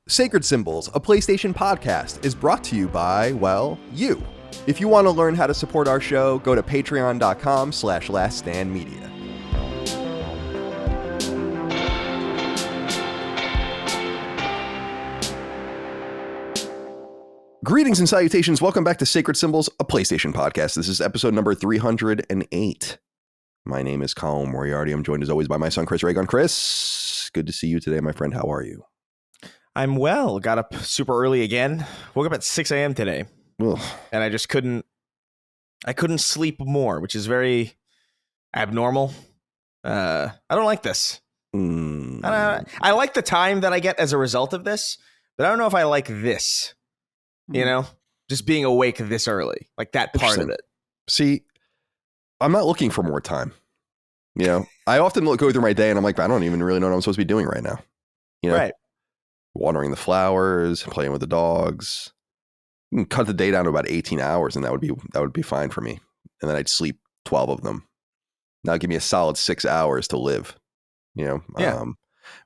Sacred Symbols, a PlayStation podcast, is brought to you by, well, you. If you want to learn how to support our show, go to patreon.com/laststandmedia. Greetings and salutations. Welcome back to Sacred Symbols, a PlayStation podcast. This is episode number 308. My name is Colin Moriarty. I'm joined as always by my son, Chris Reagan. Chris, good to see you today, my friend. How are you? I'm well. Got up super early again. Woke up at 6 a.m. today. Ugh. And I just couldn't sleep more, which is very abnormal. I don't like this. I like the time that I get as a result of this, but I don't know if I like this. You know, just being awake this early, like that part of it. See, I'm not looking for more time. You know, I often go through my day and I'm like, I don't even really know what I'm supposed to be doing right now. You know, right. Watering the flowers, playing with the dogs. You can cut the day down to about 18 hours and that would be fine for me. And then I'd sleep 12 of them. Now give me a solid 6 hours to live, you know,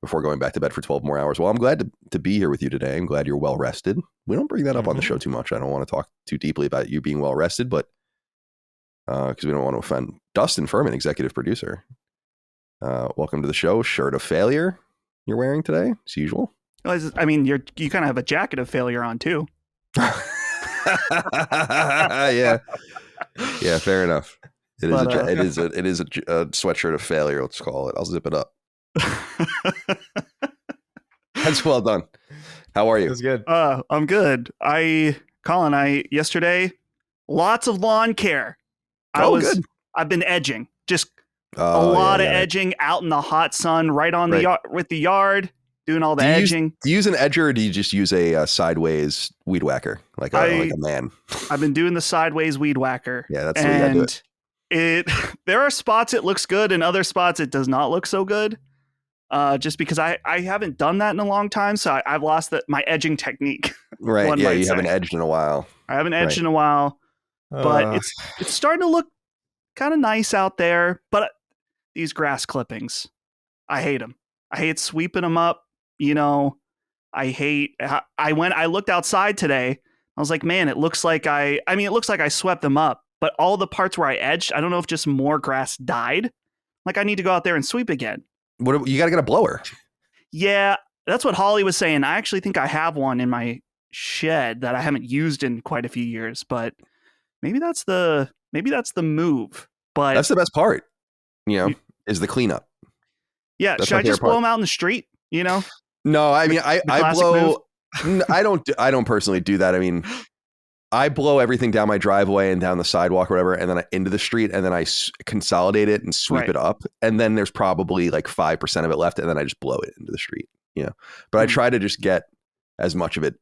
before going back to bed for 12 more hours. Well, I'm glad to be here with you today. I'm glad you're well rested. We don't bring that up on the show too much. I don't want to talk too deeply about you being well rested, but because we don't want to offend Dustin Furman, executive producer. Welcome to the show. Shirt of failure you're wearing today, as usual. I mean, you kind of have a jacket of failure on too. Yeah, fair enough. It is a sweatshirt of failure. Let's call it. I'll zip it up. That's well done. How are you? That's good. I'm good. Colin, yesterday, lots of lawn care. Good. I've been edging, just a lot of edging out in the hot sun, right on the yard with the yard. Doing all the edging. Do you use an edger or do you just use a sideways weed whacker like a man? I've been doing the sideways weed whacker. Yeah, that's the way you gotta do it. There are spots it looks good and other spots it does not look so good. Just because I haven't done that in a long time, so I've lost my edging technique. Right. Yeah, you haven't edged in a while. I haven't edged in a while, but it's starting to look kind of nice out there. But these grass clippings, I hate them. I hate sweeping them up. You know, I looked outside today. I was like, man, it looks like I swept them up, but all the parts where I edged, I don't know if just more grass died. Like I need to go out there and sweep again. What, you got to get a blower. Yeah, that's what Holly was saying. I actually think I have one in my shed that I haven't used in quite a few years, but maybe that's the move. But that's the best part, is the cleanup. Yeah. Should I just blow them out in the street? You know? No, I mean, I blow. I don't personally do that. I mean, I blow everything down my driveway and down the sidewalk or whatever, and then into the street, and then I consolidate it and sweep it up. And then there's probably like 5% of it left, and then I just blow it into the street, But I try to just get as much of it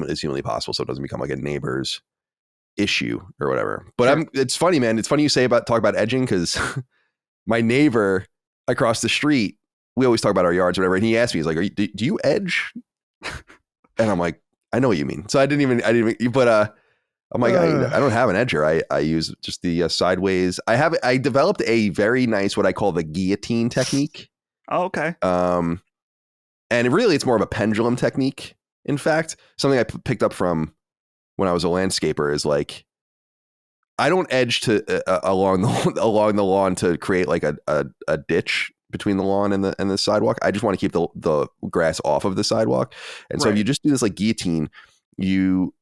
as humanly possible so it doesn't become like a neighbor's issue or whatever. But it's funny, man. It's funny you talk about edging because my neighbor across the street, we always talk about our yards or whatever. And he asked me, he's like, do you edge? And I'm like, I know what you mean. So I didn't even, but I'm like, I don't have an edger. I use just the sideways. I developed a very nice, what I call the guillotine technique. Oh, okay. And it's more of a pendulum technique. In fact, something I picked up from when I was a landscaper is like, I don't edge along the lawn to create like a ditch between the lawn and the sidewalk. I just want to keep the grass off of the sidewalk. And so if you just do this like guillotine, you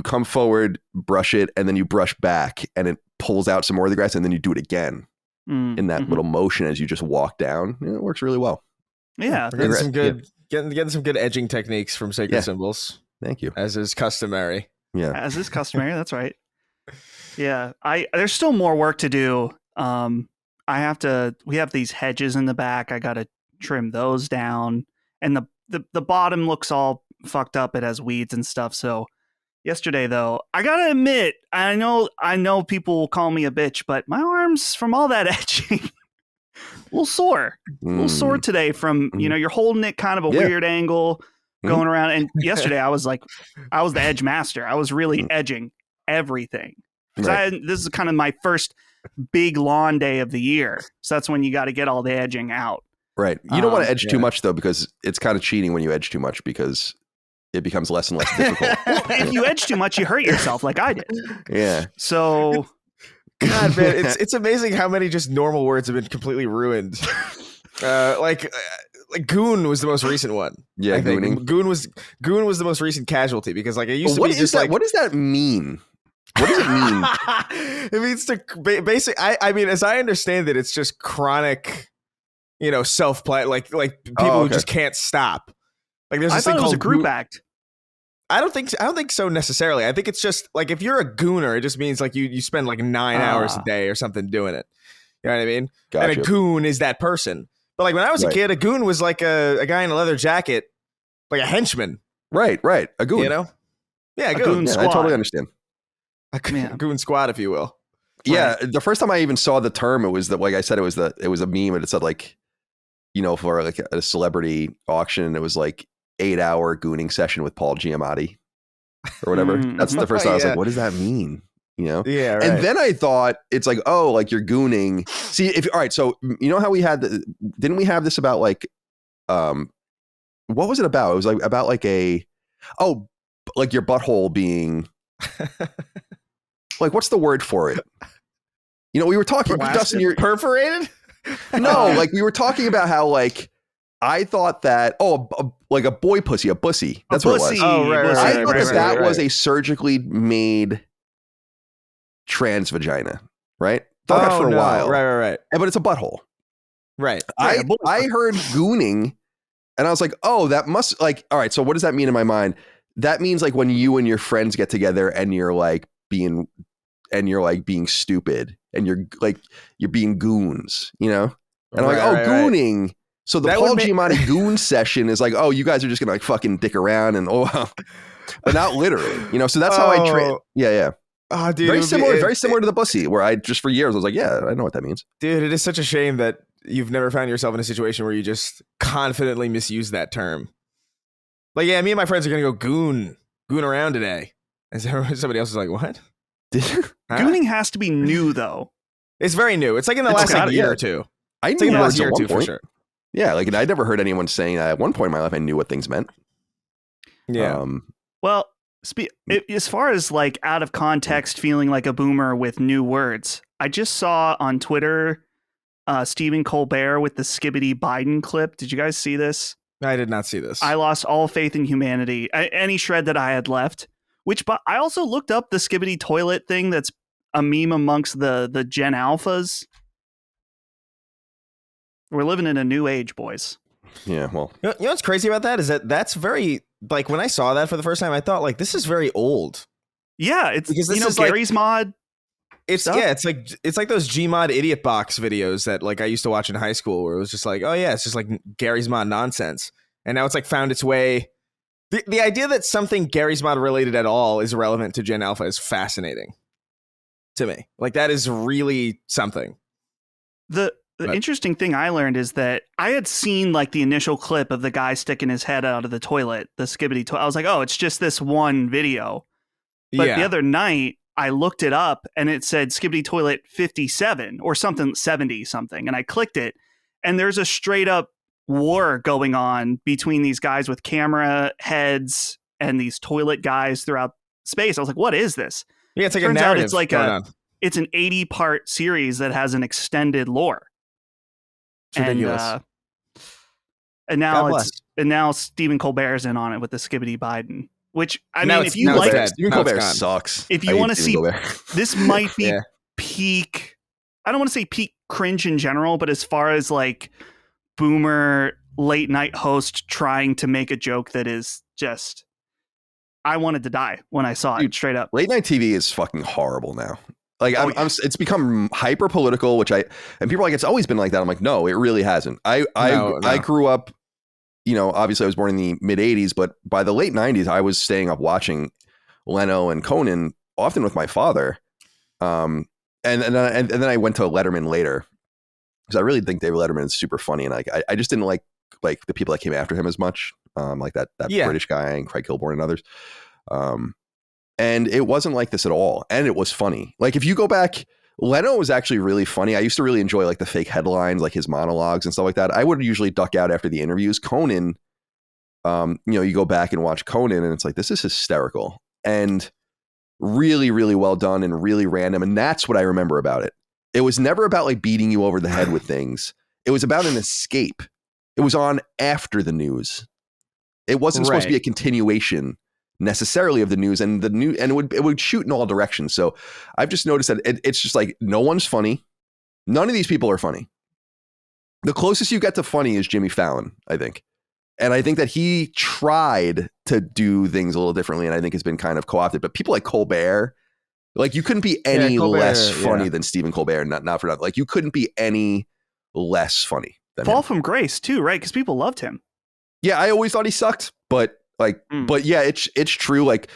come forward, brush it, and then you brush back and it pulls out some more of the grass, and then you do it again in that little motion as you just walk down. It works really well. Yeah. Getting some good edging techniques from Sacred Symbols. Thank you. As is customary. Yeah. As is customary. That's right. Yeah. There's still more work to do. We have these hedges in the back. I got to trim those down, and the bottom looks all fucked up. It has weeds and stuff. So yesterday though, I got to admit, I know people will call me a bitch, but my arms from all that edging, a little sore today from, you're holding it kind of a weird angle going around. And yesterday I was the edge master. I was really edging everything. This is kind of my first big lawn day of the year. So that's when you got to get all the edging out. Right. You don't want to edge too much though, because it's kind of cheating when you edge too much, because it becomes less and less difficult. Well, if you edge too much, you hurt yourself like I did. Yeah. So, God, man, it's amazing how many just normal words have been completely ruined. Like goon was the most recent one. Yeah, I think. gooning. Goon was the most recent casualty because like it used to What be is just that? like What does that mean? What does it mean? it means to basic. I mean, as I understand it, it's just chronic, self-play. Like people who just can't stop. Like there's I this thought thing it was called a group goon- act. I don't think so necessarily. I think it's just like if you're a gooner, it just means like you spend like 9 hours a day or something doing it. You know what I mean? Gotcha. And a goon is that person. But like when I was a kid, a goon was like a guy in a leather jacket, like a henchman. Right. A goon. Yeah, a goon goon. Yeah, squad. I totally understand. A goon squad, if you will. Yeah, the first time I even saw the term, it was that, like I said, it was a meme, and it said like, for like a celebrity auction, it was like 8-hour gooning session with Paul Giamatti or whatever. That's the first time I was like, what does that mean? Yeah, right. And then I thought it's like, oh, like you're gooning. See, all right, so how we had didn't we have this about like, what was it about? It was like about like like your butthole being like, what's the word for it? We were talking, Dustin, you're perforated. No, like we were talking about how like I thought that like a boy pussy, a bussy. That's what it was. Oh, right. I thought that was a surgically made trans vagina, right? Thought that for a while, right. But it's a butthole, right? I heard gooning, and I was like, oh, that must like. All right, so what does that mean in my mind? That means like when you and your friends get together and you're being stupid and you're being goons, And I'm like, gooning. Right. So the Paul Giamatti goon session is like, oh, you guys are just gonna like fucking dick around and but not literally, So that's how I train. Yeah. Oh, dude, very similar to the bussy, where I just for years I was like, yeah, I know what that means. Dude, it is such a shame that you've never found yourself in a situation where you just confidently misuse that term. Like, yeah, me and my friends are gonna go goon around today, and somebody else is like, what? Gooning has to be new though. It's very new. It's like in the last year or two. I knew words at one point. For sure. Yeah, like I never heard anyone saying that. At one point in my life, I knew what things meant. Yeah. Well, as far as like out of context feeling like a boomer with new words, I just saw on Twitter Stephen Colbert with the Skibbity Biden clip. Did you guys see this? I did not see this. I lost all faith in humanity. Any shred that I had left. But I also looked up the Skibbity toilet thing that's a meme amongst the Gen Alphas. We're living in a new age, boys. Yeah, well. You know what's crazy about that is that's very, like, when I saw that for the first time, I thought, like, this is very old. Yeah, it's, because this is Gary's mod. It's stuff. Yeah, it's like those Gmod idiot box videos that like I used to watch in high school, where it was just like, oh yeah, it's just like Gary's mod nonsense. And now it's like found its way. The idea that something Gary's mod related at all is relevant to Gen Alpha is fascinating to me. Like, that is really something. The interesting thing I learned is that I had seen like the initial clip of the guy sticking his head out of the toilet, the Skibbity toilet. I was like, oh, it's just this one video. But the other night I looked it up and it said Skibbity toilet 57 or something, 70 something. And I clicked it and there's a straight up war going on between these guys with camera heads and these toilet guys throughout space. I was like, what is this? Yeah, it's like Turns a narrative. Out it's like it's an 80-part series that has an extended lore. It's ridiculous. And now Stephen Colbert's in on it with the Skibbity Biden. Which I mean, if you like, Stephen Colbert sucks. If you want to see, this might be peak. I don't want to say peak cringe in general, but as far as like boomer late night host trying to make a joke that is just, I wanted to die when I saw it. Straight up, late night TV is fucking horrible now. Like it's become hyper political, and people are like, it's always been like that. I'm like, no, it really hasn't. I grew up, obviously I was born in the mid 80s, but by the late 90s, I was staying up watching Leno and Conan often with my father. And then I went to Letterman later because I really think David Letterman is super funny. And I just didn't like the people that came after him as much. Like that British guy and Craig Kilborn and others. And it wasn't like this at all. And it was funny. Like if you go back, Leno was actually really funny. I used to really enjoy like the fake headlines, like his monologues and stuff like that. I would usually duck out after the interviews. Conan You go back and watch Conan and it's like, this is hysterical and really, really well done and really random. And that's what I remember about it. It was never about like beating you over the head with things. It was about an escape. It was on after the news. It wasn't supposed to be a continuation necessarily of the news, and it would shoot in all directions. So I've just noticed that it's just like, no one's funny. None of these people are funny. The closest you get to funny is Jimmy Fallon, I think. And I think that he tried to do things a little differently, and I think it's been kind of co-opted. But people like Colbert, like you couldn't be any less funny than Stephen Colbert. Not for nothing. Like you couldn't be any less funny than Fall him. from Grace too, right? Because people loved him. Yeah, I always thought he sucked, but yeah, it's true. Like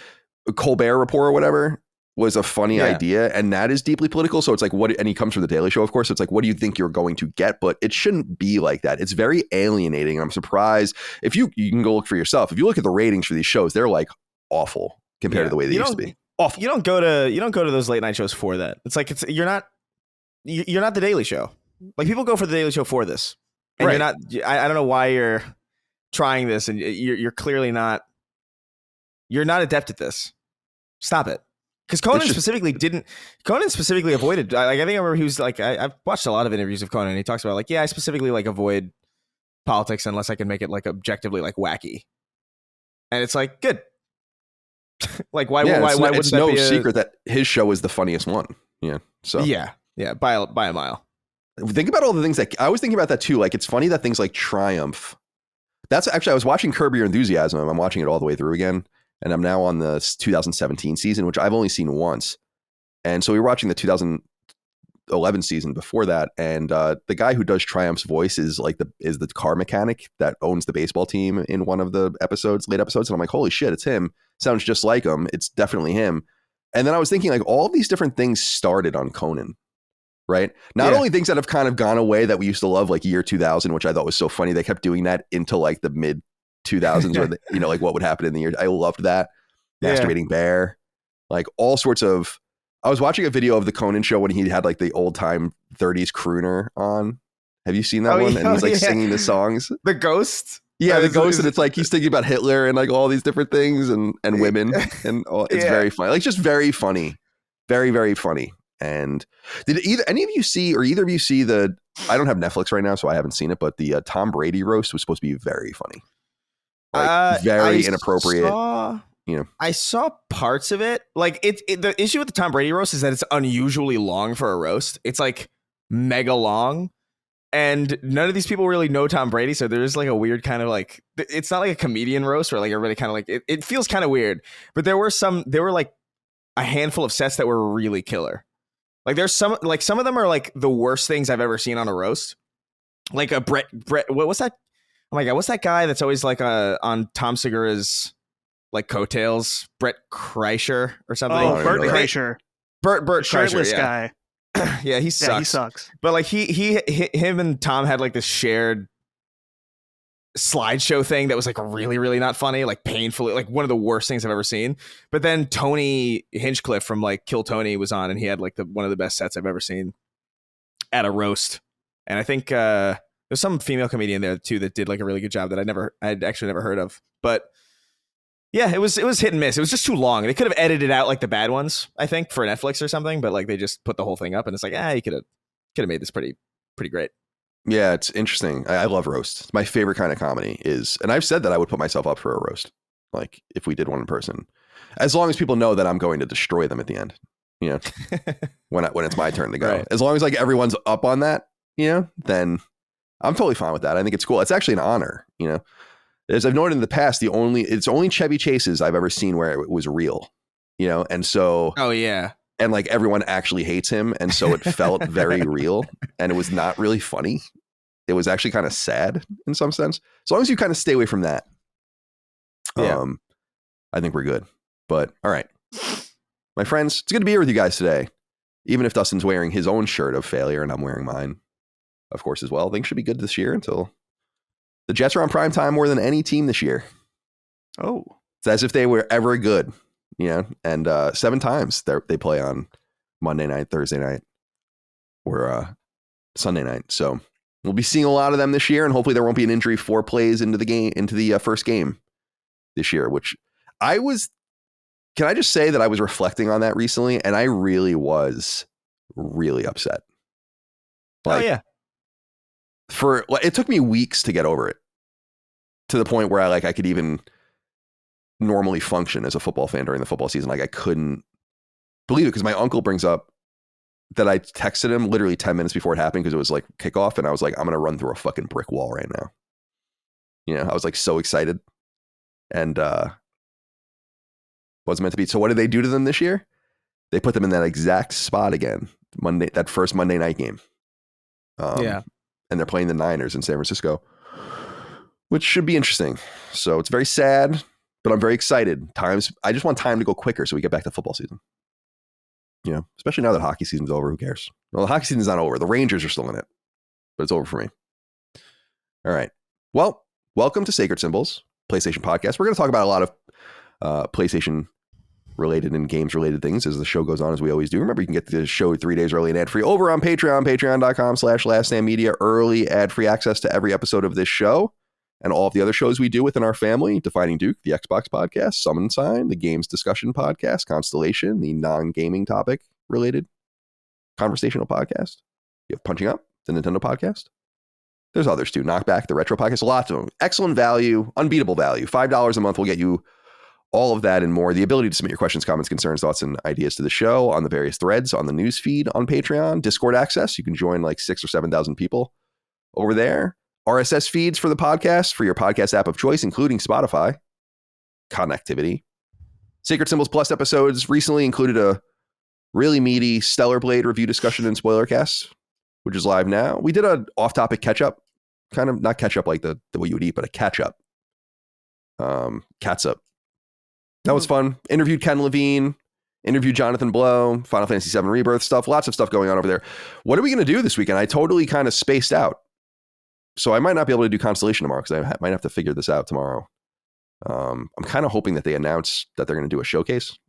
Colbert Report or whatever was a funny idea, and that is deeply political. So it's like, and he comes from the Daily Show, of course. So it's like, what do you think you're going to get? But it shouldn't be like that. It's very alienating. And I'm surprised if you can go look for yourself. If you look at the ratings for these shows, they're like awful compared to the way they used to be. Awful. You don't go to those late night shows for that. It's like you're not the Daily Show. Like people go for the Daily Show for this, and you're not. I don't know why you're trying this, and you're clearly not. You're not adept at this. Stop it. Because Conan specifically avoided. I think I remember he was like, I've watched a lot of interviews of Conan, and he talks about like, I specifically like avoid politics unless I can make it like objectively like wacky. And it's like, good. Like why wouldn't it's that no be secret that his show is the funniest one. Yeah. So yeah, by a mile. Think about all the things that I was thinking about that too. Like it's funny that things like Triumph. That's actually, I was watching Curb Your Enthusiasm. I'm watching it all the way through again. And I'm now on the 2017 season, which I've only seen once. And so we were watching the 2011 season before that. And the guy who does Triumph's voice is the car mechanic that owns the baseball team in one of the late episodes. And I'm like, holy shit, it's him. Sounds just like him. It's definitely him. And then I was thinking like all of these different things started on Conan, right? Not only things that have kind of gone away that we used to love, like year 2000, which I thought was so funny. They kept doing that into like the mid 2000s or like what would happen in the year. I loved that. Masturbating Bear, like all sorts of. I was watching a video of the Conan show when he had like the old time 30s crooner on. Have you seen that one? And he's like singing the songs. The Ghost. Yeah, the Ghost, and it's like he's thinking about Hitler and like all these different things and women and all. It's very funny, like just very funny, very very funny. And did any of you see the? I don't have Netflix right now, so I haven't seen it. But the Tom Brady roast was supposed to be very funny. Like, very inappropriate. I saw parts of it. Like the issue with the Tom Brady roast is that it's unusually long for a roast. It's like mega long, and none of these people really know Tom Brady, so there's like a weird kind of like, it's not like a comedian roast where like everybody kind of like it feels kind of weird. But there were like a handful of sets that were really killer. Like there's some of them are like the worst things I've ever seen on a roast. Like a Brett. What's that? Oh my God, what's that guy that's always like on Tom Segura's like coattails? Brett Kreischer or something? Oh, Bert Kreischer. Bert Kreischer, shirtless guy. Yeah, he sucks. Yeah, he sucks. But like him and Tom had like this shared slideshow thing that was like really, really not funny, like painfully, like one of the worst things I've ever seen. But then Tony Hinchcliffe from like Kill Tony was on, and he had like one of the best sets I've ever seen at a roast. And I think there's some female comedian there too that did like a really good job that I'd actually never heard of. But yeah, it was hit and miss. It was just too long. They could have edited out like the bad ones, I think, for Netflix or something. But like they just put the whole thing up, and it's like, you could have made this pretty great. Yeah, it's interesting. I love roasts. My favorite kind of comedy is, and I've said that I would put myself up for a roast, like if we did one in person, as long as people know that I'm going to destroy them at the end. You know, when it's my turn to go. Right. As long as like everyone's up on that, then I'm totally fine with that. I think it's cool. It's actually an honor, As I've noted in the past, it's only Chevy Chases I've ever seen where it was real, and so. Oh yeah. And like everyone actually hates him, and so it felt very real, and it was not really funny. It was actually kind of sad in some sense. As long as you kind of stay away from that, I think we're good. But all right, my friends, it's good to be here with you guys today. Even if Dustin's wearing his own shirt of failure and I'm wearing mine, of course, as well. Things should be good this year until the Jets are on prime time more than any team this year. Oh, it's as if they were ever good. And 7 times they play on Monday night, Thursday night, or Sunday night. So we'll be seeing a lot of them this year, and hopefully there won't be an injury 4 plays into the first game this year, which can I just say that I was reflecting on that recently, and I really was really upset. It took me weeks to get over it, to the point where I could even normally function as a football fan during the football season. Like, I couldn't believe it, because my uncle brings up that I texted him literally 10 minutes before it happened, because it was like kickoff, and I was like, I'm going to run through a fucking brick wall right now. You know, I was like so excited, and wasn't meant to be. So what did they do to them this year? They put them in that exact spot again, that first Monday night game. And they're playing the Niners in San Francisco, which should be interesting. So it's very sad, but I'm very excited. I just want time to go quicker so we get back to football season. You know, especially now that hockey season's over. Who cares? Well, the hockey season's not over. The Rangers are still in it, but it's over for me. All right. Well, welcome to Sacred Symbols, PlayStation Podcast. We're going to talk about a lot of PlayStation related and games related things as the show goes on, as we always do. Remember, you can get the show 3 days early and ad free over on Patreon, patreon.com/laststandmedia. Early ad free access to every episode of this show and all of the other shows we do within our family: Defining Duke, the Xbox podcast, Summon Sign, the Games Discussion podcast, Constellation, the non-gaming topic related conversational podcast. You have Punching Up, the Nintendo podcast. There's others too. Knockback, the retro podcast, lots of them. Excellent value, unbeatable value. $5 a month will get you all of that and more. The ability to submit your questions, comments, concerns, thoughts, and ideas to the show on the various threads on the news feed on Patreon. Discord access. You can join like 6,000 or 7,000 people over there. RSS feeds for the podcast for your podcast app of choice, including Spotify. Connectivity. Sacred Symbols Plus episodes recently included a really meaty Stellar Blade review discussion and spoiler cast, which is live now. We did an off-topic catch-up, kind of not catch-up like the way you would eat, but a catch-up. Catsup. That was fun. Interviewed Ken Levine, interviewed Jonathan Blow, Final Fantasy VII Rebirth stuff. Lots of stuff going on over there. What are we going to do this weekend? I totally kind of spaced out. So I might not be able to do Constellation tomorrow, because I might have to figure this out tomorrow. I'm kind of hoping that they announce that they're going to do a showcase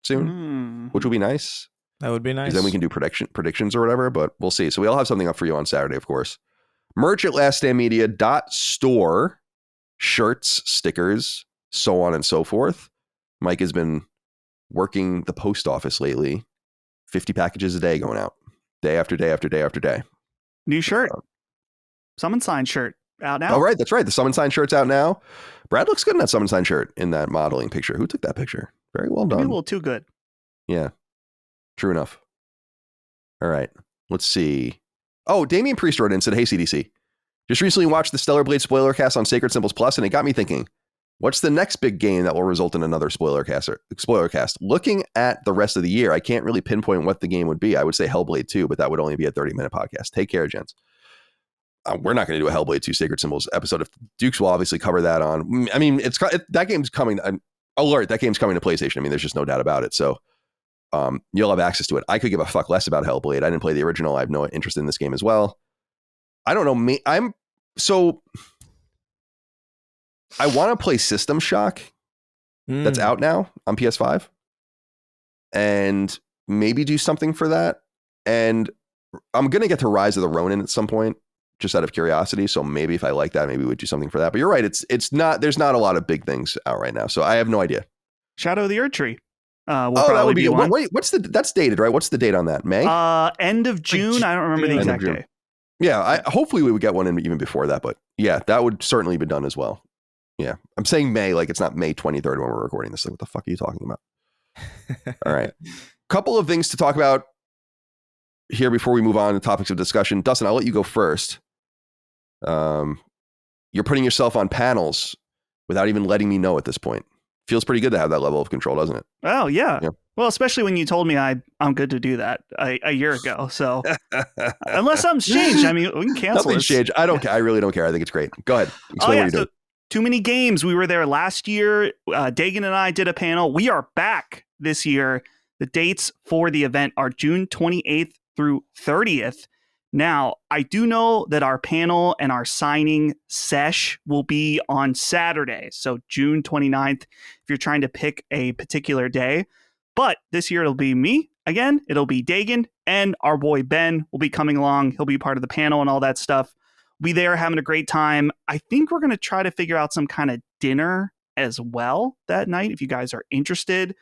soon, which will be nice. That would be nice. Then we can do predictions or whatever, but we'll see. So we'll have something up for you on Saturday, of course. Merch at laststandmedia.store. Shirts, stickers, so on and so forth. Mike has been working the post office lately. 50 packages a day going out. Day after day after day after day. New shirt. Summon Sign shirt out now. Oh, right. That's right. The Summon Sign shirt's out now. Brad looks good in that Summon Sign shirt in that modeling picture. Who took that picture? Very well done. Maybe a little too good. Yeah. True enough. All right. Let's see. Oh, Damian Priest wrote in and said, hey, CDC. Just recently watched the Stellar Blade spoiler cast on Sacred Symbols Plus, and it got me thinking, what's the next big game that will result in another spoiler cast? Looking at the rest of the year, I can't really pinpoint what the game would be. I would say Hellblade 2, but that would only be a 30-minute podcast. Take care, gents. We're not going to do a Hellblade 2 Sacred Symbols episode. If Dukes will obviously cover that on. I mean, that game's coming. Alert, that game's coming to PlayStation. I mean, there's just no doubt about it. So you'll have access to it. I could give a fuck less about Hellblade. I didn't play the original. I have no interest in this game as well. I don't know. I want to play System Shock that's out now on PS5 and maybe do something for that. And I'm going to get to Rise of the Ronin at some point, just out of curiosity. So maybe if I like that, maybe we'd do something for that. But you're right. There's not a lot of big things out right now. So I have no idea. Shadow of the Erd Tree. That would be one. Wait, that's dated, right? What's the date on that? May? End of June. I don't remember the exact day. Yeah. Hopefully we would get one in even before that, but yeah, that would certainly be done as well. Yeah. I'm saying May, like it's not May 23rd when we're recording this. Like, what the fuck are you talking about? All right. Couple of things to talk about here before we move on to topics of discussion. Dustin, I'll let you go first. You're putting yourself on panels without even letting me know at this point. Feels pretty good to have that level of control, doesn't it? Oh, yeah. Well, especially when you told me I'm good to do that a year ago. So unless something's changed, I mean, we can cancel Nothing's changed. I don't care. I really don't care. I think it's great. Go ahead. Explain what you're doing. Too Many Games. We were there last year. Dagan and I did a panel. We are back this year. The dates for the event are June 28th through 30th. Now, I do know that our panel and our signing sesh will be on Saturday, so June 29th, if you're trying to pick a particular day. But this year it'll be me again. It'll be Dagan, and our boy Ben will be coming along. He'll be part of the panel and all that stuff. We'll be there having a great time. I think we're going to try to figure out some kind of dinner as well that night if you guys are interested.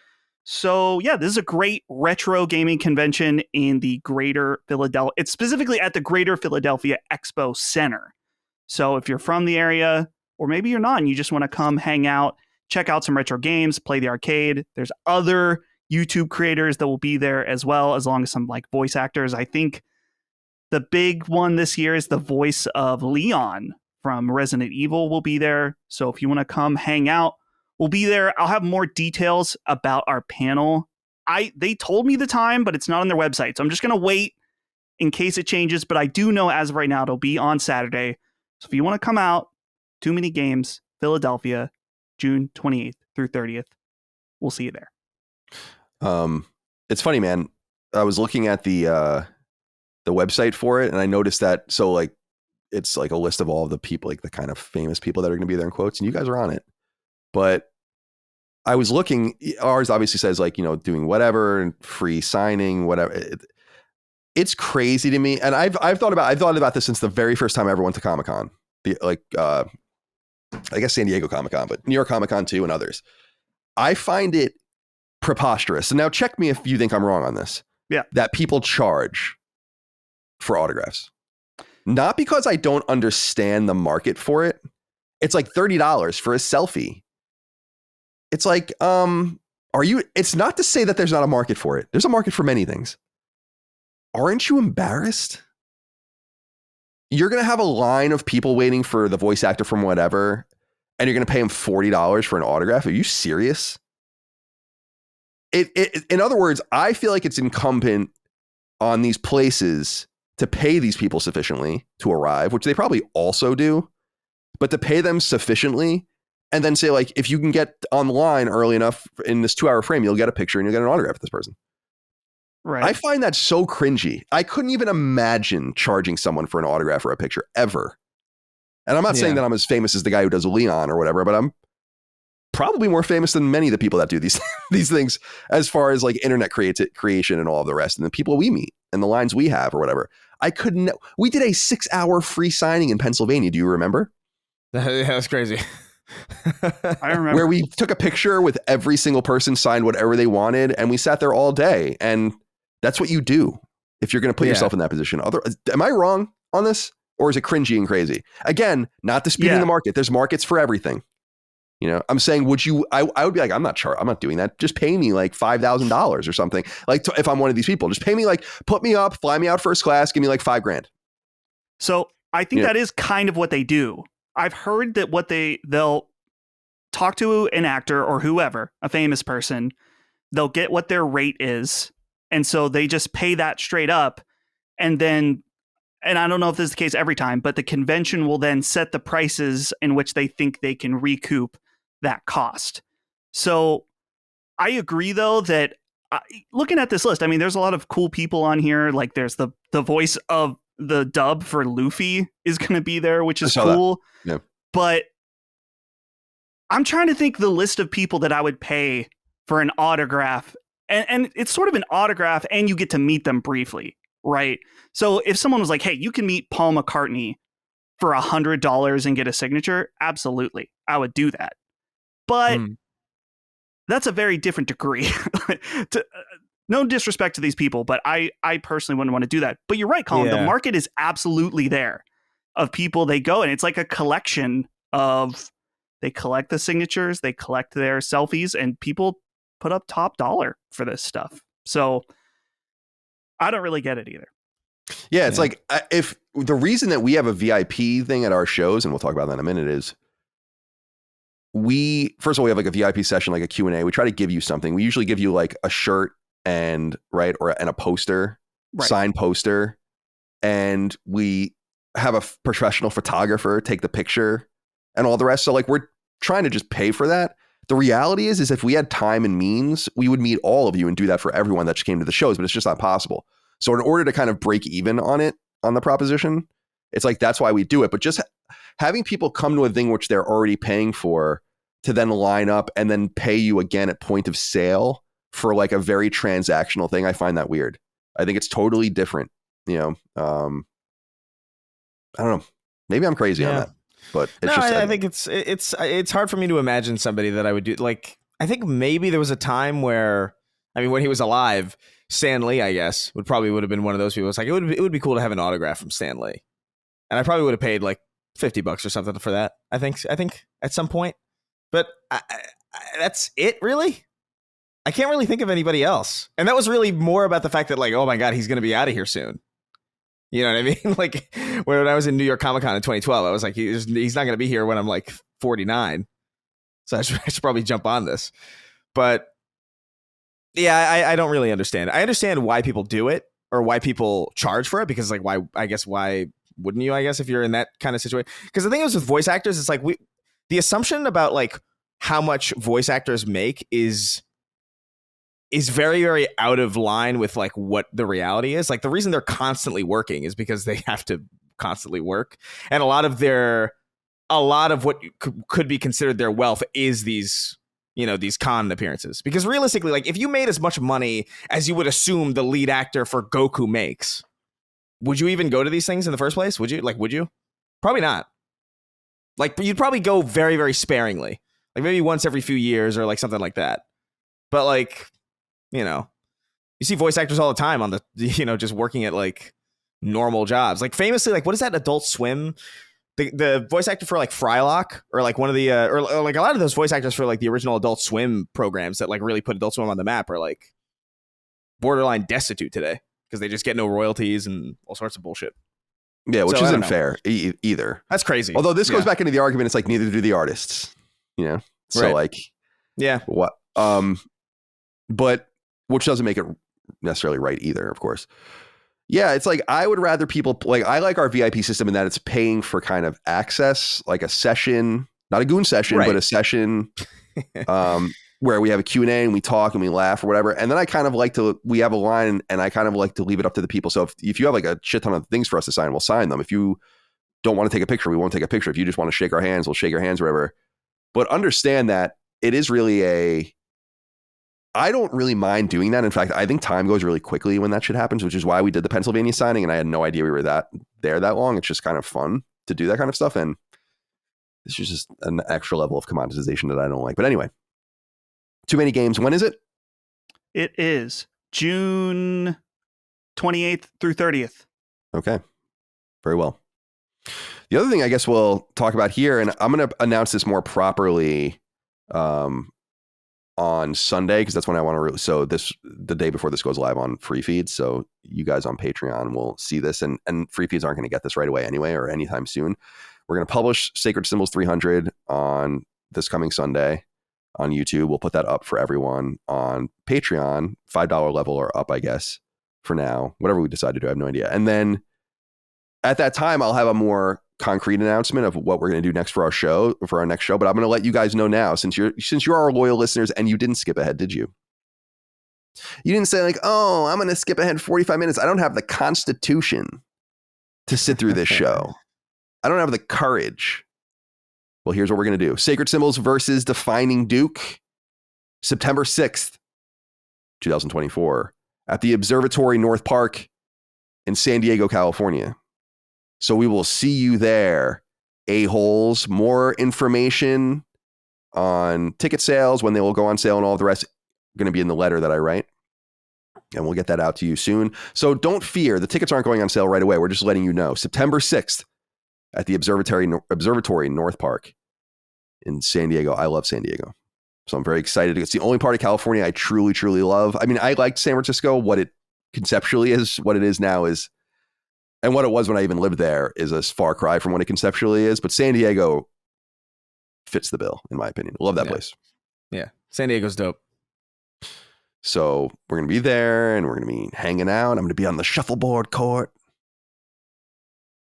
So yeah, this is a great retro gaming convention in the Greater Philadelphia. It's specifically at the Greater Philadelphia Expo Center. So if you're from the area, or maybe you're not and you just want to come hang out, check out some retro games, play the arcade. There's other YouTube creators that will be there as well, as long as some like voice actors. I think the big one this year is the voice of Leon from Resident Evil will be there. So if you want to come hang out, we'll be there. I'll have more details about our panel. They told me the time, but it's not on their website. So I'm just going to wait in case it changes. But I do know as of right now, it'll be on Saturday. So if you want to come out, Too Many Games, Philadelphia, June 28th through 30th. We'll see you there. It's funny, man. I was looking at the website for it, and I noticed that. So like, it's like a list of all of the people, like the kind of famous people that are going to be there in quotes, and you guys are on it. But I was looking, ours obviously says like, you know, doing whatever and free signing, whatever. It's crazy to me. And I've thought about this since the very first time I ever went to Comic-Con, I guess San Diego Comic-Con, but New York Comic-Con too, and others. I find it preposterous. And now check me if you think I'm wrong on this. Yeah. That people charge for autographs. Not because I don't understand the market for it. It's like $30 for a selfie. It's like, it's not to say that there's not a market for it. There's a market for many things. Aren't you embarrassed? You're going to have a line of people waiting for the voice actor from whatever, and you're going to pay him $40 for an autograph. Are you serious? In other words, I feel like it's incumbent on these places to pay these people sufficiently to arrive, which they probably also do, but to pay them sufficiently and then say, like, if you can get on the line early enough in this 2-hour frame, you'll get a picture and you'll get an autograph with this person. Right. I find that so cringy. I couldn't even imagine charging someone for an autograph or a picture ever. And I'm not saying that I'm as famous as the guy who does Leon or whatever, but I'm probably more famous than many of the people that do these things as far as like internet creation and all of the rest, and the people we meet and the lines we have or whatever. We did a 6-hour free signing in Pennsylvania. Do you remember? Yeah, that's crazy. I remember. Where we took a picture with every single person, signed whatever they wanted, and we sat there all day. And that's what you do if you're going to put yourself in that position. Am I wrong on this? Or is it cringy and crazy? Again, not disputing the market. There's markets for everything. You know, I'm saying, I would be like, I'm not doing that. Just pay me like $5,000 or something. Like if I'm one of these people, just pay me, like, put me up, fly me out first class, give me like $5,000. So I think that is kind of what they do. I've heard that they'll talk to an actor or whoever, a famous person, they'll get what their rate is. And so they just pay that straight up. And then, and I don't know if this is the case every time, but the convention will then set the prices in which they think they can recoup that cost. So I agree, though, that looking at this list, I mean, there's a lot of cool people on here. Like there's the voice of the dub for Luffy is going to be there, which is cool. Yeah. But I'm trying to think the list of people that I would pay for an autograph. And it's sort of an autograph and you get to meet them briefly, right? So if someone was like, hey, you can meet Paul McCartney for $100 and get a signature, absolutely, I would do that. But that's a very different degree. No disrespect to these people, but I personally wouldn't want to do that. But you're right, Colin. Yeah. The market is absolutely there of people. They go and it's like a collection of, they collect the signatures, they collect their selfies, and people put up top dollar for this stuff. So I don't really get it either. Yeah, it's like if the reason that we have a VIP thing at our shows, and we'll talk about that in a minute, is first of all, we have like a VIP session, like a Q&A. We try to give you something. We usually give you like a shirt and a poster, signed poster. And we have a professional photographer take the picture and all the rest. So like we're trying to just pay for that. The reality is if we had time and means, we would meet all of you and do that for everyone that just came to the shows, but it's just not possible. So in order to kind of break even on the proposition, it's like, that's why we do it. But just having people come to a thing which they're already paying for to then line up and then pay you again at point of sale for like a very transactional thing, I find that weird. I think it's totally different. You know, I don't know. Maybe I'm crazy on that, but it's I think it's hard for me to imagine somebody that I would do. Like, I think maybe there was a time where, I mean, when he was alive, Stan Lee, I guess, would have been one of those people. It's like, it would be cool to have an autograph from Stan Lee. And I probably would have paid like $50 or something for that. I think at some point, but that's it, really. I can't really think of anybody else. And that was really more about the fact that, like, oh my God, he's going to be out of here soon. You know what I mean? Like, when I was in New York Comic Con in 2012, I was like, he's not going to be here when I'm like 49. So I should probably jump on this. But yeah, I don't really understand. I understand why people do it or why people charge for it, because like, why wouldn't you, I guess, if you're in that kind of situation? Because the thing is with voice actors, it's like the assumption about like how much voice actors make is very, very out of line with like what the reality is. Like, the reason they're constantly working is because they have to constantly work. And a lot of what could be considered their wealth is these con appearances. Because realistically, like, if you made as much money as you would assume the lead actor for Goku makes, would you even go to these things in the first place? Would you? Probably not. Like, you'd probably go very, very sparingly. Like, maybe once every few years or like something like that. But like, you see voice actors all the time on the, just working at like normal jobs. Like, famously, like, what is that Adult Swim? The voice actor for like Frylock, or like one of the or like a lot of those voice actors for like the original Adult Swim programs that like really put Adult Swim on the map are like borderline destitute today because they just get no royalties and all sorts of bullshit. Yeah, which isn't fair either. That's crazy. Although this goes back into the argument, it's like neither do the artists. So right. like, yeah, what? But which doesn't make it necessarily right either, of course. Yeah, it's like, I would rather people, like, I like our VIP system in that it's paying for kind of access, like a session, not a goon session, but a session where we have a Q&A and we talk and we laugh or whatever. And then I kind of like we have a line and I kind of like to leave it up to the people. So if you have like a shit ton of things for us to sign, we'll sign them. If you don't want to take a picture, we won't take a picture. If you just want to shake our hands, we'll shake your hands or whatever. But understand that it is really I don't really mind doing that. In fact, I think time goes really quickly when that shit happens, which is why we did the Pennsylvania signing. And I had no idea we were there that long. It's just kind of fun to do that kind of stuff. And this is just an extra level of commoditization that I don't like. But anyway, too many games. When is it? It is June 28th through 30th. Okay. Very well. The other thing I guess we'll talk about here, and I'm going to announce this more properly on Sunday, because that's when I want to. So the day before this goes live on free feeds. So you guys on Patreon will see this, and free feeds aren't going to get this right away anyway, or anytime soon. We're going to publish Sacred Symbols 300 on this coming Sunday on YouTube. We'll put that up for everyone on Patreon, $5 level or up, I guess, for now. Whatever we decide to do, I have no idea. And then at that time, I'll have a more concrete announcement of what we're going to do next for our next show. But I'm going to let you guys know now, since you're our loyal listeners, and you didn't skip ahead, did you? You didn't say like, oh, I'm going to skip ahead 45 minutes. I don't have the constitution to sit through this show. I don't have the courage. Well, here's what we're going to do. Sacred Symbols versus Defining Duke, September 6th, 2024, at the Observatory North Park in San Diego, California. So we will see you there, a-holes. More information on ticket sales, when they will go on sale, and all of the rest going to be in the letter that I write. And we'll get that out to you soon. So don't fear. The tickets aren't going on sale right away. We're just letting you know. September 6th at the Observatory North Park in San Diego. I love San Diego. So I'm very excited. It's the only part of California I truly, truly love. I mean, I liked San Francisco. What it conceptually is, what it is now is, and what it was when I even lived there, is a far cry from what it conceptually is. But San Diego fits the bill, in my opinion. Love that place. Yeah. San Diego's dope. So we're going to be there and we're going to be hanging out. I'm going to be on the shuffleboard court.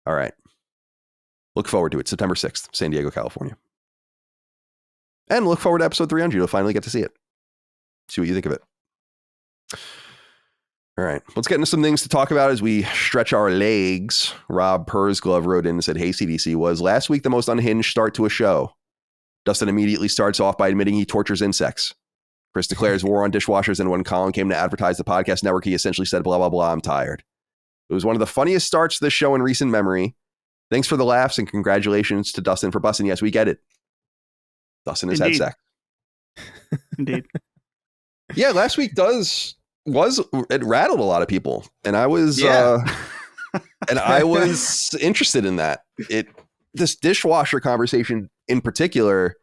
All right. Look forward to it. September 6th, San Diego, California. And look forward to episode 300. You'll finally get to see it. See what you think of it. All right. Let's get into some things to talk about as we stretch our legs. Rob Pursglove wrote in and said, hey, CDC, was last week the most unhinged start to a show? Dustin immediately starts off by admitting he tortures insects. Chris declares war on dishwashers, and when Colin came to advertise the podcast network, he essentially said, blah, blah, blah, I'm tired. It was one of the funniest starts to the show in recent memory. Thanks for the laughs and congratulations to Dustin for busting. Yes, we get it. Dustin has had sex. Indeed. Yeah, last week it rattled a lot of people, and I was interested in that. This dishwasher conversation in particular,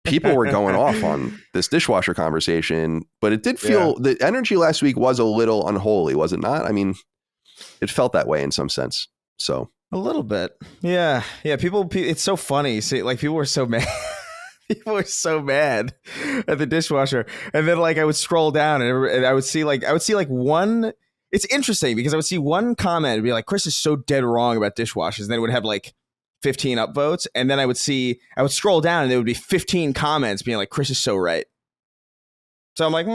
people were going off on this dishwasher conversation, but it did feel the energy last week was a little unholy, was it not? I mean, it felt that way in some sense. So a little bit, yeah. People, it's so funny. See, like people were so mad. People were so mad at the dishwasher, and then like I would scroll down and I would see like one. It's interesting because I would see one comment and be like, "Chris is so dead wrong about dishwashers." And then it would have like 15 upvotes, and then I would scroll down and there would be 15 comments being like, "Chris is so right." So I'm like,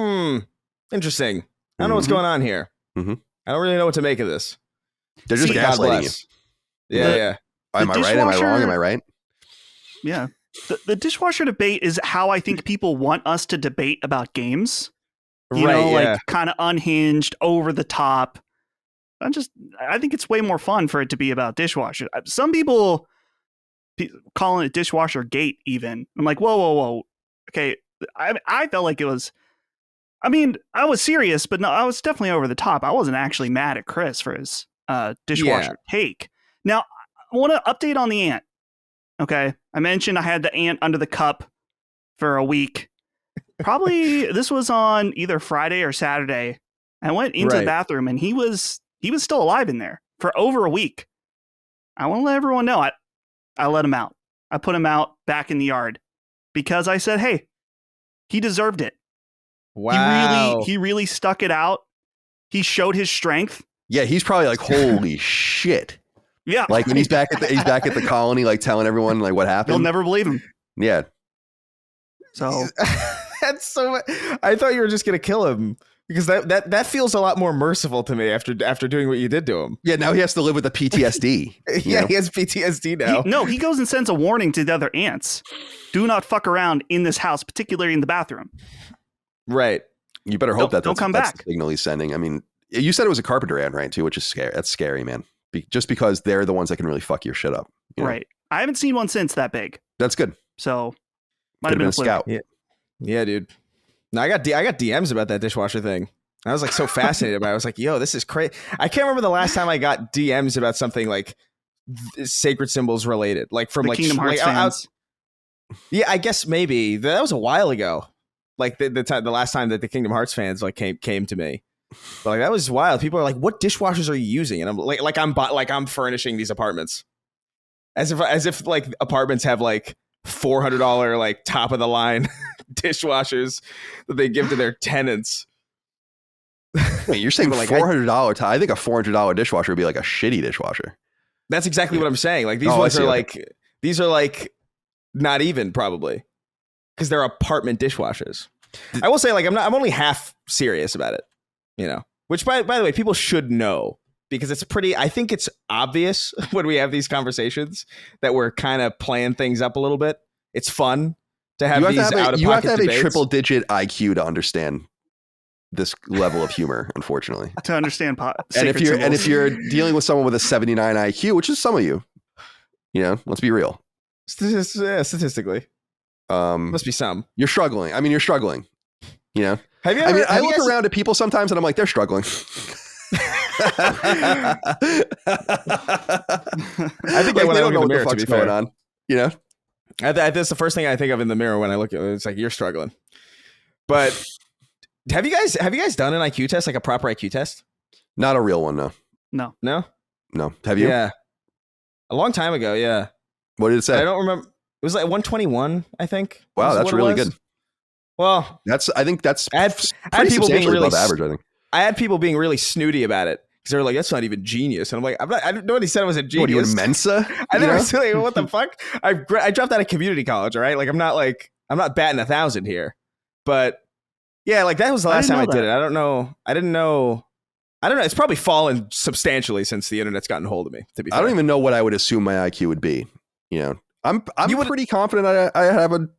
interesting. I don't know what's going on here. I don't really know what to make of this. They're just gaslighting you. Yeah. Am I right? Am I wrong? Am I right? Yeah. The dishwasher debate is how I think people want us to debate about games. You know, like kind of unhinged, over the top. I think it's way more fun for it to be about dishwasher. Some people calling it dishwasher gate even. I'm like, whoa. Okay, I felt like it was. I mean, I was serious, but no, I was definitely over the top. I wasn't actually mad at Chris for his dishwasher take. Now, I want to update on the ant. Okay, I mentioned I had the ant under the cup for a week. Probably this was on either Friday or Saturday. I went into the bathroom and he was still alive in there for over a week. I want to let everyone know I let him out. I put him out back in the yard because I said, hey, he deserved it. Wow. He really stuck it out. He showed his strength. Yeah, he's probably like, holy shit. Yeah. Like when he's back at the colony, like telling everyone like what happened. You'll never believe him. Yeah. So that's so. I thought you were just gonna kill him because that feels a lot more merciful to me after doing what you did to him. Yeah, now he has to live with the PTSD. Yeah, he has PTSD now. He goes and sends a warning to the other ants. Do not fuck around in this house, particularly in the bathroom. Right. You better hope don't come back. That's the signal he's sending. I mean, you said it was a carpenter ant, right? Too, which is scary. That's scary, man. Just because they're the ones that can really fuck your shit up. You know? Right. I haven't seen one since that big. That's good. So might have been a scout. Yeah, dude. No, I got DMs about that dishwasher thing. I was like so fascinated by it. I was like, yo, this is crazy. I can't remember the last time I got DMs about something like sacred symbols related, like from the like Kingdom Hearts fans. Yeah, I guess maybe that was a while ago. Like the last time that the Kingdom Hearts fans like came to me. But like that was wild. People are like, "What dishwashers are you using?" And I'm like I'm furnishing these apartments, as if like apartments have like $400 like top of the line dishwashers that they give to their tenants. Wait, you're saying like $400? I think a $400 dishwasher would be like a shitty dishwasher. That's exactly what I'm saying. Like these ones are these are like not even probably because they're apartment dishwashers. I will say like I'm only half serious about it. You know, which by the way, people should know because I think it's obvious when we have these conversations that we're kind of playing things up a little bit. It's fun to have these out-of-pocket debates. You have to have a triple-digit IQ to understand this level of humor, unfortunately. To understand and if you're dealing with someone with a 79 IQ, which is some of you, you know, let's be real. Statistically, must be some. You're struggling. I mean, you're struggling. You know. I look around at people sometimes and I'm like, they're struggling. I think like, they don't know what the fuck's going on. You know, that's the first thing I think of in the mirror when I look at it. It's like you're struggling. But have you guys done an IQ test, like a proper IQ test? Not a real one, no. Have you? Yeah, a long time ago. Yeah. What did it say? I don't remember. It was like 121, I think. Wow, that's really good. Well, I think that's I had people being really above average. I think I had people being really snooty about it because they were like, "That's not even genius," and I'm like, nobody said it was a genius. What are you in Mensa? I never said like, what the fuck. I dropped out of community college. All right, like I'm not batting 1,000 here, but yeah, like that was the last time I did it. I didn't know. It's probably fallen substantially since the internet's gotten hold of me. To be fair. I don't even know what I would assume my IQ would be. You know, I'm pretty confident I have a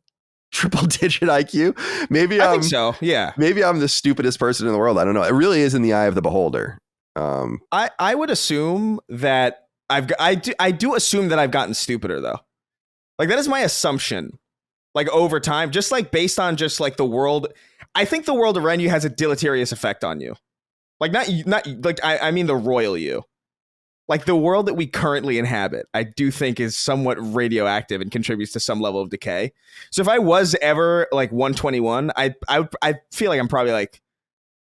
triple-digit IQ. Maybe I think so. Yeah. Maybe I'm the stupidest person in the world. I don't know. It really is in the eye of the beholder. I would assume that I do assume that I've gotten stupider though. Like that is my assumption. Like over time, just like based on just like the world, I think the world around you has a deleterious effect on you. Like not like I mean the royal you. Like the world that we currently inhabit, I do think is somewhat radioactive and contributes to some level of decay. So if I was ever like 121, I feel like I'm probably like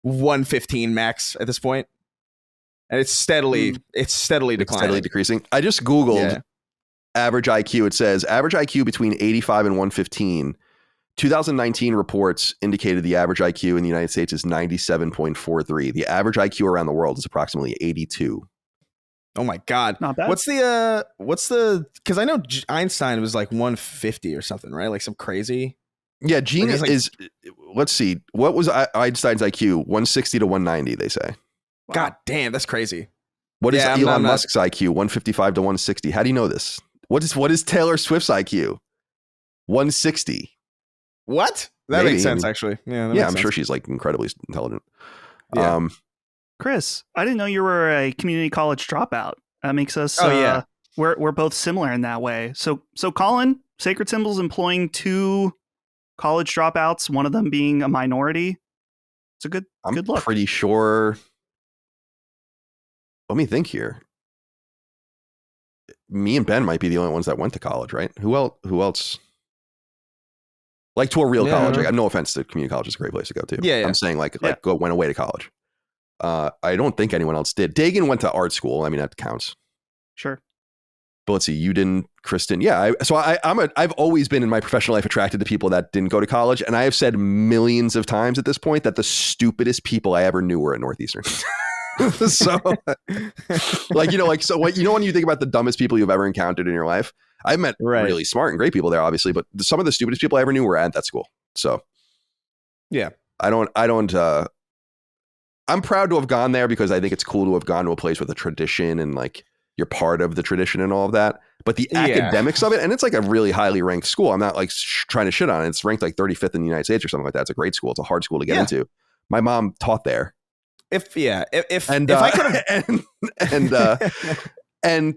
115 max at this point. And it's steadily declining. It's steadily decreasing. I just Googled average IQ. It says average IQ between 85 and 115. 2019 reports indicated the average IQ in the United States is 97.43. The average IQ around the world is approximately 82. Oh my God. Not bad. What's the, because I know Einstein was like 150 or something, right? Like some crazy. Yeah, Gene is, let's see. What was Einstein's IQ? 160 to 190, they say. Wow. God damn, that's crazy. What is Elon Musk's IQ? 155 to 160. How do you know this? What is Taylor Swift's IQ? 160. What? That makes sense, actually. Yeah, I'm sure she's like incredibly intelligent. Yeah. Chris, I didn't know you were a community college dropout. That makes us we're both similar in that way. So Colin, Sacred Symbols employing 2 college dropouts, one of them being a minority. It's a good look. I'm pretty sure. Let me think here. Me and Ben might be the only ones that went to college, right? Who else? Like to a real college. Like, no offense to community college, is a great place to go to. Yeah. I'm saying went away to college. I don't think anyone else did. Dagan went to art school. I mean, that counts. Sure. But let's see, you didn't, Kristen. Yeah. I've always been in my professional life attracted to people that didn't go to college. And I have said millions of times at this point that the stupidest people I ever knew were at Northeastern. So like, when you think about the dumbest people you've ever encountered in your life, I've met really smart and great people there, obviously, but some of the stupidest people I ever knew were at that school. So yeah, I'm proud to have gone there because I think it's cool to have gone to a place with a tradition and like you're part of the tradition and all of that. But the academics of it, and it's like a really highly ranked school. I'm not like trying to shit on it. It's ranked like 35th in the United States or something like that. It's a great school. It's a hard school to get into. My mom taught there. If I could have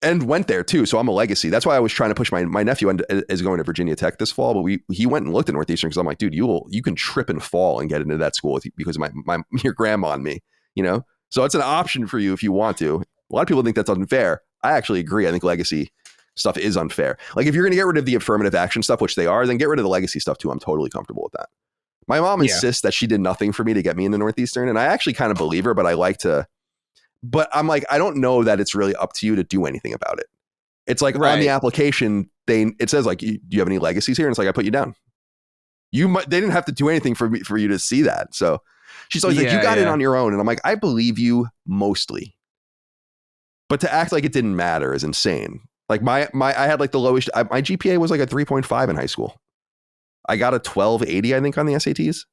and went there too. So I'm a legacy. That's why I was trying to push my nephew is going to Virginia Tech this fall, but he went and looked at Northeastern because I'm like, dude, you can trip and fall and get into that school because of your grandma and me, So it's an option for you if you want to. A lot of people think that's unfair. I actually agree. I think legacy stuff is unfair. Like if you're going to get rid of the affirmative action stuff, which they are, then get rid of the legacy stuff too. I'm totally comfortable with that. My mom insists that she did nothing for me to get me into Northeastern, and I actually kind of believe her, but but I'm like, I don't know that it's really up to you to do anything about it. It's like on the application, it says like, do you have any legacies here? And it's like, I put you down. They didn't have to do anything for you to see that. So she's always like, you got it on your own. And I'm like, I believe you mostly, but to act like it didn't matter is insane. Like I had like the lowest, my GPA was like a 3.5 in high school. I got a 1280, I think, on the SATs.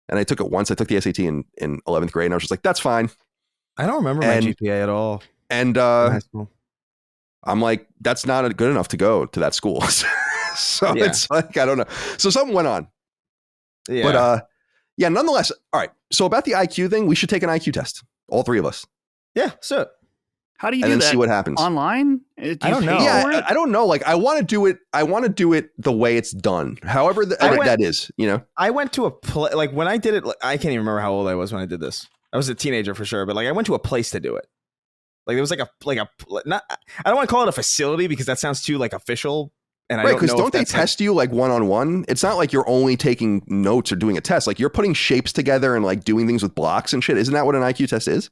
And I took it once. I took the SAT in 11th grade and I was just like, that's fine. I don't remember my GPA at all. And high school. I'm like, that's not good enough to go to that school. So it's like, I don't know. So something went on. Yeah. But nonetheless. All right. So about the IQ thing, we should take an IQ test. All 3 of us. Yeah. So how do you do that? And see what happens. Online? I don't know. Yeah, I don't know. Like I want to do it the way it's done. However that is, I went to a like when I did it, I can't even remember how old I was when I did this. I was a teenager for sure, but like I went to a place to do it. Like there was not, I don't want to call it a facility because that sounds too like official. And I don't they test you like one-on-one? It's not like you're only taking notes or doing a test. Like you're putting shapes together and like doing things with blocks and shit. Isn't that what an IQ test is?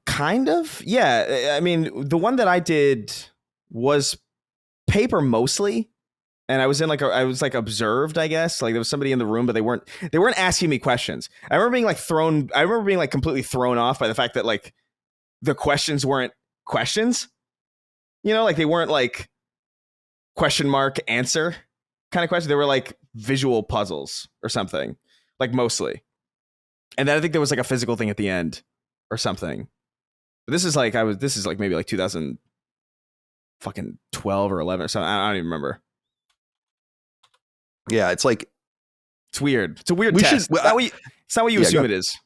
Kind of. Yeah. I mean, the one that I did was paper mostly. And I was I was observed, I guess. Like there was somebody in the room, but they weren't asking me questions. I remember being completely thrown off by the fact that like the questions weren't questions. Like they weren't like question mark answer kind of questions. They were like visual puzzles or something, like mostly. And then I think there was like a physical thing at the end or something. But this is like maybe like 2012 or 11 or something. I don't even remember. Yeah, it's like it's weird. It's a weird test. It's not what you assume it is.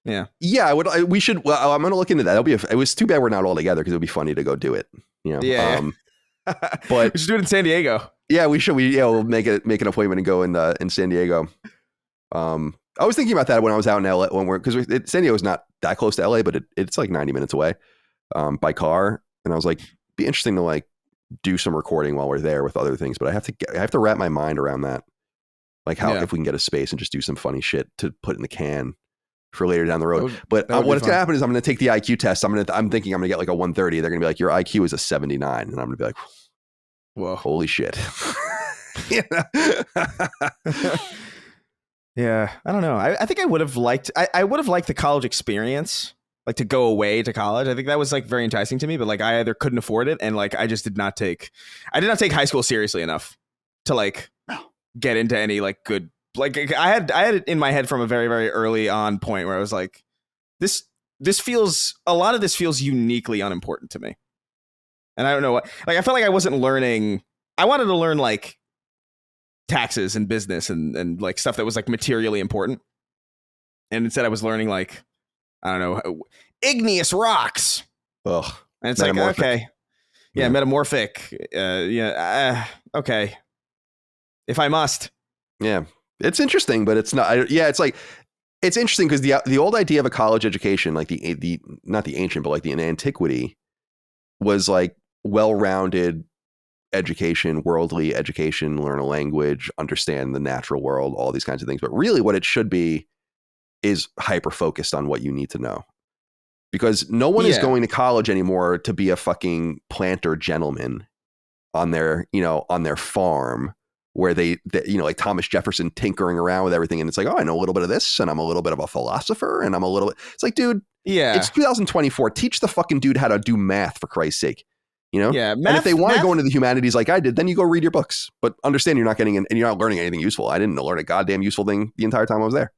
Yeah, I would. We should. Well, I'm going to look into that. It was too bad we're not all together because it would be funny to go do it. Yeah. But we should do it in San Diego. Yeah, we should. We'll make an appointment and go in San Diego. I was thinking about that when I was out in LA because San Diego's not that close to LA, but it's like 90 minutes away by car. And I was like, be interesting to like do some recording while we're there with other things. But I have to wrap my mind around that, like how if we can get a space and just do some funny shit to put in the can for later down the road. But what's gonna happen is I'm gonna take the IQ test. I'm thinking I'm gonna get like a 130. They're gonna be like, your IQ is a 79, and I'm gonna be like, whoa, holy shit. Yeah, I don't know. I think I would have liked. I would have liked the college experience, like to go away to college. I think that was like very enticing to me. But like I either couldn't afford it, and like I just did not take high school seriously enough to like get into any like good. Like I had it in my head from a very, very early on point where I was like, this feels, a lot of this feels uniquely unimportant to me. And I don't know what, like, I felt like I wasn't learning. I wanted to learn like taxes and business and like stuff that was like materially important. And instead I was learning like, I don't know, igneous rocks. Ugh. And it's like, okay. Yeah, metamorphic. Okay. If I must. Yeah. It's interesting, but it's not. It's like, it's interesting because the old idea of a college education, like the not the ancient, but like in antiquity, was like well-rounded education, worldly education, learn a language, understand the natural world, all these kinds of things. But really what it should be is hyper-focused on what you need to know. Because no one is going to college anymore to be a fucking planter gentleman on their farm, where they like Thomas Jefferson tinkering around with everything. And it's like, oh, I know a little bit of this, and I'm a little bit of a philosopher, and I'm a little bit. It's like, dude, it's 2024. Teach the fucking dude how to do math, for Christ's sake. Yeah. Math, and if they want to go into the humanities like I did, then you go read your books. But understand you're not getting in, and you're not learning anything useful. I didn't learn a goddamn useful thing the entire time I was there.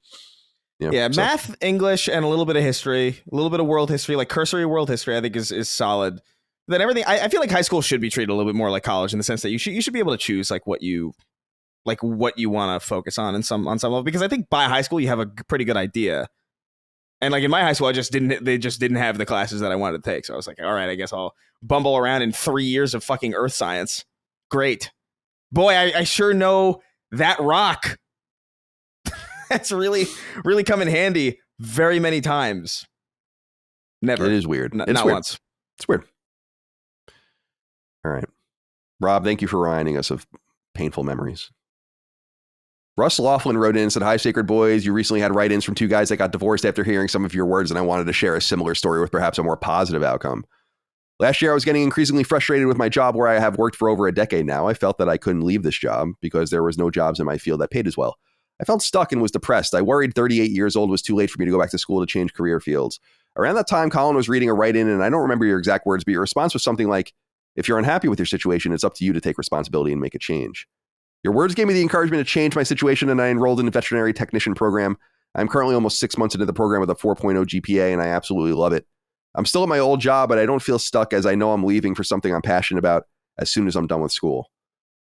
Math, English, and a little bit of history, a little bit of world history, like cursory world history, I think is solid. Then everything, I feel like high school should be treated a little bit more like college in the sense that you should be able to choose like what you want to focus on some level, because I think by high school you have a pretty good idea. And like in my high school, they just didn't have the classes that I wanted to take. So I was like, all right, I guess I'll bumble around in 3 years of fucking earth science. Great. Boy, I sure know that rock. That's really, really come in handy very many times. Never. It is weird. Not weird. Once. It's weird. All right. Rob, thank you for reminding us of painful memories. Russ Laughlin wrote in and said, hi, Sacred Boys. You recently had write-ins from two guys that got divorced after hearing some of your words, and I wanted to share a similar story with perhaps a more positive outcome. Last year, I was getting increasingly frustrated with my job where I have worked for over a decade now. I felt that I couldn't leave this job because there was no jobs in my field that paid as well. I felt stuck and was depressed. I worried 38 years old was too late for me to go back to school to change career fields. Around that time, Colin was reading a write-in, and I don't remember your exact words, but your response was something like, if you're unhappy with your situation, it's up to you to take responsibility and make a change. Your words gave me the encouragement to change my situation, and I enrolled in the veterinary technician program. I'm currently almost 6 months into the program with a 4.0 GPA, and I absolutely love it. I'm still at my old job, but I don't feel stuck as I know I'm leaving for something I'm passionate about as soon as I'm done with school.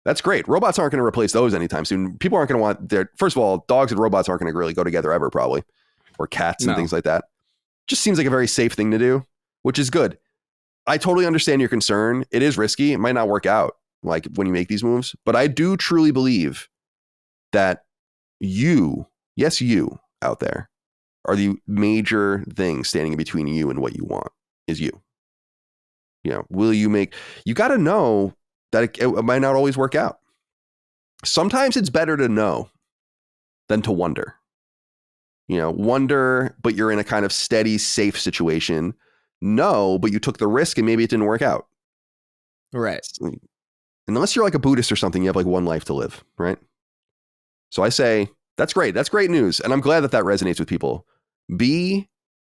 That's great. Robots aren't going to replace those anytime soon. People aren't going to want their, first of all, dogs and robots aren't going to really go together ever, probably, or cats and things like that. Just seems like a very safe thing to do, which is good. I totally understand your concern. It is risky. It might not work out like when you make these moves, but I do truly believe that you out there are the major thing standing in between you and what you want is you. Will you make, you got to know that it might not always work out. Sometimes it's better to know than to wonder. Wonder, but you're in a kind of steady, safe situation. No, but you took the risk and maybe it didn't work out. Right. Unless you're like a Buddhist or something, you have like one life to live, right? So I say, that's great. That's great news. And I'm glad that resonates with people. Be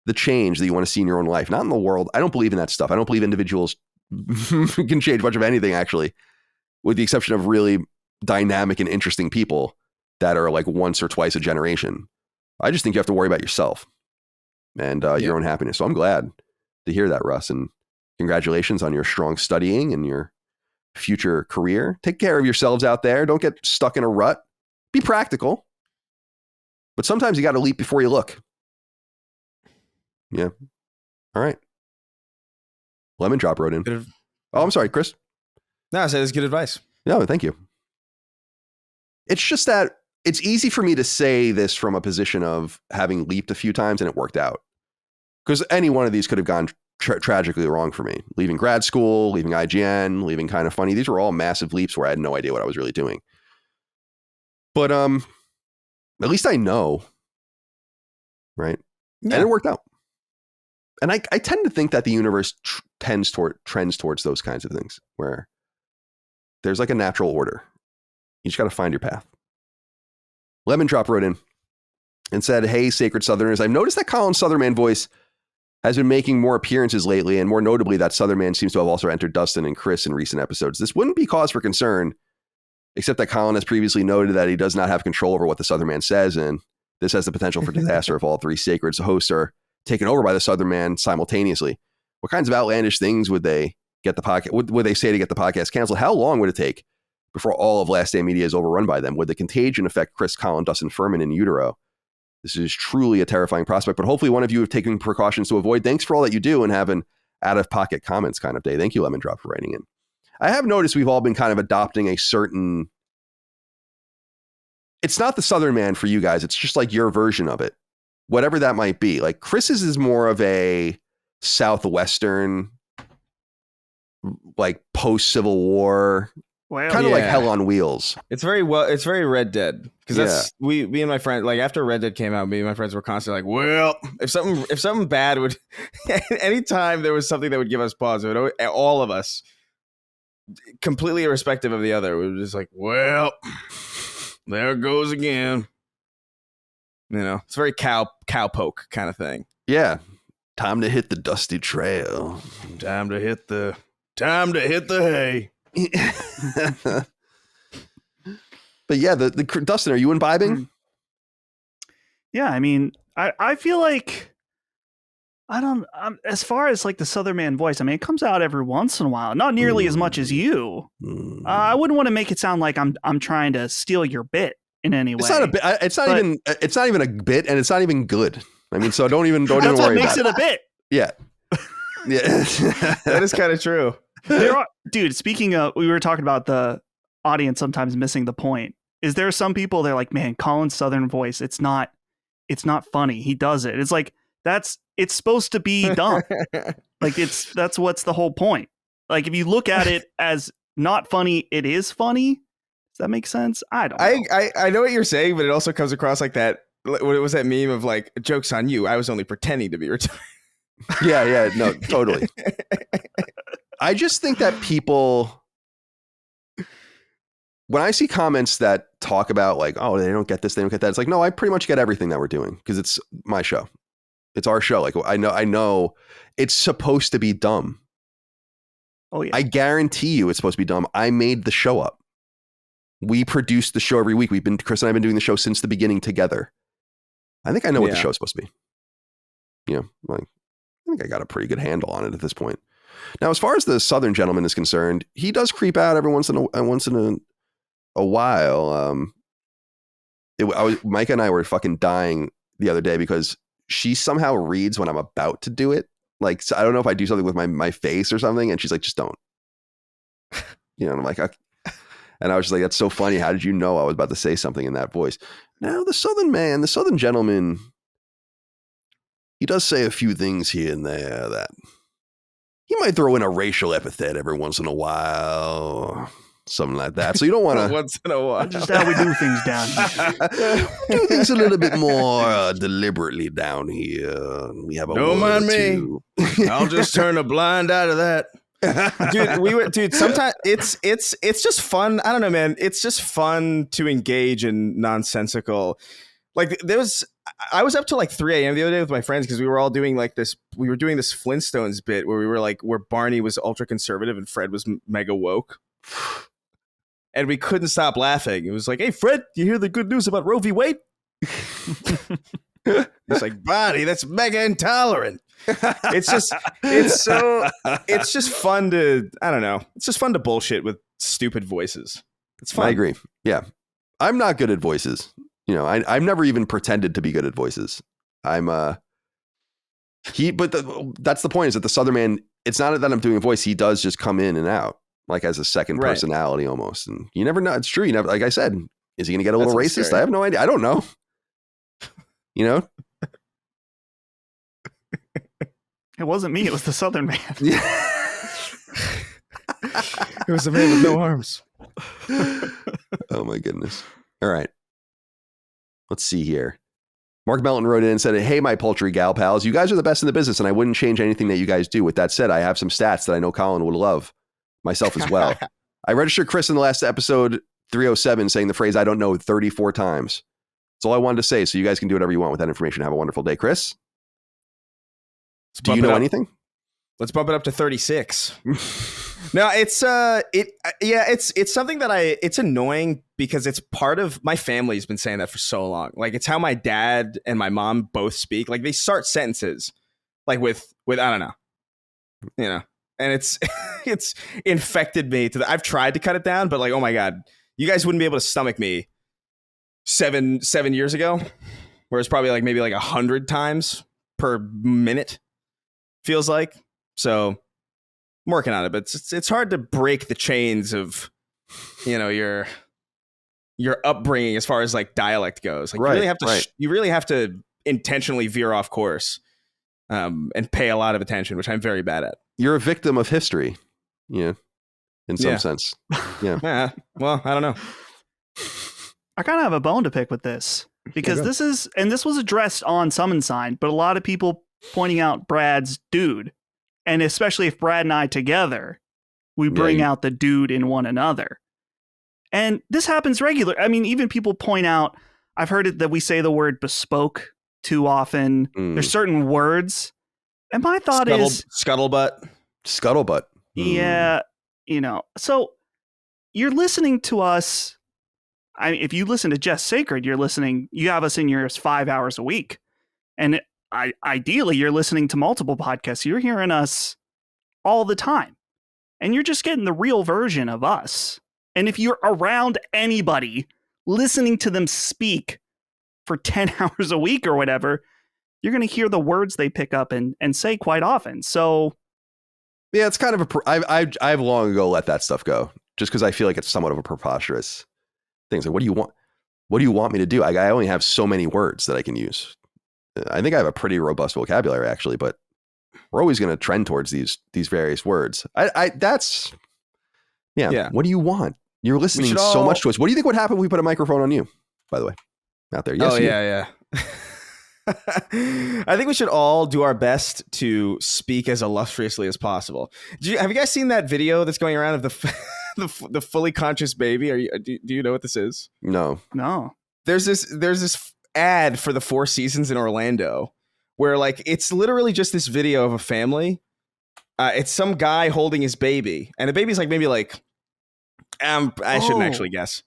the change that you want to see in your own life, not in the world. I don't believe in that stuff. I don't believe individuals can change much of anything, actually, with the exception of really dynamic and interesting people that are like once or twice a generation. I just think you have to worry about yourself and your own happiness. So I'm glad to hear that, Russ, and congratulations on your strong studying and your future career. Take care of yourselves out there. Don't get stuck in a rut. Be practical. But sometimes you got to leap before you look. Yeah. All right. Lemon Drop wrote in. Oh, I'm sorry, Chris. No, I said it's good advice. No, thank you. It's just that it's easy for me to say this from a position of having leaped a few times and it worked out. Because any one of these could have gone tragically wrong for me. Leaving grad school, leaving IGN, leaving Kind of Funny. These were all massive leaps where I had no idea what I was really doing. But at least I know. Right? Yeah. And it worked out. And I tend to think that the universe trends towards those kinds of things where there's like a natural order. You just got to find your path. Lemon Drop wrote in and said, "Hey, Sacred Southerners, I've noticed that Colin's Southern voice has been making more appearances lately, and more notably that Southern seems to have also entered Dustin and Chris in recent episodes. This wouldn't be cause for concern, except that Colin has previously noted that he does not have control over what the Southern says, and this has the potential for disaster if all three Sacred hosts are taken over by the Southern simultaneously. What kinds of outlandish things would they get the podcast? Would they say to get the podcast canceled? How long would it take before all of Last Day Media is overrun by them? Would the contagion affect Chris, Colin, Dustin, Furman in utero? This is truly a terrifying prospect, but hopefully one of you have taken precautions to avoid. Thanks for all that you do and have an out-of-pocket comments kind of day." Thank you, Lemon Drop, for writing in. I have noticed we've all been kind of adopting a certain... It's not the Southern man for you guys. It's just like your version of it. Whatever that might be. Like Chris's is more of a Southwestern, like post-Civil War, kind of like Hell on Wheels. It's very Red Dead, because that's me and my friend, like after Red Dead came out, me and my friends were constantly like, well, if something bad would anytime there was something that would give us pause, all of us, completely irrespective of the other, we were just like, well, there it goes again. You know, it's very cowpoke kind of thing. Yeah. Time to hit the dusty trail. Time to hit the hay. But yeah, the Dustin, are you imbibing? Yeah, I mean, I feel like as far as like the Southern man voice, I mean, it comes out every once in a while, not nearly as much as you. I wouldn't want to make it sound like I'm trying to steal your bit in any way. It's not a bit. It's not even a bit, and it's not even good. I mean, so don't even worry about it. That's what makes it a bit. Yeah. Yeah. That is kind of true. Dude, speaking of, we were talking about the audience sometimes missing the point. Is there some people they're like, man, Colin's Southern voice, it's not funny. He does it. It's like, it's supposed to be dumb. Like that's what's the whole point. Like if you look at it as not funny, it is funny. Does that make sense? I don't know. I know what you're saying, but it also comes across like that. What was that meme of like, joke's on you, I was only pretending to be retired. Yeah, no, totally. I just think that people, when I see comments that talk about like, oh, they don't get this, they don't get that, it's like, no, I pretty much get everything that we're doing because it's my show. It's our show. Like I know it's supposed to be dumb. Oh yeah. I guarantee you it's supposed to be dumb. I made the show up. We produce the show every week. Chris and I have been doing the show since the beginning together. I think I know what the show's supposed to be. You know, like I think I got a pretty good handle on it at this point. Now, as far as the Southern gentleman is concerned, he does creep out every once in a while. Micah and I were fucking dying the other day because she somehow reads when I'm about to do it. Like, so I don't know if I do something with my face or something, and she's like, just don't. You know, and I'm like, okay. And I was just like, that's so funny. How did you know I was about to say something in that voice? Now, the Southern gentleman, he does say a few things here and there that he might throw in a racial epithet every once in a while, something like that. So you don't want to. Once in a while. That's just how we do things down here. We do things a little bit more deliberately down here. We have a don't mind me. I'll just turn a blind eye to that. Dude, sometimes it's just fun. I don't know, man. It's just fun to engage in nonsensical. Like I was up till like 3 a.m. the other day with my friends because we were all doing like this. We were doing this Flintstones bit where we were like, where Barney was ultra conservative and Fred was mega woke. And we couldn't stop laughing. It was like, hey, Fred, you hear the good news about Roe v. Wade? It's like, Barney, that's mega intolerant. It's just fun to, I don't know. It's just fun to bullshit with stupid voices. It's fun. I agree. Yeah. I'm not good at voices. You know, I've never even pretended to be good at voices. I'm That's the point, is that the Southern man, it's not that I'm doing a voice. He does just come in and out, like as a second personality almost. And you never know. It's true. You never, like I said, is he going to get a little racist? Scary. I have no idea. I don't know. You know? It wasn't me. It was the Southern man. Yeah. It was a man with no arms. Oh my goodness. All right. Let's see here. Mark Melton wrote in and said, hey, my poultry gal pals, you guys are the best in the business and I wouldn't change anything that you guys do. With that said, I have some stats that I know Colin would love, myself as well. I registered Chris in the last episode 307 saying the phrase, I don't know, 34 times. That's all I wanted to say. So you guys can do whatever you want with that information. Have a wonderful day. Chris? Do you know anything? Let's bump it up to 36. No, it's something that it's annoying because it's part of my family's been saying that for so long. Like it's how my dad and my mom both speak. Like they start sentences like with I don't know, you know, and it's it's infected me I've tried to cut it down, but like, oh my God, you guys wouldn't be able to stomach me 7 years ago, where it's probably like maybe like 100 times per minute feels like. So I'm working on it, but it's hard to break the chains of, you know, your upbringing as far as like dialect goes. Like you really have to intentionally veer off course and pay a lot of attention, which I'm very bad at. You're a victim of history, yeah, in some sense. Yeah. Yeah. Well, I don't know. I kind of have a bone to pick with this because this was addressed on Summon Sign, but a lot of people pointing out Brad's dude. And especially if Brad and I together, we bring out the dude in one another. And this happens regularly. I mean, even people point out, I've heard it that we say the word bespoke too often. There's certain words. And my thought is... Scuttlebutt. Scuttlebutt. Yeah. You know, so you're listening to us. I mean, if you listen to Just Sacred, you have us in yours 5 hours a week. And ideally, you're listening to multiple podcasts. You're hearing us all the time. And you're just getting the real version of us. And if you're around anybody listening to them speak for 10 hours a week or whatever, you're going to hear the words they pick up and say quite often. So, yeah, it's kind of I've long ago let that stuff go just because I feel like it's somewhat of a preposterous thing. It's like, what do you want? What do you want me to do? I only have so many words that I can use. I think I have a pretty robust vocabulary actually, but we're always going to trend towards these various words. That's What do you want? You're listening so much to us. What do you think would happen if we put a microphone on you, by the way, out there? Yes. Oh, yeah. I think we should all do our best to speak as illustriously as possible. Have you guys seen that video that's going around of the fully conscious baby? Do you know what this is? No. There's this ad for the Four Seasons in Orlando where like it's literally just this video of a family. It's some guy holding his baby, and the baby's like maybe like I shouldn't actually guess.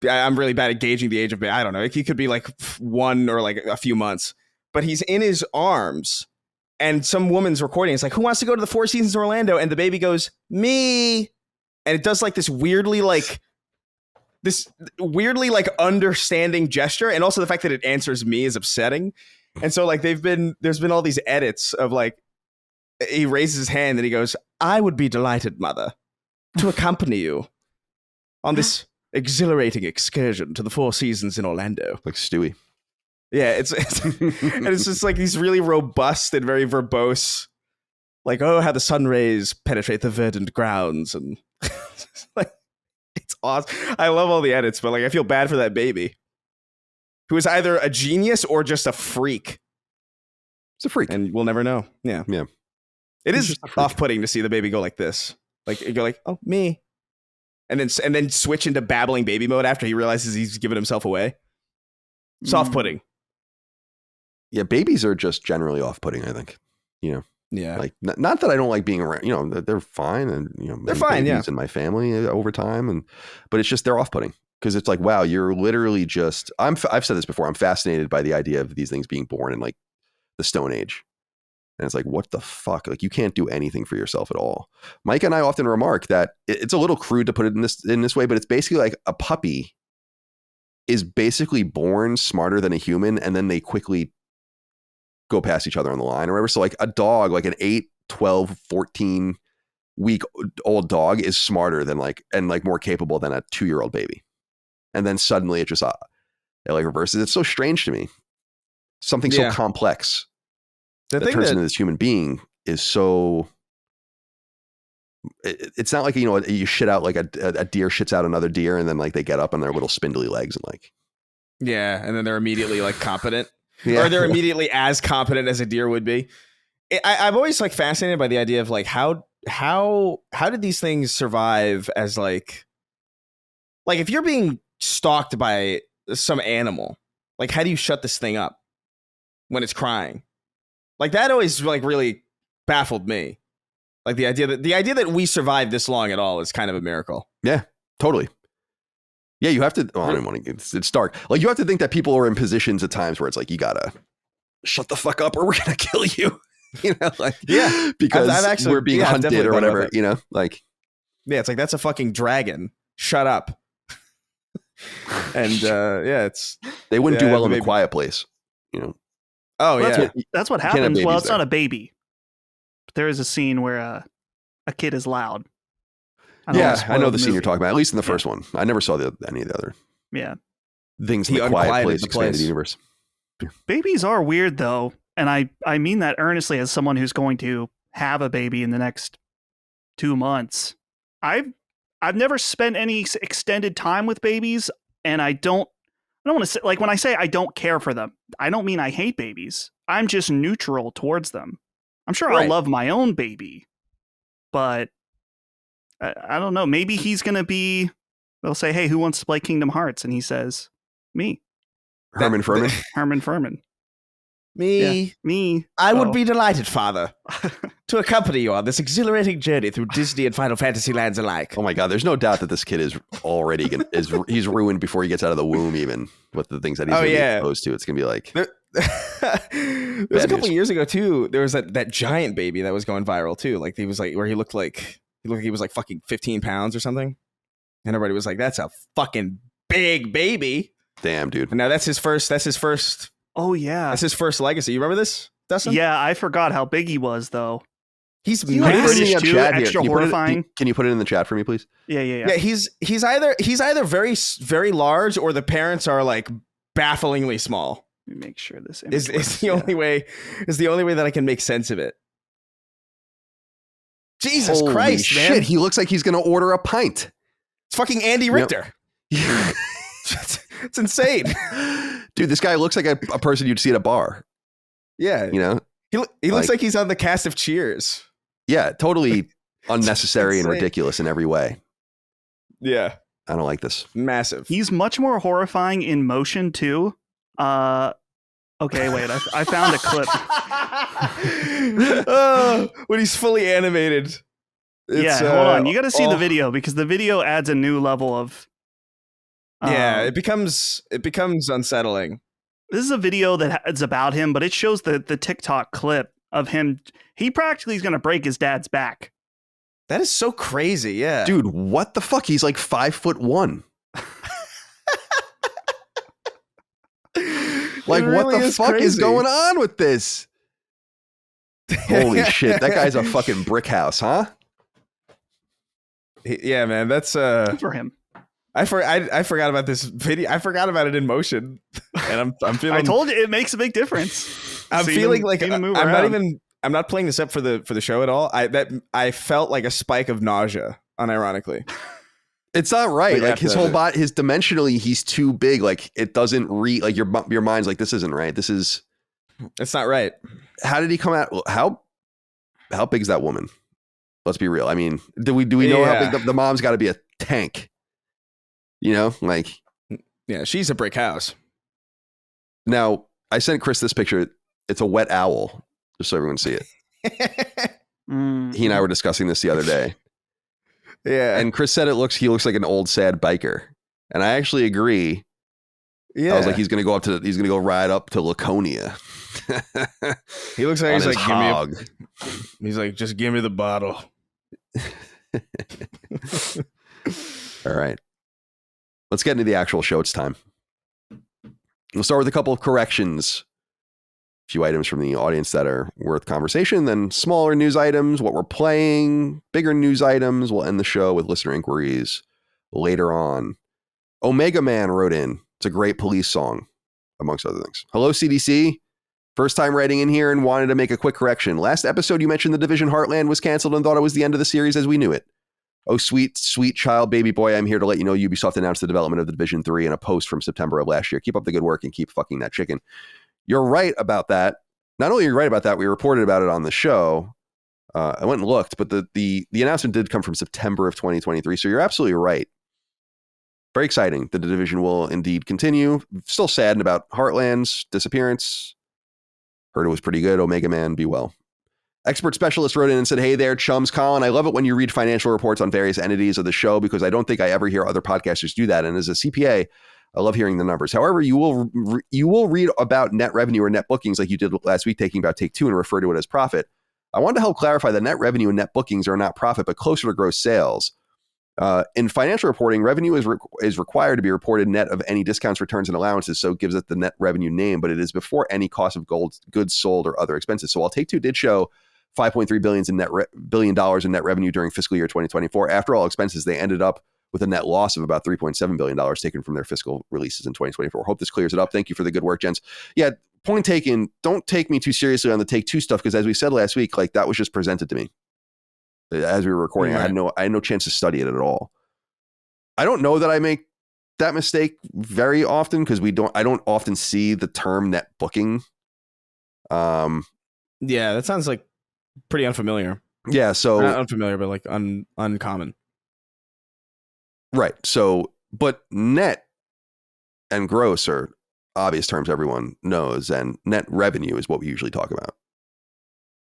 I'm really bad at gauging the age of baby. I don't know. He could be like 1 or like a few months, but he's in his arms, and some woman's recording. It's like, who wants to go to the Four Seasons in Orlando? And the baby goes, me, and it does like this weirdly understanding gesture, and also the fact that it answers me is upsetting. And so like there's been all these edits of like he raises his hand and he goes, I would be delighted, mother, to accompany you on this exhilarating excursion to the Four Seasons in Orlando. Like Stewie. Yeah, it's and it's just like these really robust and very verbose, like, oh, how the sun rays penetrate the verdant grounds, and like it's awesome. I love all the edits, but like I feel bad for that baby who is either a genius or just a freak. It's a freak, and we'll never know. Yeah. It is off-putting to see the baby go like this, like you go like, oh, me, and then switch into babbling baby mode after he realizes he's given himself away. It's off-putting. Yeah, babies are just generally off-putting, I think. You know. Yeah. Like not that I don't like being around, you know, they're fine, and you know, they're fine, yeah, in my family over time, but it's just they're off-putting because it's like, wow, you're literally just I've said this before, I'm fascinated by the idea of these things being born in like the Stone Age. And it's like, what the fuck? Like, you can't do anything for yourself at all. Mike and I often remark that it's a little crude to put it in this way, but it's basically like a puppy is basically born smarter than a human, and then they quickly go past each other on the line or whatever. So like a dog, like an 8, 12, 14 week old dog is smarter than and more capable than a 2-year-old baby. And then suddenly it just, it like reverses. It's so strange to me. Something so complex that turns into this human being is so, it's not like, you know, you shit out like a deer shits out another deer and then like they get up on their little spindly legs and like. Yeah. And then they're immediately like competent or they're immediately as competent as a deer would be. I'm always like fascinated by the idea of like, how did these things survive as like if you're being stalked by some animal, like how do you shut this thing up when it's crying? Like that always like really baffled me. Like the idea that we survived this long at all is kind of a miracle. Yeah, totally. Yeah, you have to. I don't want to. It's dark. Like you have to think that people are in positions at times where it's like you gotta shut the fuck up or we're gonna kill you. You know, like because I've actually, we're being hunted or whatever. You know, like it's like that's a fucking dragon. Shut up. And it's they wouldn't do well in a quiet place. You know. Oh well, that's what happens. Well, it's not a baby. But there is a scene where a kid is loud. I know the scene you're talking about. At least in the first one, I never saw any of the other. Yeah, things in the quiet place expanded universe. Babies are weird though, and I mean that earnestly as someone who's going to have a baby in the next 2 months. I've never spent any extended time with babies, and I don't want to say, like when I say I don't care for them, I don't mean I hate babies. I'm just neutral towards them. I'm sure I'll love my own baby, but I don't know. Maybe he's going to be, they'll say, hey, who wants to play Kingdom Hearts? And he says, me. Herman Furman. Herman Furman. Me. Yeah, me. I would be delighted, Father, to accompany you on this exhilarating journey through Disney and Final Fantasy lands alike. Oh my God, there's no doubt that this kid is already he's ruined before he gets out of the womb, even with the things that he's be exposed to. It's gonna be like there was a couple of years ago too. There was that giant baby that was going viral too. Like he was like where he looked like he was like fucking 15 pounds or something, and everybody was like, "That's a fucking big baby." Damn, dude. And now that's his first. Oh yeah, that's his first legacy. You remember this, Dustin? Yeah, I forgot how big he was though. He's British too, extra horrifying. Can you put it in the chat for me, please? Yeah. He's either very very large or the parents are like bafflingly small. Let me make sure this is the only way that I can make sense of it. Jesus Holy Christ, shit, man! He looks like he's gonna order a pint. It's fucking Andy Richter. Yep. It's insane, dude. This guy looks like a person you'd see at a bar. Yeah, you know, he looks like he's on the cast of Cheers. Yeah, totally unnecessary and ridiculous in every way. Yeah, I don't like this. Massive. He's much more horrifying in motion too. Okay, wait. I found a clip. When he's fully animated. Yeah, hold on. You got to see the video because the video adds a new level of. It becomes unsettling. This is a video that's about him, but it shows the TikTok clip of him. He practically is going to break his dad's back. That is so crazy. Yeah, dude. What the fuck? He's like 5'1". Like, really, what the fuck is going on with this? Holy shit. That guy's a fucking brick house, huh? Yeah, man. That's for him. I forgot about this video. I forgot about it in motion. And I'm feeling I told you it makes a big difference. I'm feeling like I'm not playing this up for the show at all. I felt like a spike of nausea, unironically. It's not right. Like his whole body, dimensionally, he's too big. Like it doesn't like your mind's like, this isn't right. It's not right. How did he come out? How big is that woman? Let's be real. I mean, do we know how big the mom's got to be a tank? You know, like, yeah, she's a brick house. Now I sent Chris this picture. It's a wet owl, just so everyone see it. He and I were discussing this the other day. Yeah. And Chris said he looks like an old sad biker. And I actually agree. Yeah. I was like, he's gonna go ride up to Laconia. He looks like he's like, just give me the bottle. All right. Let's get into the actual show. It's time. We'll start with a couple of corrections. few items from the audience that are worth conversation, then smaller news items, what we're playing, bigger news items. We'll end the show with listener inquiries later on. Omega Man wrote in. It's a great police song, amongst other things. Hello, CDC. First time writing in here and wanted to make a quick correction. Last episode, you mentioned The Division Heartland was canceled and thought it was the end of the series as we knew it. Oh, sweet, sweet child, baby boy, I'm here to let you know Ubisoft announced the development of The Division 3 in a post from September of last year. Keep up the good work and keep fucking that chicken. You're right about that. Not only are you right about that, we reported about it on the show. I went and looked, but the announcement did come from September of 2023, so you're absolutely right. Very exciting. The Division will indeed continue. Still saddened about Heartland's disappearance. Heard it was pretty good. Omega Man, be well. Expert Specialist wrote in and said, hey there, chums. Colin, I love it when you read financial reports on various entities of the show because I don't think I ever hear other podcasters do that. And as a CPA, I love hearing the numbers. However, you will read about net revenue or net bookings like you did last week, taking about Take-Two and refer to it as profit. I want to help clarify that net revenue and net bookings are not profit, but closer to gross sales. In financial reporting, revenue is required to be reported net of any discounts, returns, and allowances, so it gives it the net revenue name, but it is before any cost of goods sold or other expenses. So while Take-Two did show $5.3 billion in net revenue during fiscal year 2024, after all expenses, they ended up with a net loss of about $3.7 billion taken from their fiscal releases in 2024. Hope this clears it up. Thank you for the good work, gents. Yeah, point taken. Don't take me too seriously on the Take-Two stuff, because as we said last week, like that was just presented to me as we were recording. Right. I had no chance to study it at all. I don't know that I make that mistake very often because I don't often see the term net booking. Yeah, that sounds like pretty unfamiliar. Yeah, so not unfamiliar, but like uncommon. Right. So, but net and gross are obvious terms everyone knows, and net revenue is what we usually talk about.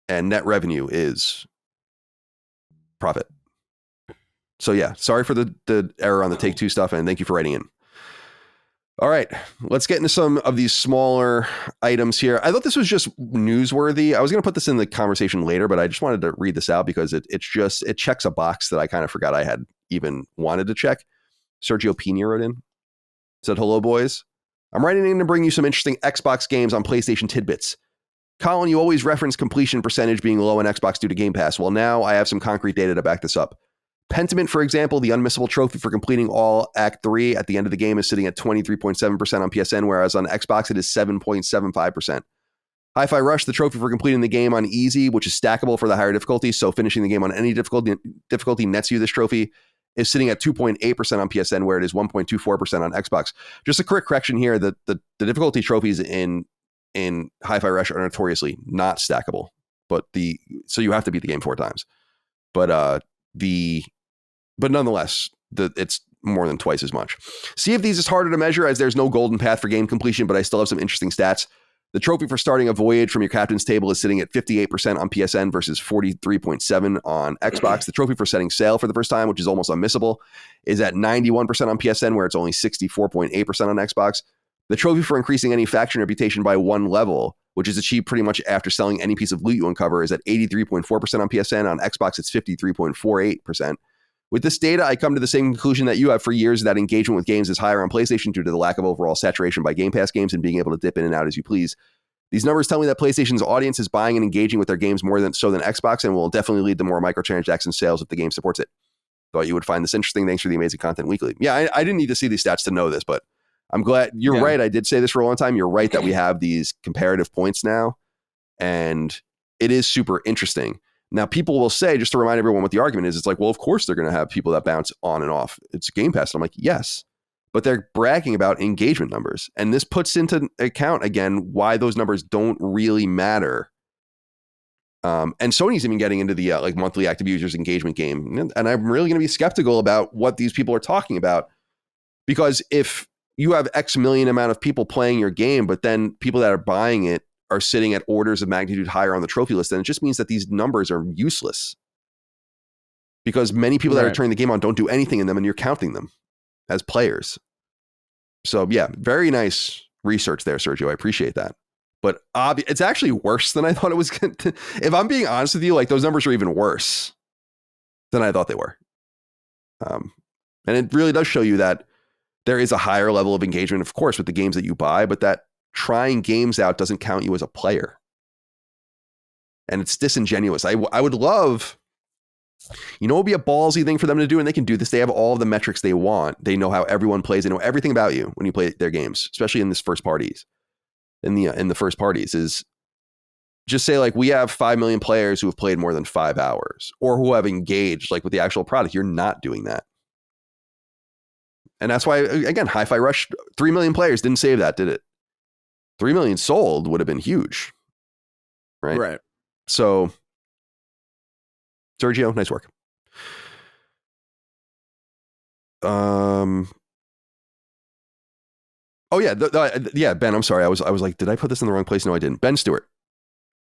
And net revenue is profit. So yeah, sorry for the error on the Take-Two stuff, and thank you for writing in. All right, let's get into some of these smaller items here. I thought this was just newsworthy. I was going to put this in the conversation later, but I just wanted to read this out because it checks a box that I kind of forgot I had even wanted to check. Sergio Pena wrote in, said, hello, boys. I'm writing in to bring you some interesting Xbox games on PlayStation tidbits. Colin, you always reference completion percentage being low on Xbox due to Game Pass. Well, now I have some concrete data to back this up. Pentiment, for example, the unmissable trophy for completing all Act 3 at the end of the game is sitting at 23.7% on PSN, whereas on Xbox it is 7.75%. Hi-Fi Rush, the trophy for completing the game on easy, which is stackable for the higher difficulty, so finishing the game on any difficulty nets you this trophy, is sitting at 2.8% on PSN, where it is 1.24% on Xbox. Just a quick correction here, that the difficulty trophies in Hi-Fi Rush are notoriously not stackable, so you have to beat the game 4 times. But nonetheless, it's more than twice as much. Sea of Thieves is harder to measure as there's no golden path for game completion, but I still have some interesting stats. The trophy for starting a voyage from your captain's table is sitting at 58% on PSN versus 43.7% on Xbox. The trophy for setting sail for the first time, which is almost unmissable, is at 91% on PSN, where it's only 64.8% on Xbox. The trophy for increasing any faction reputation by 1 level, which is achieved pretty much after selling any piece of loot you uncover, is at 83.4% on PSN. On Xbox, it's 53.48%. With this data, I come to the same conclusion that you have for years, that engagement with games is higher on PlayStation due to the lack of overall saturation by Game Pass games and being able to dip in and out as you please. These numbers tell me that PlayStation's audience is buying and engaging with their games more than Xbox, and will definitely lead to more microtransaction sales if the game supports it. Thought you would find this interesting. Thanks for the amazing content weekly. Yeah, I didn't need to see these stats to know this, but I'm glad. You're right. I did say this for a long time. You're right that we have these comparative points now, and it is super interesting. Now, people will say, just to remind everyone what the argument is, it's like, well, of course they're going to have people that bounce on and off. It's Game Pass. And I'm like, yes, but they're bragging about engagement numbers. And this puts into account, again, why those numbers don't really matter. And Sony's even getting into the like monthly active users engagement game. And I'm really going to be skeptical about what these people are talking about, because if you have X million amount of people playing your game, but then people that are buying it are sitting at orders of magnitude higher on the trophy list, then it just means that these numbers are useless, because many people that are turning the game on don't do anything in them, and you're counting them as players. So yeah, very nice research there, Sergio. I appreciate that. But it's actually worse than I thought it was going to. If I'm being honest with you, like those numbers are even worse than I thought they were. And it really does show you that there is a higher level of engagement, of course, with the games that you buy, but that trying games out doesn't count you as a player. And it's disingenuous. I would love, it would be a ballsy thing for them to do, and they can do this. They have all of the metrics they want. They know how everyone plays. They know everything about you when you play their games, especially in this first parties. In the first parties is just say like, we have 5 million players who have played more than 5 hours or who have engaged like with the actual product. You're not doing that. And that's why, again, Hi-Fi Rush, 3 million players didn't save that, did it? 3 million sold would have been huge. Right. So, Sergio, nice work. Oh yeah, yeah, Ben. I'm sorry. I was like, did I put this in the wrong place? No, I didn't. Ben Stewart.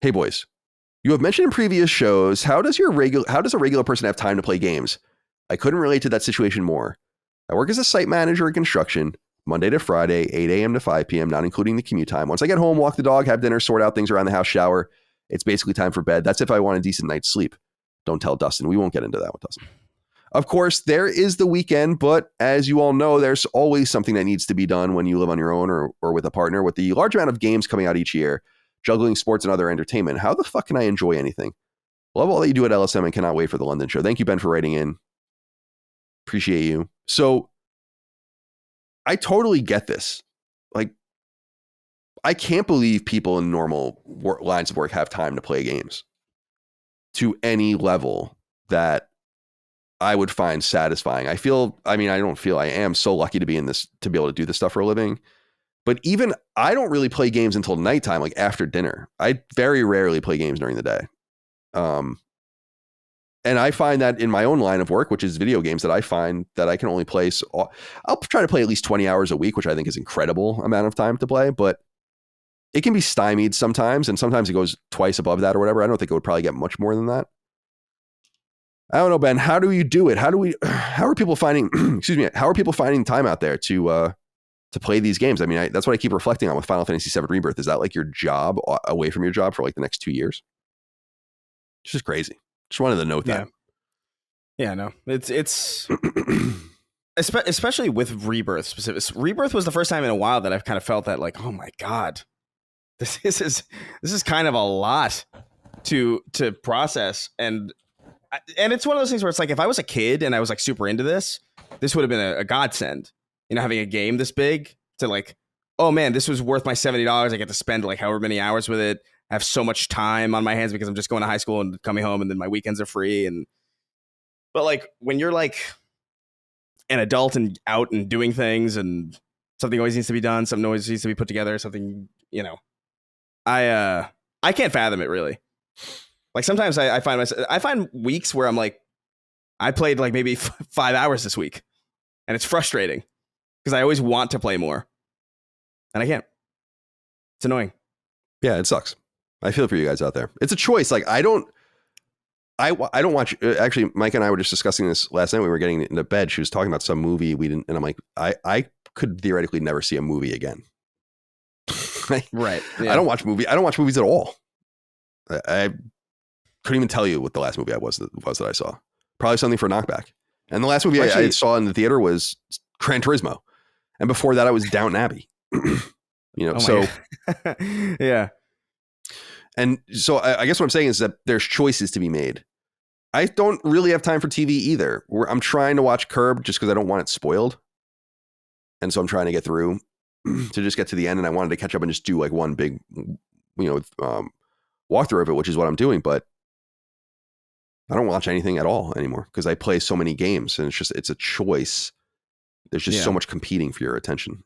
Hey boys, you have mentioned in previous shows how does a regular person have time to play games? I couldn't relate to that situation more. I work as a site manager in construction, Monday to Friday, 8 a.m. to 5 p.m., not including the commute time. Once I get home, walk the dog, have dinner, sort out things around the house, shower. It's basically time for bed. That's if I want a decent night's sleep. Don't tell Dustin. We won't get into that with Dustin. Of course, there is the weekend, but as you all know, there's always something that needs to be done when you live on your own or with a partner. With the large amount of games coming out each year, juggling sports and other entertainment, how the fuck can I enjoy anything? Love all that you do at LSM and cannot wait for the London show. Thank you, Ben, for writing in. Appreciate you. So I totally get this. Like, I can't believe people in normal lines of work have time to play games to any level that I would find satisfying. I am so lucky to be in this, to be able to do this stuff for a living. But even I don't really play games until nighttime, like after dinner. I very rarely play games during the day. And I find that in my own line of work, which is video games, that I find that I can only play. So I'll try to play at least 20 hours a week, which I think is incredible amount of time to play. But it can be stymied sometimes, and sometimes it goes twice above that or whatever. I don't think it would probably get much more than that. I don't know, Ben. How do you do it? How are people finding? Excuse me. How are people finding time out there to play these games? I mean, that's what I keep reflecting on with Final Fantasy VII Rebirth. Is that like your job away from your job for like the next 2 years? It's just crazy. Just wanted to note that. Yeah, no, it's especially with Rebirth specific. Rebirth was the first time in a while that I've kind of felt that like, oh my God, this is kind of a lot to process. And it's one of those things where it's like, if I was a kid and I was like super into this would have been a godsend, having a game this big to like, oh man, this was worth my $70. I get to spend like however many hours with it. I have so much time on my hands because I'm just going to high school and coming home, and then my weekends are free. But like when you're like an adult and out and doing things, and something always needs to be done, something always needs to be put together, something, I can't fathom it really. Like sometimes I find weeks where I'm like, I played like maybe 5 hours this week, and it's frustrating because I always want to play more and I can't. It's annoying. Yeah, it sucks. I feel for you guys out there. It's a choice. Like I don't watch. Actually, Mike and I were just discussing this last night. We were getting into bed. She was talking about some movie we didn't, and I'm like, I could theoretically never see a movie again. Right. Yeah. I don't watch movies at all. I couldn't even tell you what the last movie was that I saw. Probably something for Knockback. And the last movie I saw in the theater was Gran Turismo, and before that I was Downton Abbey. Yeah. And so I guess what I'm saying is that there's choices to be made. I don't really have time for TV either. I'm trying to watch Curb just because I don't want it spoiled. And so I'm trying to get through to just get to the end. And I wanted to catch up and just do like one big, walkthrough of it, which is what I'm doing. But I don't watch anything at all anymore because I play so many games, and it's a choice. There's just so much competing for your attention.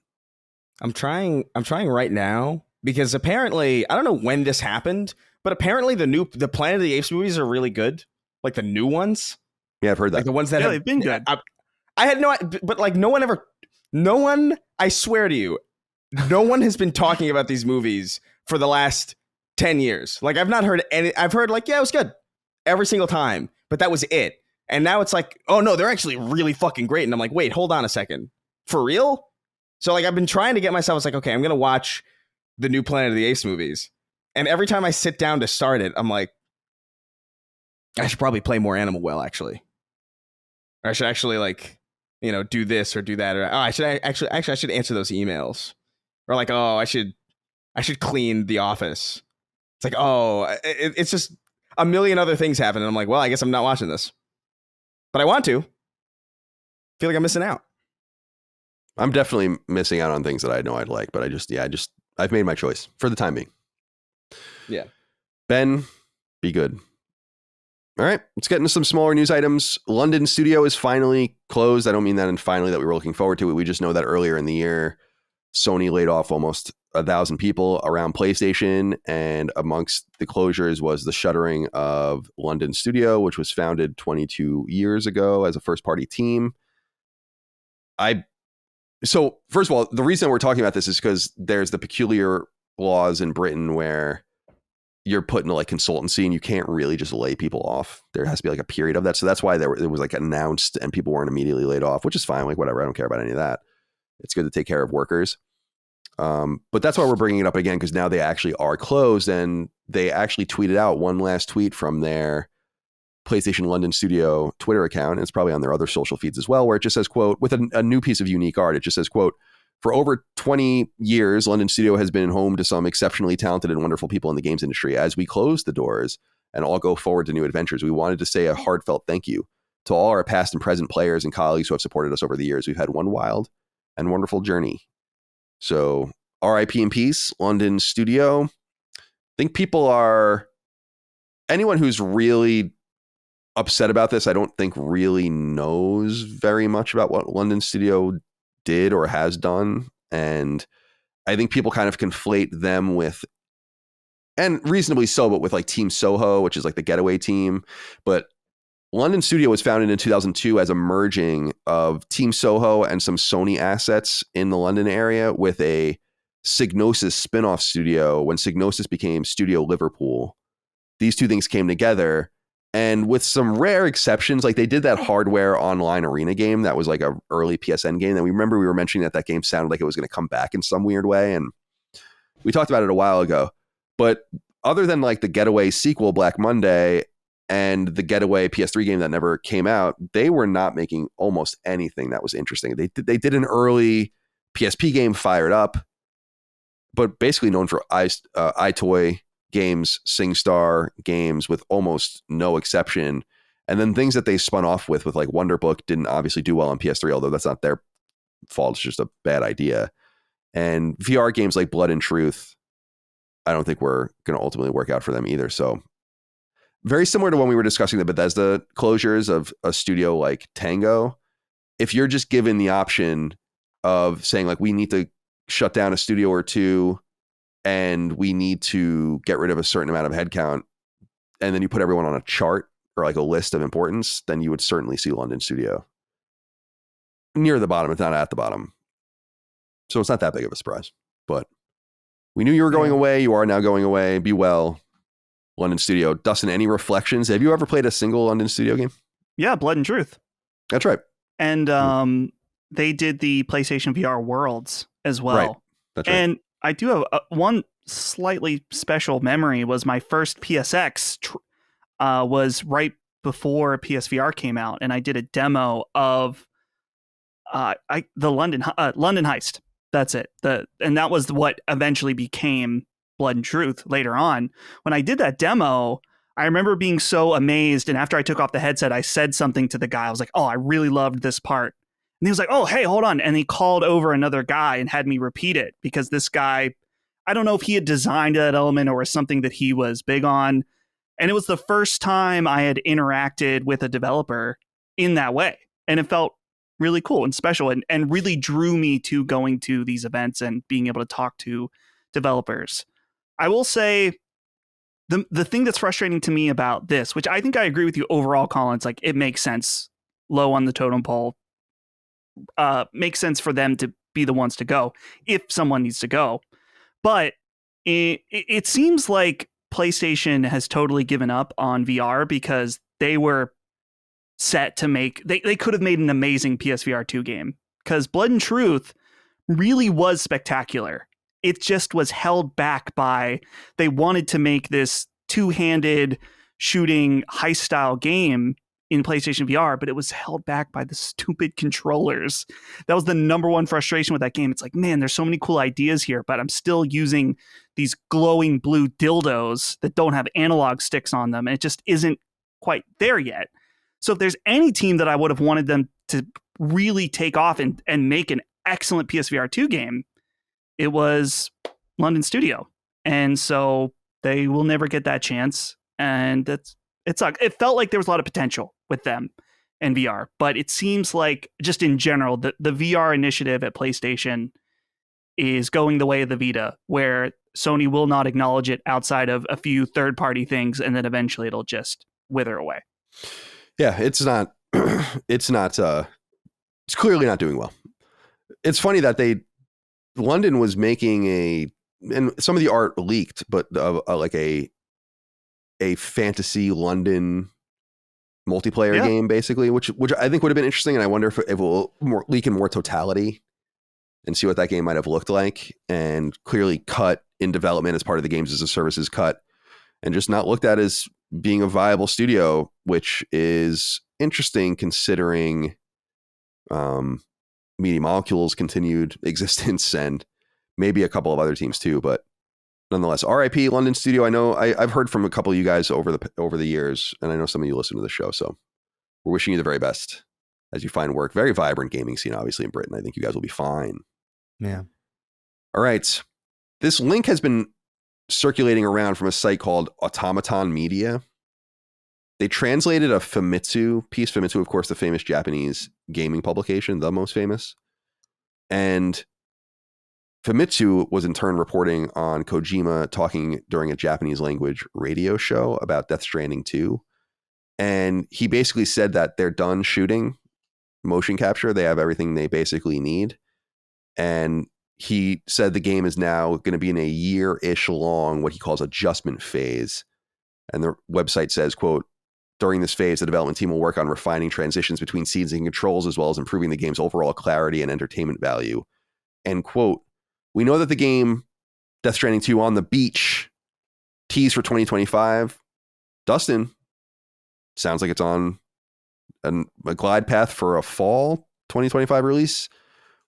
I'm trying right now. Because apparently, I don't know when this happened, but apparently the Planet of the Apes movies are really good. Like the new ones. Yeah, I've heard that. Like the ones that they've been good. I had but like no one, I swear to you, no one has been talking about these movies for the last 10 years. Like I've not heard any, I've heard like, yeah, it was good every single time, but that was it. And now it's like, oh no, they're actually really fucking great. And I'm like, wait, hold on a second. For real? So like I've been trying to get myself, it's like, okay, I'm going to watch the new Planet of the Apes movies. And every time I sit down to start it, I'm like, I should probably play more Animal Well, actually. Or I should actually like, do this or do that. Or I should actually I should answer those emails. Or like, oh, I should I should clean the office. It's like, oh, it's just a million other things happen. And I'm like, well, I guess I'm not watching this. But I want to. Feel like I'm missing out. I'm definitely missing out on things that I know I'd like, but I've made my choice for the time being. Yeah. Ben, be good. All right, let's get into some smaller news items. London studio is finally closed. I don't mean that in finally that we were looking forward to it. We just know that earlier in the year, Sony laid off almost 1,000 people around PlayStation, and amongst the closures was the shuttering of London studio, which was founded 22 years ago as a first-party team. So first of all, the reason we're talking about this is because there's the peculiar laws in Britain where you're put into like consultancy and you can't really just lay people off. There has to be like a period of that. So that's why it was like announced and people weren't immediately laid off, which is fine. Like whatever. I don't care about any of that. It's good to take care of workers. But that's why we're bringing it up again, because now they actually are closed, and they actually tweeted out one last tweet from their PlayStation London Studio Twitter account. And it's probably on their other social feeds as well, where it just says, quote, with a new piece of unique art. It just says, quote, for over 20 years, London Studio has been home to some exceptionally talented and wonderful people in the games industry. As we close the doors and all go forward to new adventures, we wanted to say a heartfelt thank you to all our past and present players and colleagues who have supported us over the years. We've had one wild and wonderful journey. So RIP in peace, London Studio. I think anyone who's really upset about this, I don't think really knows very much about what London Studio did or has done. And I think people kind of conflate them with, and reasonably so, but with like Team Soho, which is like the getaway team. But London Studio was founded in 2002 as a merging of Team Soho and some Sony assets in the London area with a Psygnosis spin-off studio when Psygnosis became Studio Liverpool. These two things came together, and with some rare exceptions, like they did that hardware online arena game that was like a early PSN game that we were mentioning that game sounded like it was going to come back in some weird way, and we talked about it a while ago. But other than like the Getaway sequel, Black Monday, and the Getaway PS3 game that never came out, they were not making almost anything that was interesting. They did an early PSP game, Fired Up, but basically known for iToy games, SingStar games with almost no exception. And then things that they spun off with like Wonderbook didn't obviously do well on PS3, although that's not their fault. It's just a bad idea. And VR games like Blood and Truth, I don't think were going to ultimately work out for them either. So very similar to when we were discussing the Bethesda closures of a studio like Tango. If you're just given the option of saying like, we need to shut down a studio or two, and we need to get rid of a certain amount of headcount, and then you put everyone on a chart or like a list of importance, then you would certainly see London Studio near the bottom, if not at the bottom. So it's not that big of a surprise, but we knew you were going away. You are now going away. Be well, London Studio. Dustin, any reflections? Have you ever played a single London Studio game? Yeah, Blood and Truth. That's right. And they did the PlayStation VR Worlds as well. Right. That's right. And I do have one slightly special memory. Was my first PSX was right before PSVR came out, and I did a demo of the London Heist. That's it. And that was what eventually became Blood and Truth later on. When I did that demo, I remember being so amazed, and after I took off the headset, I said something to the guy. I was like, "Oh, I really loved this part." And he was like, "Oh, hey, hold on." And he called over another guy and had me repeat it, because this guy, I don't know if he had designed that element or was something that he was big on. And it was the first time I had interacted with a developer in that way. And it felt really cool and special, and really drew me to going to these events and being able to talk to developers. I will say the thing that's frustrating to me about this, which I think I agree with you overall, Colin, it's like it makes sense, low on the totem pole, makes sense for them to be the ones to go if someone needs to go. But it seems like PlayStation has totally given up on VR, because they were set to make, they could have made an amazing PSVR 2 game, because Blood and Truth really was spectacular. It just was held back by, they wanted to make this two-handed shooting heist style game in PlayStation VR, but it was held back by the stupid controllers. That was the number one frustration with that game. It's like, man, there's so many cool ideas here, but I'm still using these glowing blue dildos that don't have analog sticks on them, and it just isn't quite there yet. So if there's any team that I would have wanted them to really take off and make an excellent PSVR 2 game, it was London Studio. And so they will never get that chance. And it sucked. It felt like there was a lot of potential with them and VR, but it seems like just in general, the VR initiative at PlayStation is going the way of the Vita, where Sony will not acknowledge it outside of a few third-party things, and then eventually it'll just wither away. Yeah, it's not, it's clearly not doing well. It's funny that London was making and some of the art leaked, but like a fantasy London multiplayer game, basically, which I think would have been interesting. And I wonder if it will leak in more totality and see what that game might have looked like, and clearly cut in development as part of the games as a services cut, and just not looked at as being a viable studio, which is interesting considering Media Molecule's continued existence and maybe a couple of other teams too. But nonetheless, RIP London Studio. I know I've heard from a couple of you guys over the years, and I know some of you listen to the show, so we're wishing you the very best as you find work. Very vibrant gaming scene, obviously, in Britain. I think you guys will be fine. Yeah. All right. This link has been circulating around from a site called Automaton Media. They translated a Famitsu piece. Famitsu, of course, the famous Japanese gaming publication, the most famous. And Famitsu was in turn reporting on Kojima talking during a Japanese language radio show about Death Stranding 2. And he basically said that they're done shooting motion capture. They have everything they basically need. And he said the game is now going to be in a year-ish long, what he calls adjustment phase. And the website says, quote, during this phase, the development team will work on refining transitions between scenes and controls, as well as improving the game's overall clarity and entertainment value. End quote. We know that the game Death Stranding 2 on the Beach teased for 2025. Dustin, sounds like it's on a glide path for a fall 2025 release,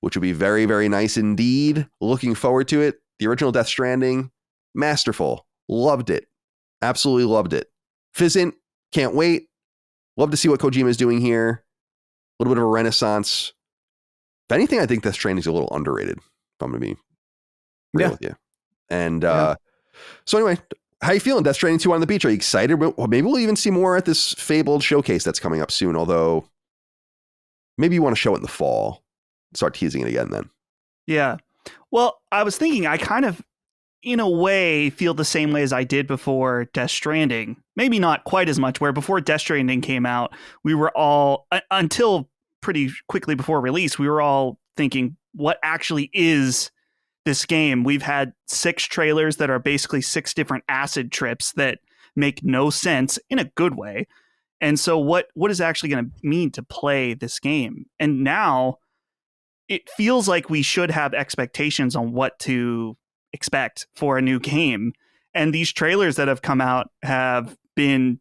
which would be very, very nice indeed. Looking forward to it. The original Death Stranding, masterful. Loved it. Absolutely loved it. Fizzant, can't wait. Love to see what Kojima is doing here. A little bit of a renaissance. If anything, I think Death Stranding is a little underrated, if I'm going to be real with you. And so anyway, how you feeling? Death Stranding 2 on the Beach. Are you excited? Well, maybe we'll even see more at this fabled showcase that's coming up soon, although maybe you want to show it in the fall. Start teasing it again then. Yeah. Well, I was thinking I kind of, in a way, feel the same way as I did before Death Stranding. Maybe not quite as much, where before Death Stranding came out, we were all, until pretty quickly before release, we were all thinking, what actually is this game? We've had 6 trailers that are basically 6 different acid trips that make no sense in a good way. And so what is actually going to mean to play this game? And now it feels like we should have expectations on what to expect for a new game. And these trailers that have come out have been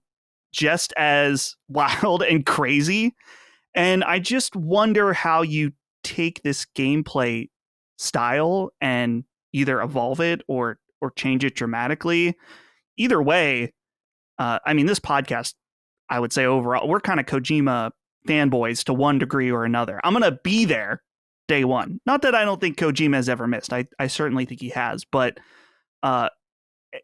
just as wild and crazy. And I just wonder how you take this gameplay style and either evolve it or change it dramatically. Either way, I mean, this podcast, I would say overall, we're kind of Kojima fanboys to one degree or another. I'm going to be there day one. Not that I don't think Kojima has ever missed. I certainly think he has, but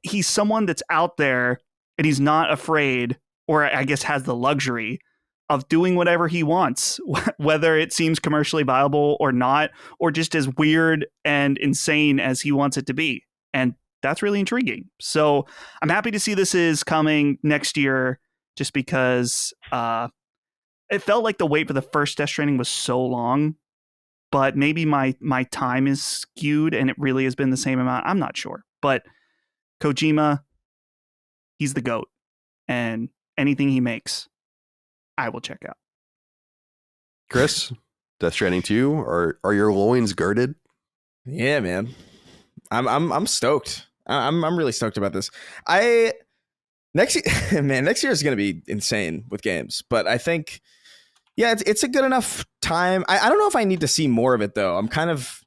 he's someone that's out there and he's not afraid, or I guess has the luxury of doing whatever he wants, whether it seems commercially viable or not, or just as weird and insane as he wants it to be. And that's really intriguing. So I'm happy to see this is coming next year, just because it felt like the wait for the first Death Stranding was so long, but maybe my time is skewed and it really has been the same amount. I'm not sure, but Kojima, he's the GOAT, and anything he makes, I will check out. Chris, Death Stranding 2, are your loins girded? Yeah, man. I'm stoked. I'm really stoked about this. I next year is going to be insane with games. But I think, yeah, it's a good enough time. I don't know if I need to see more of it though. I'm kind of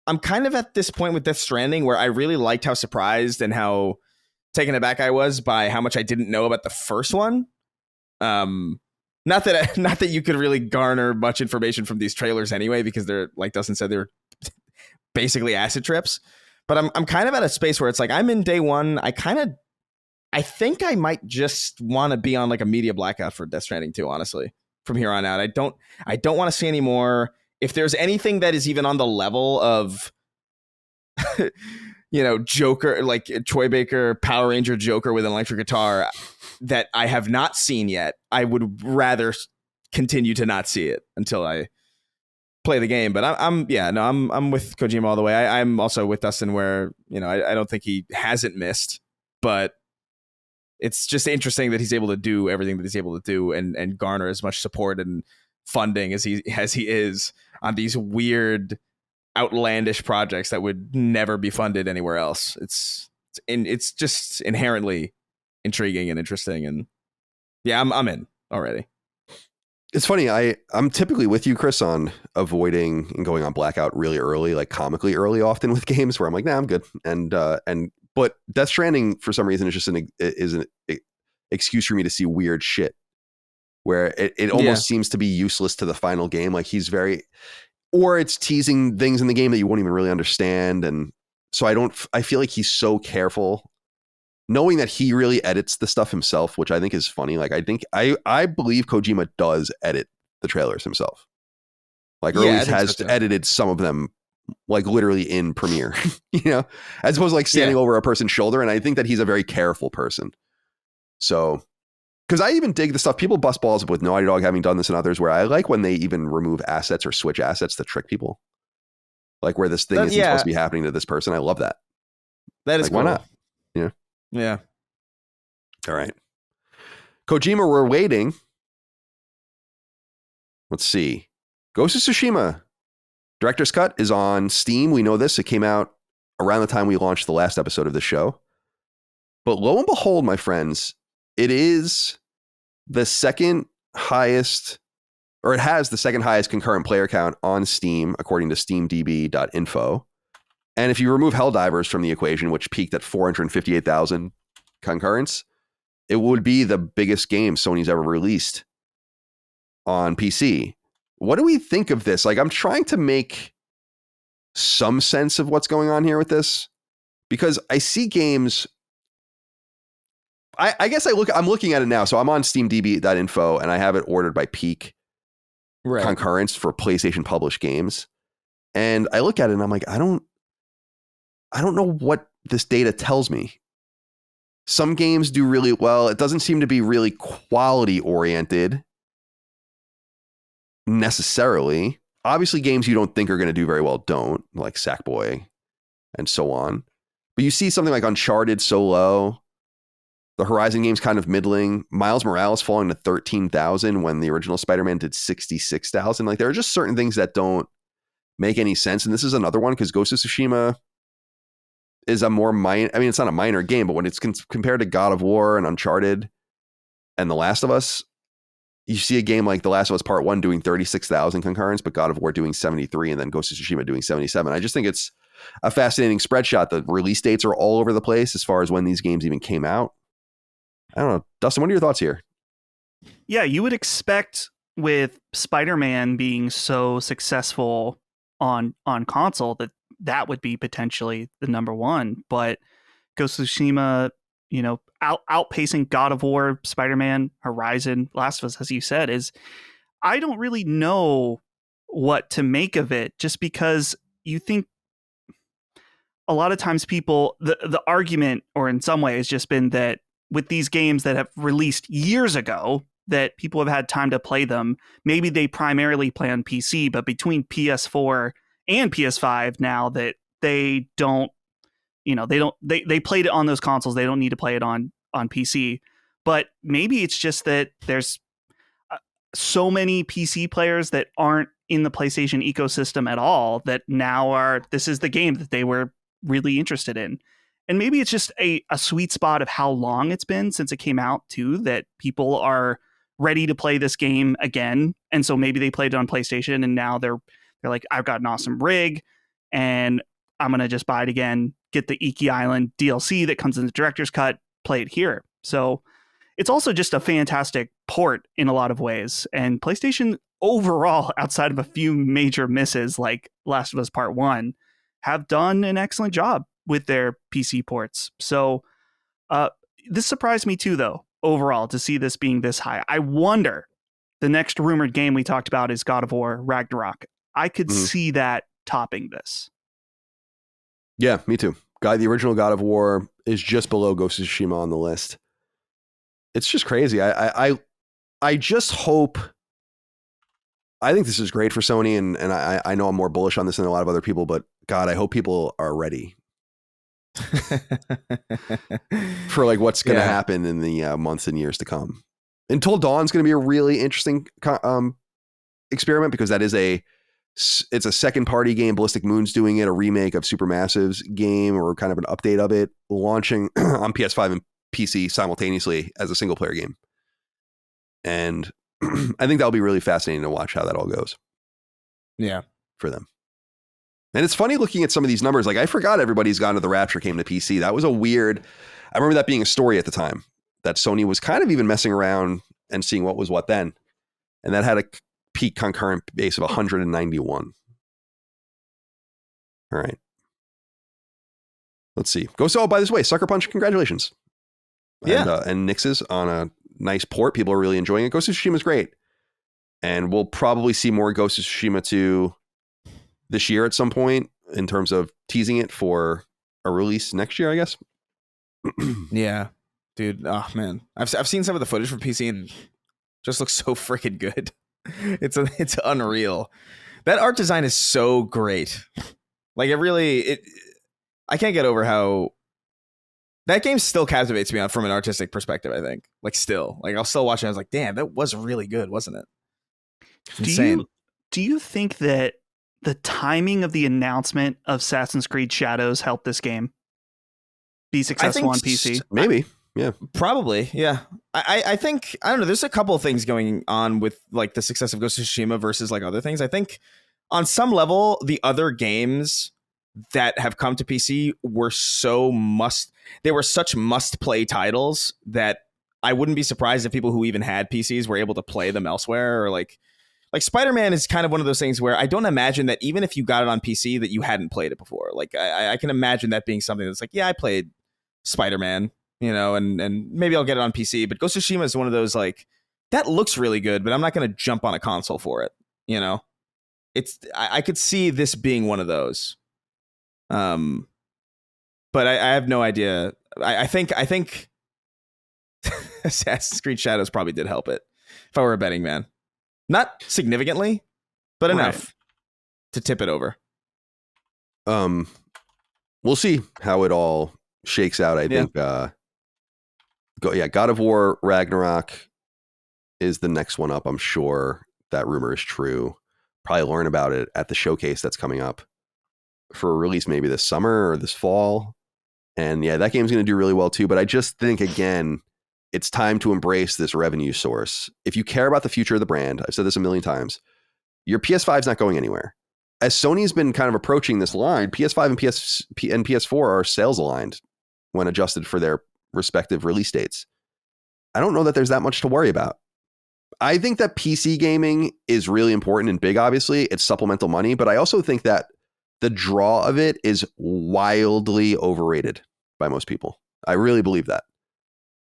at this point with Death Stranding where I really liked how surprised and how taken aback I was by how much I didn't know about the first one. Not that you could really garner much information from these trailers anyway, because they're, like Dustin said, they're basically acid trips. But I'm kind of at a space where it's like I'm in day one. I think I might just want to be on like a media blackout for Death Stranding 2, honestly, from here on out. I don't want to see any more. If there's anything that is even on the level of Joker, like Troy Baker, Power Ranger Joker with an electric guitar that I have not seen yet, I would rather continue to not see it until I play the game. But I'm with Kojima all the way. I'm also with Dustin where, I don't think he hasn't missed, but it's just interesting that he's able to do everything that he's able to do and garner as much support and funding as he is on these weird, outlandish projects that would never be funded anywhere else. It's just inherently intriguing and interesting, and yeah, I'm in already. It's funny. I'm typically with you, Chris, on avoiding and going on blackout really early, like comically early, often with games where I'm like, nah, I'm good. But Death Stranding for some reason is just an excuse for me to see weird shit, where it almost seems to be useless to the final game. Like or it's teasing things in the game that you won't even really understand. And so I feel like he's so careful, knowing that he really edits the stuff himself, which I think is funny. Like, I believe Kojima does edit the trailers himself. Like, or at least has edited some of them, like literally in Premiere, as opposed to like standing over a person's shoulder. And I think that he's a very careful person. So, because I even dig the stuff, people bust balls with Naughty Dog having done this and others, where I like when they even remove assets or switch assets to trick people. Like where this thing isn't supposed to be happening to this person. I love that. That is like, cool. Why not? Yeah. Yeah. All right. Kojima, we're waiting. Let's see. Ghost of Tsushima. Director's Cut is on Steam. We know this. It came out around the time we launched the last episode of the show. But lo and behold, my friends, it is the second highest, or it has the second highest concurrent player count on Steam, according to steamdb.info. And if you remove Helldivers from the equation, which peaked at 458,000 concurrents, it would be the biggest game Sony's ever released on PC. What do we think of this? Like, I'm trying to make some sense of what's going on here with this, because I see games. I guess I'm looking at it now. So I'm on steamdb.info and I have it ordered by peak concurrence for PlayStation published games. And I look at it and I'm like, I don't know what this data tells me. Some games do really well. It doesn't seem to be really quality oriented necessarily. Obviously, games you don't think are going to do very well don't, like Sackboy and so on. But you see something like Uncharted so low. The Horizon game's kind of middling. Miles Morales falling to 13,000 when the original Spider-Man did 66,000. Like, there are just certain things that don't make any sense. And this is another one, because Ghost of Tsushima is a more it's not a minor game, but when it's compared to God of War and Uncharted and The Last of Us, you see a game like The Last of Us Part 1 doing 36,000 concurrents, but God of War doing 73, and then Ghost of Tsushima doing 77. I just think it's a fascinating spread shot. The release dates are all over the place as far as when these games even came out. I don't know. Dustin, what are your thoughts here? Yeah, you would expect with Spider-Man being so successful on console that would be potentially the number one. But Ghost of Tsushima, outpacing God of War, Spider-Man, Horizon, Last of Us, as you said, I don't really know what to make of it, just because you think a lot of times people, the argument, or in some way, has just been that with these games that have released years ago, that people have had time to play them. Maybe they primarily play on PC, but between PS4 and PS5 now, that they don't, they played it on those consoles. They don't need to play it on PC. But maybe it's just that there's so many PC players that aren't in the PlayStation ecosystem at all, that now this is the game that they were really interested in. And maybe it's just a sweet spot of how long it's been since it came out too, that people are ready to play this game again. And so maybe they played it on PlayStation and now they're like, I've got an awesome rig and I'm going to just buy it again, get the Iki Island DLC that comes in the director's cut, play it here. So it's also just a fantastic port in a lot of ways. And PlayStation overall, outside of a few major misses like Last of Us Part 1, have done an excellent job with their PC ports. So this surprised me too, though, overall, to see this being this high. I wonder, the next rumored game we talked about is God of War Ragnarok. I could see that topping this. Yeah, me too. The original God of War is just below Ghost of Tsushima on the list. It's just crazy. I just hope. I think this is great for Sony, and I know I'm more bullish on this than a lot of other people, but God, I hope people are ready for like what's going to happen in the months and years to come. Until Dawn's going to be a really interesting experiment, because that is it's a second party game. Ballistic Moon's doing it, a remake of Supermassive's game, or kind of an update of it, launching on PS5 and PC simultaneously as a single player game. And I think that'll be really fascinating to watch how that all goes. Yeah. For them. And it's funny looking at some of these numbers. Like, I forgot everybody's gone to the Rapture came to PC. That was a weird, I remember that being a story at the time, that Sony was kind of even messing around and seeing what was what then. And that had a peak concurrent base of 191. All right. Let's see. By this way, Sucker Punch, congratulations. Yeah. And Nix's on a nice port. People are really enjoying it. Ghost of Tsushima is great. And we'll probably see more Ghost of Tsushima 2 this year at some point, in terms of teasing it for a release next year, I guess. Yeah, dude. Oh man, I've seen some of the footage from PC and just looks so freaking good. It's unreal. That art design is so great. Like, I can't get over how that game still captivates me from an artistic perspective. I think, like, still, like, I'll still watch it. I was like, damn, that was really good, wasn't it? Insane. Do you think that the timing of the announcement of Assassin's Creed Shadows helped this game be successful on PC? Maybe. Yeah, probably. Yeah. I think, I don't know. There's a couple of things going on with like the success of Ghost of Tsushima versus like other things. I think on some level, the other games that have come to PC were such must play titles that I wouldn't be surprised if people who even had PCs were able to play them elsewhere. Or like Spider-Man is kind of one of those things where I don't imagine that even if you got it on PC that you hadn't played it before. Like I can imagine that being something that's like, yeah, I played Spider-Man, you know, and maybe I'll get it on PC. But Ghost of Tsushima is one of those, like, that looks really good, but I'm not going to jump on a console for it, you know? I could see this being one of those. But I have no idea. I think Assassin's Creed Shadows probably did help it, if I were a betting man. Not significantly, but enough to tip it over. We'll see how it all shakes out. I think God of War Ragnarok is the next one up. I'm sure that rumor is true. Probably learn about it at the showcase that's coming up for a release maybe this summer or this fall. And yeah, that game's going to do really well too. But I just think, again, it's time to embrace this revenue source. If you care about the future of the brand, I've said this a million times, your PS5 is not going anywhere. As Sony's been kind of approaching this line, PS5 and PS4 are sales aligned when adjusted for their respective release dates. I don't know that there's that much to worry about. I think that PC gaming is really important and big, obviously. It's supplemental money, but I also think that the draw of it is wildly overrated by most people. I really believe that.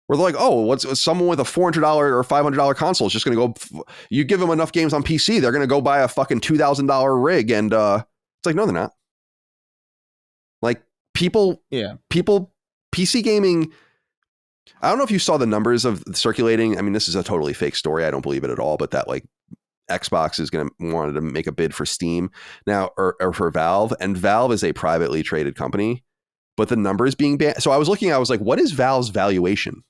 Where they're like, oh, what's someone with a $400 or $500 console is just going to go, you give them enough games on PC, they're going to go buy a fucking $2,000 rig. And it's like, no, they're not. Like, people, PC gaming, I don't know if you saw the numbers of circulating. I mean, this is a totally fake story. I don't believe it at all, but that, like, Xbox is going to wanted to make a bid for Steam now, or for Valve, and Valve is a privately traded company, but the numbers being banned. So I was looking, I was like, what is Valve's valuation?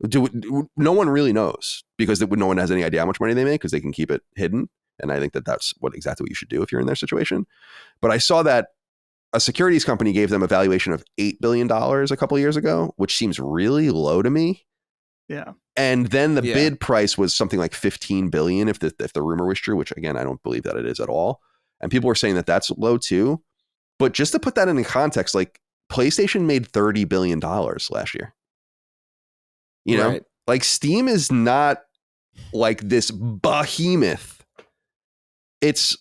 No one really knows, because no one has any idea how much money they make, because they can keep it hidden. And I think that that's exactly what you should do if you're in their situation. But I saw that a securities company gave them a valuation of $8 billion a couple of years ago, which seems really low to me. Yeah. And then the bid price was something like 15 billion if the rumor was true, which again, I don't believe that it is at all. And people were saying that that's low too. But just to put that into context, like PlayStation made $30 billion last year. You know, like Steam is not like this behemoth. It's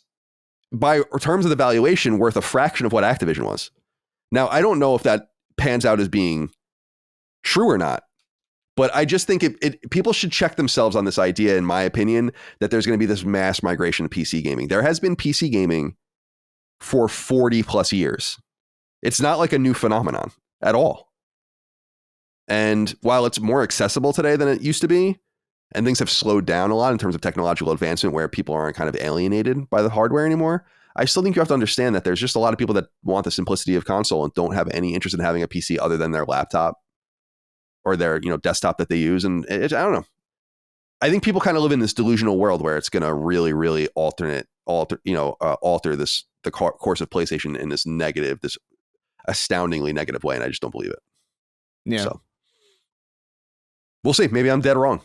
by terms of the valuation worth a fraction of what Activision was. Now, I don't know if that pans out as being true or not. But I just think people should check themselves on this idea, in my opinion, that there's going to be this mass migration to PC gaming. There has been PC gaming for 40 plus years. It's not like a new phenomenon at all. And while it's more accessible today than it used to be, and things have slowed down a lot in terms of technological advancement where people aren't kind of alienated by the hardware anymore, I still think you have to understand that there's just a lot of people that want the simplicity of console and don't have any interest in having a PC other than their laptop or their, desktop that they use. And I don't know. I think people kind of live in this delusional world where it's going to really, really alter the course of PlayStation in this astoundingly negative way. And I just don't believe it. Yeah. So we'll see. Maybe I'm dead wrong.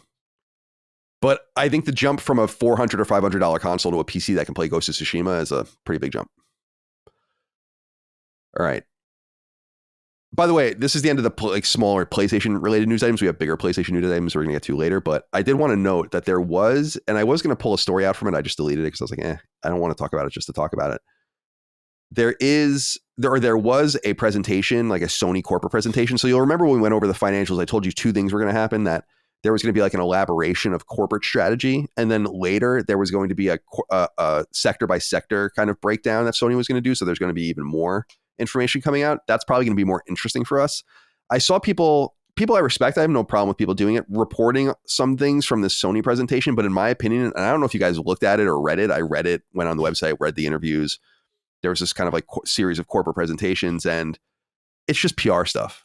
But I think the jump from a $400 or $500 console to a PC that can play Ghost of Tsushima is a pretty big jump. All right. By the way, this is the end of the smaller PlayStation-related news items. We have bigger PlayStation news items we're going to get to later. But I did want to note that there was, and I was going to pull a story out from it. I just deleted it because I was like, I don't want to talk about it just to talk about it. There was a presentation, like a Sony corporate presentation. So you'll remember when we went over the financials, I told you two things were going to happen, that there was going to be like an elaboration of corporate strategy. And then later there was going to be a sector by sector kind of breakdown that Sony was going to do. So there's going to be even more information coming out. That's probably going to be more interesting for us. I saw people I respect, I have no problem with people doing it, reporting some things from this Sony presentation. But in my opinion, and I don't know if you guys looked at it or read it, I read it, went on the website, read the interviews. There was this kind of like series of corporate presentations, and it's just PR stuff.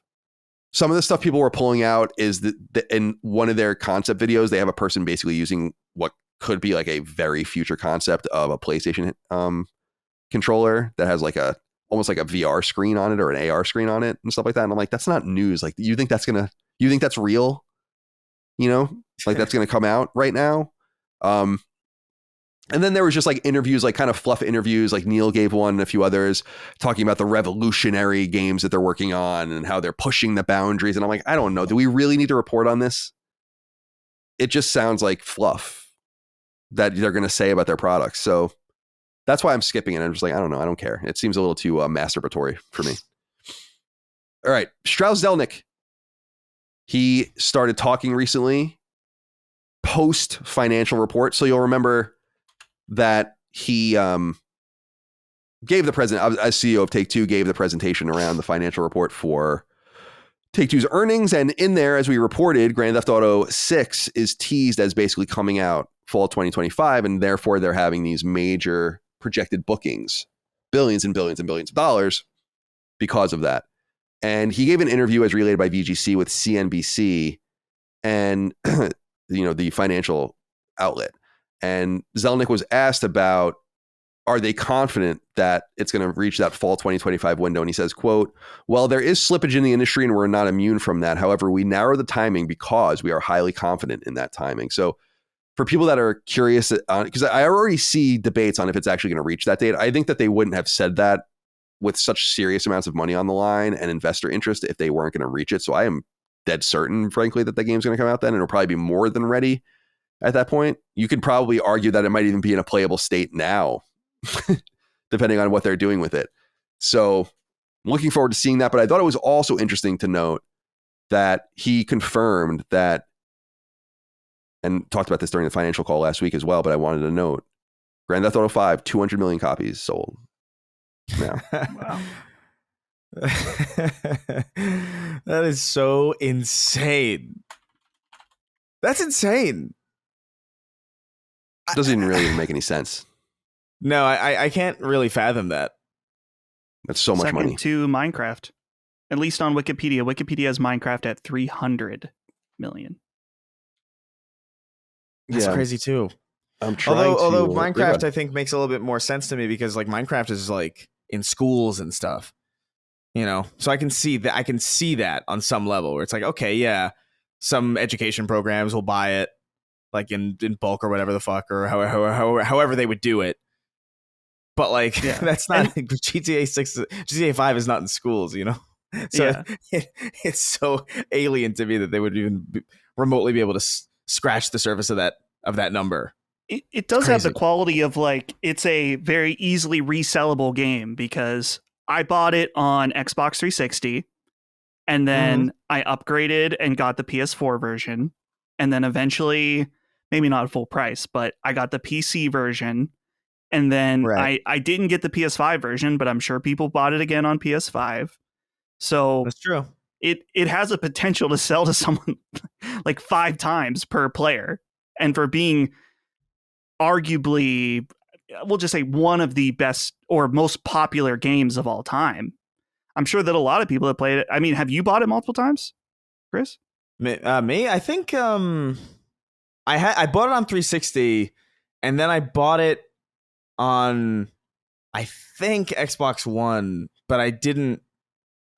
Some of the stuff people were pulling out is that in one of their concept videos, they have a person basically using what could be like a very future concept of a PlayStation controller that has like almost like a VR screen on it or an AR screen on it and stuff like that. And I'm like, that's not news. Like, you think that's real? Like that's going to come out right now. And then there was just like interviews, like kind of fluff interviews, like Neil gave one and a few others talking about the revolutionary games that they're working on and how they're pushing the boundaries. And I'm like, I don't know. Do we really need to report on this? It just sounds like fluff that they're going to say about their products. So that's why I'm skipping it. I'm just like, I don't know. I don't care. It seems a little too masturbatory for me. All right. Strauss Zelnick. He started talking recently post financial report. So you'll remember that he gave the president, as CEO of Take-Two, gave the presentation around the financial report for Take-Two's earnings. And in there, as we reported, Grand Theft Auto 6 is teased as basically coming out fall 2025. And therefore, they're having these major projected bookings, billions and billions and billions of dollars because of that. And he gave an interview as relayed by VGC with CNBC and, the financial outlet. And Zelnick was asked about, are they confident that it's going to reach that fall 2025 window? And he says, quote, well, there is slippage in the industry and we're not immune from that. However, we narrow the timing because we are highly confident in that timing. So for people that are curious, because I already see debates on if it's actually going to reach that date. I think that they wouldn't have said that with such serious amounts of money on the line and investor interest if they weren't going to reach it. So I am dead certain, frankly, that the game's going to come out then, and it'll probably be more than ready. At that point, you could probably argue that it might even be in a playable state now, depending on what they're doing with it. So I'm looking forward to seeing that. But I thought it was also interesting to note that he confirmed that, and talked about this during the financial call last week as well, but I wanted to note, Grand Theft Auto 5, 200 million copies sold. Yeah. Wow. That is so insane. That's insane. Doesn't even really make any sense. No, I can't really fathom that. That's so much money. Second to Minecraft. At least on Wikipedia. Wikipedia has Minecraft at 300 million. That's crazy too. I'm trying although Minecraft, I think, makes a little bit more sense to me because like Minecraft is like in schools and stuff. So I can see that on some level where it's like, okay, yeah, some education programs will buy it like in bulk or whatever the fuck, or however they would do it. But like, that's not GTA 6. GTA 5 is not in schools, So it's so alien to me that they would even remotely be able to scratch the surface of that number. It does have the quality of like, it's a very easily resellable game, because I bought it on Xbox 360 and then I upgraded and got the PS4 version. And then eventually, maybe not full price, but I got the PC version. And then I didn't get the PS5 version, but I'm sure people bought it again on PS5. So that's true. It has a potential to sell to someone like 5 times per player. And for being arguably, we'll just say, one of the best or most popular games of all time. I'm sure that a lot of people have played it. I mean, have you bought it multiple times, Chris? Me, I think I bought it on 360, and then I bought it on, I think, Xbox One, but I didn't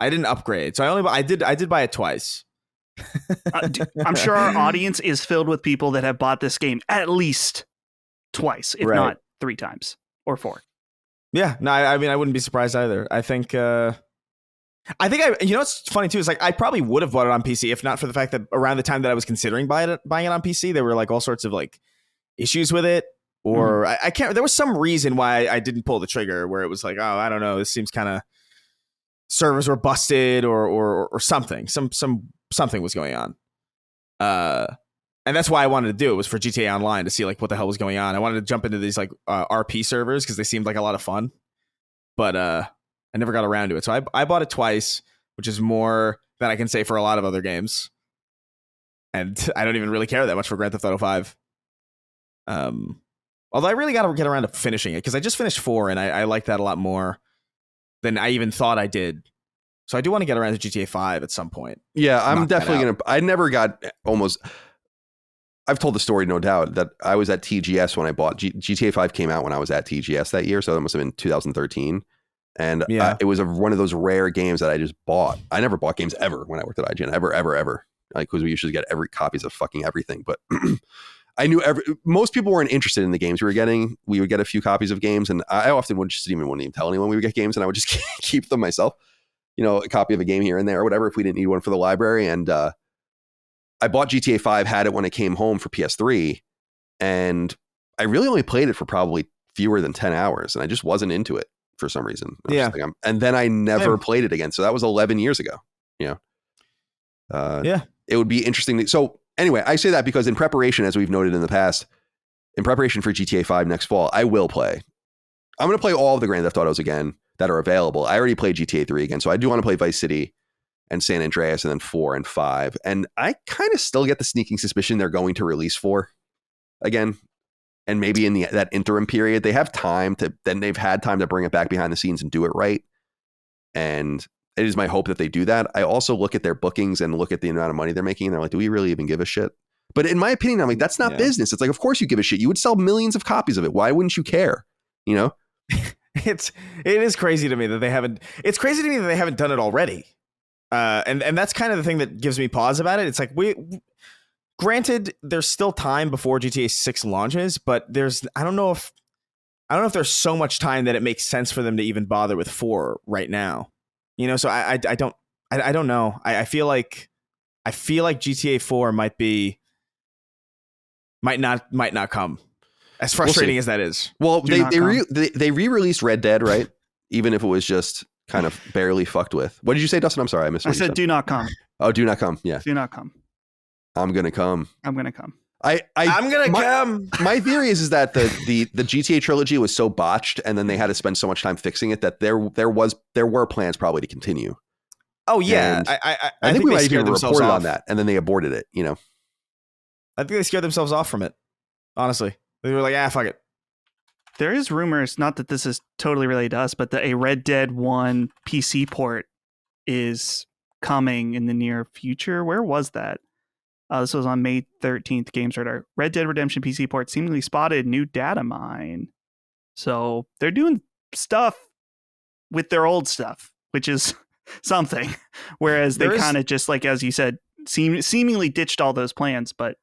upgrade. So I did buy it twice. I'm sure our audience is filled with people that have bought this game at least twice, if not 3 times or 4. Yeah, no, I mean, I wouldn't be surprised either. I think what's funny too is like, I probably would have bought it on PC if not for the fact that around the time that I was considering buying it on PC, there were like all sorts of like issues with it, or I can't. There was some reason why I didn't pull the trigger, where it was like, oh, I don't know, this seems kind of, servers were busted or something. Something was going on. And that's why I wanted to do it, was for GTA Online, to see like what the hell was going on. I wanted to jump into these like RP servers because they seemed like a lot of fun, but I never got around to it. So I bought it twice, which is more than I can say for a lot of other games. And I don't even really care that much for Grand Theft Auto 5. Although I really got to get around to finishing it, because I just finished 4 and I like that a lot more than I even thought I did. So I do want to get around to GTA 5 at some point. Yeah, I'm definitely going to. I never got almost. I've told the story, no doubt, that I was at TGS when I bought GTA 5 came out when I was at TGS that year. So that must have been 2013. And it was one of those rare games that I just bought. I never bought games ever when I worked at IGN, ever. Like, because we usually get copies of fucking everything. But I knew most people weren't interested in the games we were getting. We would get a few copies of games, and I often wouldn't even tell anyone we would get games, and I would just keep them myself. A copy of a game here and there or whatever if we didn't need one for the library. And I bought GTA 5, had it when it came home for PS3, and I really only played it for probably fewer than 10 hours, and I just wasn't into it for some reason. And then I never played it again. So that was 11 years ago. It would be interesting. So anyway, I say that because in preparation, as we've noted in the past, in preparation for GTA 5 next fall, I will play. I'm going to play all of the Grand Theft Autos again that are available. I already played GTA 3 again, so I do want to play Vice City and San Andreas, and then 4 and 5. And I kind of still get the sneaking suspicion they're going to release 4 again. And maybe in that interim period, they've had time to bring it back behind the scenes and do it right. And it is my hope that they do that. I also look at their bookings and look at the amount of money they're making, and they're like, do we really even give a shit? But in my opinion, I'm like, that's not business. It's like, of course you give a shit. You would sell millions of copies of it. Why wouldn't you care? It is crazy to me that they haven't. It's crazy to me that they haven't done it already. And that's kind of the thing that gives me pause about it. It's like, granted, there's still time before GTA 6 launches, but I don't know if there's so much time that it makes sense for them to even bother with 4 right now. So I don't know. I feel like GTA 4 might not come. As frustrating as that is. Well, they re-released Red Dead, right? Even if it was just kind of barely fucked with. What did you say, Dustin? I'm sorry, I missed. I said, do not come. Oh, do not come. Yeah, do not come. I'm gonna come. I'm gonna come. I'm gonna come. My theory is that the GTA trilogy was so botched, and then they had to spend so much time fixing it that there were plans probably to continue. Oh yeah, I think we might even reported on that, and then they aborted it. I think they scared themselves off from it. Honestly, they were like, fuck it. There is rumors, not that this is totally related to us, but that a Red Dead 1 PC port is coming in the near future. Where was that? This was on May 13th, Games Radar. Red Dead Redemption PC port seemingly spotted new data mine. So they're doing stuff with their old stuff, which is something. Whereas they kind of just, like, as you said, seemingly ditched all those plans. But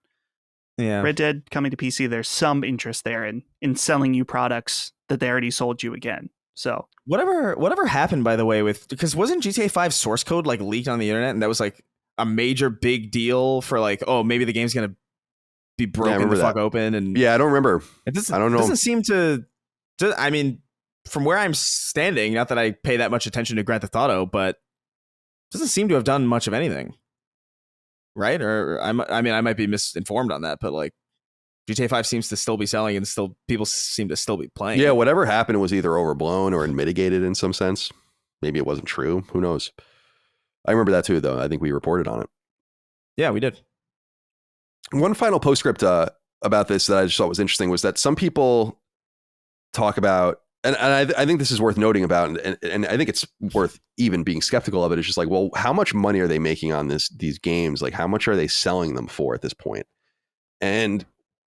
Red Dead coming to PC, there's some interest there in selling you products that they already sold you again. So whatever happened, by the way, because wasn't GTA 5 source code like leaked on the internet, and that was like a major big deal for like, oh, maybe the game's gonna be broken the fuck open. And I don't remember. I don't know. It doesn't seem to. I mean, from where I'm standing, not that I pay that much attention to Grand Theft Auto, but it doesn't seem to have done much of anything. Right? Or I might be misinformed on that, but like GTA 5 seems to still be selling, and still people seem to still be playing. Yeah, whatever happened was either overblown or mitigated in some sense. Maybe it wasn't true. Who knows? I remember that too, though. I think we reported on it. Yeah, we did. One final postscript about this that I just thought was interesting was that some people talk about, and I think this is worth noting about, and I think it's worth even being skeptical of it. It's just like, well, how much money are they making on these games? Like, how much are they selling them for at this point? And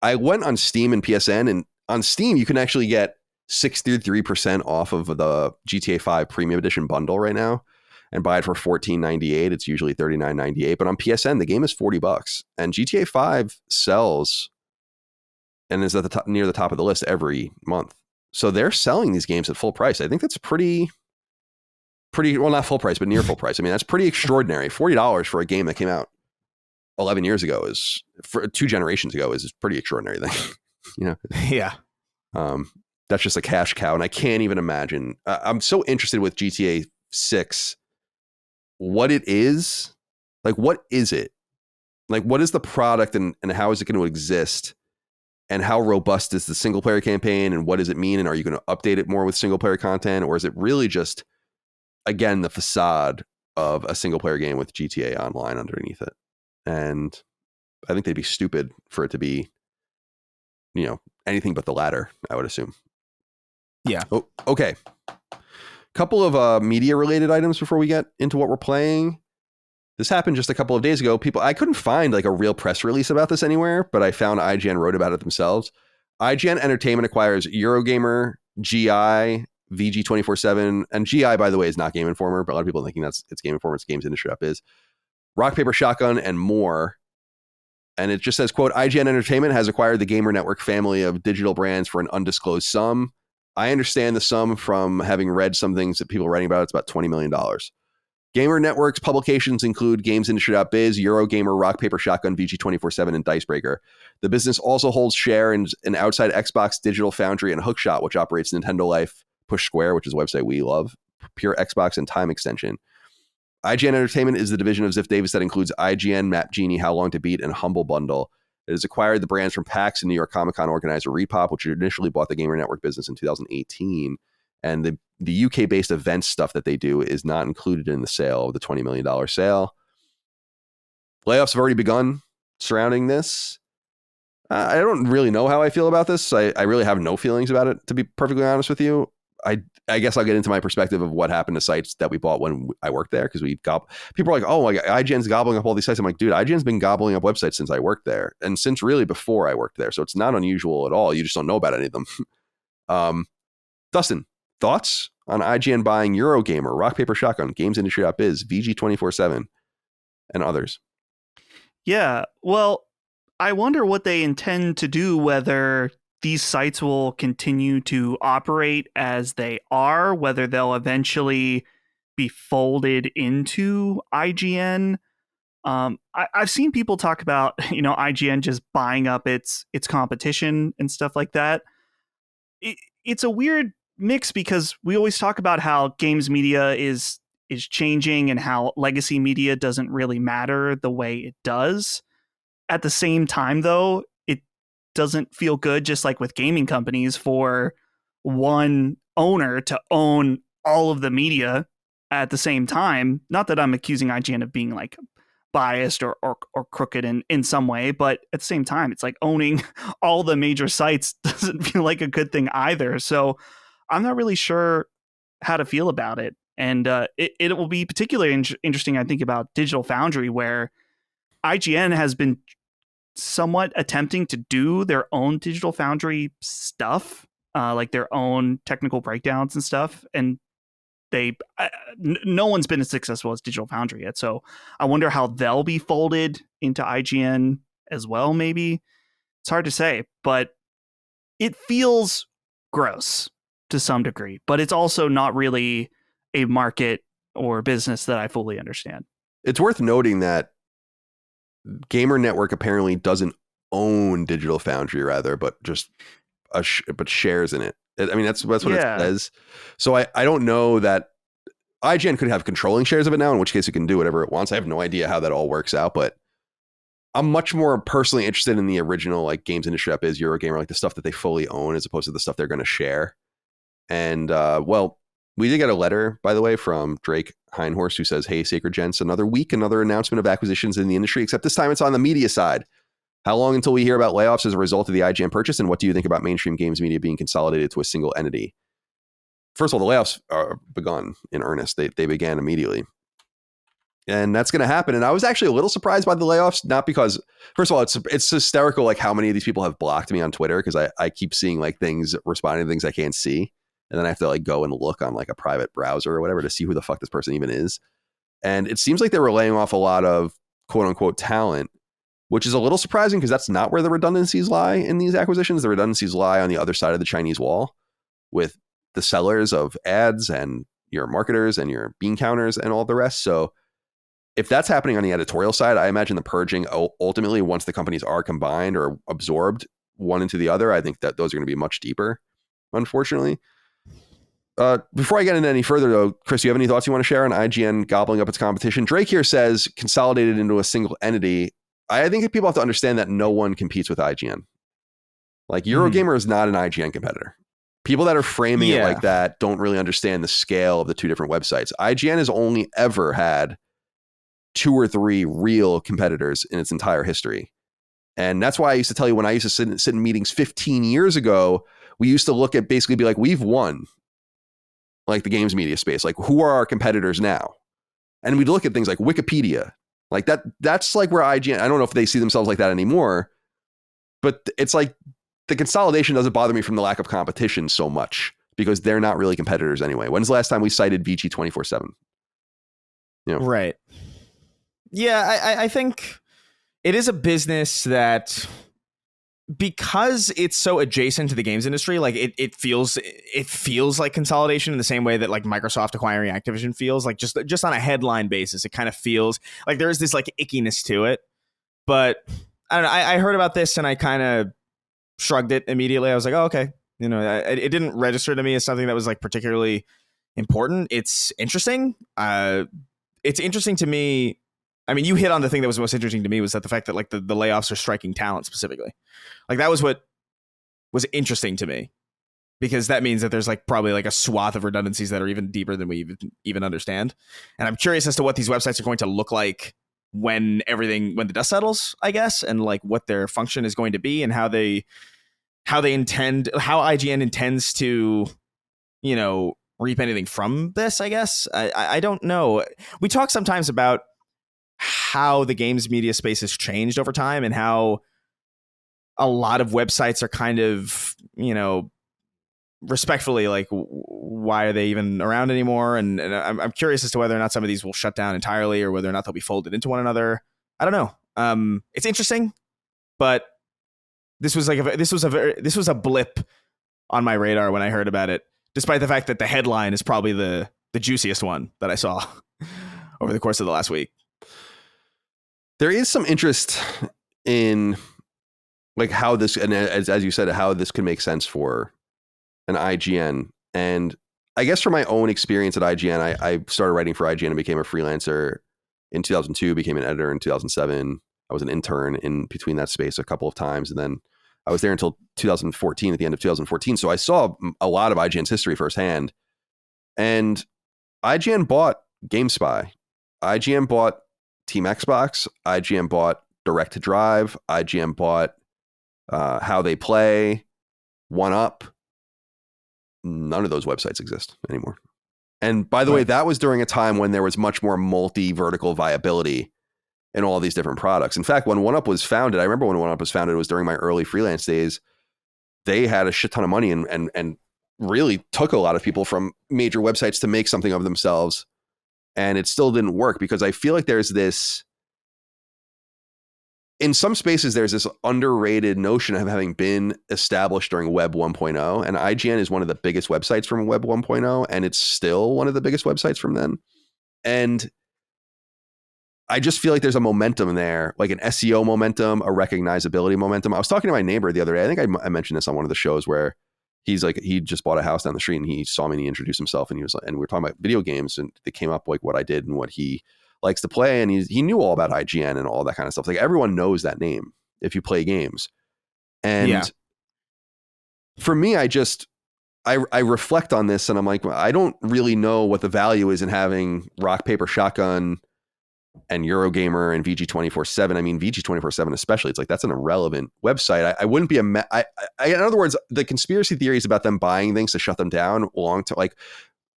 I went on Steam and PSN, and on Steam, you can actually get 63% off of the GTA 5 Premium Edition bundle right now and buy it for $14.98. It's usually $39.98. But on PSN, the game is $40. And GTA 5 sells and is at the top, near the top of the list every month. So they're selling these games at full price. I think that's pretty, well, not full price, but near full price. I mean, that's pretty extraordinary. $40 for a game that came out 11 years ago for 2 generations ago is a pretty extraordinary thing. You know? Yeah. That's just a cash cow. And I can't even imagine. I'm so interested with GTA 6, what it is. Like, what is it? Like, what is the product and how is it going to exist? And how robust is the single player campaign? And what does it mean? And are you going to update it more with single player content? Or is it really just, again, the facade of a single player game with GTA Online underneath it? And I think they'd be stupid for it to be, you know, anything but the latter, I would assume. Yeah. Oh, okay. Couple of media related items before we get into what we're playing. This happened just a couple of days ago. I couldn't find like a real press release about this anywhere, but I found IGN wrote about it themselves. IGN Entertainment acquires Eurogamer, GI, VG247, and GI, by the way, is not Game Informer, but a lot of people are thinking it's Game Informer. It's Games Industry Up is Rock Paper Shotgun and more. And it just says, quote, IGN Entertainment has acquired the Gamer Network family of digital brands for an undisclosed sum. I understand the sum from having read some things that people are writing about. It's about $20 million. Gamer Network's publications include GamesIndustry.biz, Eurogamer, Rock Paper Shotgun, VG247, and Dicebreaker. The business also holds share in outside Xbox, Digital Foundry, and Hookshot, which operates Nintendo Life, Push Square, which is a website we love, Pure Xbox, and Time Extension. IGN Entertainment is the division of Ziff Davis that includes IGN, Map Genie, How Long to Beat, and Humble Bundle. It has acquired the brands from PAX and New York Comic Con organizer Repop, which initially bought the Gamer Network business in 2018. And the UK-based event stuff that they do is not included in the sale of the $20 million sale. Layoffs have already begun surrounding this. I don't really know how I feel about this. I really have no feelings about it, to be perfectly honest with you. I guess I'll get into my perspective of what happened to sites that we bought when I worked there, because people are like, oh, IGN's gobbling up all these sites. I'm like, dude, IGN's been gobbling up websites since I worked there, and since really before I worked there. So it's not unusual at all. You just don't know about any of them. Dustin, thoughts on IGN buying Eurogamer, Rock Paper Shotgun, GamesIndustry.biz, VG247, and others? Yeah, well, I wonder what they intend to do, whether these sites will continue to operate as they are, whether they'll eventually be folded into IGN. I've seen people talk about, IGN just buying up its competition and stuff like that. It's a weird mix, because we always talk about how games media is changing and how legacy media doesn't really matter the way it does. At the same time, though, it doesn't feel good, just like with gaming companies, for one owner to own all of the media at the same time. Not that I'm accusing IGN of being like biased or crooked in some way, but at the same time, it's like owning all the major sites doesn't feel like a good thing either. So I'm not really sure how to feel about it. And it will be particularly interesting, I think, about Digital Foundry, where IGN has been somewhat attempting to do their own Digital Foundry stuff, like their own technical breakdowns and stuff. And no one's been as successful as Digital Foundry yet. So I wonder how they'll be folded into IGN as well. Maybe it's hard to say, but it feels gross to some degree, but it's also not really a market or business that I fully understand. It's worth noting that Gamer Network apparently doesn't own Digital Foundry, rather, but just but shares in it. I mean, that's what it says. So I don't know that IGN could have controlling shares of it now, in which case it can do whatever it wants. I have no idea how that all works out, but I'm much more personally interested in the original like games industry app is Eurogamer, like the stuff that they fully own as opposed to the stuff they're going to share. And well, we did get a letter, by the way, from Drake Heinhorst, who says, "Hey, Sacred Gents, another week, another announcement of acquisitions in the industry, except this time it's on the media side. How long until we hear about layoffs as a result of the IGN purchase? And what do you think about mainstream games media being consolidated to a single entity?" First of all, the layoffs are begun in earnest. They began immediately. And that's going to happen. And I was actually a little surprised by the layoffs, not because, first of all, it's hysterical, like how many of these people have blocked me on Twitter, because I keep seeing like things, responding to things I can't see. And then I have to like go and look on like a private browser or whatever to see who the fuck this person even is. And it seems like they were laying off a lot of quote unquote talent, which is a little surprising because that's not where the redundancies lie in these acquisitions. The redundancies lie on the other side of the Chinese wall with the sellers of ads and your marketers and your bean counters and all the rest. So if that's happening on the editorial side, I imagine the purging ultimately, once the companies are combined or absorbed one into the other, I think that those are going to be much deeper, unfortunately. Before I get into any further, though, Chris, you have any thoughts you want to share on IGN gobbling up its competition? Drake here says consolidated into a single entity. I think people have to understand that no one competes with IGN. Like Eurogamer is not an IGN competitor. People that are framing it like that don't really understand the scale of the two different websites. IGN has only ever had 2 or 3 real competitors in its entire history. And that's why I used to tell you when I used to sit in meetings 15 years ago, we used to look at basically be like, we've won like the games media space. Like, who are our competitors now? And we'd look at things like Wikipedia. Like that's like where IGN, I don't know if they see themselves like that anymore, but it's like the consolidation doesn't bother me from the lack of competition so much because they're not really competitors anyway. When's the last time we cited Vici 24/7? You know? Right. Yeah, I think it is a business that, because it's so adjacent to the games industry, like it feels like consolidation in the same way that like Microsoft acquiring Activision feels. Like just on a headline basis, it kind of feels like there is this like ickiness to it. But I don't know. I heard about this and I kind of shrugged it immediately. I was like, oh, okay. You know, it didn't register to me as something that was like particularly important. It's interesting. It's interesting to me. I mean, you hit on the thing that was most interesting to me, was that the fact that like the layoffs are striking talent specifically. Like that was what was interesting to me, because that means that there's like probably like a swath of redundancies that are even deeper than we even understand. And I'm curious as to what these websites are going to look like when the dust settles, I guess, and like what their function is going to be and how IGN intends to, you know, reap anything from this, I guess. I don't know. We talk sometimes about how the games media space has changed over time and how a lot of websites are kind of, you know, respectfully like, why are they even around anymore? And I'm curious as to whether or not some of these will shut down entirely or whether or not they'll be folded into one another. I don't know. It's interesting, but this was a blip on my radar when I heard about it, despite the fact that the headline is probably the juiciest one that I saw over the course of the last week. There is some interest in like how this, and as you said, how this could make sense for an IGN. And I guess from my own experience at IGN, I started writing for IGN and became a freelancer in 2002, became an editor in 2007. I was an intern in between that space a couple of times. And then I was there until 2014, at the end of 2014. So I saw a lot of IGN's history firsthand. And IGN bought GameSpy. IGN bought Team Xbox. IGN bought Direct to Drive. IGN bought How They Play, 1UP. None of those websites exist anymore. And by the way, that was during a time when there was much more multi-vertical viability in all these different products. In fact, when 1UP was founded, I remember when 1UP was founded, it was during my early freelance days. They had a shit ton of money and really took a lot of people from major websites to make something of themselves. And it still didn't work because I feel like there's this, in some spaces, there's this underrated notion of having been established during Web 1.0. And IGN is one of the biggest websites from Web 1.0. And it's still one of the biggest websites from then. And I just feel like there's a momentum there, like an SEO momentum, a recognizability momentum. I was talking to my neighbor the other day. I think I mentioned this on one of the shows where he's like, he just bought a house down the street and he saw me and he introduced himself and he was like, and we were talking about video games and they came up like what I did and what he likes to play. And he knew all about IGN and all that kind of stuff. Like everyone knows that name if you play games. And for me, I reflect on this and I'm like, well, I don't really know what the value is in having Rock, Paper, Shotgun and Eurogamer and VG247. I mean, VG247 especially, it's like that's an irrelevant website. I wouldn't be in other words, the conspiracy theories about them buying things to shut them down like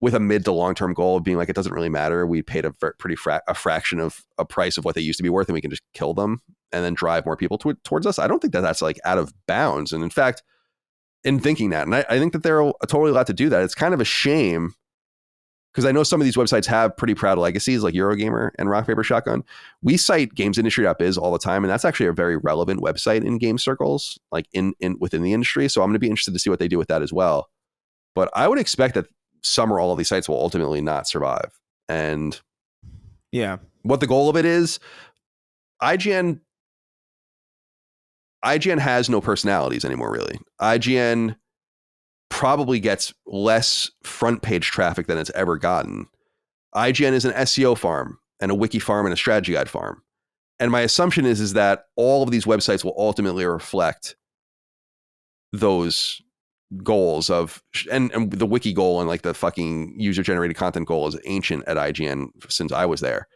with a mid to long-term goal of being like, it doesn't really matter. We paid a fraction of a price of what they used to be worth and we can just kill them and then drive more people towards us. I don't think that that's like out of bounds. And in fact, in thinking that, and I think that they're totally allowed to do that. It's kind of a shame because I know some of these websites have pretty proud legacies like Eurogamer and Rock, Paper, Shotgun. We cite gamesindustry.biz all the time, and that's actually a very relevant website in game circles, like in within the industry. So I'm going to be interested to see what they do with that as well. But I would expect that some or all of these sites will ultimately not survive. And what the goal of it is, IGN has no personalities anymore, really. IGN probably gets less front page traffic than it's ever gotten. IGN is an SEO farm and a wiki farm and a strategy guide farm. And my assumption is that all of these websites will ultimately reflect those goals of, and the wiki goal and like the fucking user generated content goal is ancient at IGN since I was there,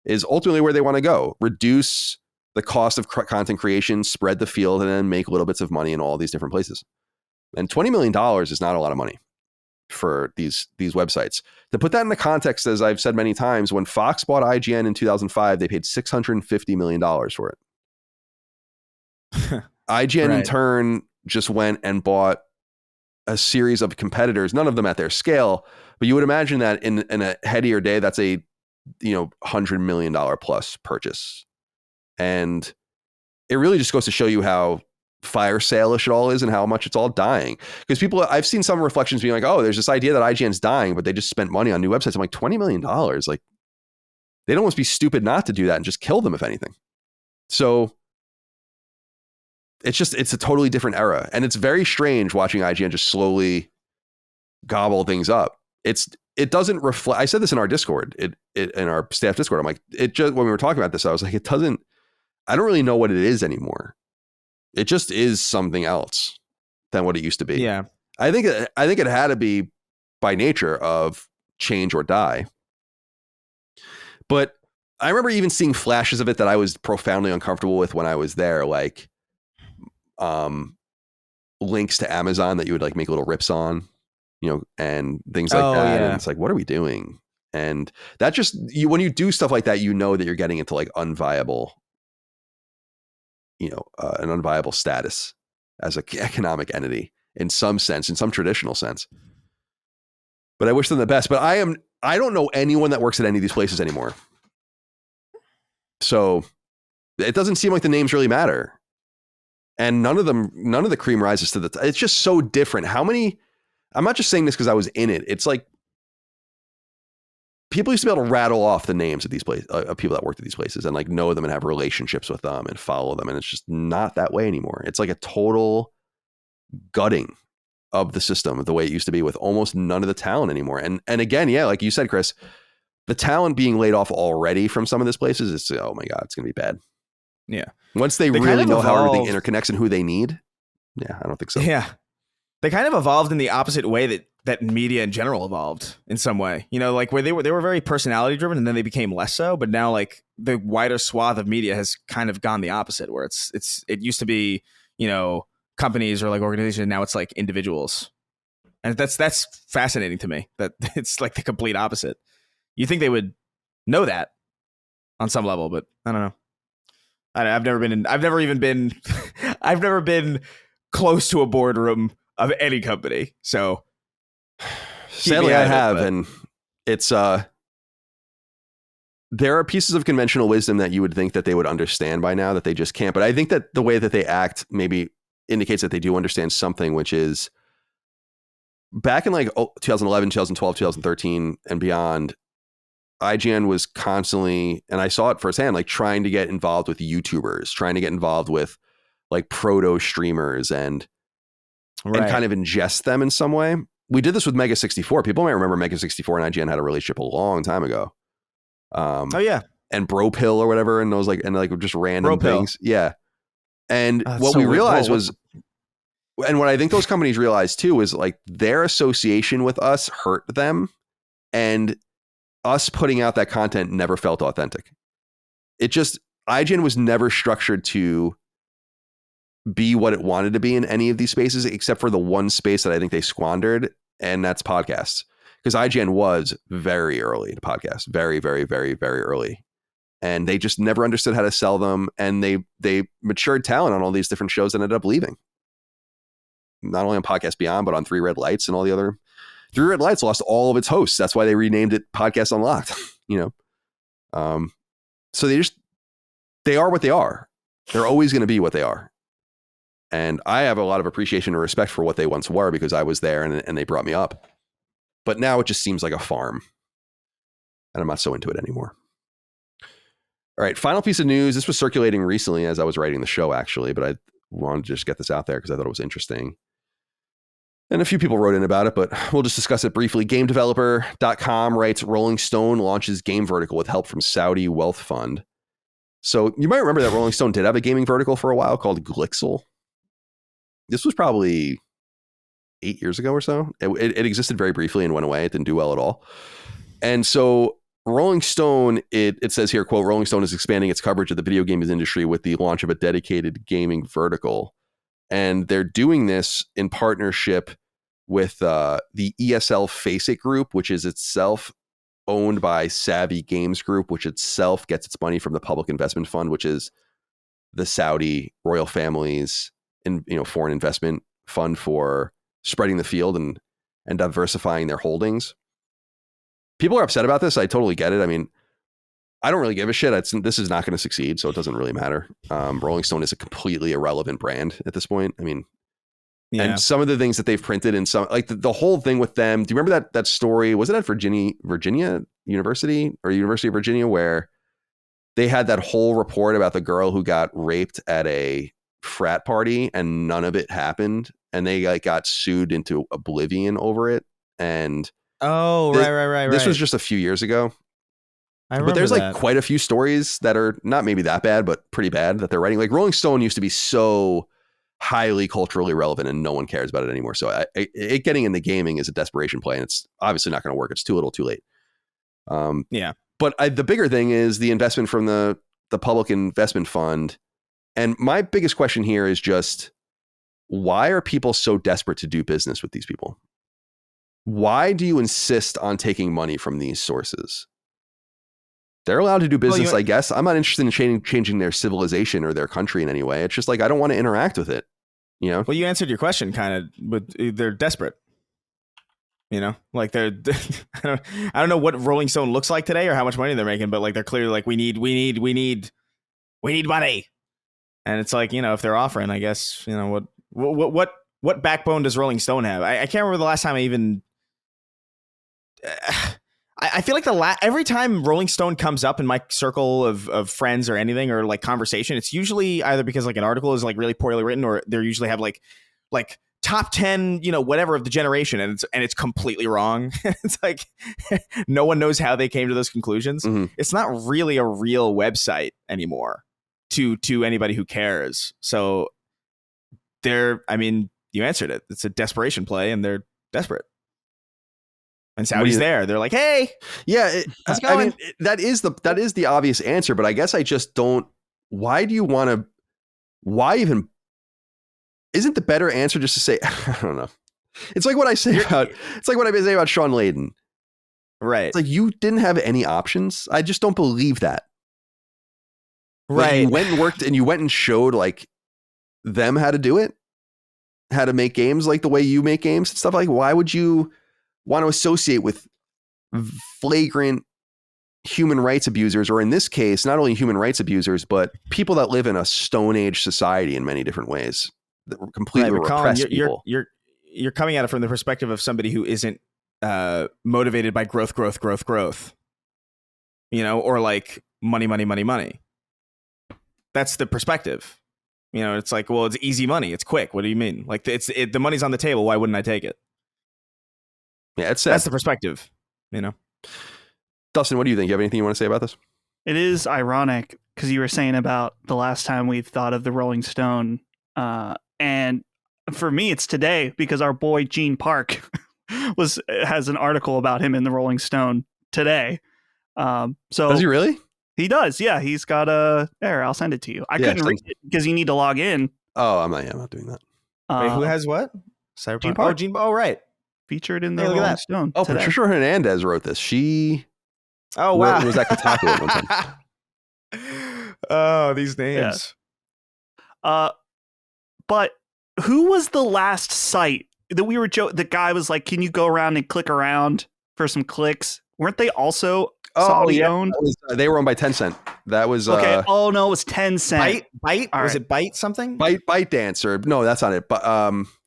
is ultimately where they want to go. Reduce the cost of content creation, spread the field, and then make little bits of money in all these different places. And $20 million is not a lot of money for these websites. To put that into context, as I've said many times, when Fox bought IGN in 2005, they paid $650 million for it. IGN in turn just went and bought a series of competitors, none of them at their scale, but you would imagine that in a headier day, that's a $100 million plus purchase. And it really just goes to show you how fire sale-ish it all is and how much it's all dying. Because I've seen some reflections being like, oh, there's this idea that IGN's dying, but they just spent money on new websites. I'm like, $20 million. Like, they'd almost be stupid not to do that and just kill them, if anything. So it's a totally different era. And it's very strange watching IGN just slowly gobble things up. It doesn't reflect. I said this in our Discord, in our staff Discord. I'm like, when we were talking about this, I was like, I don't really know what it is anymore. It just is something else than what it used to be. Yeah. I think it had to be by nature of change or die. But I remember even seeing flashes of it that I was profoundly uncomfortable with when I was there, like links to Amazon that you would like make little rips on, and things like that. Yeah. And it's like, what are we doing? And that just, when you do stuff like that, that you're getting into like unviable, an unviable status as an economic entity in some sense, in some traditional sense. But I wish them the best. But I don't know anyone that works at any of these places anymore. So it doesn't seem like the names really matter. And none of the cream rises to the top. It's just so different. I'm not just saying this because I was in it. It's like people used to be able to rattle off the names of these places, of people that worked at these places, and like know them and have relationships with them and follow them. And it's just not that way anymore. It's like a total gutting of the system the way it used to be, with almost none of the talent anymore. And again, yeah, like you said, Chris, the talent being laid off already from some of these places, it's, oh my God, it's going to be bad. Yeah. Once they really know how everything interconnects and who they need. Yeah, I don't think so. Yeah. They kind of evolved in the opposite way that media in general evolved in some way, like where they were very personality driven and then they became less so. But now like the wider swath of media has kind of gone the opposite, where it used to be, companies or like organizations. Now it's like individuals. And that's fascinating to me, that it's like the complete opposite. You think they would know that on some level, but I don't know. I've never been close to a boardroom of any company. So Sadly, I have, and it's there are pieces of conventional wisdom that you would think that they would understand by now that they just can't. But I think that the way that they act maybe indicates that they do understand something, which is back in like 2011, 2012, 2013 and beyond, IGN was constantly, and I saw it firsthand, like trying to get involved with YouTubers, trying to get involved with like proto streamers and kind of ingest them in some way. We did this with Mega 64. People might remember Mega 64 and IGN had a relationship a long time ago. And Bro Pill or whatever, and those like just random things. Yeah. And what we realized was, and what I think those companies realized too, is like their association with us hurt them, and us putting out that content never felt authentic. It just, IGN was never structured to be what it wanted to be in any of these spaces, except for the one space that I think they squandered, and that's podcasts. Because IGN was very early to podcasts, very, very, very, very early. And they just never understood how to sell them. And they matured talent on all these different shows and ended up leaving. Not only on Podcast Beyond, but on Three Red Lights and all the other. Three Red Lights lost all of its hosts. That's why they renamed it Podcast Unlocked. So they are what they are. They're always going to be what they are. And I have a lot of appreciation and respect for what they once were because I was there and they brought me up. But now it just seems like a farm. And I'm not so into it anymore. All right, final piece of news. This was circulating recently as I was writing the show, actually, but I wanted to just get this out there because I thought it was interesting. And a few people wrote in about it, but we'll just discuss it briefly. GameDeveloper.com writes, Rolling Stone launches game vertical with help from Saudi wealth fund. So you might remember that Rolling Stone did have a gaming vertical for a while called Glixel. This was probably 8 years ago or so. It existed very briefly and went away. It didn't do well at all. And so Rolling Stone, it says here, quote, Rolling Stone is expanding its coverage of the video games industry with the launch of a dedicated gaming vertical. And they're doing this in partnership with the ESL Faceit Group, which is itself owned by Savvy Games Group, which itself gets its money from the Public Investment Fund, which is the Saudi royal family's foreign investment fund for spreading the field and diversifying their holdings. People are upset about this. I totally get it. I mean, I don't really give a shit. This is not going to succeed, so it doesn't really matter. Rolling Stone is a completely irrelevant brand at this point. I mean, and some of the things that they've printed and some like the whole thing with them. Do you remember that story? Was it at Virginia University or University of Virginia, where they had that whole report about the girl who got raped at a frat party and none of it happened, and they like got sued into oblivion over it. And right. This was just a few years ago. But there's like quite a few stories that are not maybe that bad, but pretty bad that they're writing. Like Rolling Stone used to be so highly culturally relevant and no one cares about it anymore. So it getting into gaming is a desperation play, and it's obviously not going to work. It's too little too late. But the bigger thing is the investment from the Public Investment Fund. And my biggest question here is just, why are people so desperate to do business with these people? Why do you insist on taking money from these sources? They're allowed to do business, I guess. I'm not interested in changing their civilization or their country in any way. It's just like, I don't want to interact with it. Well, you answered your question kind of, but they're desperate. Like they're, I don't know what Rolling Stone looks like today or how much money they're making, but like they're clearly like, we need money. And it's like, if they're offering, I guess, what backbone does Rolling Stone have? I can't remember the last time I even. I feel like every time Rolling Stone comes up in my circle of friends or anything or like conversation, it's usually either because like an article is like really poorly written, or they usually have like top 10, whatever of the generation, and it's completely wrong. It's like no one knows how they came to those conclusions. Mm-hmm. It's not really a real website anymore to anybody who cares. So you answered it. It's a desperation play, and they're desperate. And Saudi's there. They're like, hey, yeah, how's it going? I mean, that is the obvious answer, but I guess I just don't. Why do you want to? Why even? Isn't the better answer just to say, I don't know. It's like what I say about. It's like what I say about Sean Layden. Right. It's like you didn't have any options. I just don't believe that. Right. Like you went and worked, and you went and showed like them how to do it, how to make games like the way you make games and stuff. Like, why would you want to associate with flagrant human rights abusers, or in this case, not only human rights abusers, but people that live in a Stone Age society in many different ways that completely repress people. You're coming at it from the perspective of somebody who isn't motivated by growth, you know, or like money. That's the perspective. You know, it's like, well, it's easy money. It's quick. What do you mean? Like the money's on the table. Why wouldn't I take it? Yeah, that's the perspective, you know? Dustin, what do you think? You have anything you want to say about this? It is ironic because you were saying about the last time we've thought of the Rolling Stone. And for me, it's today because our boy Gene Park has an article about him in the Rolling Stone today. So does he really? He does. Yeah, he's got there. I'll send it to you. I couldn't read it because you need to log in. Oh, I'm not doing that. Wait, who has what? Gene Park. Oh, right. Featured in the Rolling Stone. Oh, today. Patricia Hernandez wrote this. She. Oh wow. Was that Kotaku at one time? Oh, these names. Yeah. But who was the last site that we were the guy was like, can you go around and click around for some clicks? Weren't they also Saudi owned? They were owned by Tencent. That was okay. Oh no, it was Tencent. Byte? Was it Byte something? ByteDance or no, that's not it. But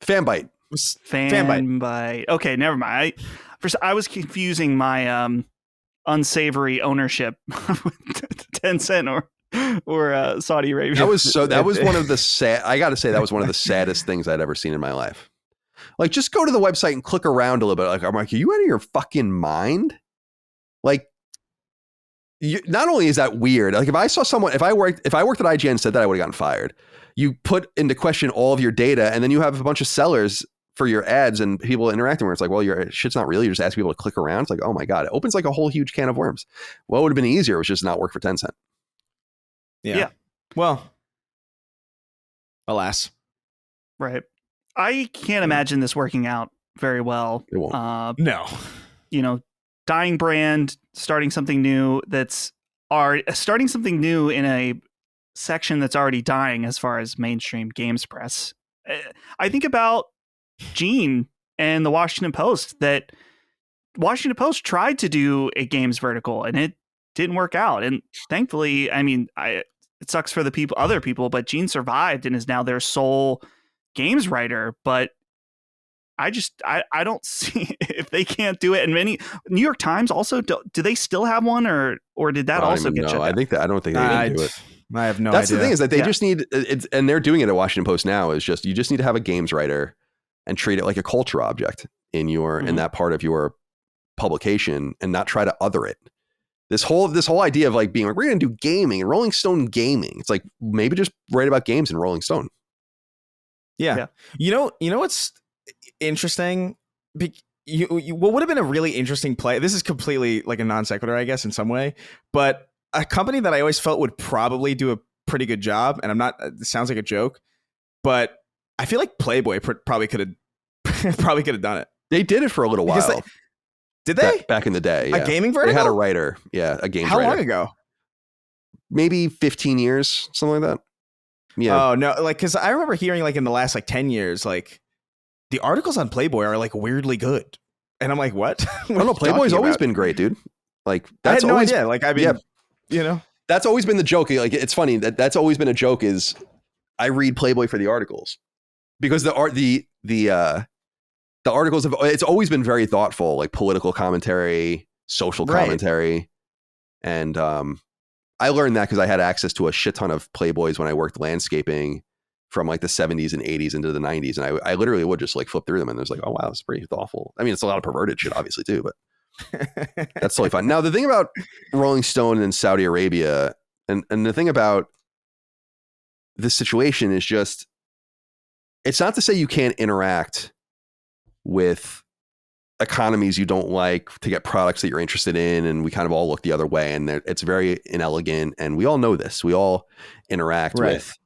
Fanbyte. Fanbyte. Okay, never mind. I was confusing my unsavory ownership with Tencent or Saudi Arabia. That was one of the I got to say that was one of the saddest things I'd ever seen in my life. Like, just go to the website and click around a little bit. Like, I'm like, are you out of your fucking mind? Like, not only is that weird. Like, if I worked at IGN and said that, I would have gotten fired. You put into question all of your data, and then you have a bunch of sellers for your ads and people interacting where it's like, well, your shit's not real. You just ask people to click around. It's like, oh my God, it opens like a whole huge can of worms. What would have been easier was just not work for Tencent. Yeah. Well, alas. Right. I can't imagine this working out very well. It won't. No. You know, dying brand, starting something new starting something new in a section that's already dying as far as mainstream games press. I think about Gene and the Washington Post, that Washington Post tried to do a games vertical and it didn't work out. And thankfully, I mean, it sucks for the other people, but Gene survived and is now their sole games writer. But I don't see if they can't do it. And many New York Times also do they still have one or did that also get shut down? I don't think they can do it. I have no idea. That's the thing, is that they just need it, and they're doing it at Washington Post now. Is just you just need to have a games writer and treat it like a culture object in that part of your publication, and not try to other it. This whole idea of like being like, we're going to do gaming and Rolling Stone gaming. It's like, maybe just write about games in Rolling Stone. Yeah. You know what's interesting? What would have been a really interesting play? This is completely like a non sequitur, I guess, in some way, but a company that I always felt would probably do a pretty good job, and it sounds like a joke, but I feel like Playboy probably could have done it. They did it for a little while. Did they? Back in the day, yeah. A gaming vertical? They had a writer. Yeah, a games writer. How long ago? Maybe 15 years, something like that. Yeah. Oh, no. Like, because I remember hearing like in the last like 10 years, like the articles on Playboy are like weirdly good. And I'm like, what? I don't know. Playboy's always been great, dude. Like, that's I had no idea. Like, I mean, you know, that's always been the joke. Like, it's funny that's always been a joke is I read Playboy for the articles, because the articles it's always been very thoughtful, like political commentary, social commentary. And I learned that because I had access to a shit ton of Playboys when I worked landscaping from like the 70s and 80s into the 90s. And I literally would just like flip through them and there's like, oh wow, it's pretty thoughtful. I mean, it's a lot of perverted shit obviously too, but that's totally fine. Now the thing about Rolling Stone and Saudi Arabia and the thing about this situation is just, it's not to say you can't interact with economies you don't like to get products that you're interested in, and we kind of all look the other way, and it's very inelegant, and we all know this. We all interact with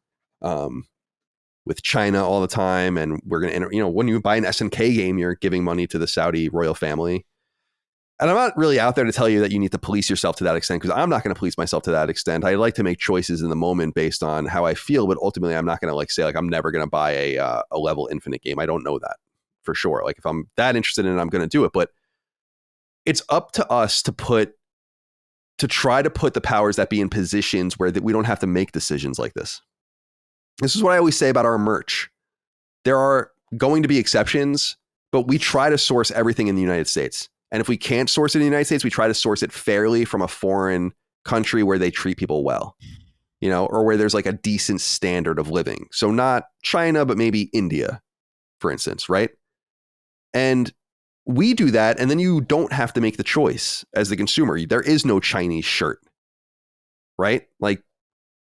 China all the time, and we're gonna when you buy an SNK game, you're giving money to the Saudi royal family. And I'm not really out there to tell you that you need to police yourself to that extent, because I'm not going to police myself to that extent. I like to make choices in the moment based on how I feel, but ultimately I'm not going to like say like I'm never going to buy a level infinite game. I don't know that for sure. Like if I'm that interested in it, I'm going to do it. But it's up to us to try to put the powers that be in positions where that we don't have to make decisions like this. This is what I always say about our merch. There are going to be exceptions, but we try to source everything in the United States. And if we can't source it in the United States, we try to source it fairly from a foreign country where they treat people well, or where there's like a decent standard of living. So not China, but maybe India, for instance, right? And we do that, and then you don't have to make the choice as the consumer. There is no Chinese shirt, right? Like,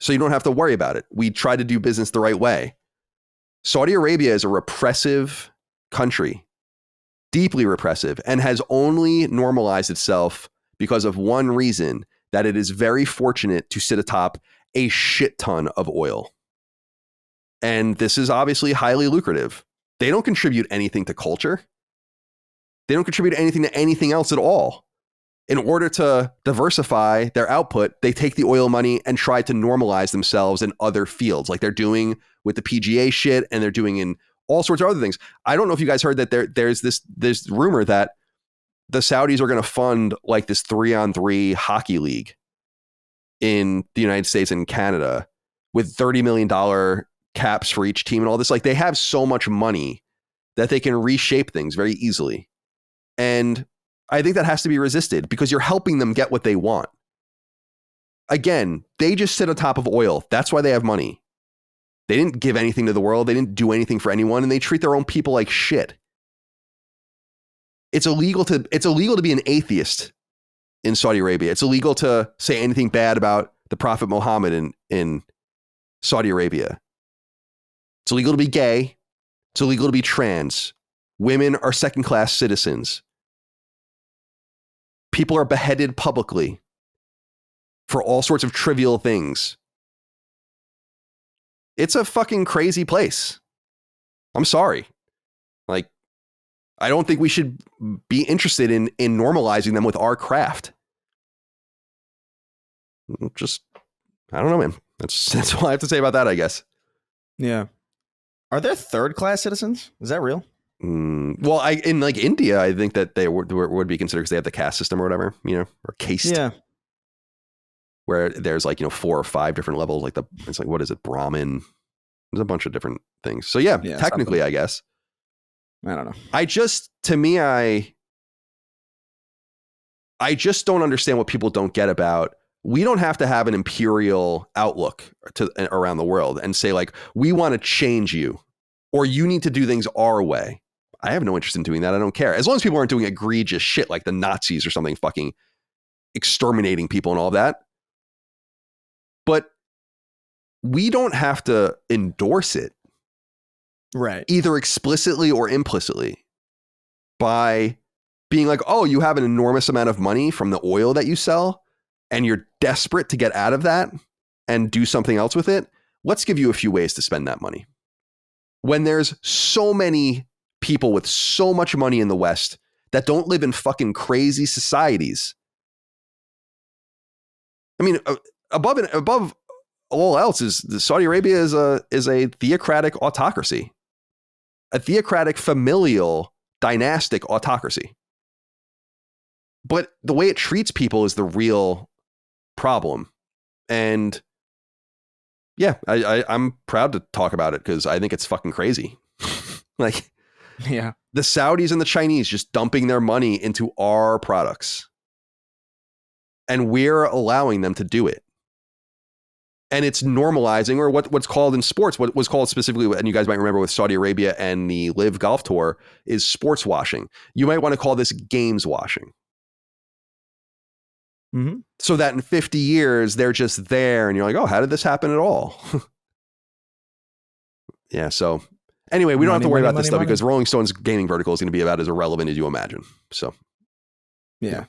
so you don't have to worry about it. We try to do business the right way. Saudi Arabia is a repressive country, deeply repressive, and has only normalized itself because of one reason, that it is very fortunate to sit atop a shit ton of oil. And this is obviously highly lucrative. They don't contribute anything to culture. They don't contribute anything to anything else at all. In order to diversify their output, they take the oil money and try to normalize themselves in other fields, like they're doing with the PGA shit, and they're doing in all sorts of other things. I don't know if you guys heard that there's this rumor that the Saudis are going to fund like this 3-on-3 hockey league in the United States and Canada with $30 million caps for each team and all this. Like, they have so much money that they can reshape things very easily. And I think that has to be resisted because you're helping them get what they want. Again, they just sit on top of oil. That's why they have money. They didn't give anything to the world. They didn't do anything for anyone, and they treat their own people like shit. It's illegal to be an atheist in Saudi Arabia. It's illegal to say anything bad about the Prophet Muhammad in Saudi Arabia. It's illegal to be gay. It's illegal to be trans. Women are second-class citizens. People are beheaded publicly for all sorts of trivial things. It's a fucking crazy place. I'm sorry. Like, I don't think we should be interested in normalizing them with our craft. Just, I don't know, man. That's all I have to say about that, I guess. Yeah. Are there third-class citizens? Is that real? Well, in like India, I think that they would be considered because they have the caste system or whatever, or caste. Yeah. Where there's like 4 or 5 different levels. Like it's like, what is it, Brahmin? There's a bunch of different things. So yeah technically, something. I guess. I don't know. I just don't understand what people don't get about. We don't have to have an imperial outlook around the world and say like, we want to change you or you need to do things our way. I have no interest in doing that. I don't care. As long as people aren't doing egregious shit like the Nazis or something, fucking exterminating people and all that. But we don't have to endorse it. Right. Either explicitly or implicitly by being like, oh, you have an enormous amount of money from the oil that you sell and you're desperate to get out of that and do something else with it. Let's give you a few ways to spend that money. When there's so many people with so much money in the West that don't live in fucking crazy societies. I mean, above all else is Saudi Arabia is a theocratic autocracy, a theocratic familial dynastic autocracy. But the way it treats people is the real problem. And yeah, I'm proud to talk about it because I think it's fucking crazy. Like, yeah, the Saudis and the Chinese just dumping their money into our products. And we're allowing them to do it. And it's normalizing, or what's called in sports, what was called specifically, and you guys might remember with Saudi Arabia and the Live Golf Tour, is sports washing. You might want to call this games washing. Mm-hmm. So that in 50 years, they're just there and you're like, oh, how did this happen at all? Yeah, so anyway, we don't have to worry about this stuff because Rolling Stone's gaming vertical is going to be about as irrelevant as you imagine. So yeah.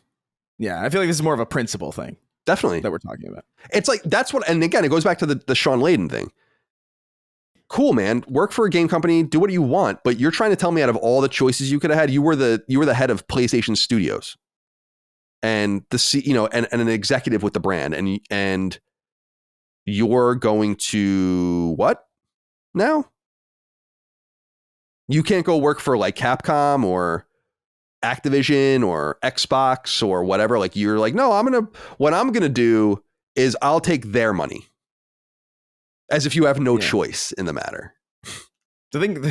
I feel like this is more of a principle thing. Definitely. That we're talking about. It's like, that's what, and again, it goes back to the Sean Layden thing. Cool, man. Work for a game company, do what you want, but you're trying to tell me out of all the choices you could have had, you were the head of PlayStation Studios and and an executive with the brand, and you're going to what now? You can't go work for like Capcom or Activision or Xbox or whatever, like you're like, no, what I'm going to do is I'll take their money, as if you have no choice in the matter. The thing,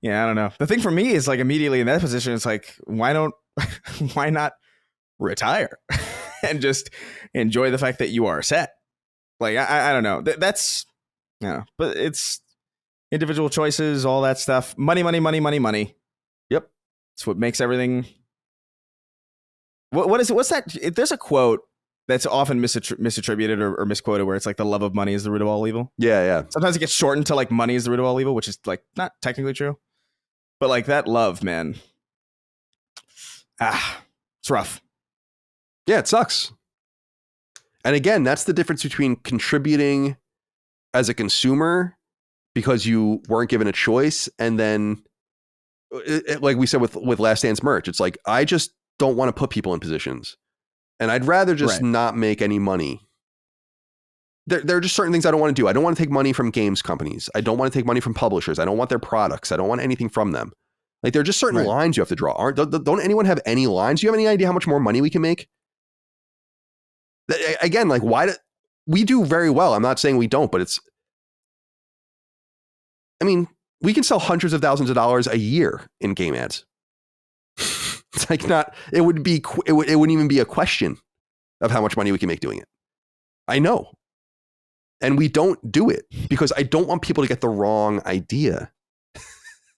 yeah, I don't know. The thing for me is like immediately in that position, it's like, why not retire and just enjoy the fact that you are set? Like, I don't know. That's, but it's individual choices, all that stuff. Money. Yep. It's what makes everything. What's that? There's a quote that's often misattributed or misquoted where it's like the love of money is the root of all evil. Yeah. Sometimes it gets shortened to like money is the root of all evil, which is like not technically true. But like that love, man. It's rough. Yeah, it sucks. And again, that's the difference between contributing as a consumer because you weren't given a choice, and then like we said with Last Dance merch, it's like, I just don't want to put people in positions. And I'd rather just not make any money. There are just certain things I don't want to do. I don't want to take money from games companies. I don't want to take money from publishers. I don't want their products. I don't want anything from them. Like, there are just certain lines you have to draw. Don't anyone have any lines? Do you have any idea how much more money we can make? Again, like, we do very well. I'm not saying we don't, but we can sell hundreds of thousands of dollars a year in game ads. It's like it wouldn't even be a question of how much money we can make doing it. I know. And we don't do it because I don't want people to get the wrong idea.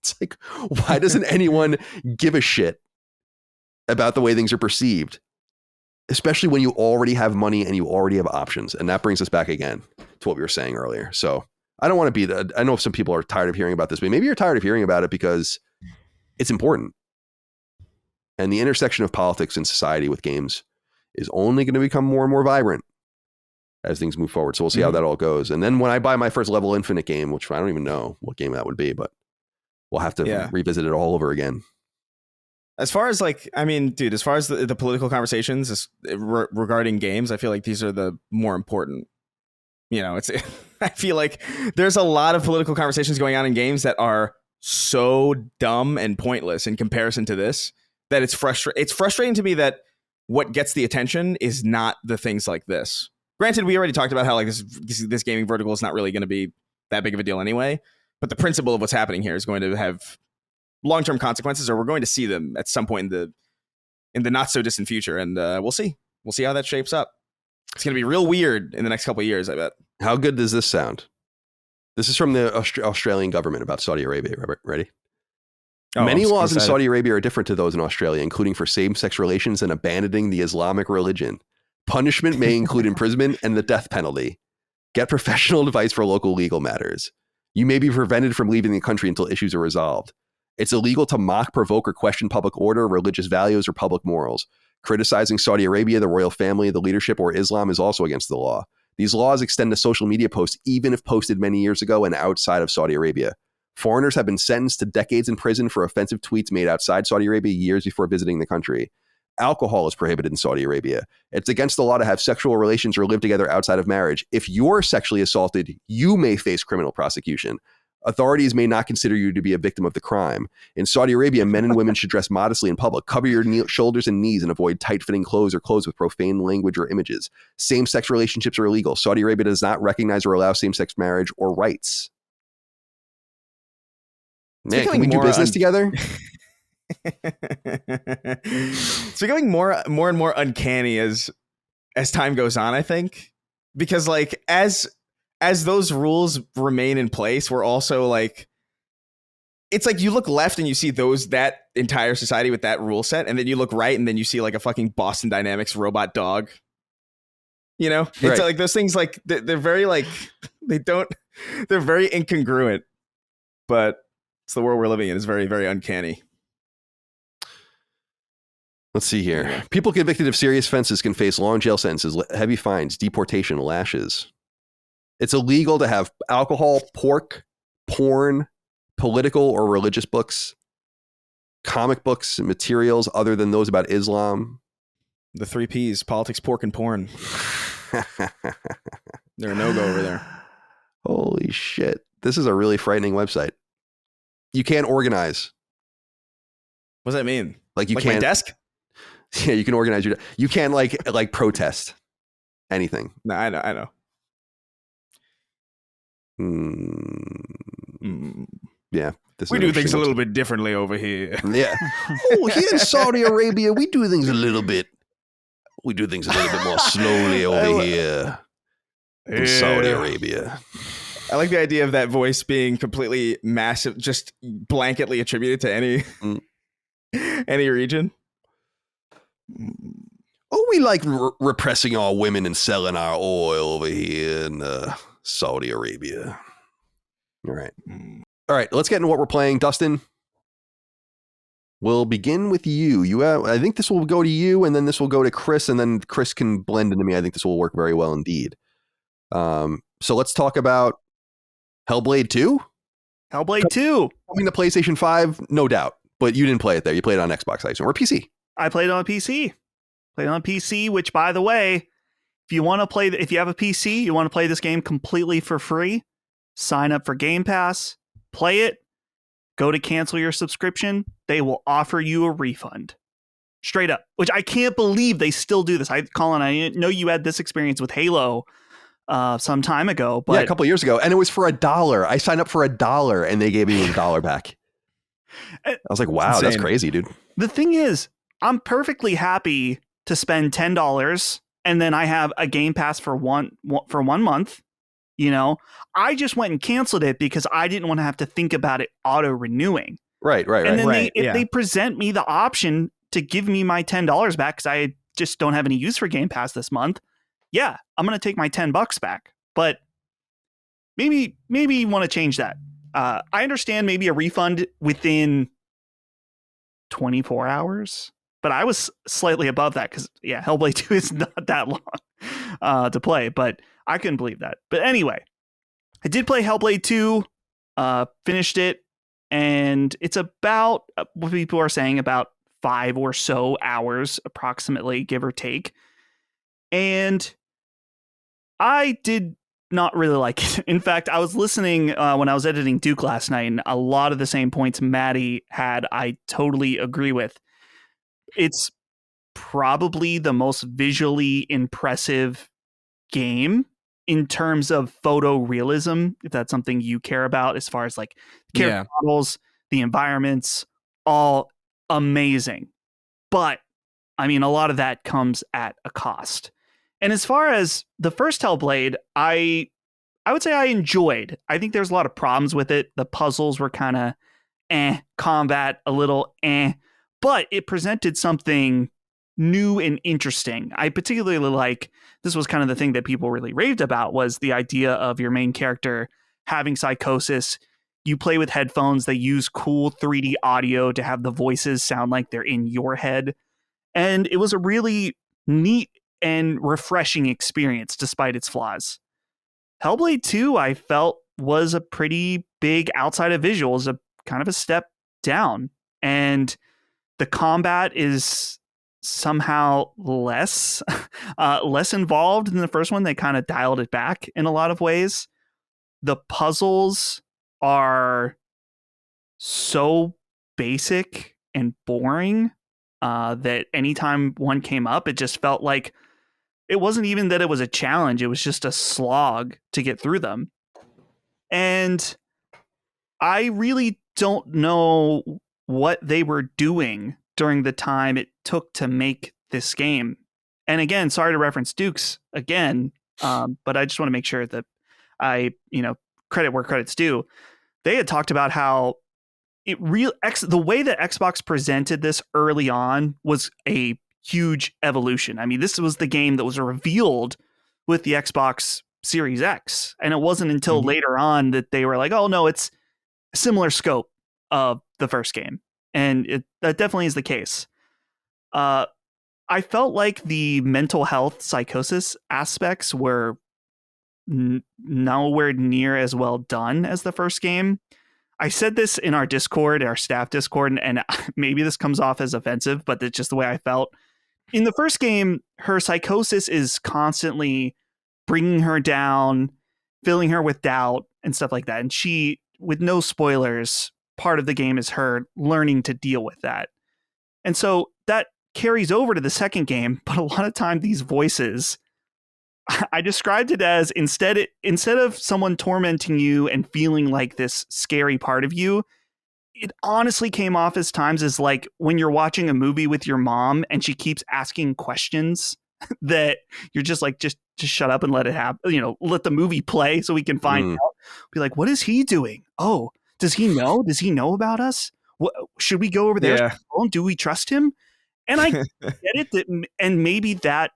It's like, why doesn't anyone give a shit about the way things are perceived? Especially when you already have money and you already have options. And that brings us back again to what we were saying earlier. So I don't want to be I know some people are tired of hearing about this, but maybe you're tired of hearing about it because it's important. And the intersection of politics and society with games is only going to become more and more vibrant as things move forward. So we'll see how that all goes. And then when I buy my first Level Infinite game, which I don't even know what game that would be, but we'll have to revisit it all over again. As far as like, as far as the political conversations regarding games, I feel like these are the more important. I feel like there's a lot of political conversations going on in games that are so dumb and pointless in comparison to this that it's frustrating to me that what gets the attention is not the things like this. Granted, we already talked about how like this gaming vertical is not really going to be that big of a deal anyway, but the principle of what's happening here is going to have long-term consequences, or we're going to see them at some point in the not so distant future, and we'll see how that shapes up. It's going to be real weird in the next couple of years, I bet. How good does this sound? This is from the Australian government about Saudi Arabia. Ready? Many laws in Saudi Arabia are different to those in Australia, including for same-sex relations and abandoning the Islamic religion. Punishment may include imprisonment and the death penalty. Get professional advice for local legal matters. You may be prevented from leaving the country until issues are resolved. It's illegal to mock, provoke, or question public order, religious values, or public morals. Criticizing Saudi Arabia, the royal family, the leadership, or Islam is also against the law. These laws extend to social media posts, even if posted many years ago and outside of Saudi Arabia. Foreigners have been sentenced to decades in prison for offensive tweets made outside Saudi Arabia years before visiting the country. Alcohol is prohibited in Saudi Arabia. It's against the law to have sexual relations or live together outside of marriage. If you're sexually assaulted, you may face criminal prosecution. Authorities may not consider you to be a victim of the crime. In Saudi Arabia, men and women should dress modestly in public, cover your shoulders and knees, and avoid tight-fitting clothes or clothes with profane language or images. Same-sex relationships are illegal. Saudi Arabia does not recognize or allow same-sex marriage or rights. Man, can we do business together? It's becoming more and more uncanny as time goes on, I think, because like as those rules remain in place, we're also like, it's like you look left and you see that entire society with that rule set, and then you look right and then you see like a fucking Boston Dynamics robot dog. It's like those things, like they're very like they're very incongruent, but it's the world we're living in. It's very, very uncanny. Let's see here. People convicted of serious offenses can face long jail sentences, heavy fines, deportation, lashes. It's illegal to have alcohol, pork, porn, political or religious books, comic books, and materials other than those about Islam. The 3 Ps: politics, pork, and porn. They're a no-go over there. Holy shit. This is a really frightening website. You can't organize. What does that mean? Like you like can't my desk. Yeah, you can organize you can't like protest anything. No, I know. Yeah. We do things a little bit differently over here. Yeah. Oh, here in Saudi Arabia, we do things a little bit more slowly over here in Saudi Arabia. I like the idea of that voice being completely massive, just blanketly attributed to any region. Oh, we like repressing our women and selling our oil over here in Saudi Arabia. All right. All right, let's get into what we're playing. Dustin, we'll begin with you. I think this will go to you, and then this will go to Chris, and then Chris can blend into me. I think this will work very well indeed. So let's talk about Hellblade 2? Hellblade 2. Coming to PlayStation 5, no doubt. But you didn't play it there. You played it on Xbox, I assume, or PC. I played it on PC. Which, by the way, if you have a PC, you want to play this game completely for free, sign up for Game Pass, play it, go to cancel your subscription, they will offer you a refund. Straight up. Which I can't believe they still do this. Colin, I know you had this experience with Halo some time ago, but yeah, a couple years ago, and it was for $1. I signed up for $1 and they gave me $1 back. I was like, wow, that's crazy, dude. The thing is, I'm perfectly happy to spend $10 and then I have a Game Pass for one month. You know, I just went and canceled it because I didn't want to have to think about it auto renewing. Right. And then they present me the option to give me my $10 back because I just don't have any use for Game Pass this month. Yeah, I'm going to take my $10 back, but maybe you want to change that. I understand maybe a refund within 24 hours, but I was slightly above that because, yeah, Hellblade 2 is not that long to play, but I couldn't believe that. But anyway, I did play Hellblade 2, finished it, and it's about what people are saying about 5 or so hours, approximately, give or take. And I did not really like it. In fact, I was listening when I was editing Duke last night, and a lot of the same points Maddie had, I totally agree with. It's probably the most visually impressive game in terms of photorealism, if that's something you care about, as far as like character models, the environments, all amazing. But I mean, a lot of that comes at a cost. And as far as the first Hellblade, I would say I enjoyed. I think there's a lot of problems with it. The puzzles were kind of combat a little but it presented something new and interesting. I particularly like, this was kind of the thing that people really raved about, was the idea of your main character having psychosis. You play with headphones. They use cool 3D audio to have the voices sound like they're in your head. And it was a really neat and refreshing experience despite its flaws. Hellblade 2, I felt, was a pretty big, outside of visuals, a kind of a step down. And the combat is somehow less involved than the first one. They kind of dialed it back in a lot of ways. The puzzles are so basic and boring that anytime one came up, it just felt like it wasn't even that it was a challenge. It was just a slog to get through them. And I really don't know what they were doing during the time it took to make this game. And again, sorry to reference Dukes again, but I just want to make sure that I, credit where credit's due. They had talked about how the way that Xbox presented this early on was a huge evolution. I mean, this was the game that was revealed with the Xbox Series X, and it wasn't until later on that they were like, oh no, it's a similar scope of the first game. And that definitely is the case. I felt like the mental health psychosis aspects were nowhere near as well done as the first game. I said this in our Discord, our staff Discord, and maybe this comes off as offensive, but it's just the way I felt. In the first game, her psychosis is constantly bringing her down, filling her with doubt and stuff like that. And she, with no spoilers, part of the game is her learning to deal with that. And so that carries over to the second game, but a lot of time these voices, I described it as instead of someone tormenting you and feeling like this scary part of you, it honestly came off as times as like when you're watching a movie with your mom and she keeps asking questions that you're just like, just shut up and let it happen. Let the movie play so we can find out. Be like, what is he doing? Oh, does he know? Does he know about us? What, should we go over there? Yeah. Do we trust him? And I get it and maybe that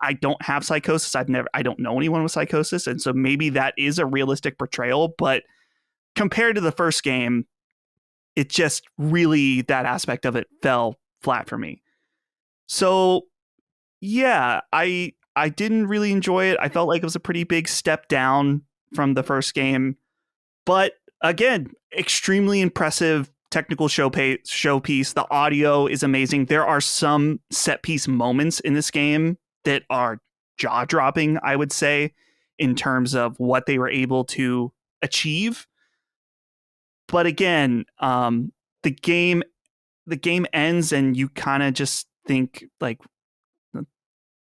I don't have psychosis. I don't know anyone with psychosis. And so maybe that is a realistic portrayal, but compared to the first game, it just really, that aspect of it fell flat for me. So yeah, I didn't really enjoy it. I felt like it was a pretty big step down from the first game, but again, extremely impressive technical showpiece. The audio is amazing. There are some set piece moments in this game that are jaw dropping, I would say, in terms of what they were able to achieve. But again, the game ends and you kind of just think like,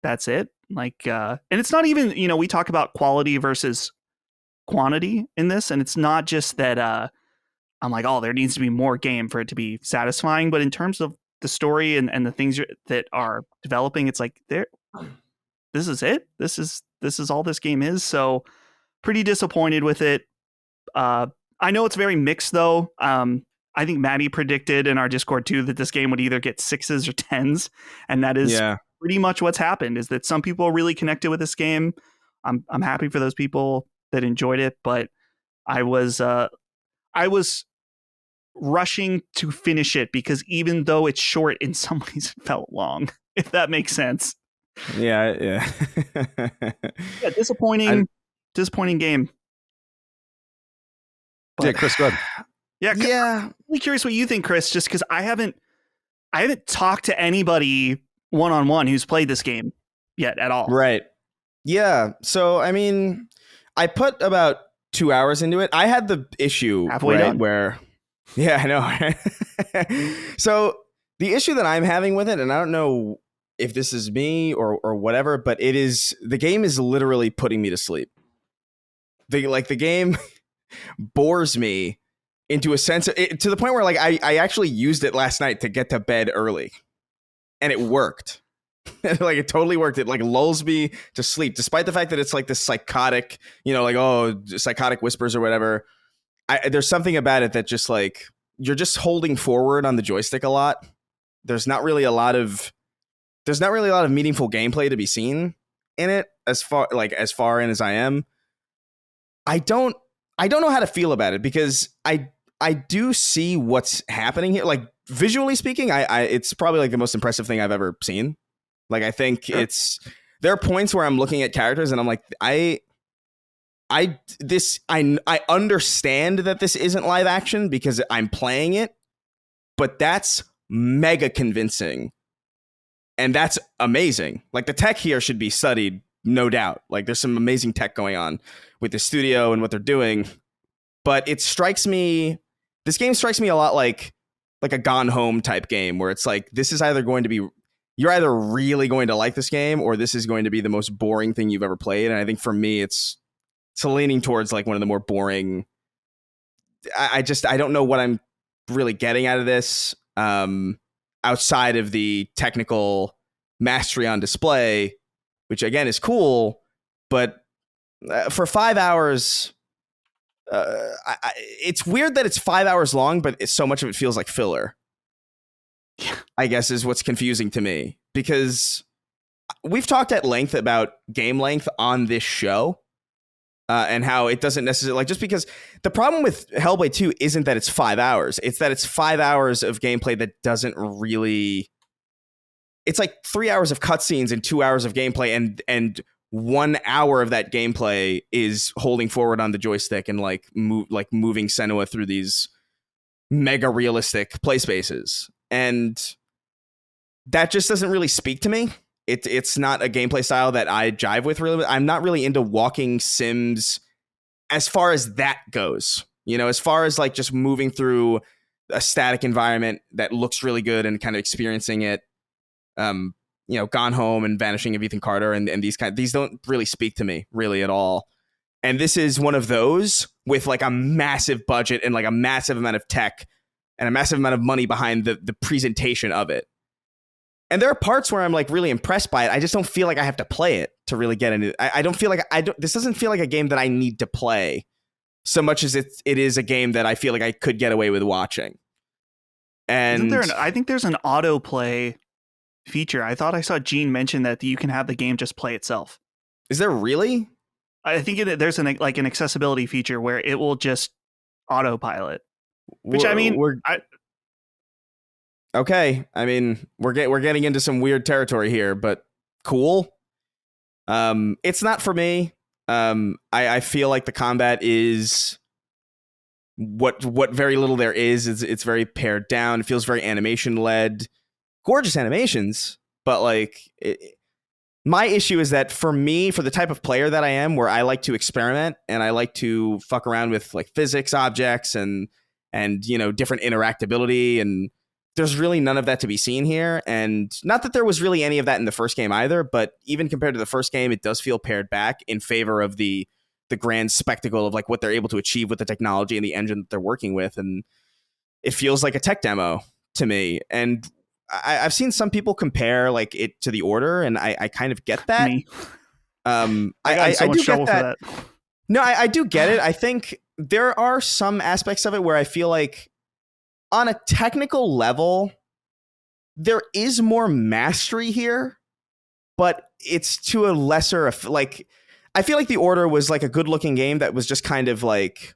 that's it. Like, and it's not even, we talk about quality versus quantity in this, and it's not just that I'm like, oh, there needs to be more game for it to be satisfying. But in terms of the story and the things that are developing, it's like this is it. This is all this game is. So pretty disappointed with it. I know it's very mixed though. I think Maddie predicted in our Discord too that this game would either get 6s or 10s, and that is pretty much what's happened. Is that some people really connected with this game. I'm happy for those people that enjoyed it, but I was rushing to finish it because even though it's short, in some ways it felt long. If that makes sense. Yeah. Disappointing game. But, yeah, Chris, go ahead. Yeah. I'm really curious what you think, Chris, just because I haven't talked to anybody one-on-one who's played this game yet at all. Right. Yeah. So, I mean, I put about 2 hours into it. I had the issue halfway done. Where, yeah, I know. So the issue that I'm having with it, and I don't know if this is me or whatever, but the game is literally putting me to sleep. The game bores me into a sense to the point where like I actually used it last night to get to bed early, and it worked. Like it totally worked. It like lulls me to sleep, despite the fact that it's like this psychotic, psychotic whispers or whatever. There's something about it that just like you're just holding forward on the joystick a lot. There's not really a lot of meaningful gameplay to be seen in it as far in as I am. I don't know how to feel about it because I do see what's happening here. Like visually speaking, it's probably like the most impressive thing I've ever seen. Like I think there are points where I'm looking at characters and I'm like, I understand that this isn't live action because I'm playing it, but that's mega convincing. And that's amazing. Like the tech here should be studied, no doubt. Like there's some amazing tech going on with the studio and what they're doing. But this game strikes me a lot like a Gone Home type game where it's like, this is either going to be, you're either really going to like this game or this is going to be the most boring thing you've ever played. And I think for me, it's leaning towards like one of the more boring. I don't know what I'm really getting out of this outside of the technical mastery on display, which again is cool. But for 5 hours, it's weird that it's 5 hours long, but so much of it feels like filler. I guess is what's confusing to me, because we've talked at length about game length on this show and how it doesn't necessarily like just because the problem with Hellblade 2 isn't that it's 5 hours. It's that it's 5 hours of gameplay that doesn't really. It's like 3 hours of cutscenes and 2 hours of gameplay, and 1 hour of that gameplay is holding forward on the joystick and moving Senua through these mega realistic play spaces. And that just doesn't really speak to me. It's not a gameplay style that I jive with really. I'm not really into walking sims as far as that goes. As far as like just moving through a static environment that looks really good and kind of experiencing it. Gone Home and Vanishing of Ethan Carter and these don't really speak to me really at all. And this is one of those with like a massive budget and like a massive amount of tech and a massive amount of money behind the presentation of it. And there are parts where I'm like really impressed by it. I just don't feel like I have to play it to really get into it. I don't feel like this doesn't feel like a game that I need to play so much as it is a game that I feel like I could get away with watching. And I think there's an autoplay feature. I thought I saw Gene mention that you can have the game just play itself. Is there really? I think there's an accessibility feature where it will just autopilot. Which okay. I mean, we're getting into some weird territory here, but cool. It's not for me. I feel like the combat is what very little there is. It's very pared down. It feels very animation led. Gorgeous animations, but like my issue is that for me, for the type of player that I am, where I like to experiment and I like to fuck around with like physics objects and different interactability, and there's really none of that to be seen here. And not that there was really any of that in the first game either, but even compared to the first game, it does feel pared back in favor of the grand spectacle of like what they're able to achieve with the technology and the engine that they're working with. And it feels like a tech demo to me. And I've seen some people compare like it to The Order, and I kind of get that. Me. I do get that. No, I do get it. I think there are some aspects of it where I feel like on a technical level, there is more mastery here, but it's to a lesser, like, I feel like The Order was like a good looking game that was just kind of like,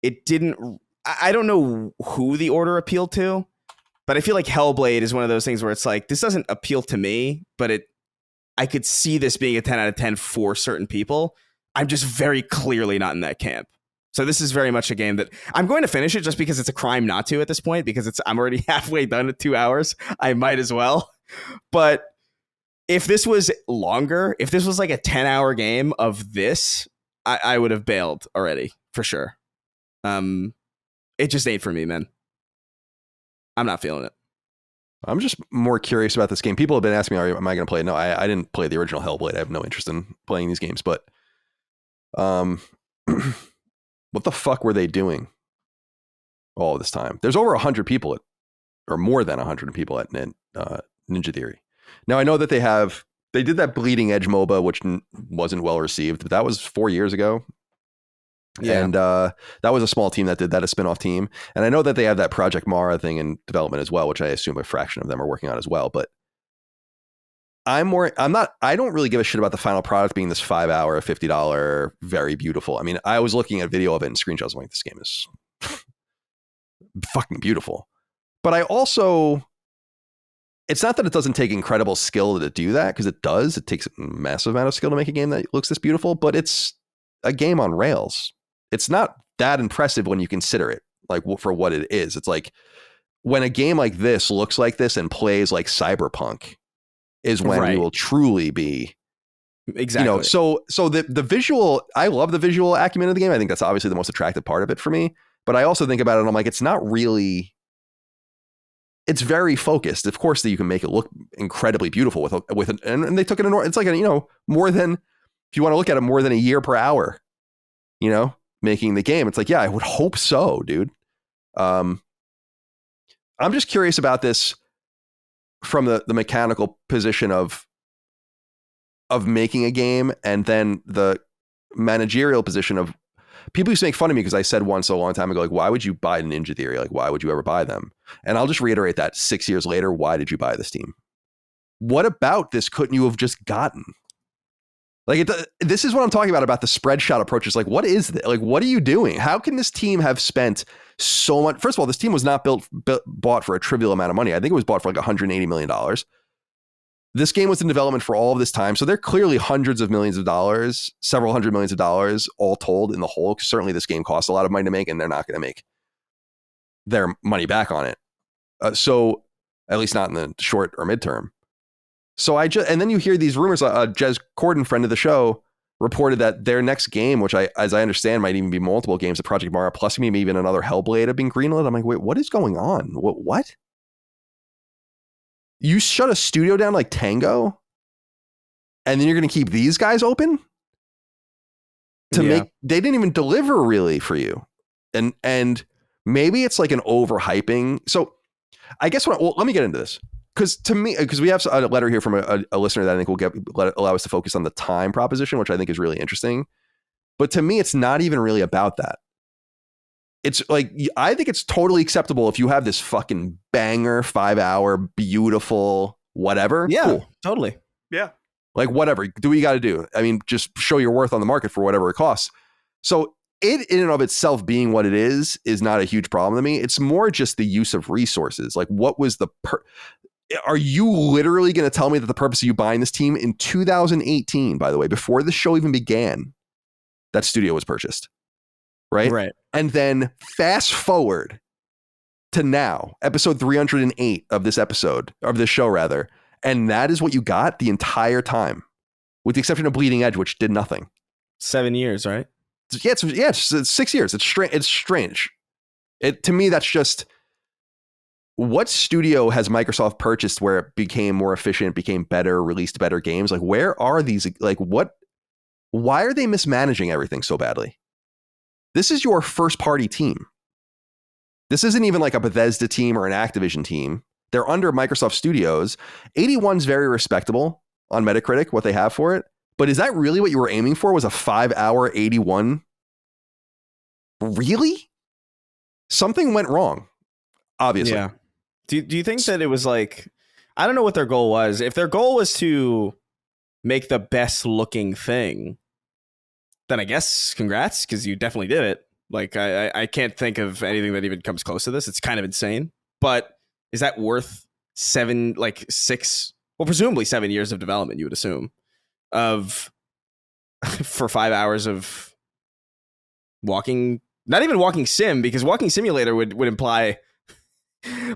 it didn't, I don't know who The Order appealed to, but I feel like Hellblade is one of those things where it's like, this doesn't appeal to me, but I could see this being a 10 out of 10 for certain people. I'm just very clearly not in that camp. So this is very much a game that I'm going to finish it just because it's a crime not to at this point, because I'm already halfway done at 2 hours. I might as well. But if this was longer, if this was like a 10-hour game of this, I would have bailed already for sure. It just ain't for me, man. I'm not feeling it. I'm just more curious about this game. People have been asking me, am I going to play it? No, I didn't play the original Hellblade. I have no interest in playing these games, but what the fuck were they doing all this time? There's over 100 people or more than 100 people at Ninja Theory. Now I know that they did that Bleeding Edge MOBA, which wasn't well received, but that was 4 years ago. Yeah. And that was a small team that did that, a spinoff team. And I know that they have that Project Mara thing in development as well, which I assume a fraction of them are working on as well. But I don't really give a shit about the final product being this 5-hour, $50, very beautiful. I mean, I was looking at video of it and screenshots. I'm like, this game is fucking beautiful. But I also, it's not that it doesn't take incredible skill to do that, because it does. It takes a massive amount of skill to make a game that looks this beautiful, but it's a game on rails. It's not that impressive when you consider it, like, for what it is. It's like when a game like this looks like this and plays like Cyberpunk is when you will truly be exactly. So the visual, I love the visual acumen of the game. I think that's obviously the most attractive part of it for me. But I also think about it and I'm like, it's not really. It's very focused. Of course, that you can make it look incredibly beautiful with it, and they took it. It's like more than, if you want to look at it, more than a year per hour. Making the game. It's like, yeah, I would hope so, dude. I'm just curious about this from the mechanical position of making a game, and then the managerial position of people used to make fun of me because I said once a long time ago, like, why would you buy Ninja Theory? Like, why would you ever buy them? And I'll just reiterate that 6 years later, why did you buy this team? What about this couldn't you have just gotten? Like, this is what I'm talking about the spread shot approach. It's like, what is this? Like, what are you doing? How can this team have spent so much? First of all, this team was not bought for a trivial amount of money. I think it was bought for like $180 million. This game was in development for all of this time. So they're clearly hundreds of millions of dollars, several hundred millions of dollars all told in the whole. Certainly this game costs a lot of money to make, and they're not going to make their money back on it. So at least not in the short or midterm. So and then you hear these rumors, Jez Corden, friend of the show, reported that their next game, which as I understand, might even be multiple games of Project Mario, plus maybe even another Hellblade have been greenlit. I'm like, wait, what is going on? What? You shut a studio down like Tango, and then you're going to keep these guys open to make? They didn't even deliver really for you, and maybe it's like an overhyping. So I guess let me get into this. Because we have a letter here from a listener that I think will allow us to focus on the time proposition, which I think is really interesting. But to me, it's not even really about that. It's like, I think it's totally acceptable if you have this fucking banger, 5-hour, beautiful, whatever. Yeah, cool. Totally. Yeah. Like, whatever. Do what you got to do. I mean, just show your worth on the market for whatever it costs. So it in and of itself being what it is not a huge problem to me. It's more just the use of resources. Like, what was the are you literally going to tell me that the purpose of you buying this team in 2018, by the way, before the show even began, that studio was purchased? Right. And then fast forward to now, episode 308 of this show rather. And that is what you got the entire time, with the exception of Bleeding Edge, which did nothing. 7 years, right? Yeah, it's 6 years. It's strange. To me, that's just, what studio has Microsoft purchased where it became more efficient, became better, released better games? Like, where are these? Like, why are they mismanaging everything so badly? This is your first party team. This isn't even like a Bethesda team or an Activision team. They're under Microsoft Studios. 81's very respectable on Metacritic, what they have for it. But is that really what you were aiming for? Was a 5-hour 81? Really? Something went wrong, obviously. Yeah. Do you think that it was like, I don't know what their goal was. If their goal was to make the best looking thing, then I guess congrats, because you definitely did it. Like, I can't think of anything that even comes close to this. It's kind of insane. But is that worth presumably 7 years of development, you would assume, for 5 hours of walking, not even walking sim, because walking simulator would imply,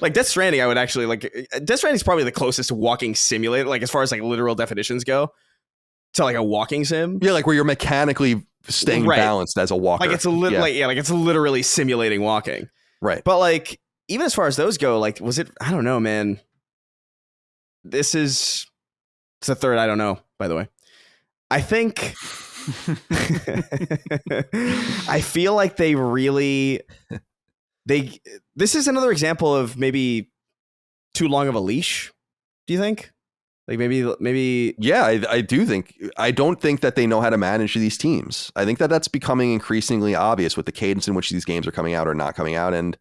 like, Death Stranding, I would actually like. Death Stranding is probably the closest to walking simulator, like, as far as like literal definitions go, to like a walking sim. Yeah, like where you're mechanically staying balanced as a walker. Like, it's it's literally simulating walking. Right. But like, even as far as those go, like, was it? I don't know, man. It's the third I don't know, by the way. I think I feel like this is another example of maybe too long of a leash. Do you think? Like, maybe. Yeah, I do think. I don't think that they know how to manage these teams. I think that that's becoming increasingly obvious with the cadence in which these games are coming out or not coming out, and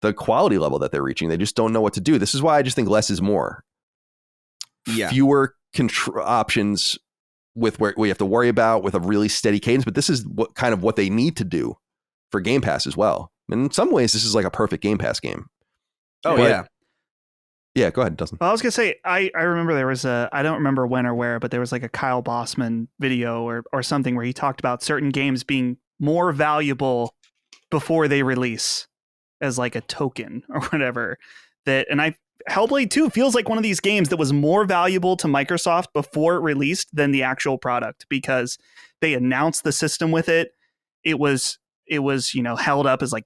the quality level that they're reaching. They just don't know what to do. This is why I just think less is more. Yeah. Fewer options with where we have to worry about with a really steady cadence. But this is what they need to do for Game Pass as well. And in some ways, this is like a perfect Game Pass game. Oh, yeah. Yeah, go ahead, Dustin. Well, I was going to say, I remember there was I don't remember when or where, but there was like a Kyle Bossman video or something where he talked about certain games being more valuable before they release as like a token or whatever. Hellblade 2 feels like one of these games that was more valuable to Microsoft before it released than the actual product, because they announced the system with it. It was, held up as like,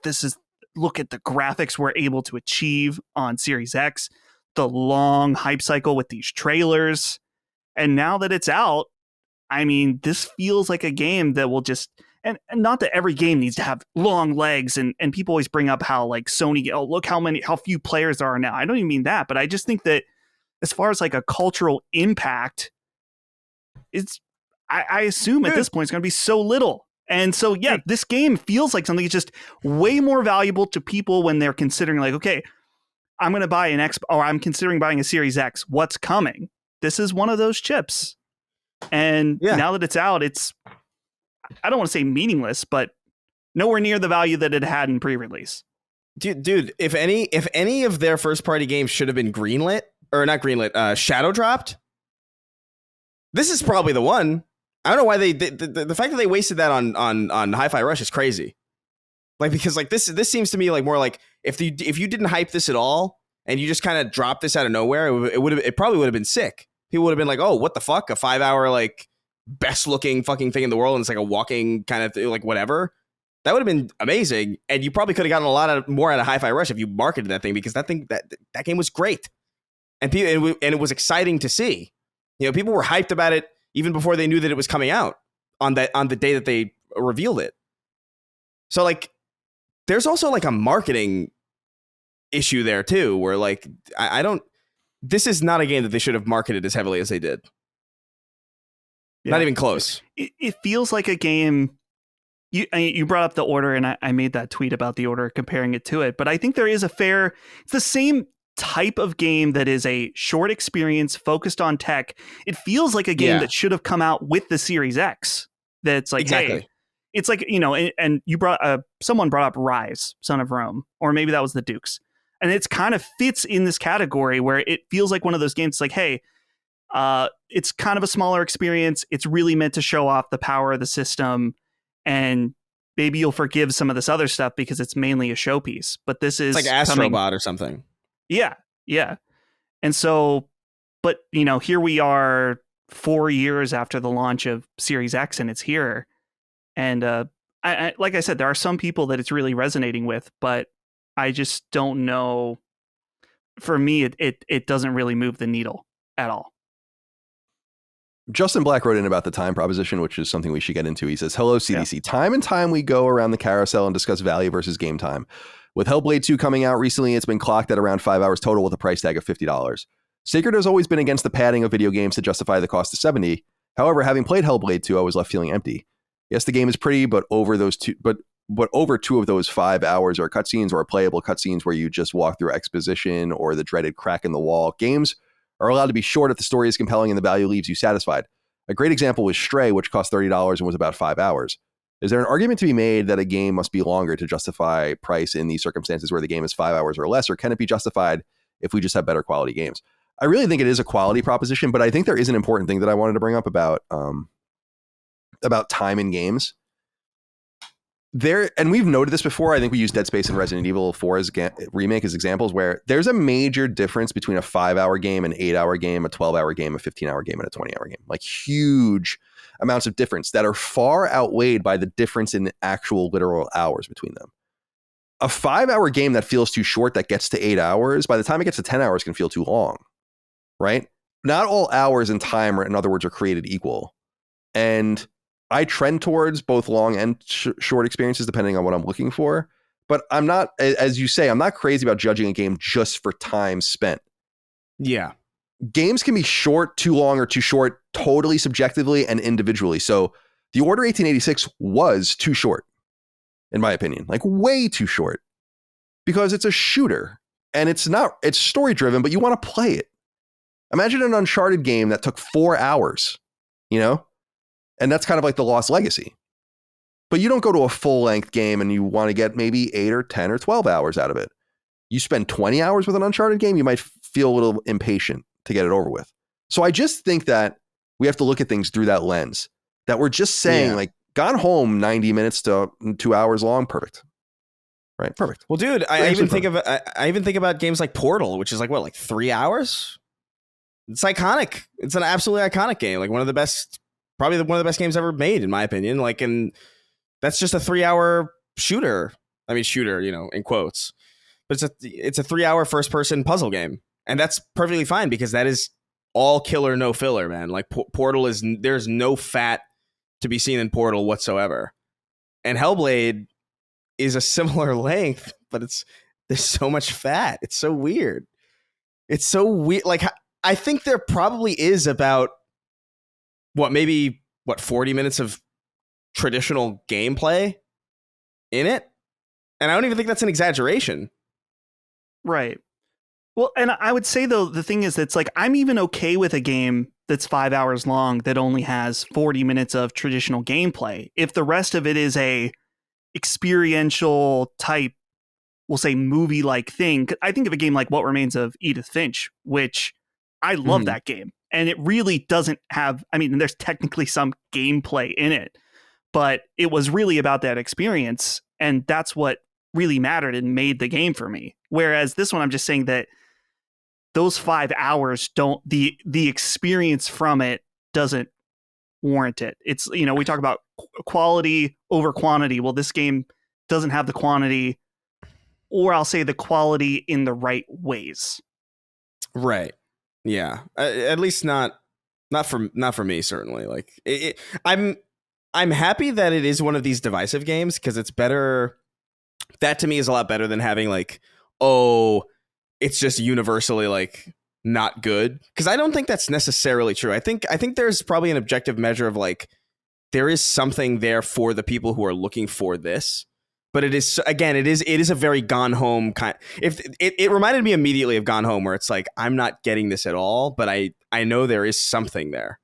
look at the graphics we're able to achieve on Series X, the long hype cycle with these trailers. And now that it's out, I mean, this feels like a game that will just, and not that every game needs to have long legs, and people always bring up how like Sony, look how few players there are now. I don't even mean that, but I just think that as far as like a cultural impact, I assume at this point it's going to be so little. And so, yeah, this game feels like something that's just way more valuable to people when they're considering like, okay, I'm going to buy an X, or I'm considering buying a Series X. What's coming? This is one of those chips. And now that it's out, I don't want to say meaningless, but nowhere near the value that it had in pre-release. Dude, if any of their first party games should have been greenlit, or not greenlit, shadow dropped, this is probably the one. I don't know why the fact that they wasted that on Hi-Fi Rush is crazy. Like, because like this seems to me like more like if you didn't hype this at all and you just kind of dropped this out of nowhere, it probably would have been sick. People would have been like, oh, what the fuck? A 5-hour like best looking fucking thing in the world and it's like a walking kind of thing, like whatever. That would have been amazing, and you probably could have gotten a lot more out of Hi-Fi Rush if you marketed that thing, because that game was great, and it was exciting to see. People were hyped about it even before they knew that it was coming out on the day that they revealed it. So like, there's also like a marketing issue there too, where like I don't. This is not a game that they should have marketed as heavily as they did. Yeah. Not even close. It feels like a game. You brought up The Order, and I made that tweet about The Order comparing it to it. But I think there is it's the same type of game that is a short experience focused on tech. It feels like a game that should have come out with the Series X. That's like, exactly. Hey, it's like, and you someone brought up Rise, Son of Rome, or maybe that was the Dukes. And it's kind of fits in this category where it feels like one of those games. It's like, hey, it's kind of a smaller experience. It's really meant to show off the power of the system. And maybe you'll forgive some of this other stuff because it's mainly a showpiece. But this is like Astrobot or something. Yeah, yeah. And so, but here we are 4 years after the launch of Series X, and it's here. And I like I said, there are some people that it's really resonating with, but I just don't know. For me, it doesn't really move the needle at all. Justin Black wrote in about the time proposition, which is something we should get into. He says, hello, CDC. Yeah. Time and time we go around the carousel and discuss value versus game time. With Hellblade 2 coming out recently, it's been clocked at around 5 hours total with a price tag of $50. Sacred has always been against the padding of video games to justify the cost of $70. However, having played Hellblade 2, I was left feeling empty. Yes, the game is pretty, but over two of those 5 hours are cutscenes or playable cutscenes where you just walk through exposition or the dreaded crack in the wall. Games are allowed to be short if the story is compelling and the value leaves you satisfied. A great example was Stray, which cost $30 and was about 5 hours. Is there an argument to be made that a game must be longer to justify price in these circumstances where the game is 5 hours or less, or can it be justified if we just have better quality games? I really think it is a quality proposition, but I think there is an important thing that I wanted to bring up about time in games. And we've noted this before. I think we used Dead Space and Resident Evil 4 remake as examples where there's a major difference between a 5-hour game, an 8-hour game, a 12-hour game, a 15-hour game, and a 20-hour game. Like huge amounts of difference that are far outweighed by the difference in actual literal hours between them. A 5-hour game that feels too short that gets to 8 hours, by the time it gets to 10 hours, can feel too long, right? Not all hours in time, in other words, are created equal. And I trend towards both long and short experiences depending on what I'm looking for. But I'm not, as you say, I'm not crazy about judging a game just for time spent. Yeah. Games can be short, too long, or too short, totally subjectively and individually. So The Order 1886 was too short, in my opinion, like way too short, because it's a shooter and it's story driven, but you want to play it. Imagine an Uncharted game that took 4 hours, And that's kind of like the Lost Legacy. But you don't go to a full-length game and you want to get maybe 8 or 10 or 12 hours out of it. You spend 20 hours with an Uncharted game, you might feel a little impatient to get it over with. So I just think that we have to look at things through that lens. That we're just saying, like, Gone Home 90 minutes to 2 hours long, perfect. Right? Perfect. Well, dude, I even think about games like Portal, which is like 3 hours? It's iconic. It's an absolutely iconic game. Like one of the best... Probably one of the best games ever made, in my opinion. Like, and that's just a 3-hour shooter. I mean, shooter, in quotes. But it's a 3-hour first-person puzzle game, and that's perfectly fine because that is all killer, no filler, man. Like Portal there's no fat to be seen in Portal whatsoever, and Hellblade is a similar length, but there's so much fat. It's so weird. It's so weird. Like I think there probably is about. 40 minutes of traditional gameplay in it? And I don't even think that's an exaggeration. Right. Well, and I would say, though, the thing is, it's like, I'm even okay with a game that's 5 hours long that only has 40 minutes of traditional gameplay. If the rest of it is a experiential type, we'll say movie-like thing. I think of a game like What Remains of Edith Finch, which I love that game. And it really doesn't have, there's technically some gameplay in it, but it was really about that experience. And that's what really mattered and made the game for me. Whereas this one, I'm just saying that those 5 hours the experience from it doesn't warrant it. It's, we talk about quality over quantity. Well, this game doesn't have the quantity, or I'll say the quality in the right ways. Right. Yeah. At least not for me, certainly. Like I'm happy that it is one of these divisive games, because it's better. That to me is a lot better than having like, oh, it's just universally like not good. Because I don't think that's necessarily true. I think there's probably an objective measure of like, there is something there for the people who are looking for this. But it is, again, it is a very Gone Home kind. If it reminded me immediately of Gone Home, where it's like, I'm not getting this at all, but I know there is something there.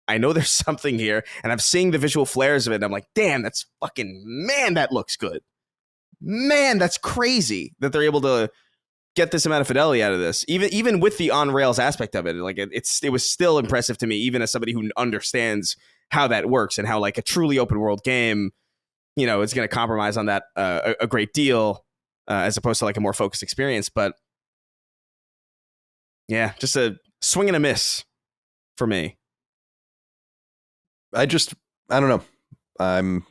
I know there's something here, and I'm seeing the visual flares of it, and I'm like, damn, that's fucking, man, that looks good. Man, that's crazy that they're able to get this amount of fidelity out of this, even with the on rails aspect of it. Like it was still impressive to me, even as somebody who understands how that works and how like a truly open world game, it's going to compromise on that a great deal, as opposed to like a more focused experience. But yeah, just a swing and a miss for me. I don't know. I'm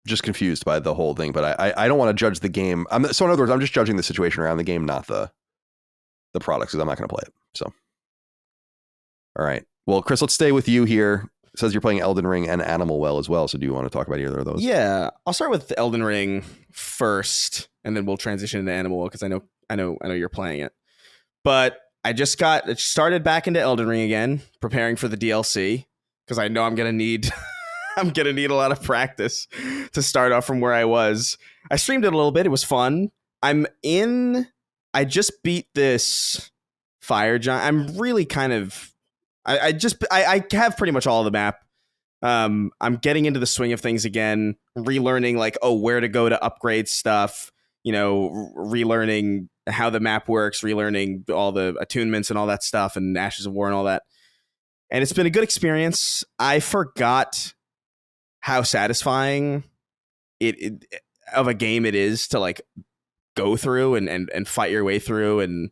just confused by the whole thing, but I don't want to judge the game. So in other words, I'm just judging the situation around the game, not the products, because I'm not going to play it. So, all right. Well, Chris, let's stay with you here. It says you're playing Elden Ring and Animal Well as well. So do you want to talk about either of those? Yeah, I'll start with Elden Ring first, and then we'll transition into Animal Well, because I know you're playing it. But I just got started back into Elden Ring again, preparing for the DLC, because I know I'm gonna need I'm gonna need a lot of practice to start off from where I was. I streamed it a little bit. It was fun. I just beat this fire giant. I'm really kind of I have pretty much all of the map. I'm getting into the swing of things again, relearning like, where to go to upgrade stuff, relearning how the map works, relearning all the attunements and all that stuff, and Ashes of War and all that. And it's been a good experience. I forgot how satisfying it of a game it is to like go through and fight your way through. And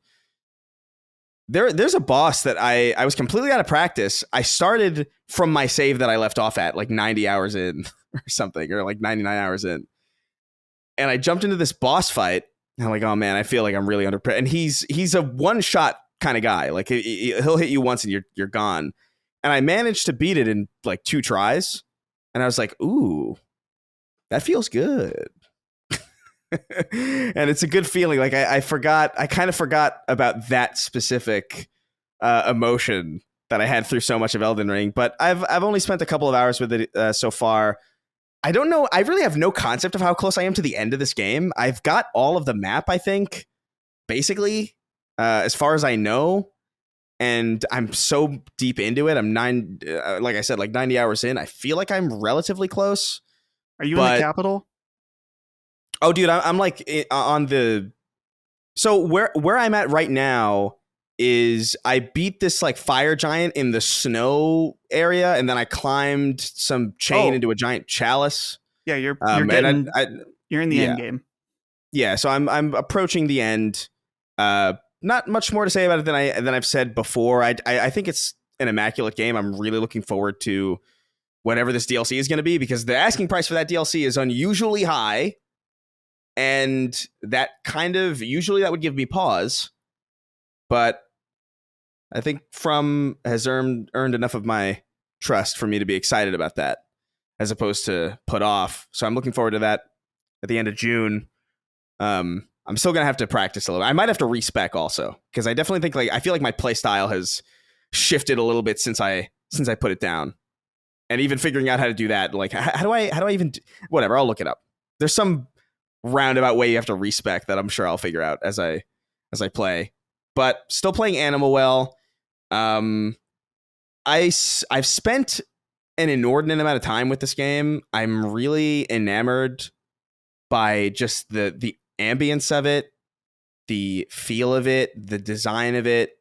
there's a boss that I was completely out of practice. I started from my save that I left off at like 90 hours in or something, or like 99 hours in. And I jumped into this boss fight, and I'm like, oh man, I feel like I'm really under. And he's a one shot kind of guy. Like he'll hit you once and you're gone. And I managed to beat it in like 2 tries. And I was like, ooh, that feels good. And it's a good feeling. Like I kind of forgot about that specific emotion that I had through so much of Elden Ring. But I've only spent a couple of hours with it so far. I don't know. I really have no concept of how close I am to the end of this game. I've got all of the map, I think, basically, as far as I know. And I'm so deep into it. I'm like I said, like 90 hours in. I feel like I'm relatively close. Are you in the capital? Oh, dude, I'm like on the. So where I'm at right now is I beat this like fire giant in the snow area, and then I climbed some chain into a giant chalice. Yeah, you're getting, you're in the end game. Yeah, so I'm approaching the end. Not much more to say about it than I've said before. I think it's an immaculate game. I'm really looking forward to whatever this DLC is going to be, because the asking price for that DLC is unusually high. And that usually that would give me pause. But I think From has earned enough of my trust for me to be excited about that, as opposed to put off. So I'm looking forward to that at the end of June. I'm still going to have to practice a little. I might have to respec also, because I definitely think I feel like my play style has shifted a little bit since I put it down. And even figuring out how to do that, like how do I even whatever, I'll look it up. There's some roundabout way you have to respec that I'm sure I'll figure out as I play. But still playing Animal Well. I've spent an inordinate amount of time with this game. I'm really enamored by just the ambience of it, the feel of it, the design of it.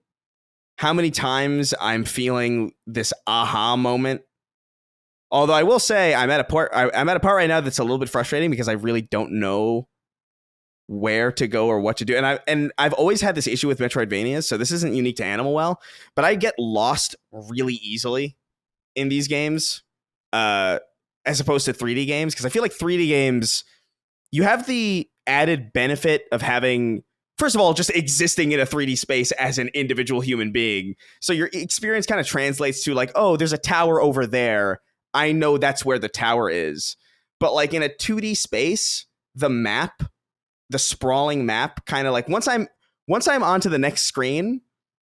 How many times I'm feeling this aha moment. Although I will say I'm at a part right now that's a little bit frustrating, because I really don't know where to go or what to do. And I've always had this issue with Metroidvanias, so this isn't unique to Animal Well, but I get lost really easily in these games. as opposed to 3D games, because I feel like 3D games, you have the added benefit of having, first of all, just existing in a 3D space as an individual human being. So your experience kind of translates to like, oh, there's a tower over there. I know that's where the tower is. But like in a 2D space, the map, the sprawling map, kind of like once I'm onto the next screen,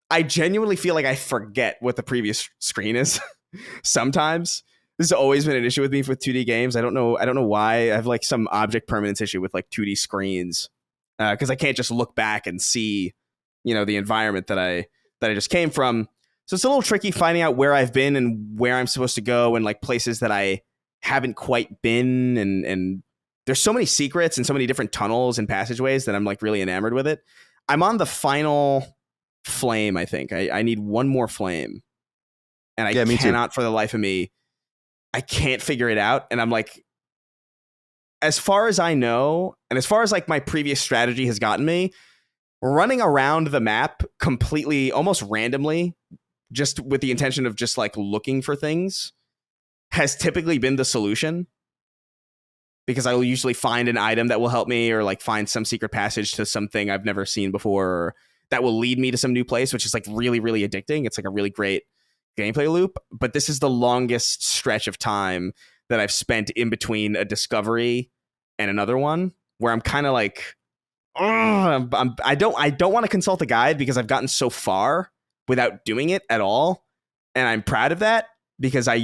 I genuinely feel like I forget what the previous screen is. Sometimes this has always been an issue with me with 2D games. I don't know why. I have like some object permanence issue with like 2D screens, because I can't just look back and see, the environment that I just came from. So it's a little tricky finding out where I've been and where I'm supposed to go, and like places that I haven't quite been. And there's so many secrets and so many different tunnels and passageways that I'm like really enamored with it. I'm on the final flame, I think. I need one more flame. And I cannot for the life of me, I can't figure it out. And I'm like, as far as I know, and as far as like my previous strategy has gotten me, running around the map completely, almost randomly, just with the intention of just like looking for things, has typically been the solution. Because I will usually find an item that will help me, or like find some secret passage to something I've never seen before, or that will lead me to some new place, which is like really, really addicting. It's like a really great gameplay loop. But this is the longest stretch of time that I've spent in between a discovery and another one, where I'm kind of like, I don't want to consult a guide because I've gotten so far without doing it at all. And I'm proud of that, because I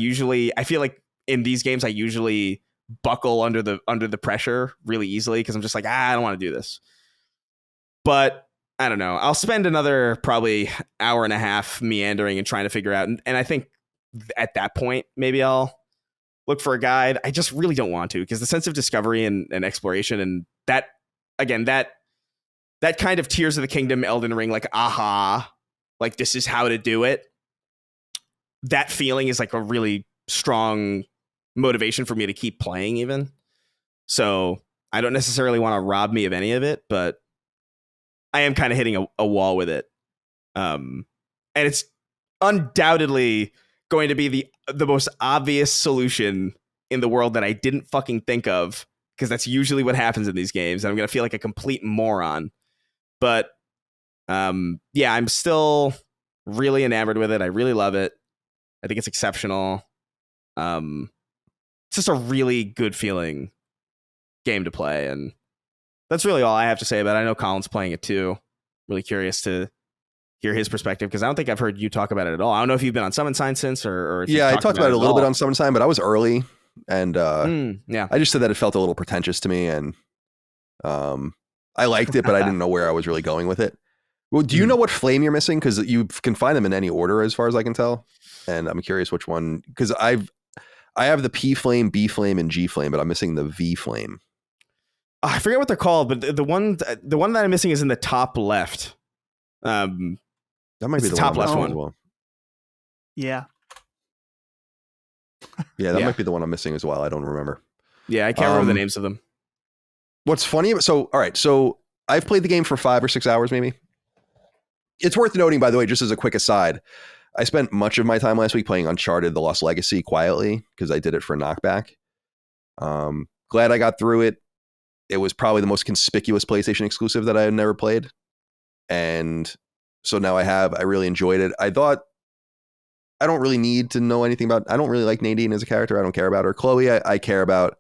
feel like in these games, I usually buckle under the pressure really easily, because I'm just like, I don't want to do this. But I don't know. I'll spend another probably hour and a half meandering and trying to figure out. And I think at that point, maybe I'll look for a guide. I just really don't want to, because the sense of discovery and exploration, and that, again, that kind of Tears of the Kingdom, Elden Ring, like, aha, like this is how to do it. That feeling is like a really strong motivation for me to keep playing even. So I don't necessarily want to rob me of any of it, but I am kind of hitting a wall with it. And it's undoubtedly going to be the most obvious solution in the world that I didn't fucking think of, because that's usually what happens in these games. And I'm going to feel like a complete moron. But yeah, I'm still really enamored with it. I really love it. I think it's exceptional. It's just a really good feeling game to play, and that's really all I have to say about it. I know Colin's playing it too. Really curious to hear his perspective, because I don't think I've heard you talk about it at all. I don't know if you've been on Summon Sign since, or if I talked about it a little bit on Summon Sign, but I was early, and yeah, I just said that it felt a little pretentious to me, and I liked it, but I didn't know where I was really going with it. Well, do you know what flame you're missing? Because you can find them in any order, as far as I can tell, and I'm curious which one, because I have the P flame, B flame, and G flame, but I'm missing the V flame. I forget what they're called, but the one that I'm missing is in the top left. That might be the top one left one. as well. Yeah. Yeah, that might be the one I'm missing as well. I don't remember. Yeah, I can't remember the names of them. What's funny, all right, so I've played the game for 5 or 6 hours, maybe. It's worth noting, by the way, just as a quick aside, I spent much of my time last week playing Uncharted: The Lost Legacy quietly, because I did it for knockback. Glad I got through it. It was probably the most conspicuous PlayStation exclusive that I had never played. And so now I really enjoyed it. I thought, I don't really need to know anything about, I don't really like Nadine as a character. I don't care about her. Chloe, I care about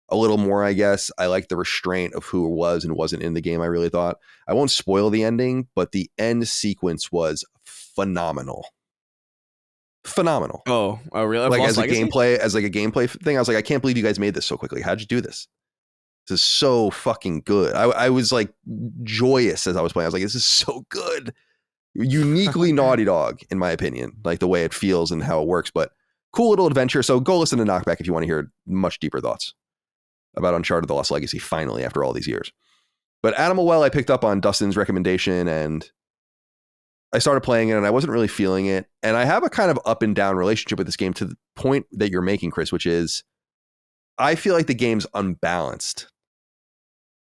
a little more, I guess. I like the restraint of who was and wasn't in the game, I really thought. I won't spoil the ending, but the end sequence was phenomenal. Phenomenal. Oh, really? Like as a gameplay thing, I was like, I can't believe you guys made this so quickly. How'd you do this? This is so fucking good. I was like joyous as I was playing. I was like, this is so good. Uniquely Naughty Dog, in my opinion, like the way it feels and how it works, but cool little adventure. So go listen to Knockback if you want to hear much deeper thoughts about Uncharted: The Lost Legacy, finally, after all these years. But Animal Well, I picked up on Dustin's recommendation, and I started playing it, and I wasn't really feeling it. And I have a kind of up and down relationship with this game, to the point that you're making, Chris, which is I feel like the game's unbalanced.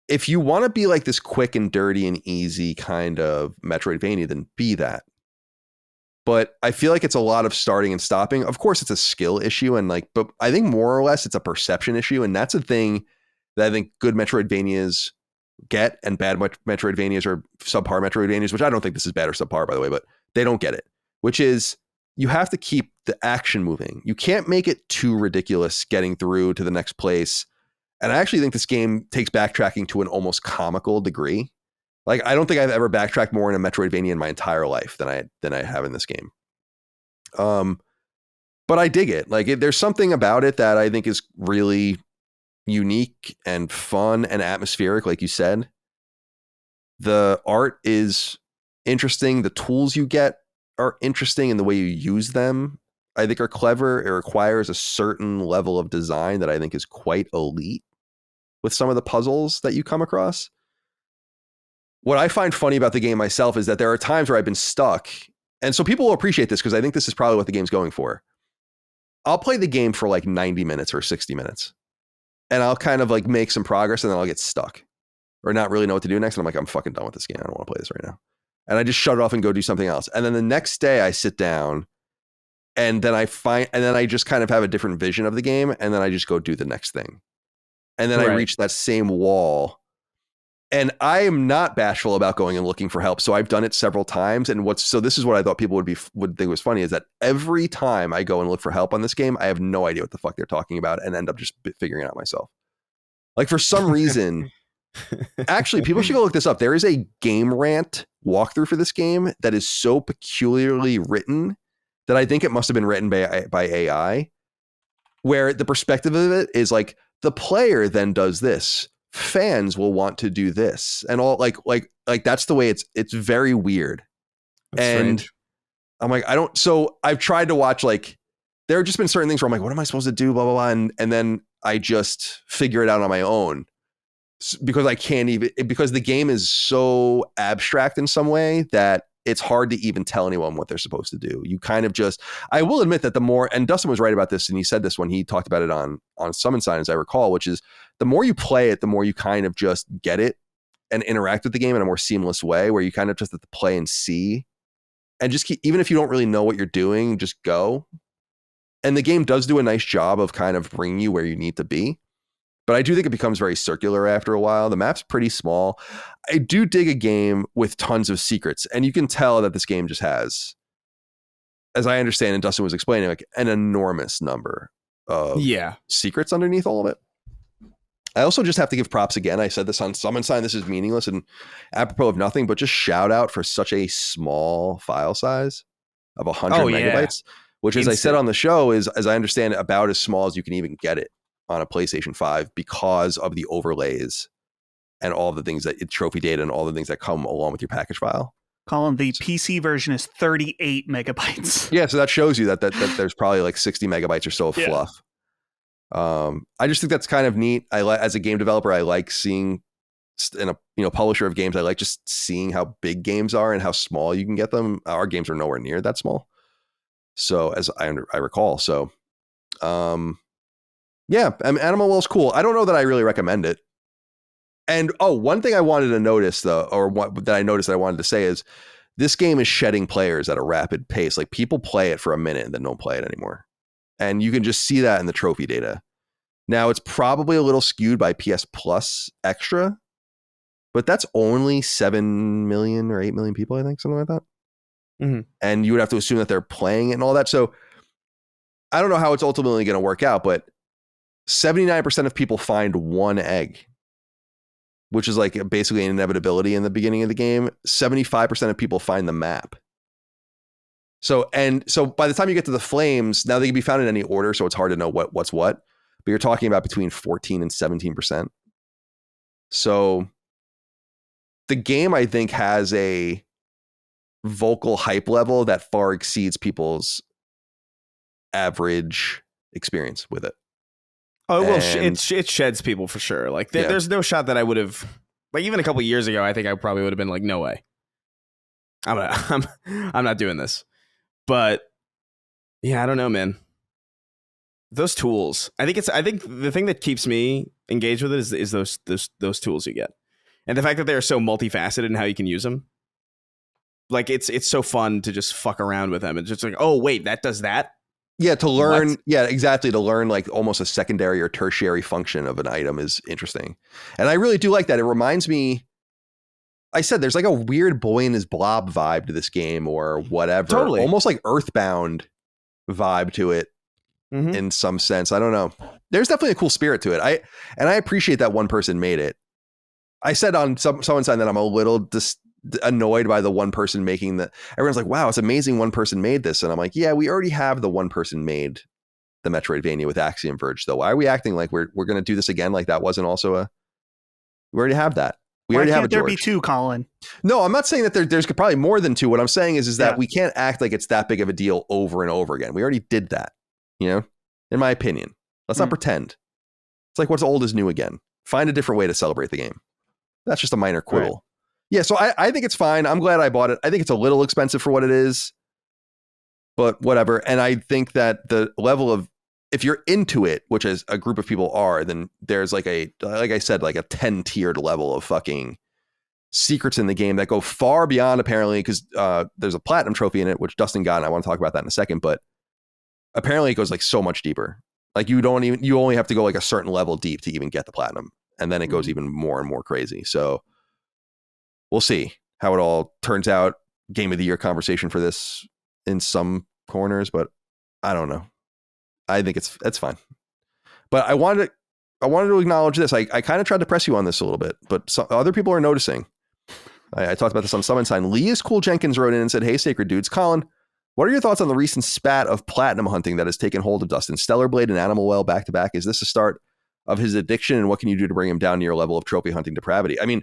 If you want to be like this quick and dirty and easy kind of Metroidvania, then be that. But I feel like it's a lot of starting and stopping. Of course, it's a skill issue, and like, but I think more or less it's a perception issue, and that's a thing that I think good Metroidvanias get, and bad Metroidvanias or subpar Metroidvanias, which I don't think this is bad or subpar, by the way, but they don't get it. Which is you have to keep the action moving. You can't make it too ridiculous getting through to the next place. And I actually think this game takes backtracking to an almost comical degree. Like, I don't think I've ever backtracked more in a Metroidvania in my entire life than I have in this game. But I dig it. Like, there's something about it that I think is really unique and fun and atmospheric, like you said. The art is interesting. The tools you get are interesting, and the way you use them, I think, are clever. It requires a certain level of design that I think is quite elite with some of the puzzles that you come across. What I find funny about the game myself is that there are times where I've been stuck. And so people will appreciate this because I think this is probably what the game's going for. I'll play the game for like 90 minutes or 60 minutes. And I'll kind of like make some progress, and then I'll get stuck or not really know what to do next. And I'm like, I'm fucking done with this game. I don't want to play this right now. And I just shut it off and go do something else. And then the next day I sit down, and then I just kind of have a different vision of the game. And then I just go do the next thing. And then I reach that same wall. And I am not bashful about going and looking for help. So I've done it several times. And so this is what I thought people would think was funny, is that every time I go and look for help on this game, I have no idea what the fuck they're talking about and end up just figuring it out myself. Like, for some reason, actually, people should go look this up. There is a Game Rant walkthrough for this game that is so peculiarly written that I think it must have been written by AI, where the perspective of it is like, the player then does this. Fans will want to do this, and all like that's the way it's very weird. That's and strange. I'm like, so I've tried to watch, like, there have just been certain things where I'm like, what am I supposed to do? Blah, blah, blah. And then I just figure it out on my own, because I can't even, because the game is so abstract in some way that it's hard to even tell anyone what they're supposed to do. You kind of just, I will admit that the more, and Dustin was right about this, and he said this when he talked about it on Summon Sign, as I recall, which is the more you play it, the more you kind of just get it and interact with the game in a more seamless way, where you kind of just have to play and see, and just keep, even if you don't really know what you're doing, just go. And the game does do a nice job of kind of bringing you where you need to be. But I do think it becomes very circular after a while. The map's pretty small. I do dig a game with tons of secrets. And you can tell that this game just has, as I understand, and Dustin was explaining, like, an enormous number of secrets underneath all of it. I also just have to give props again. I said this on Summon Sign. This is meaningless and apropos of nothing, but just shout out for such a small file size of 100 megabytes, which, as I said on the show, is, as I understand it, about as small as you can even get it on a PlayStation 5, because of the overlays and all the things that trophy data and all the things that come along with your package file. Colin, the PC version is 38 megabytes. Yeah, so that shows you that there's probably like 60 megabytes or so of fluff. I just think that's kind of neat. As a game developer, I like seeing, in a publisher of games, I like just seeing how big games are and how small you can get them. Our games are nowhere near that small, so as I recall. So, yeah, Animal Well's cool. I don't know that I really recommend it. And one thing I wanted to notice, though, or that I noticed that I wanted to say, is this game is shedding players at a rapid pace. Like, people play it for a minute and then don't play it anymore. And you can just see that in the trophy data. Now, it's probably a little skewed by PS Plus Extra, but that's only 7 million or 8 million people, I think, something like that. Mm-hmm. And you would have to assume that they're playing it and all that. So I don't know how it's ultimately going to work out, but 79% of people find one egg, which is like basically an inevitability in the beginning of the game. 75% of people find the map. So by the time you get to the flames, now they can be found in any order, so it's hard to know what's what. But you're talking about between 14 and 17%. So the game, I think, has a vocal hype level that far exceeds people's average experience with it. Oh, well, it sheds people for sure. Like, there's no shot that I would have, like, even a couple years ago, I think I probably would have been like, no way, I'm not doing this. But yeah, I don't know, man. Those tools, I think the thing that keeps me engaged with it is those tools you get, and the fact that they are so multifaceted in how you can use them. like it's so fun to just fuck around with them. It's just like, oh wait, that does that. Yeah, to learn. What? Yeah, exactly. To learn like almost a secondary or tertiary function of an item is interesting. And I really do like that. It reminds me, I said there's like a weird boy and his blob vibe to this game or whatever. Totally. Almost like Earthbound vibe to it in some sense. I don't know. There's definitely a cool spirit to it. I appreciate that one person made it. I said on someone's side that I'm a little annoyed by the one person making the. Everyone's like, wow, it's amazing one person made this. And I'm like, yeah, we already have the one person made the Metroidvania with Axiom Verge, though. Why are we acting like we're going to do this again? Like that wasn't also a. We already have that. We already have a George. There be two, Colin? No, I'm not saying that there's probably more than two. What I'm saying is that we can't act like it's that big of a deal over and over again. We already did that, in my opinion. Let's not pretend. It's like what's old is new again. Find a different way to celebrate the game. That's just a minor quibble. Right. Yeah, so I think it's fine. I'm glad I bought it. I think it's a little expensive for what it is, but whatever. And I think that the level of, if you're into it, which as a group of people are, then there's like I said, like a 10 tiered level of fucking secrets in the game that go far beyond apparently, because there's a platinum trophy in it, which Dustin got, and I want to talk about that in a second, but apparently it goes like so much deeper. Like you only have to go like a certain level deep to even get the platinum. And then it goes even more and more crazy. So we'll see how it all turns out. Game of the year conversation for this in some corners, but I don't know. I think it's fine. But I wanted to acknowledge this. I kind of tried to press you on this a little bit, but other people are noticing. I talked about this on Summon Sign. Leah's Cool Jenkins wrote in and said, "Hey, Sacred Dudes. Colin, what are your thoughts on the recent spat of platinum hunting that has taken hold of Dustin? Stellar Blade and Animal Well back to back. Is this a start of his addiction, and what can you do to bring him down to your level of trophy hunting depravity?" I mean,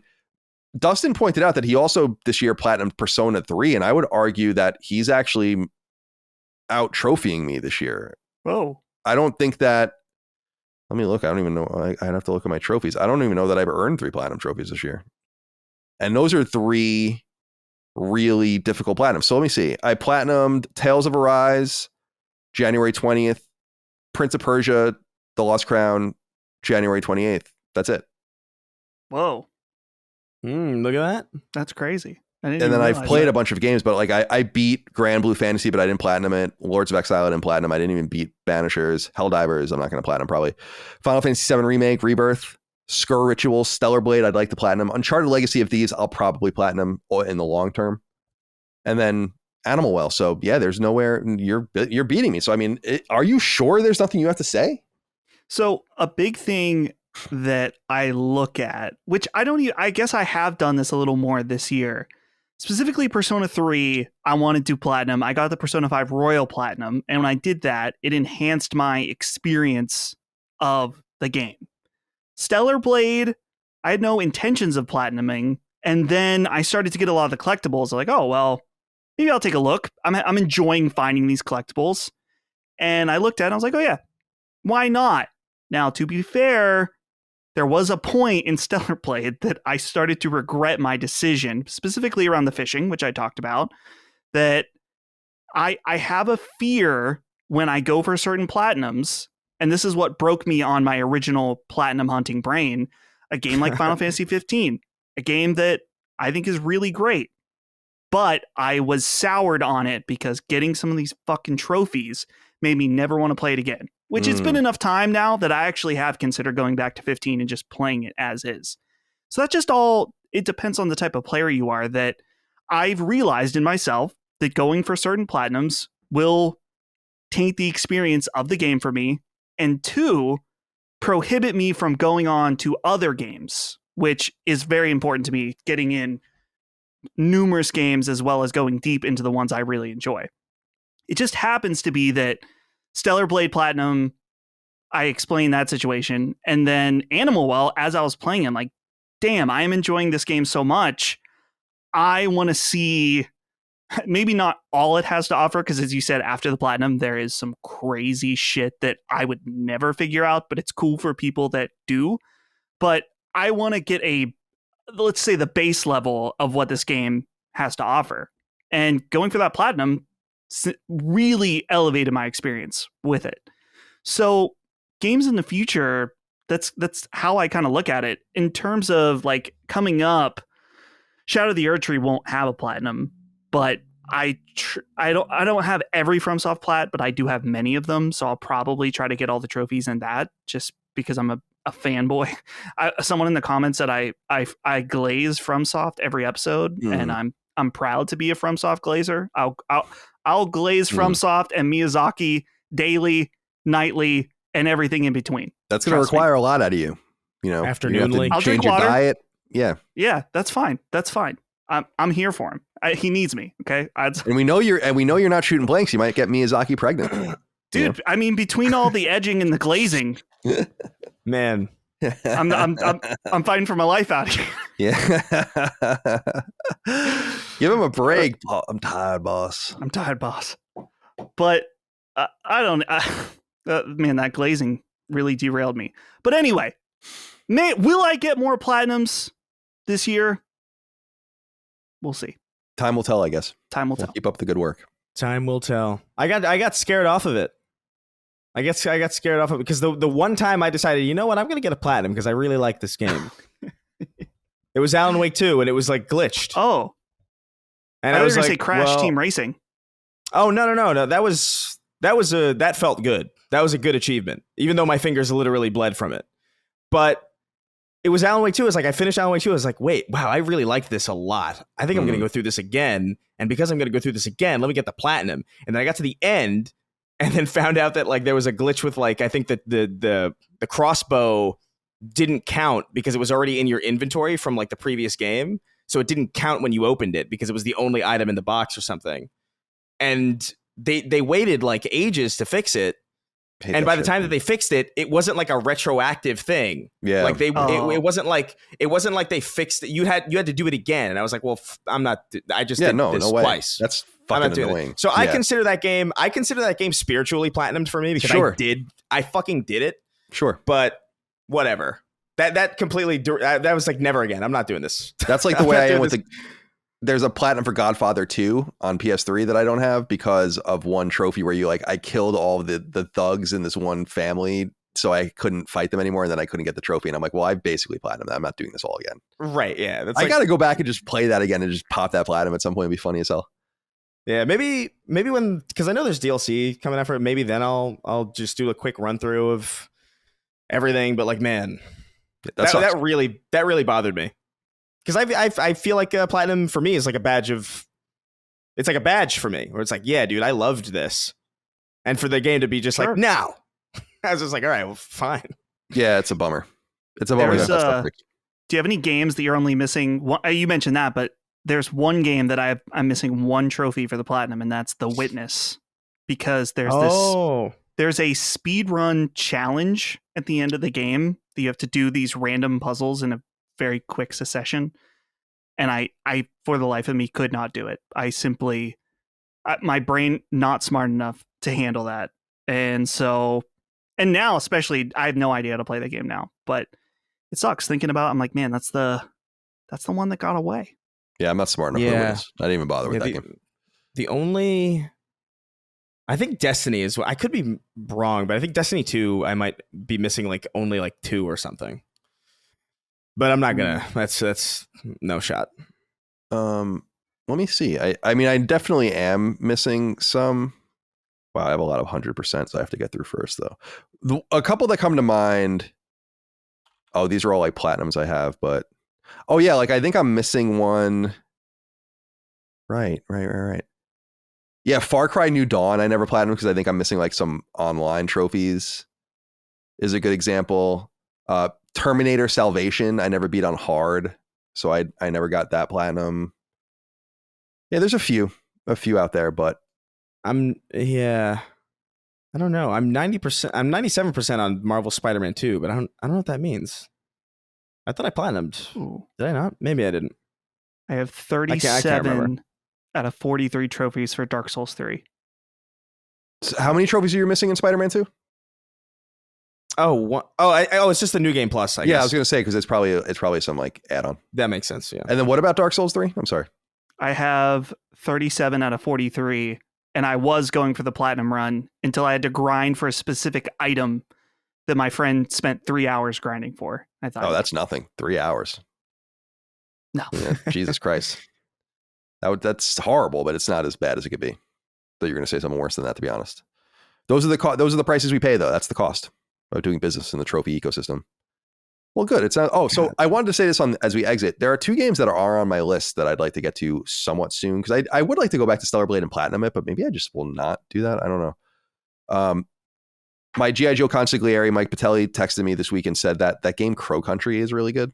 Dustin pointed out that he also this year platinumed Persona 3, and I would argue that he's actually out trophying me this year. Whoa. I don't think that. Let me look. I don't even know. I'd have to look at my trophies. I don't even know that I've earned 3 platinum trophies this year. And those are 3 really difficult platinums. So let me see. I platinumed Tales of Arise, January 20th, Prince of Persia, The Lost Crown, January 28th. That's it. Whoa. Look at that. That's crazy. And then I've played a bunch of games, but like I beat Grand Blue Fantasy, but I didn't platinum it. Lords of Exile, I didn't platinum. I didn't even beat Banishers. Helldivers, I'm not going to platinum probably. Final Fantasy VII Remake, Rebirth, Skur Ritual, Stellar Blade, I'd like to platinum. Uncharted Legacy of Thieves, I'll probably platinum in the long term. And then Animal Well. So yeah, there's nowhere you're beating me. So I mean, are you sure there's nothing you have to say? So a big thing that I look at, which I guess I have done this a little more this year. Specifically Persona 3, I wanted to platinum. I got the Persona 5 Royal Platinum, and when I did that, it enhanced my experience of the game. Stellar Blade, I had no intentions of platinuming, and then I started to get a lot of the collectibles. I'm like, oh, well, maybe I'll take a look. I'm enjoying finding these collectibles. And I looked at it, and I was like, oh yeah, why not? Now, to be fair, there was a point in Stellar Blade that I started to regret my decision, specifically around the fishing, which I talked about, that I have a fear when I go for certain platinums, and this is what broke me on my original platinum hunting brain, a game like Final Fantasy 15, a game that I think is really great, but I was soured on it because getting some of these fucking trophies made me never want to play it again. Which it's been enough time now that I actually have considered going back to 15 and just playing it as is. So that's just all, it depends on the type of player you are, that I've realized in myself that going for certain platinums will taint the experience of the game for me, and 2, prohibit me from going on to other games, which is very important to me, getting in numerous games as well as going deep into the ones I really enjoy. It just happens to be that Stellar Blade Platinum, I explained that situation. And then Animal Well, as I was playing, I'm like, damn, I am enjoying this game so much. I want to see maybe not all it has to offer, because as you said, after the Platinum, there is some crazy shit that I would never figure out, but it's cool for people that do. But I want to get let's say the base level of what this game has to offer. And going for that Platinum really elevated my experience with it. So games in the future, that's how I kind of look at it. In terms of like coming up, Shadow of the Erdtree won't have a platinum. but I don't have every FromSoft plat, but I do have many of them, so I'll probably try to get all the trophies in that just because I'm a fanboy. Someone in the comments said I glaze FromSoft every episode, and I'm proud to be a FromSoft glazer. I'll glaze FromSoft and Miyazaki daily, nightly, and everything in between. That's going to require a lot out of you. You know, afternoonly. I'll drink water. Diet. Yeah. Yeah, that's fine. I'm here for him. He needs me. Okay. And we know you're not shooting blanks. You might get Miyazaki pregnant. Dude, I mean, between all the edging and the glazing, man, I'm fighting for my life out here. Yeah. Give him a break. I'm tired, boss. But I don't. Man, that glazing really derailed me. But anyway, will I get more platinums this year? We'll see. Time will tell, I guess. Time will tell. Keep up the good work. Time will tell. I got scared off of it. I got scared off of it because the one time I decided, you know what, I'm going to get a platinum because I really like this game. It was Alan Wake 2 and it was like glitched. Oh. And I was like, say Crash Team Racing. Oh, no. That felt good. That was a good achievement, even though my fingers literally bled from it. But it was Alan Wake 2. It's like I finished Alan Wake 2. I was like, wait, wow, I really like this a lot. I think I'm going to go through this again. And because I'm going to go through this again, let me get the platinum. And then I got to the end and then found out that like there was a glitch with like, I think that the crossbow didn't count because it was already in your inventory from like the previous game. So it didn't count when you opened it because it was the only item in the box or something. And they waited like ages to fix it. And by the time that they fixed it, it wasn't like a retroactive thing. Yeah, like it wasn't like they fixed it. You had to do it again, and I was like, well, I'm not. I just did this twice. That's fucking annoying. So I consider that game. I consider that game spiritually platinumed for me because I fucking did it. Sure, but whatever. That completely. That was like never again. I'm not doing this. That's like the way I am with the. There's a platinum for Godfather 2 on PS3 that I don't have because of one trophy where I killed all of the thugs in this one family, so I couldn't fight them anymore, and then I couldn't get the trophy. And I'm like, well, I basically platinum that. I'm not doing this all again. Right? Yeah. I got to go back and just play that again and just pop that platinum at some point. It'd be funny as hell. Yeah, maybe when, because I know there's DLC coming out for it. Maybe then I'll just do a quick run through of everything. But like, man, that really bothered me. Because I feel like platinum for me is like a badge of, it's like a badge for me where it's like, yeah, dude, I loved this, and for the game to be just like, no, I was just like, all right, well, fine. Yeah, it's a bummer. It's a bummer. Do you have any games that you're only missing? You mentioned that, but there's one game that I'm missing one trophy for the platinum, and that's The Witness, because there's a speedrun challenge at the end of the game that you have to do these random puzzles in a very quick succession, and I for the life of me could not do it. I simply my brain not smart enough to handle that, and now especially I have no idea how to play the game now, but it sucks thinking about it. I'm like, man, that's the one that got away. Yeah, I'm not smart enough for this. I didn't even bother with that game. The only, I think Destiny is, I could be wrong, but I think Destiny 2 I might be missing like only like 2 or something. But I'm not gonna. That's no shot. Let me see. I mean, I definitely am missing some. Wow, I have a lot of 100%, so I have to get through first, though. A couple that come to mind. Oh, these are all like platinums I have, but yeah, like I think I'm missing one. Right. Yeah, Far Cry New Dawn. I never platinum because I think I'm missing like some online trophies. Is a good example. Terminator Salvation, I never beat on hard, so I never got that platinum. Yeah, there's a few out there, but I don't know. I'm 97% on Marvel Spider-Man 2, but I don't know what that means. I thought I platinumed. Ooh. Did I not? Maybe I didn't. I have 37 out of 43 trophies for Dark Souls 3. So how many trophies are you missing in Spider-Man 2? It's just the New Game Plus, I guess. Yeah, I was going to say, because it's probably some like add-on. That makes sense, yeah. And then what about Dark Souls 3? I'm sorry. I have 37 out of 43, and I was going for the platinum run until I had to grind for a specific item that my friend spent 3 hours grinding for. I thought, that's nothing. 3 hours. No. Yeah, Jesus Christ. That's horrible, but it's not as bad as it could be. Though you're going to say something worse than that, to be honest. Those are the prices we pay, though. That's the cost of doing business in the trophy ecosystem. Well, good. It's not. Oh, so I wanted to say this as we exit. There are 2 games that are on my list that I'd like to get to somewhat soon, because I would like to go back to Stellar Blade and Platinum it, but maybe I just will not do that. I don't know. My G.I. Joe consigliere, Mike Patelli, texted me this week and said that game Crow Country is really good.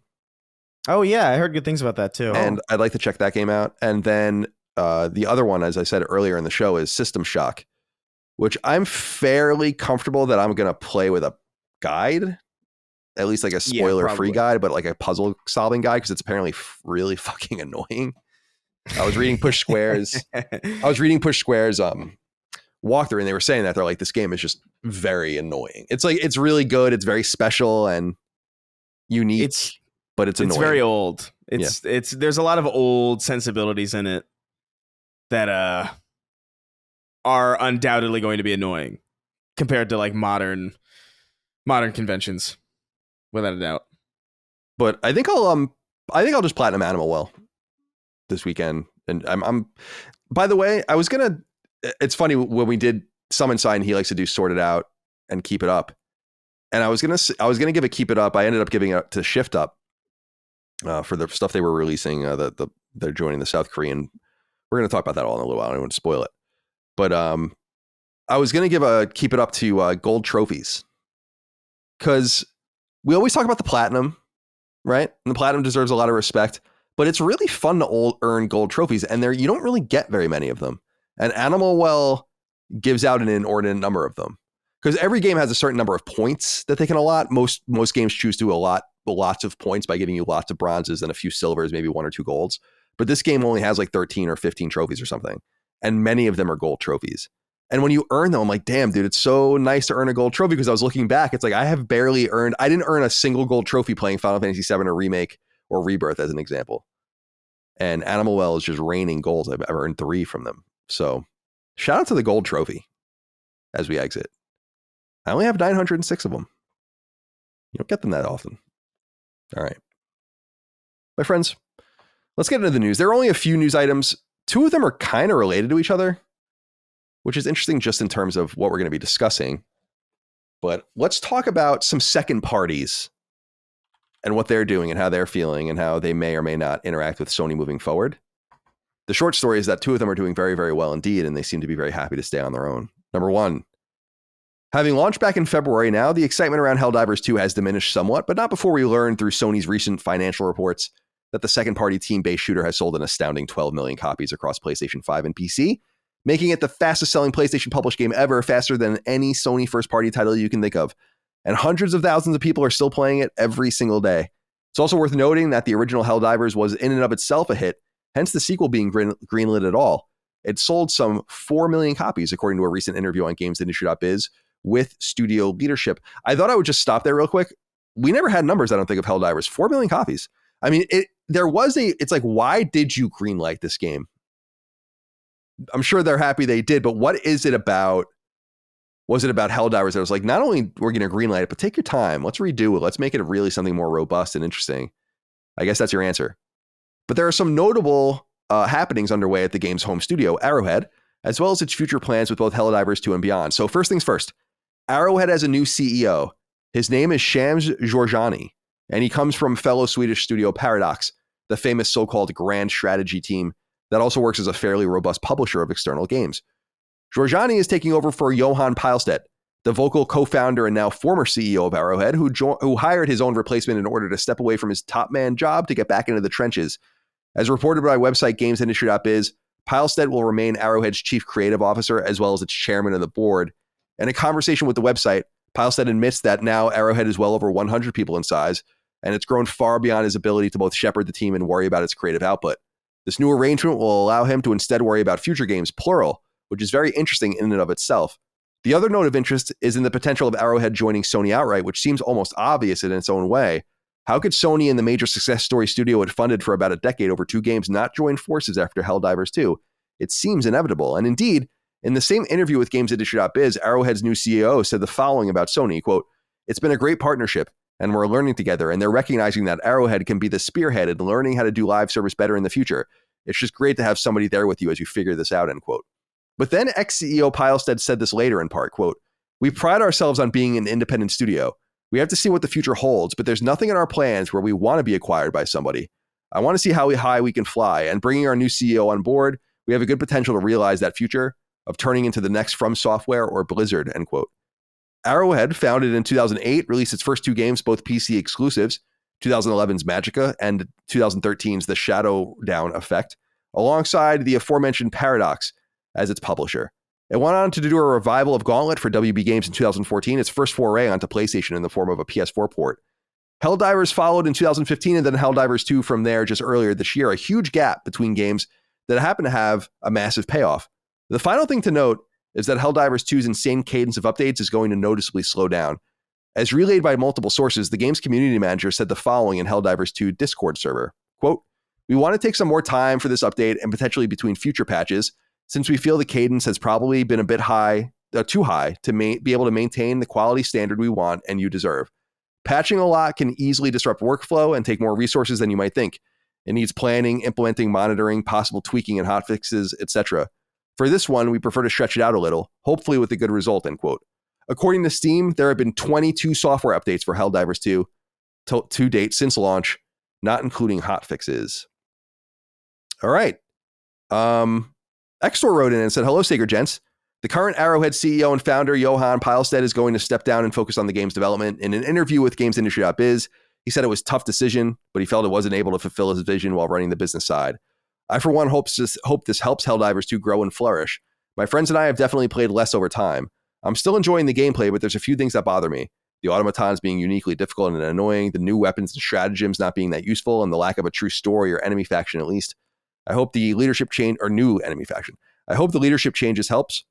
Oh, yeah. I heard good things about that, too. And I'd like to check that game out. And then the other one, as I said earlier in the show, is System Shock, which I'm fairly comfortable that I'm going to play with a guide, at least like a spoiler-free guide, but like a puzzle-solving guide, because it's apparently really fucking annoying. I was reading Push Square's walkthrough, and they were saying that they're like, this game is just very annoying. It's like, it's really good. It's very special and unique, but it's annoying. It's very old. There's a lot of old sensibilities in it that are undoubtedly going to be annoying compared to like modern conventions, without a doubt. But I think I'll just platinum Animal Well this weekend. And I'm by the way, it's funny, when we did Summon Sign, he likes to do Sort It Out and Keep It Up. And I was gonna give it Keep It Up. I ended up giving it up to Shift Up for the stuff they were releasing. They're joining the South Korean. We're gonna talk about that all in a little while. I don't want to spoil it. But I was gonna give a Keep It Up to Gold Trophies, because we always talk about the Platinum, right? And the Platinum deserves a lot of respect. But it's really fun to earn gold trophies, and you don't really get very many of them. And Animal Well gives out an inordinate number of them, because every game has a certain number of points that they can allot. Most games choose to allot lots of points by giving you lots of bronzes and a few silvers, maybe 1 or 2 golds. But this game only has like 13 or 15 trophies or something, and many of them are gold trophies. And when you earn them, I'm like, damn, dude, it's so nice to earn a gold trophy, because I was looking back, it's like I didn't earn a single gold trophy playing Final Fantasy VII or Remake or Rebirth, as an example. And Animal Well is just raining golds. I've earned 3 from them. So shout out to the gold trophy as we exit. I only have 906 of them. You don't get them that often. All right. My friends, let's get into the news. There are only a few news items. 2 of them are kind of related to each other, which is interesting just in terms of what we're going to be discussing. But let's talk about some second parties and what they're doing and how they're feeling and how they may or may not interact with Sony moving forward. The short story is that 2 of them are doing very, very well indeed, and they seem to be very happy to stay on their own. Number 1, having launched back in February now, the excitement around Helldivers 2 has diminished somewhat, but not before we learned through Sony's recent financial reports that the second-party team-based shooter has sold an astounding 12 million copies across PlayStation 5 and PC, making it the fastest-selling PlayStation published game ever, faster than any Sony first-party title you can think of. And hundreds of thousands of people are still playing it every single day. It's also worth noting that the original Helldivers was in and of itself a hit, hence the sequel being greenlit at all. It sold some 4 million copies, according to a recent interview on GamesIndustry.biz with studio leadership. I thought I would just stop there real quick. We never had numbers, I don't think, of Helldivers. 4 million copies. I mean, it's like, why did you greenlight this game? I'm sure they're happy they did, but what is it about? Was it about Helldivers that was like, not only we're going to greenlight it, but take your time. Let's redo it. Let's make it really something more robust and interesting. I guess that's your answer. But there are some notable happenings underway at the game's home studio, Arrowhead, as well as its future plans with both Helldivers 2 and beyond. So first things first, Arrowhead has a new CEO. His name is Shams Georgiani, and he comes from fellow Swedish studio Paradox, the famous so-called grand strategy team that also works as a fairly robust publisher of external games. Georgiani is taking over for Johan Pilestedt, the vocal co-founder and now former CEO of Arrowhead, who hired his own replacement in order to step away from his top man job to get back into the trenches. As reported by website GamesIndustry.biz, Pilestedt will remain Arrowhead's chief creative officer as well as its chairman of the board. In a conversation with the website, Pilestedt admits that now Arrowhead is well over 100 people in size, and it's grown far beyond his ability to both shepherd the team and worry about its creative output. This new arrangement will allow him to instead worry about future games, plural, which is very interesting in and of itself. The other note of interest is in the potential of Arrowhead joining Sony outright, which seems almost obvious in its own way. How could Sony and the major success story studio it funded for about a decade over 2 games not join forces after Helldivers 2? It seems inevitable. And indeed, in the same interview with GamesIndustry.biz, Arrowhead's new CEO said the following about Sony, quote, "It's been a great partnership, and we're learning together, and they're recognizing that Arrowhead can be the spearhead in learning how to do live service better in the future. It's just great to have somebody there with you as you figure this out, end quote. But then ex-CEO Pilestead said this later in part, quote, "We pride ourselves on being an independent studio. We have to see what the future holds, but there's nothing in our plans where we want to be acquired by somebody. I want to see how high we can fly, and bringing our new CEO on board, we have a good potential to realize that future of turning into the next From Software or Blizzard," end quote. Arrowhead, founded in 2008, released its first two games, both PC exclusives, 2011's Magicka and 2013's The Shadow Down Effect, alongside the aforementioned Paradox as its publisher. It went on to do a revival of Gauntlet for WB Games in 2014, its first foray onto PlayStation in the form of a PS4 port. Helldivers followed in 2015, and then Helldivers 2 from there just earlier this year, a huge gap between games that happen to have a massive payoff. The final thing to note is that Helldivers 2's insane cadence of updates is going to noticeably slow down. As relayed by multiple sources, the game's community manager said the following in Helldivers 2 Discord server, quote, "We want to take some more time for this update and potentially between future patches, since we feel the cadence has probably been a bit too high to be able to maintain the quality standard we want and you deserve. Patching a lot can easily disrupt workflow and take more resources than you might think. It needs planning, implementing, monitoring, possible tweaking and hotfixes, etc. For this one, we prefer to stretch it out a little, hopefully with a good result," end quote. According to Steam, there have been 22 software updates for Helldivers 2 to date since launch, not including hotfixes. All right. Extor wrote in and said, "Hello, Sacred Gents. The current Arrowhead CEO and founder, Johan Pilestead, is going to step down and focus on the game's development. In an interview with GamesIndustry.biz, he said it was a tough decision, but he felt it wasn't able to fulfill his vision while running the business side. I, for one, hope this helps Helldivers 2 grow and flourish. My friends and I have definitely played less over time. I'm still enjoying the gameplay, but there's a few things that bother me. The automatons being uniquely difficult and annoying, the new weapons and stratagems not being that useful, and the lack of a true story or enemy faction at least. I hope the leadership change, or new enemy faction. I hope the leadership changes helps.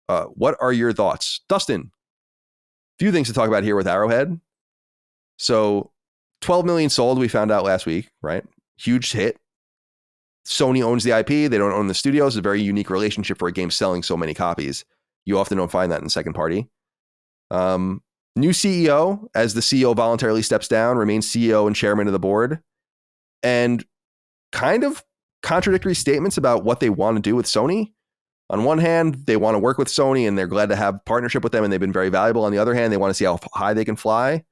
What are your thoughts?" Dustin, few things to talk about here with Arrowhead. So 12 million sold, we found out last week, right? Huge hit. Sony owns the IP. They don't own the studios. It's a very unique relationship for a game selling so many copies. You often don't find that in second party. New CEO, as the CEO voluntarily steps down, remains CEO and chairman of the board. And kind of contradictory statements about what they want to do with Sony. On one hand, they want to work with Sony and they're glad to have partnership with them and they've been very valuable. On the other hand, they want to see how high they can fly,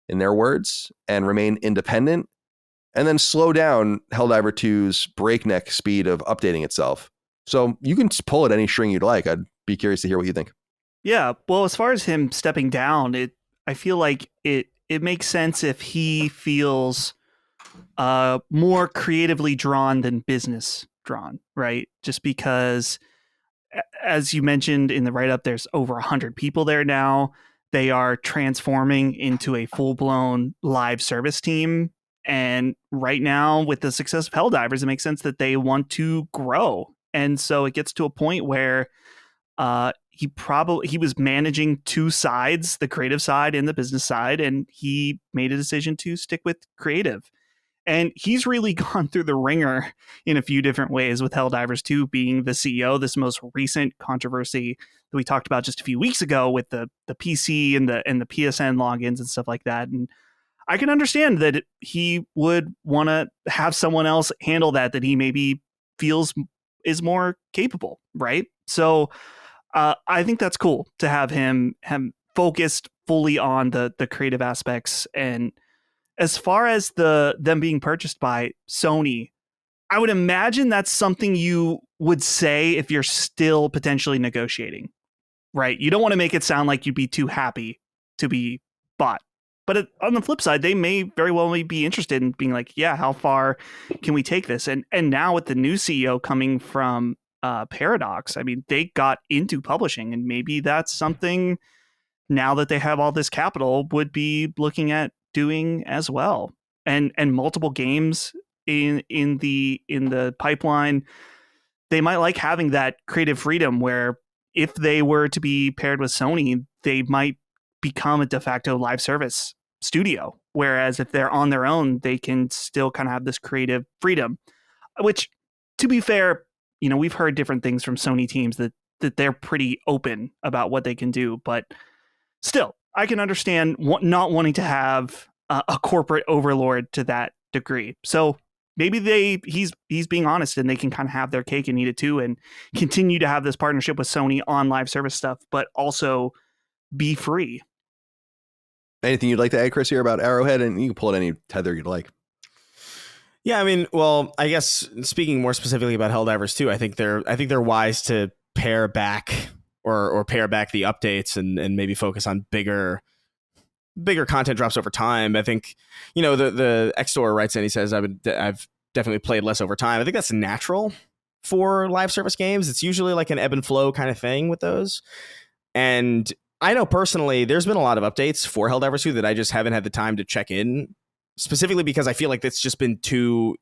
in their words, and remain independent, and then slow down Helldiver 2's breakneck speed of updating itself. So you can pull at any string you'd like. I'd be curious to hear what you think. Yeah, well, as far as him stepping down, I feel like it makes sense if he feels more creatively drawn than business drawn, right? Just because, as you mentioned in the write-up, there's over 100 people there now. They are transforming into a full-blown live service team. And right now, with the success of Helldivers, it makes sense that they want to grow. And so it gets to a point where he was managing two sides, the creative side and the business side, and he made a decision to stick with creative. And he's really gone through the ringer in a few different ways, with Helldivers 2 being the CEO, this most recent controversy that we talked about just a few weeks ago with the PC and the PSN logins and stuff like that. And I can understand that he would want to have someone else handle that he maybe feels is more capable, right? So I think that's cool to have him focused fully on the creative aspects. And as far as them being purchased by Sony, I would imagine that's something you would say if you're still potentially negotiating, right? You don't want to make it sound like you'd be too happy to be bought. But on the flip side, they may very well be interested in being like, yeah, how far can we take this? And now with the new CEO coming from Paradox, I mean, they got into publishing, and maybe that's something now that they have all this capital would be looking at doing as well. And multiple games in the pipeline, they might like having that creative freedom where if they were to be paired with Sony, they might become a de facto live service studio. Whereas if they're on their own, they can still kind of have this creative freedom, which, to be fair, we've heard different things from Sony teams that they're pretty open about what they can do, but still, I can understand not wanting to have a corporate overlord to that degree. So maybe he's being honest and they can kind of have their cake and eat it too, and continue to have this partnership with Sony on live service stuff, but also be free. Anything you'd like to add, Chris, here about Arrowhead? And you can pull it any tether you'd like. Yeah, I mean, well, I guess speaking more specifically about Helldivers 2, I think they're wise to pare back or pare back the updates and maybe focus on bigger content drops over time. I think, the X-Store writes in, he says, I've definitely played less over time. I think that's natural for live service games. It's usually like an ebb and flow kind of thing with those. And I know personally, there's been a lot of updates for Helldivers 2 that I just haven't had the time to check in, specifically because I feel like it's just been too...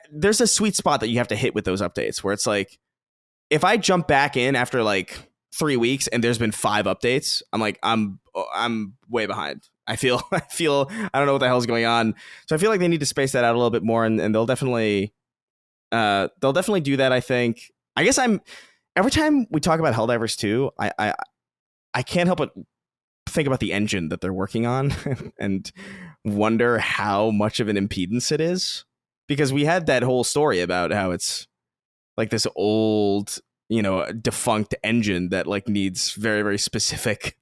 there's a sweet spot that you have to hit with those updates where it's like, if I jump back in after like 3 weeks and there's been 5 updates, I'm like, I'm way behind. I feel I don't know what the hell's going on. So I feel like they need to space that out a little bit more, and they'll definitely do that, I think. I guess every time we talk about Helldivers 2, I can't help but think about the engine that they're working on and wonder how much of an impedance it is, because we had that whole story about how it's like this old, defunct engine that like needs very, very specific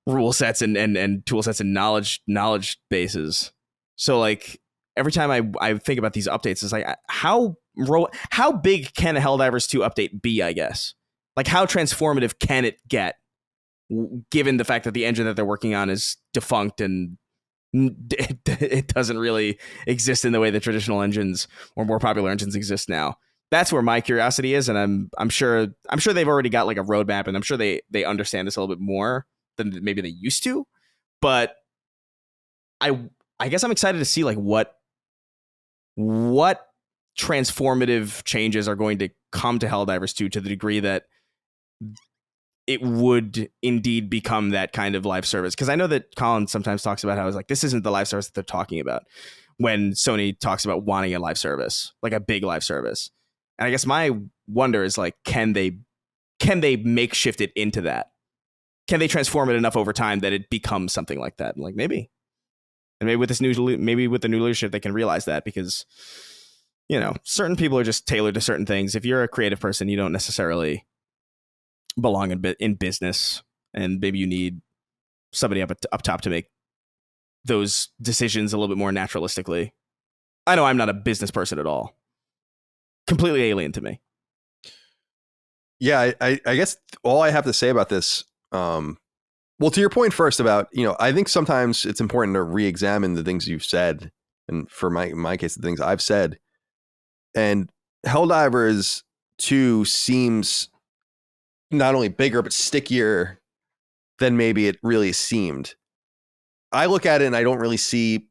rule sets and tool sets and knowledge bases. So like every time I think about these updates, it's like, how big can a Helldivers 2 update be, I guess? Like, how transformative can it get, given the fact that the engine that they're working on is defunct and it doesn't really exist in the way that traditional engines or more popular engines exist now? That's where my curiosity is, and I'm sure they've already got like a roadmap, and I'm sure they understand this a little bit more than maybe they used to. But I guess I'm excited to see like what transformative changes are going to come to Helldivers 2 to the degree that it would indeed become that kind of live service. Because I know that Colin sometimes talks about how it's like, this isn't the live service that they're talking about when Sony talks about wanting a live service, like a big live service. And I guess my wonder is like, can they makeshift it into that? Can they transform it enough over time that it becomes something like that? Like maybe, and maybe with the new leadership, they can realize that, because, certain people are just tailored to certain things. If you're a creative person, you don't necessarily belong in business, and maybe you need somebody up top to make those decisions a little bit more naturalistically. I know I'm not a business person at all. Completely alien to me. Yeah, I guess all I have to say about this, well, to your point first about, I think sometimes it's important to re-examine the things you've said, and for my case, the things I've said. And Helldivers 2 seems not only bigger, but stickier than maybe it really seemed. I look at it and I don't really see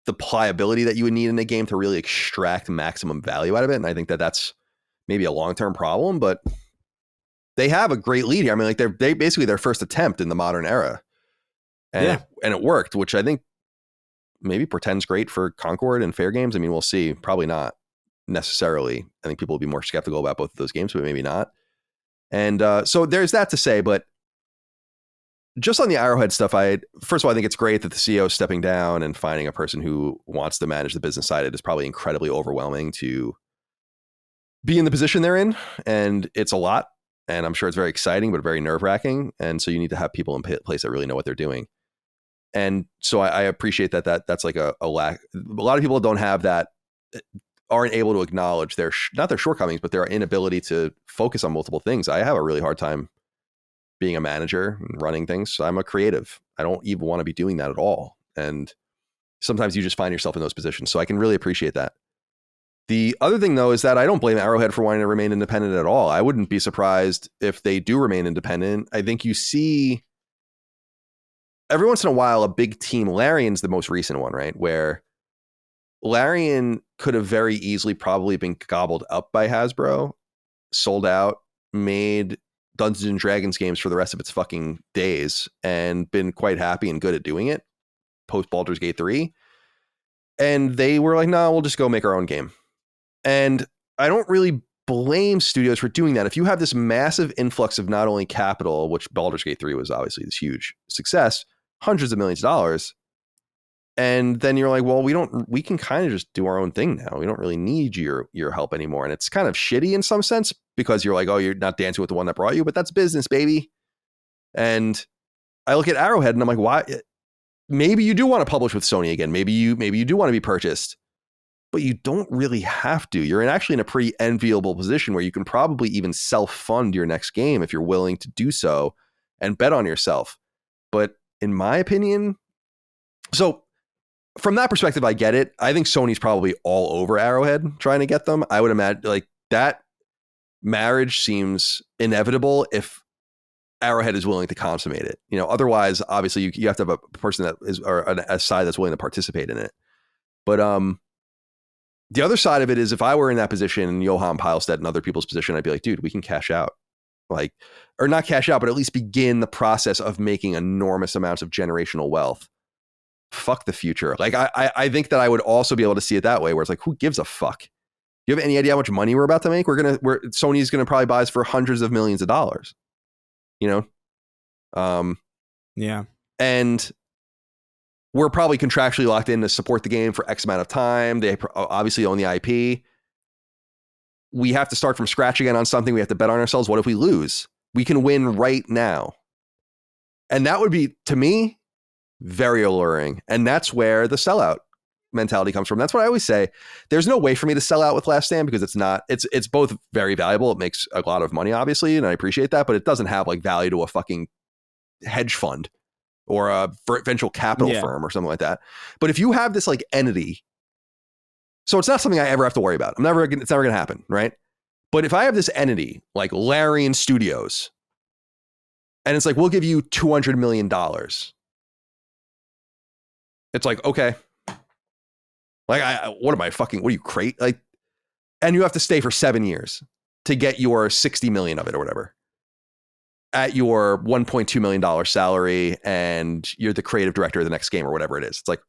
the pliability that you would need in a game to really extract maximum value out of it. And I think that that's maybe a long-term problem, but they have a great lead here. I mean, like they basically their first attempt in the modern era, and it worked, which I think maybe portends great for Concord and Fair Games. I mean, we'll see. Probably not necessarily. I think people will be more skeptical about both of those games, but maybe not. And so there's that to say. But just on the Arrowhead stuff, first of all, I think it's great that the CEO is stepping down, and finding a person who wants to manage the business side. It is probably incredibly overwhelming to be in the position they're in, and it's a lot. And I'm sure it's very exciting, but very nerve-wracking. And so you need to have people in place that really know what they're doing. And so I appreciate that's like a lack. A lot of people don't have that, aren't able to acknowledge not their shortcomings, but their inability to focus on multiple things. I have a really hard time being a manager and running things. So I'm a creative. I don't even want to be doing that at all. And sometimes you just find yourself in those positions. So I can really appreciate that. The other thing, though, is that I don't blame Arrowhead for wanting to remain independent at all. I wouldn't be surprised if they do remain independent. I think you see every once in a while a big team. Larian's the most recent one, right? Where Larian could have very easily probably been gobbled up by Hasbro, sold out, made Dungeons and Dragons games for the rest of its fucking days, and been quite happy and good at doing it post Baldur's Gate 3. And they were like, no, we'll just go make our own game. And I don't really blame studios for doing that. If you have this massive influx of not only capital, which Baldur's Gate 3 was obviously this huge success, hundreds of millions of dollars, And then you're like, well, we can kind of just do our own thing now. We don't really need your help anymore. And it's kind of shitty in some sense because you're like, oh, you're not dancing with the one that brought you, but that's business, baby. And I look at Arrowhead and I'm like, why? Maybe you do want to publish with Sony again. Maybe you do want to be purchased, but you don't really have to. You're actually in a pretty enviable position where you can probably even self-fund your next game if you're willing to do so and bet on yourself. But in my opinion, so from that perspective, I get it. I think Sony's probably all over Arrowhead trying to get them. I would imagine like that marriage seems inevitable if Arrowhead is willing to consummate it. Otherwise, obviously, you have to have a person that is or a side that's willing to participate in it. But the other side of it is if I were in that position, Johan Pilestead and other people's position, I'd be like, dude, we can cash out. Or not cash out, but at least begin the process of making enormous amounts of generational wealth. Fuck the future. I think that I would also be able to see it that way, where it's like, who gives a fuck? Do you have any idea how much money we're about to make? Sony's gonna probably buy us for hundreds of millions of dollars. Yeah. And we're probably contractually locked in to support the game for X amount of time. They obviously own the IP. We have to start from scratch again on something. We have to bet on ourselves. What if we lose? We can win right now. And that would be, to me, very alluring. And that's where the sellout mentality comes from. That's what I always say. There's no way for me to sell out with Last Stand because it's both very valuable. It makes a lot of money, obviously, and I appreciate that, but it doesn't have value to a fucking hedge fund or a venture capital firm or something like that. But if you have this entity, so it's not something I ever have to worry about. It's never going to happen, right? But if I have this entity like Larian Studios, and it's like, we'll give you $200 million. It's like, okay. What are you crate? And you have to stay for 7 years to get your 60 million of it or whatever at your $1.2 million salary. And you're the creative director of the next game or whatever it is. It's like,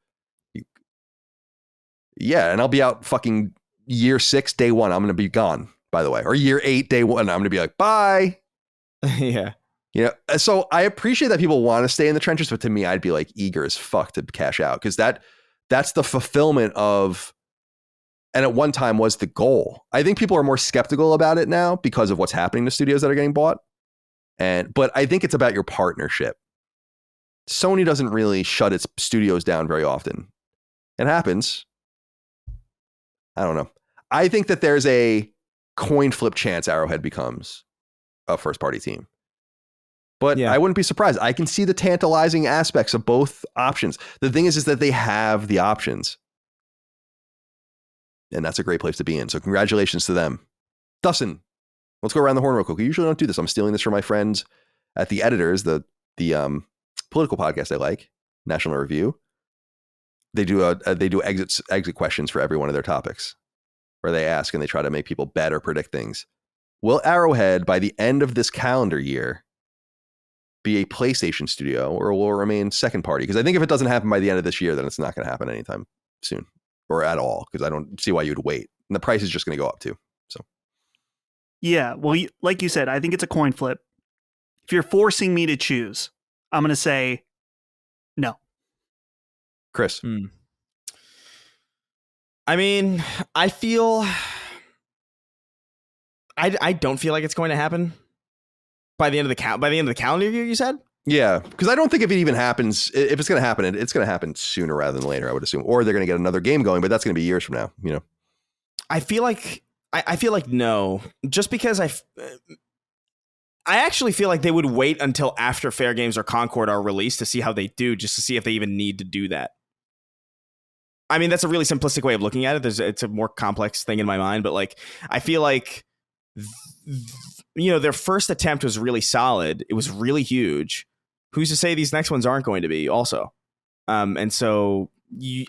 yeah. And I'll be out fucking year 6, day 1. I'm going to be gone, by the way, or year 8, day 1. I'm going to be like, bye. Yeah. So I appreciate that people want to stay in the trenches, but to me, I'd be like eager as fuck to cash out because that's the fulfillment of, and at one time was the goal. I think people are more skeptical about it now because of what's happening to studios that are getting bought. But I think it's about your partnership. Sony doesn't really shut its studios down very often. It happens. I don't know. I think that there's a coin flip chance Arrowhead becomes a first party team. But I wouldn't be surprised. I can see the tantalizing aspects of both options. The thing is that they have the options. And that's a great place to be in. So congratulations to them. Dustin, let's go around the horn real quick. We usually don't do this. I'm stealing this from my friends at The Editors, the political podcast I like, National Review. They do exit questions for every one of their topics where they ask and they try to make people bet or predict things. Will Arrowhead, by the end of this calendar year, be a PlayStation studio or will it remain second party? Because I think if it doesn't happen by the end of this year, then it's not going to happen anytime soon or at all, because I don't see why you'd wait. And the price is just going to go up too. So, yeah, well, like you said, I think it's a coin flip. If you're forcing me to choose, I'm going to say no. Chris. I mean, I don't feel like it's going to happen. By the end of the calendar year, you said? Yeah, because I don't think if it even happens, if it's going to happen, it's going to happen sooner rather than later, I would assume. Or they're going to get another game going, but that's going to be years from now, I feel like no, just because I actually feel like they would wait until after Fair Games or Concord are released to see how they do, just to see if they even need to do that. I mean, that's a really simplistic way of looking at it. It's a more complex thing in my mind, but I feel like their first attempt was really solid. It was really huge. Who's to say these next ones aren't going to be also? And so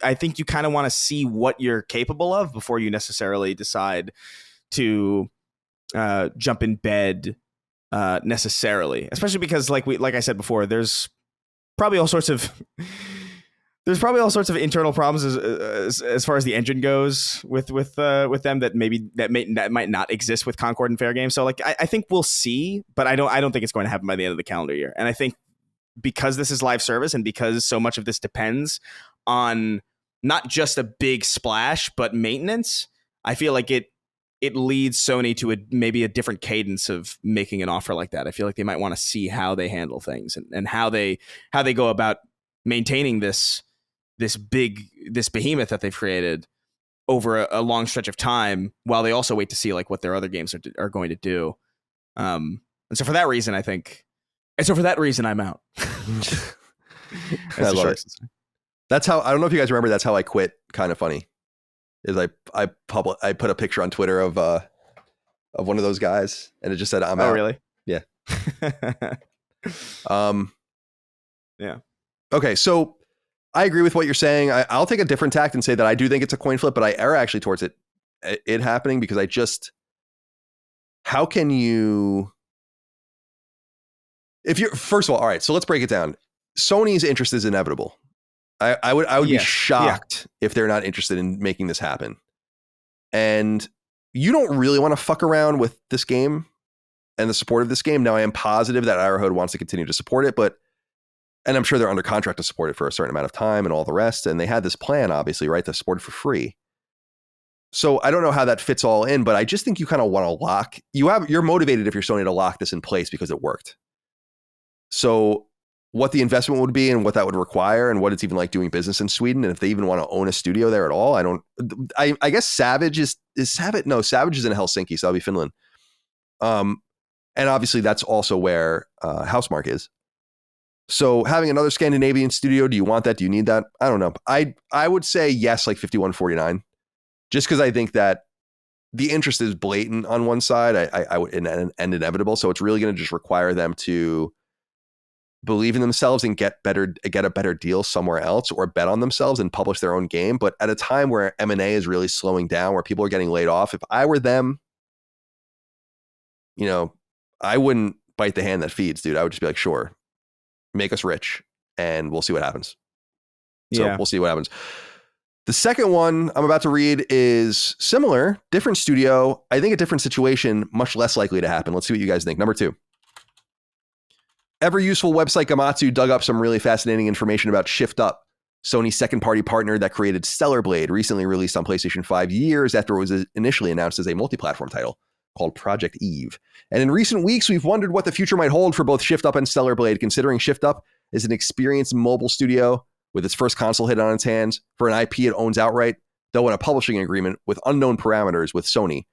I think you kind of want to see what you're capable of before you necessarily decide to jump in bed necessarily, especially because like I said before, there's probably all sorts of internal problems as far as the engine goes with them that might not exist with Concord and Fair Games. So I think we'll see, but I don't think it's going to happen by the end of the calendar year. And I think because this is live service and because so much of this depends on not just a big splash, but maintenance, I feel like it leads Sony to maybe a different cadence of making an offer like that. I feel like they might want to see how they handle things and how they go about maintaining this behemoth that they've created over a long stretch of time, while they also wait to see like what their other games are going to do. And so for that reason, I'm out. I love it. That's how, I don't know if you guys remember, that's how I quit Kind of Funny. Is I put a picture on Twitter of one of those guys, and it just said I'm out. Oh, really? Yeah. Yeah. Okay, so I agree with what you're saying. I'll take a different tact and say that I do think it's a coin flip, but I err actually towards it happening, because how can you, if you're, first of all right, so let's break it down. Sony's interest is inevitable. I would be shocked if they're not interested in making this happen. And you don't really want to fuck around with this game and the support of this game. Now, I am positive that Arrowhead wants to continue to support it, and I'm sure they're under contract to support it for a certain amount of time and all the rest. And they had this plan, obviously, right, to support it for free. So I don't know how that fits all in, but I just think you kind of want to you're motivated if you're Sony to lock this in place because it worked. So what the investment would be and what that would require and what it's even like doing business in Sweden, and if they even want to own a studio there at all. I guess Savage is Savage. No, Savage is in Helsinki, so that'll be Finland. And obviously that's also where Housemarque is. So having another Scandinavian studio, do you want that? Do you need that? I don't know. I would say yes, like 51-49, just because I think that the interest is blatant on one side. I would and inevitable. So it's really going to just require them to believe in themselves and get a better deal somewhere else, or bet on themselves and publish their own game. But at a time where M&A is really slowing down, where people are getting laid off, if I were them, I wouldn't bite the hand that feeds, dude. I would just be like, sure, make us rich and we'll see what happens. So we'll see what happens. The second one I'm about to read is similar, different studio. I think a different situation, much less likely to happen. Let's see what you guys think. Number 2. Ever useful website Gamatsu dug up some really fascinating information about Shift Up, Sony's second-party partner that created Stellar Blade, recently released on PlayStation 5 years after it was initially announced as a multi-platform title called Project Eve. And in recent weeks, we've wondered what the future might hold for both Shift Up and Stellar Blade, considering Shift Up is an experienced mobile studio with its first console hit on its hands for an IP it owns outright, though in a publishing agreement with unknown parameters with Sony.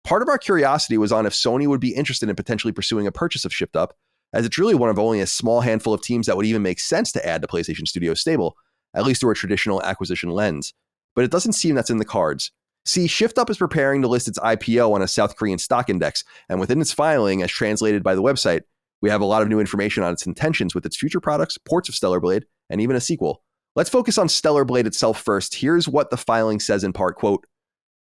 Part of our curiosity was on if Sony would be interested in potentially pursuing a purchase of Shift Up, as it's really one of only a small handful of teams that would even make sense to add to PlayStation Studios stable, at least through a traditional acquisition lens. But it doesn't seem that's in the cards. See, Shift Up is preparing to list its IPO on a South Korean stock index, and within its filing, as translated by the website, we have a lot of new information on its intentions with its future products, ports of Stellar Blade, and even a sequel. Let's focus on Stellar Blade itself first. Here's what the filing says in part, quote,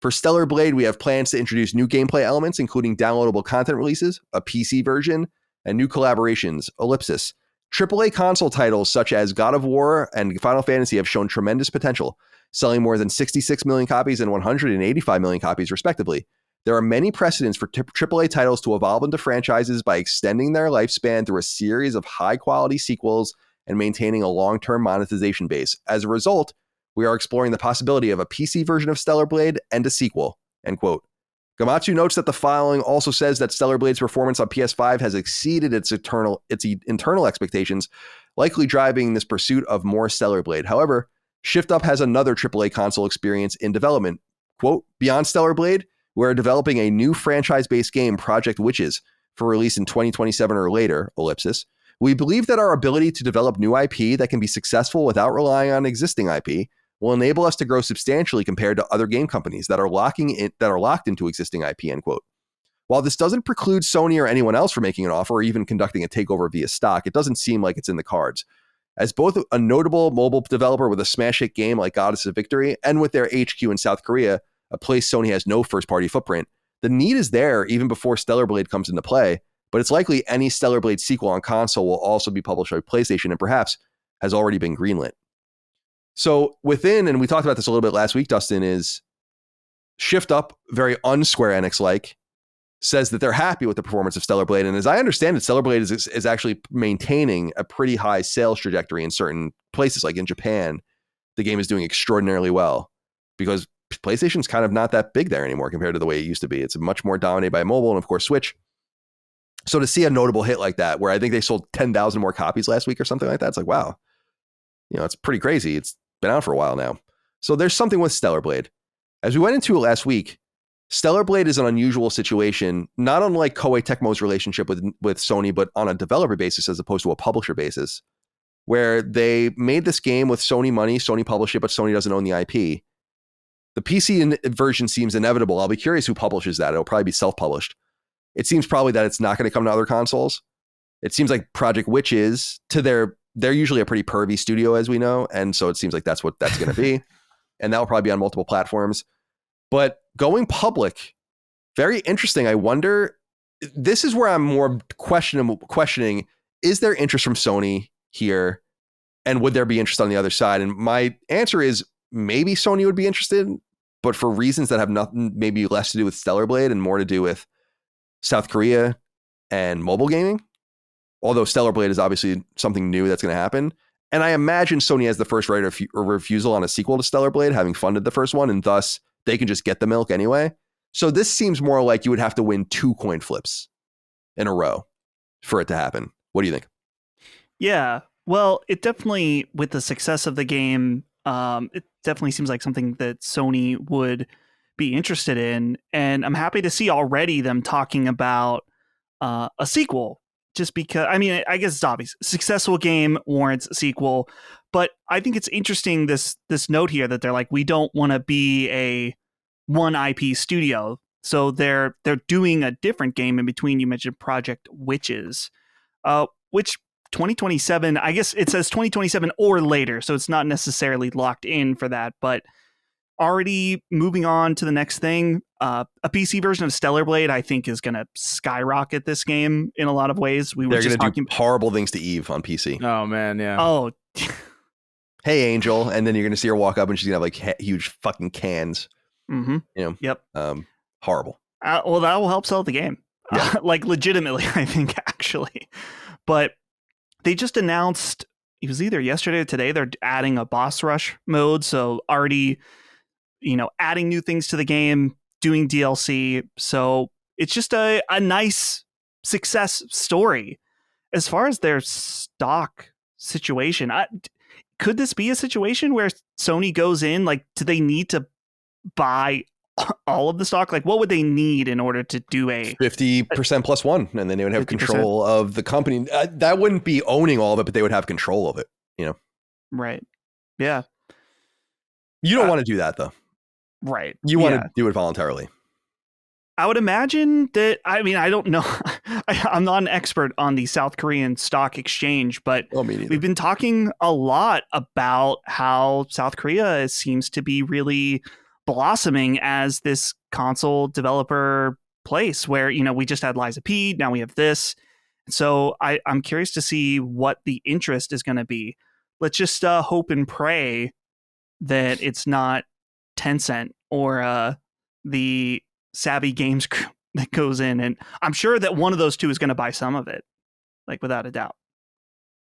"For Stellar Blade, we have plans to introduce new gameplay elements, including downloadable content releases, a PC version, and new collaborations, ellipsis. AAA console titles such as God of War and Final Fantasy have shown tremendous potential, selling more than 66 million copies and 185 million copies, respectively. There are many precedents for AAA titles to evolve into franchises by extending their lifespan through a series of high-quality sequels and maintaining a long-term monetization base. As a result, we are exploring the possibility of a PC version of Stellar Blade and a sequel," end quote. Gamatsu notes that the filing also says that Stellar Blade's performance on PS5 has exceeded its internal expectations, likely driving this pursuit of more Stellar Blade. However, Shift Up has another AAA console experience in development. Quote, "Beyond Stellar Blade, we're developing a new franchise-based game, Project Witches, for release in 2027 or later, ellipsis. We believe that our ability to develop new IP that can be successful without relying on existing IP will enable us to grow substantially compared to other game companies that are locked into existing IP," end quote. While this doesn't preclude Sony or anyone else from making an offer or even conducting a takeover via stock, it doesn't seem like it's in the cards. As both a notable mobile developer with a smash hit game like Goddess of Victory and with their HQ in South Korea, a place Sony has no first-party footprint, the need is there even before Stellar Blade comes into play, but it's likely any Stellar Blade sequel on console will also be published by PlayStation and perhaps has already been greenlit. So within, and we talked about this a little bit last week, Dustin, is Shift Up, very un-Square Enix-like, says that they're happy with the performance of Stellar Blade. And as I understand it, Stellar Blade is actually maintaining a pretty high sales trajectory in certain places, like in Japan the game is doing extraordinarily well because PlayStation's kind of not that big there anymore compared to the way it used to be. It's much more dominated by mobile and of course Switch. So to see a notable hit like that, where I think they sold 10,000 more copies last week or something like that, it's like, wow, it's pretty crazy. It's been out for a while now. So there's something with Stellar Blade. As we went into it last week, Stellar Blade is an unusual situation, not unlike Koei Tecmo's relationship with Sony, but on a developer basis as opposed to a publisher basis, where they made this game with Sony money, Sony published it, but Sony doesn't own the IP. The PC version seems inevitable. I'll be curious who publishes that. It'll probably be self-published. It seems probably that it's not going to come to other consoles. It seems like Project Witch is they're usually a pretty pervy studio, as we know. And so it seems like that's what that's going to be. And that will probably be on multiple platforms. But going public, very interesting. I wonder, this is where I'm more questioning, is there interest from Sony here? And would there be interest on the other side? And my answer is maybe Sony would be interested, but for reasons that have nothing, maybe less to do with Stellar Blade and more to do with South Korea and mobile gaming. Although Stellar Blade is obviously something new that's going to happen. And I imagine Sony has the first right of refusal on a sequel to Stellar Blade, having funded the first one, and thus they can just get the milk anyway. So this seems more like you would have to win 2 coin flips in a row for it to happen. What do you think? Yeah, well, it definitely, with the success of the game, it definitely seems like something that Sony would be interested in. And I'm happy to see already them talking about a sequel. Just because, I mean, I guess it's obvious. Successful game warrants a sequel. But I think it's interesting, this note here that they're like, we don't want to be a one IP studio. So they're doing a different game in between. You mentioned Project Witches, which 2027, I guess it says 2027 or later. So it's not necessarily locked in for that. But already moving on to the next thing, a PC version of Stellar Blade, I think, is going to skyrocket this game in a lot of ways. They're going to do horrible things to Eve on PC. Oh, man, yeah. Oh, hey, Angel. And then you're going to see her walk up and she's going to have like huge fucking cans. Mm-hmm. Yep. Horrible. Well, that will help sell the game. Yeah. Like legitimately, I think, actually. But they just announced, it was either yesterday or today, they're adding a boss rush mode. So already, adding new things to the game, doing DLC. So it's just a nice success story. As far as their stock situation, could this be a situation where Sony goes in, like, do they need to buy all of the stock? Like, what would they need in order to do a 50% +1? And then they would have 50%. Control of the company. That wouldn't be owning all of it, but they would have control of it, Right. Yeah. You don't want to do that, though. Right. You want to do it voluntarily. I would imagine that, I mean, I don't know. I'm not an expert on the South Korean stock exchange, but we've been talking a lot about how South Korea seems to be really blossoming as this console developer place where, we just had Liza P, now we have this. So I'm curious to see what the interest is going to be. Let's just hope and pray that it's not Tencent or the Savvy Games Group that goes in. And I'm sure that one of those two is going to buy some of it, like without a doubt.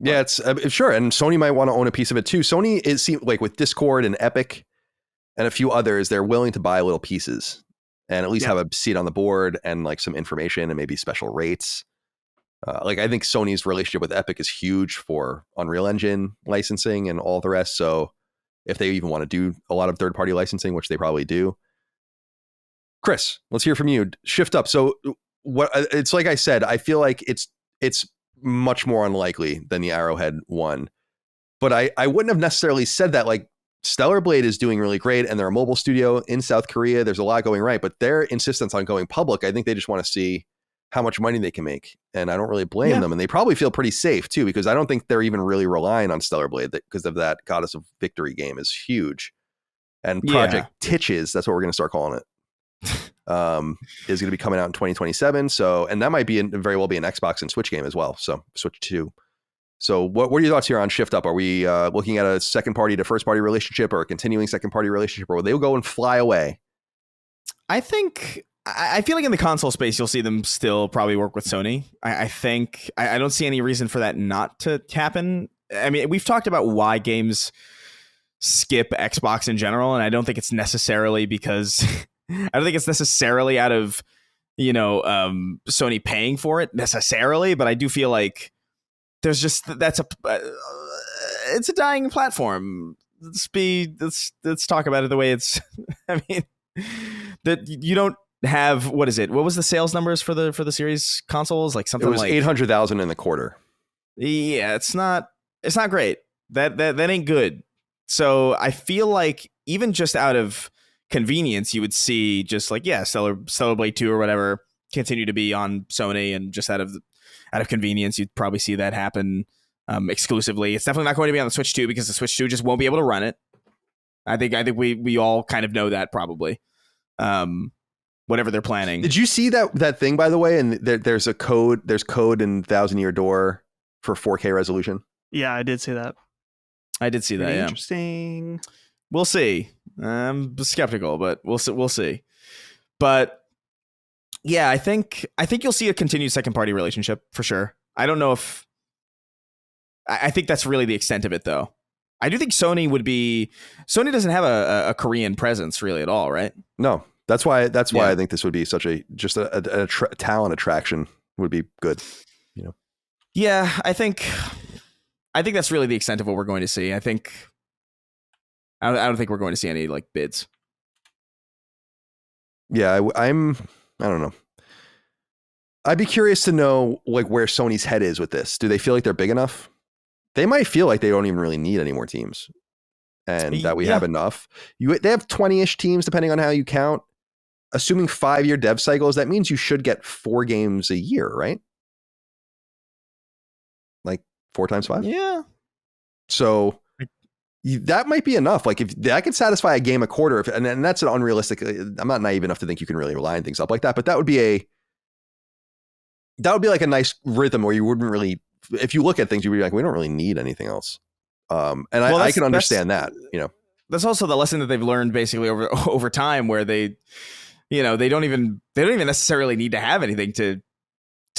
Yeah, it's sure. And Sony might want to own a piece of it too. Sony is like with Discord and Epic and a few others, they're willing to buy little pieces and at least have a seat on the board and like some information and maybe special rates. Like I think Sony's relationship with Epic is huge for Unreal Engine licensing and all the rest. So if they even want to do a lot of third-party licensing, which they probably do. Chris, let's hear from you. Shift up. So what? It's like I said, I feel like it's much more unlikely than the Arrowhead one. But I wouldn't have necessarily said that. Like Stellar Blade is doing really great and they're a mobile studio in South Korea. There's a lot going right. But their insistence on going public, I think they just want to see how much money they can make. And I don't really blame them. And they probably feel pretty safe too, because I don't think they're even really relying on Stellar Blade because of that Goddess of Victory game is huge. And Project Titches, that's what we're going to start calling it, is going to be coming out in 2027. So, and that might be very well be an Xbox and Switch game as well. So Switch 2. So what are your thoughts here on Shift Up? Are we looking at a second party to first party relationship or a continuing second party relationship, or will they go and fly away? I feel like in the console space, you'll see them still probably work with Sony. I think I don't see any reason for that not to happen. I mean, we've talked about why games skip Xbox in general, and I don't think it's necessarily because I don't think it's necessarily out of Sony paying for it necessarily, but I do feel like there's just it's a dying platform. Let's talk about it the way it's. I mean, that you don't have, what is it? What was the sales numbers for the series consoles? Like something like 800,000 in the quarter. Yeah, it's not great. That ain't good. So I feel like even just out of convenience, you would see just like, Stellar Blade 2 or whatever continue to be on Sony, and just out of convenience, you'd probably see that happen exclusively. It's definitely not going to be on the Switch 2 because the Switch 2 just won't be able to run it. I think we all kind of know that probably. Whatever they're planning. Did you see that thing, by the way? And there's code in Thousand Year Door for 4K resolution. Yeah, I did see that. Yeah. Interesting. We'll see. I'm skeptical, but we'll see. But yeah, I think you'll see a continued second party relationship for sure. I don't know if I think that's really the extent of it, though. I do think Sony doesn't have a Korean presence really at all, right? No. That's why I think this would be such a talent attraction would be good. Yeah, I think that's really the extent of what we're going to see. I don't think we're going to see any like bids. Yeah, I don't know. I'd be curious to know like where Sony's head is with this. Do they feel like they're big enough? They might feel like they don't even really need any more teams, and that we have enough. They have 20-ish teams depending on how you count. Assuming 5-year dev cycles, that means you should get 4 games a year, right? Like 4 times 5? Yeah. So that might be enough. Like if that could satisfy a game a quarter, and that's an unrealistic. I'm not naive enough to think you can really line things up like that, but that would be like a nice rhythm where you wouldn't really, if you look at things, you'd be like, we don't really need anything else. I can understand that. That's also the lesson that they've learned basically over time, where they don't even necessarily need to have anything to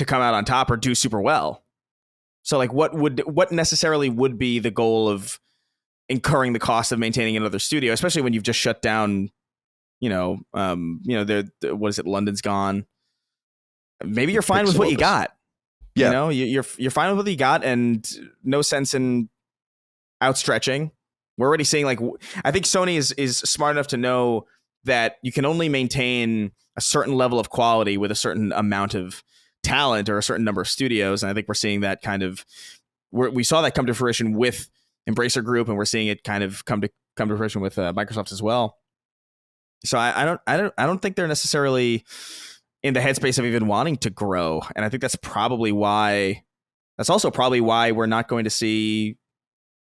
come out on top or do super well. So like what necessarily would be the goal of incurring the cost of maintaining another studio, especially when you've just shut down, what is it? London's gone. Maybe you're fine with what you got. Yeah. You're fine with what you got, and no sense in outstretching. We're already seeing like, I think Sony is smart enough to know that you can only maintain a certain level of quality with a certain amount of talent or a certain number of studios. And I think we're seeing that we saw that come to fruition with Embracer Group, and we're seeing it kind of come to fruition with Microsoft as well. So I don't think they're necessarily in the headspace of even wanting to grow. And I think that's also probably why we're not going to see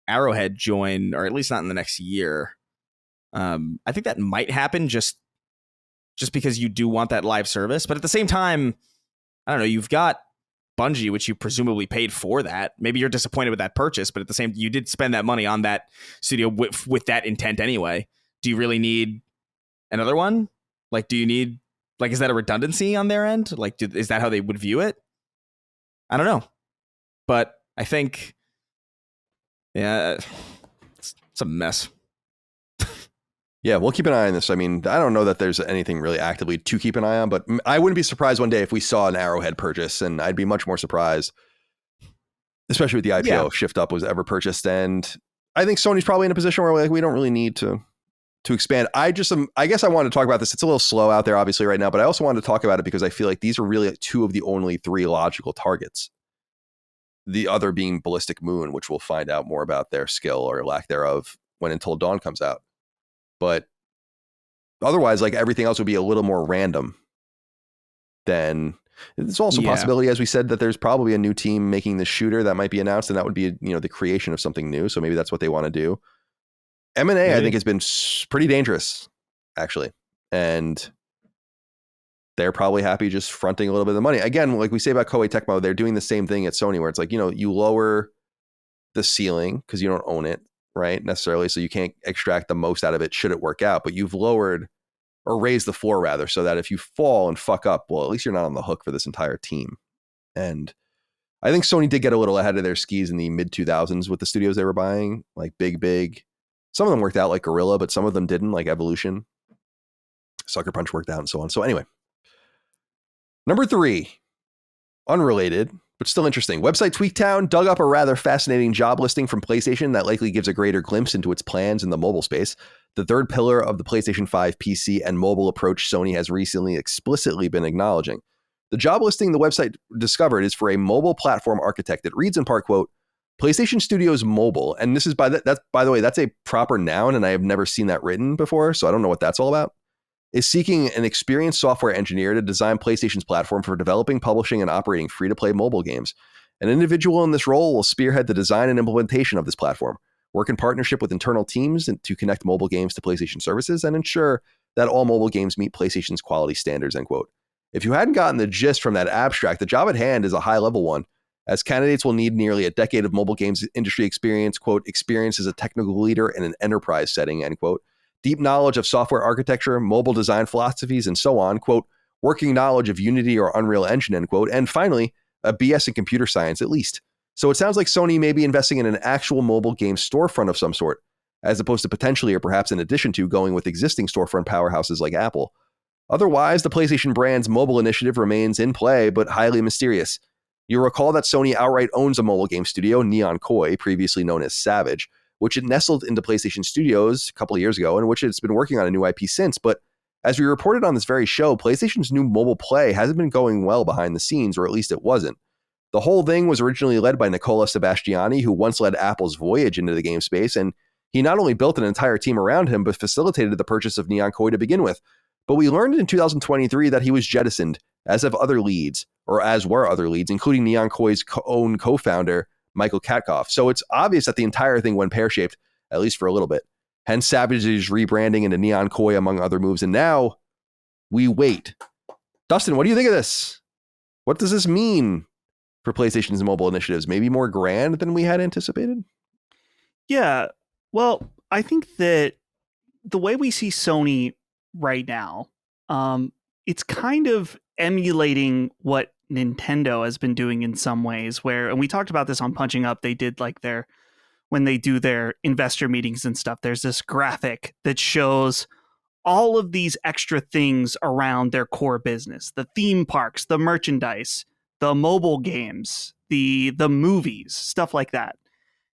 Arrowhead join, or at least not in the next year. I think that might happen just because you do want that live service. But at the same time, I don't know, you've got Bungie, which you presumably paid for that. Maybe you're disappointed with that purchase, but at the same, you did spend that money on that studio with that intent anyway. Do you really need another one? Like, do you need, like, is that a redundancy on their end? Like, is that how they would view it? I don't know. But I think, yeah, it's a mess. Yeah, we'll keep an eye on this. I mean, I don't know that there's anything really actively to keep an eye on, but I wouldn't be surprised one day if we saw an Arrowhead purchase, and I'd be much more surprised, especially with the IPO, if Shift Up was ever purchased. And I think Sony's probably in a position where we don't really need to expand. I guess I wanted to talk about this. It's a little slow out there, obviously, right now, but I also wanted to talk about it because I feel like these are really 2 of the only 3 logical targets. The other being Ballistic Moon, which we'll find out more about their skill or lack thereof when Until Dawn comes out. But otherwise, like, everything else would be a little more random. Then it's also a possibility, as we said, that there's probably a new team making the shooter that might be announced, and that would be, the creation of something new. So maybe that's what they want to do. M&A, I think, has been pretty dangerous, actually. And they're probably happy just fronting a little bit of the money. Again, like we say about Koei Tecmo, they're doing the same thing at Sony, where it's like, you lower the ceiling because you don't own it, right, necessarily, so you can't extract the most out of it should it work out, but you've lowered or raised the floor rather, so that if you fall and fuck up, well, at least you're not on the hook for this entire team. And I think Sony did get a little ahead of their skis in the mid 2000s with the studios they were buying, like big Some of them worked out like Gorilla, but some of them didn't, like Evolution. Sucker Punch worked out and so on. So anyway, number 3, unrelated, but still interesting. Website Tweaktown dug up a rather fascinating job listing from PlayStation that likely gives a greater glimpse into its plans in the mobile space. The third pillar of the PlayStation 5 PC and mobile approach Sony has recently explicitly been acknowledging. The job listing the website discovered is for a mobile platform architect. It reads in part, quote, PlayStation Studios Mobile, and this is by the way, that's a proper noun, and I have never seen that written before, so I don't know what that's all about, is seeking an experienced software engineer to design PlayStation's platform for developing, publishing, and operating free-to-play mobile games. An individual in this role will spearhead the design and implementation of this platform, work in partnership with internal teams to connect mobile games to PlayStation services, and ensure that all mobile games meet PlayStation's quality standards, end quote. If you hadn't gotten the gist from that abstract, the job at hand is a high-level one, as candidates will need nearly a decade of mobile games industry experience, quote, experience as a technical leader in an enterprise setting, end quote, deep knowledge of software architecture, mobile design philosophies, and so on, quote, working knowledge of Unity or Unreal Engine, end quote, and finally, a BS in computer science at least. So it sounds like Sony may be investing in an actual mobile game storefront of some sort, as opposed to potentially or perhaps in addition to going with existing storefront powerhouses like Apple. Otherwise, the PlayStation brand's mobile initiative remains in play, but highly mysterious. You'll recall that Sony outright owns a mobile game studio, Neon Koi, previously known as Savage, which it nestled into PlayStation Studios a couple of years ago, and which it's been working on a new IP since. But as we reported on this very show, PlayStation's new mobile play hasn't been going well behind the scenes, or at least it wasn't. The whole thing was originally led by Nicola Sebastiani, who once led Apple's voyage into the game space, and he not only built an entire team around him, but facilitated the purchase of Neon Koi to begin with. But we learned in 2023 that he was jettisoned, as were other leads, including Neon Koi's own co-founder, Michael Katkoff. So it's obvious that the entire thing went pear-shaped, at least for a little bit. Hence Savage's rebranding into Neon Koi, among other moves. And now we wait. Dustin, what do you think of this? What does this mean for PlayStation's mobile initiatives? Maybe more grand than we had anticipated? Yeah. Well, I think that the way we see Sony right now, it's kind of emulating what Nintendo has been doing in some ways, and we talked about this on Punching Up, they did like when they do their investor meetings and stuff, there's this graphic that shows all of these extra things around their core business, the theme parks, the merchandise, the mobile games, the movies, stuff like that.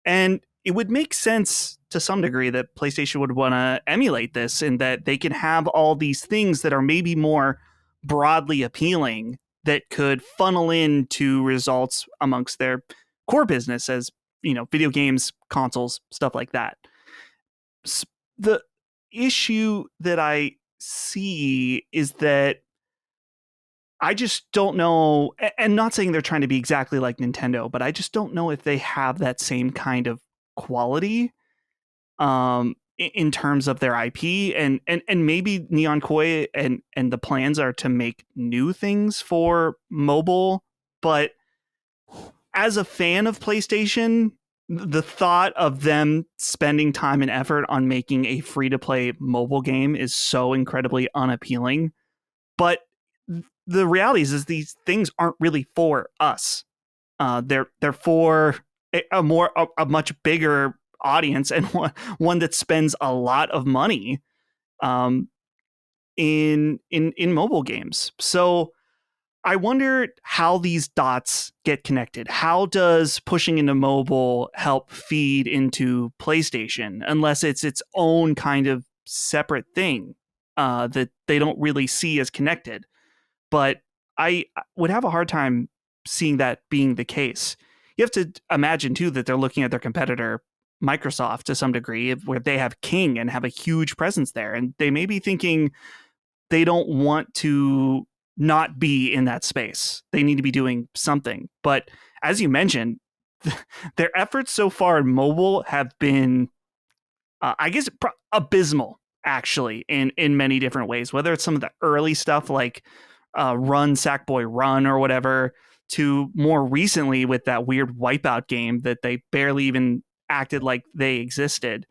And it would make sense to some degree that PlayStation would want to emulate this, in that they can have all these things that are maybe more broadly appealing that could funnel into results amongst their core business, as, video games, consoles, stuff like that. The issue that I see is that I just don't know, and not saying they're trying to be exactly like Nintendo, but I just don't know if they have that same kind of quality in terms of their IP, and maybe Neon Koi and the plans are to make new things for mobile. But as a fan of PlayStation, the thought of them spending time and effort on making a free-to-play mobile game is so incredibly unappealing. But the reality is these things aren't really for us. They're for a much bigger audience, and one that spends a lot of money in mobile games. So I wonder how these dots get connected. How does pushing into mobile help feed into PlayStation, unless it's its own kind of separate thing that they don't really see as connected? But I would have a hard time seeing that being the case. You have to imagine, too, that they're looking at their competitor, Microsoft, to some degree, where they have King and have a huge presence there. And they may be thinking they don't want to not be in that space. They need to be doing something. But as you mentioned, their efforts so far in mobile have been, abysmal, actually, in many different ways, whether it's some of the early stuff like Run, Sackboy Run or whatever, to more recently with that weird Wipeout game that they barely even acted like they existed.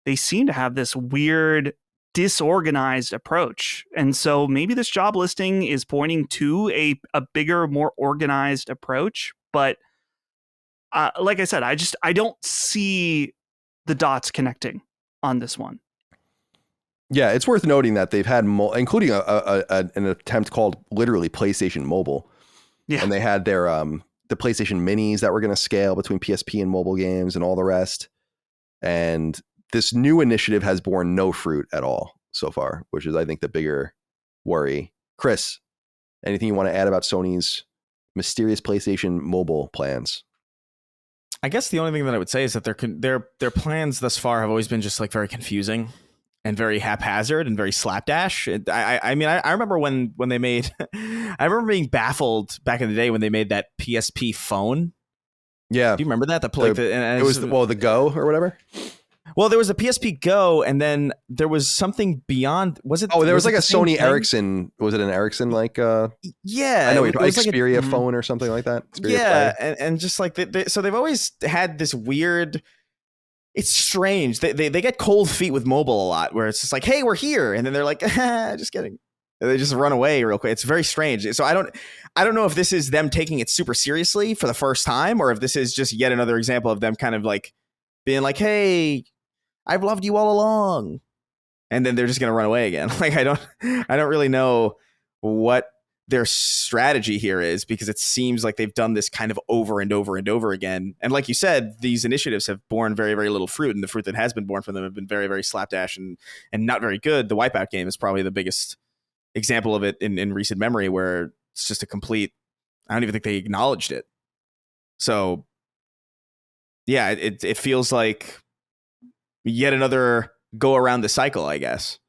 They seem to have this weird, disorganized approach. And so maybe this job listing is pointing to a bigger, more organized approach. But like I said, I don't see the dots connecting. on this one. Yeah, it's worth noting that they've had, including an attempt called literally PlayStation Mobile. Yeah. And they had their the PlayStation Minis that were going to scale between PSP and mobile games and all the rest. And this new initiative has borne no fruit at all so far, which is, I think, the bigger worry. Chris, anything you want to add about Sony's mysterious PlayStation Mobile plans? I guess the only thing that I would say is that their plans thus far have always been just like very confusing and very haphazard and very slapdash. I mean, I remember when they made, I remember being baffled back in the day when they made that PSP phone. Yeah. Do you remember that? It was the Go or whatever. Well, there was a PSP Go, and then there was something beyond. Was it? Oh, there was like a thing? Sony Ericsson. Was it an Ericsson like? Yeah, I know it was Xperia like phone or something like that. Xperia yeah, and just like so they've always had this weird. It's strange. They get cold feet with mobile a lot, where it's just like, hey, we're here, and then they're like, just kidding. And they just run away real quick. It's very strange. So I don't know if this is them taking it super seriously for the first time, or if this is just yet another example of them kind of like being like, hey, I've loved you all along, and then they're just gonna run away again. Like I don't really know what their strategy here is, because it seems like they've done this kind of over and over and over again. And like you said, these initiatives have borne very, very little fruit, and the fruit that has been born from them have been very, very slapdash and not very good. The Wipeout game is probably the biggest example of it in recent memory, where it's just a complete, I don't even think they acknowledged it. So yeah, it feels like yet another go around the cycle, I guess.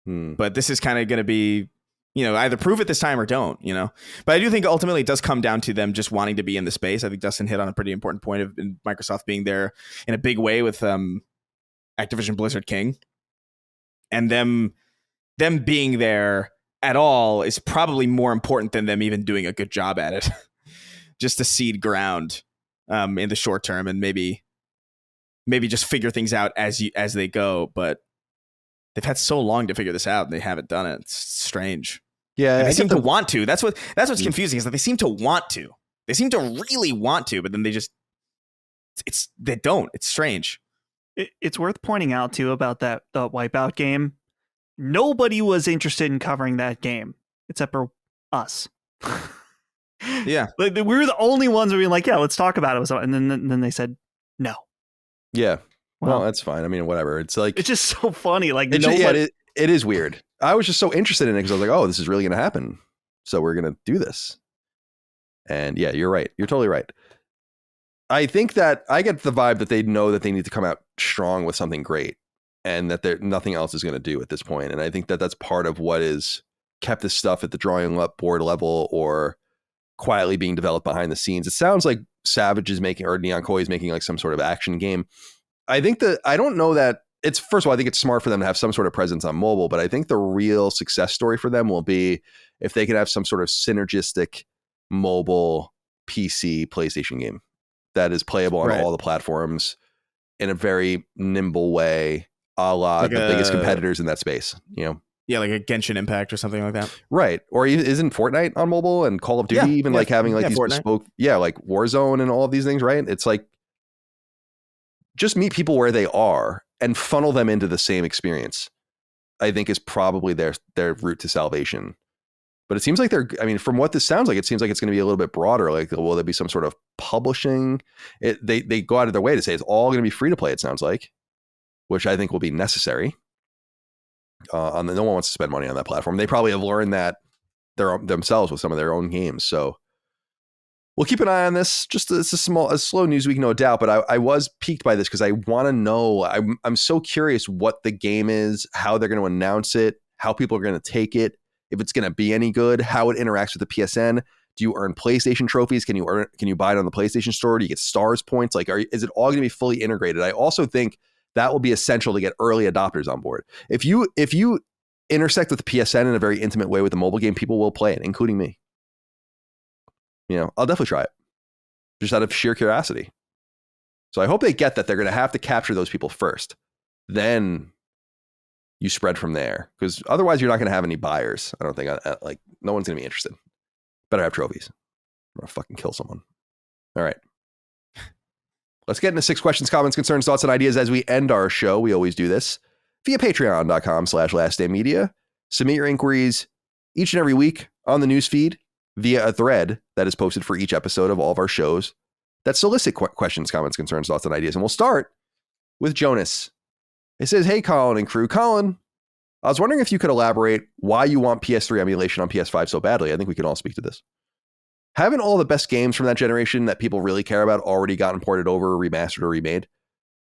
But this is kind of going to be, either prove it this time or don't, But I do think ultimately it does come down to them just wanting to be in the space. I think Dustin hit on a pretty important point of Microsoft being there in a big way with Activision Blizzard King. And them being there at all is probably more important than them even doing a good job at it. Just to seed ground in the short term, and maybe just figure things out as they go. But they've had so long to figure this out, and they haven't done it. It's strange. Yeah, and they seem to want to. That's what's confusing, is that they seem to want to. They seem to really want to, but then they don't. It's strange. It's worth pointing out too about the Wipeout game. Nobody was interested in covering that game except for us. Yeah, we were the only ones who were like, yeah, let's talk about it. And then they said no. Yeah. Well, that's fine. I mean, whatever. It's like, it's just so funny. Like, it is weird. I was just so interested in it because I was like, oh, this is really going to happen. So we're going to do this. And yeah, you're right. You're totally right. I think that I get the vibe that they know that they need to come out strong with something great, and that nothing else is going to do at this point. And I think that that's part of what is kept this stuff at the drawing board level or quietly being developed behind the scenes. It sounds like Savage is making, or Neon Koi is making like some sort of action game. I don't know that it's, first of all, I think it's smart for them to have some sort of presence on mobile, but I think the real success story for them will be if they can have some sort of synergistic mobile PC PlayStation game that is playable on all the platforms in a very nimble way, a la like the biggest competitors in that space, Yeah, like a Genshin Impact or something like that. Right. Or isn't Fortnite on mobile, and Call of Duty like having like these Fortnite. Bespoke, like Warzone and all of these things, right? It's like, just meet people where they are and funnel them into the same experience, I think is probably their route to salvation. But it seems like from what this sounds like, it seems like it's going to be a little bit broader. Like, will there be some sort of publishing? They go out of their way to say it's all going to be free to play, it sounds like, which I think will be necessary. No one wants to spend money on that platform. They probably have learned that themselves with some of their own games. So we'll keep an eye on this. Just it's a slow news week, no doubt. But I was piqued by this because I want to know. I'm so curious what the game is, how they're going to announce it, how people are going to take it, if it's going to be any good, how it interacts with the PSN. Do you earn PlayStation trophies? Can you buy it on the PlayStation Store? Do you get stars points? Like, is it all going to be fully integrated? I also think that will be essential to get early adopters on board. If you intersect with the PSN in a very intimate way with the mobile game, people will play it, including me. I'll definitely try it, just out of sheer curiosity. So I hope they get that they're going to have to capture those people first. Then you spread from there, because otherwise you're not going to have any buyers. I don't think like no one's going to be interested. Better have trophies. I'm going to fucking kill someone. All right. Let's get into 6 questions, comments, concerns, thoughts, and ideas as we end our show. We always do this via patreon.com/lastdaymedia. Submit your inquiries each and every week on the newsfeed via a thread that is posted for each episode of all of our shows that solicit questions, comments, concerns, thoughts, and ideas. And we'll start with Jonas. It says, hey, Colin and crew. Colin, I was wondering if you could elaborate why you want PS3 emulation on PS5 so badly. I think we can all speak to this. Haven't all the best games from that generation that people really care about already gotten ported over, remastered, or remade?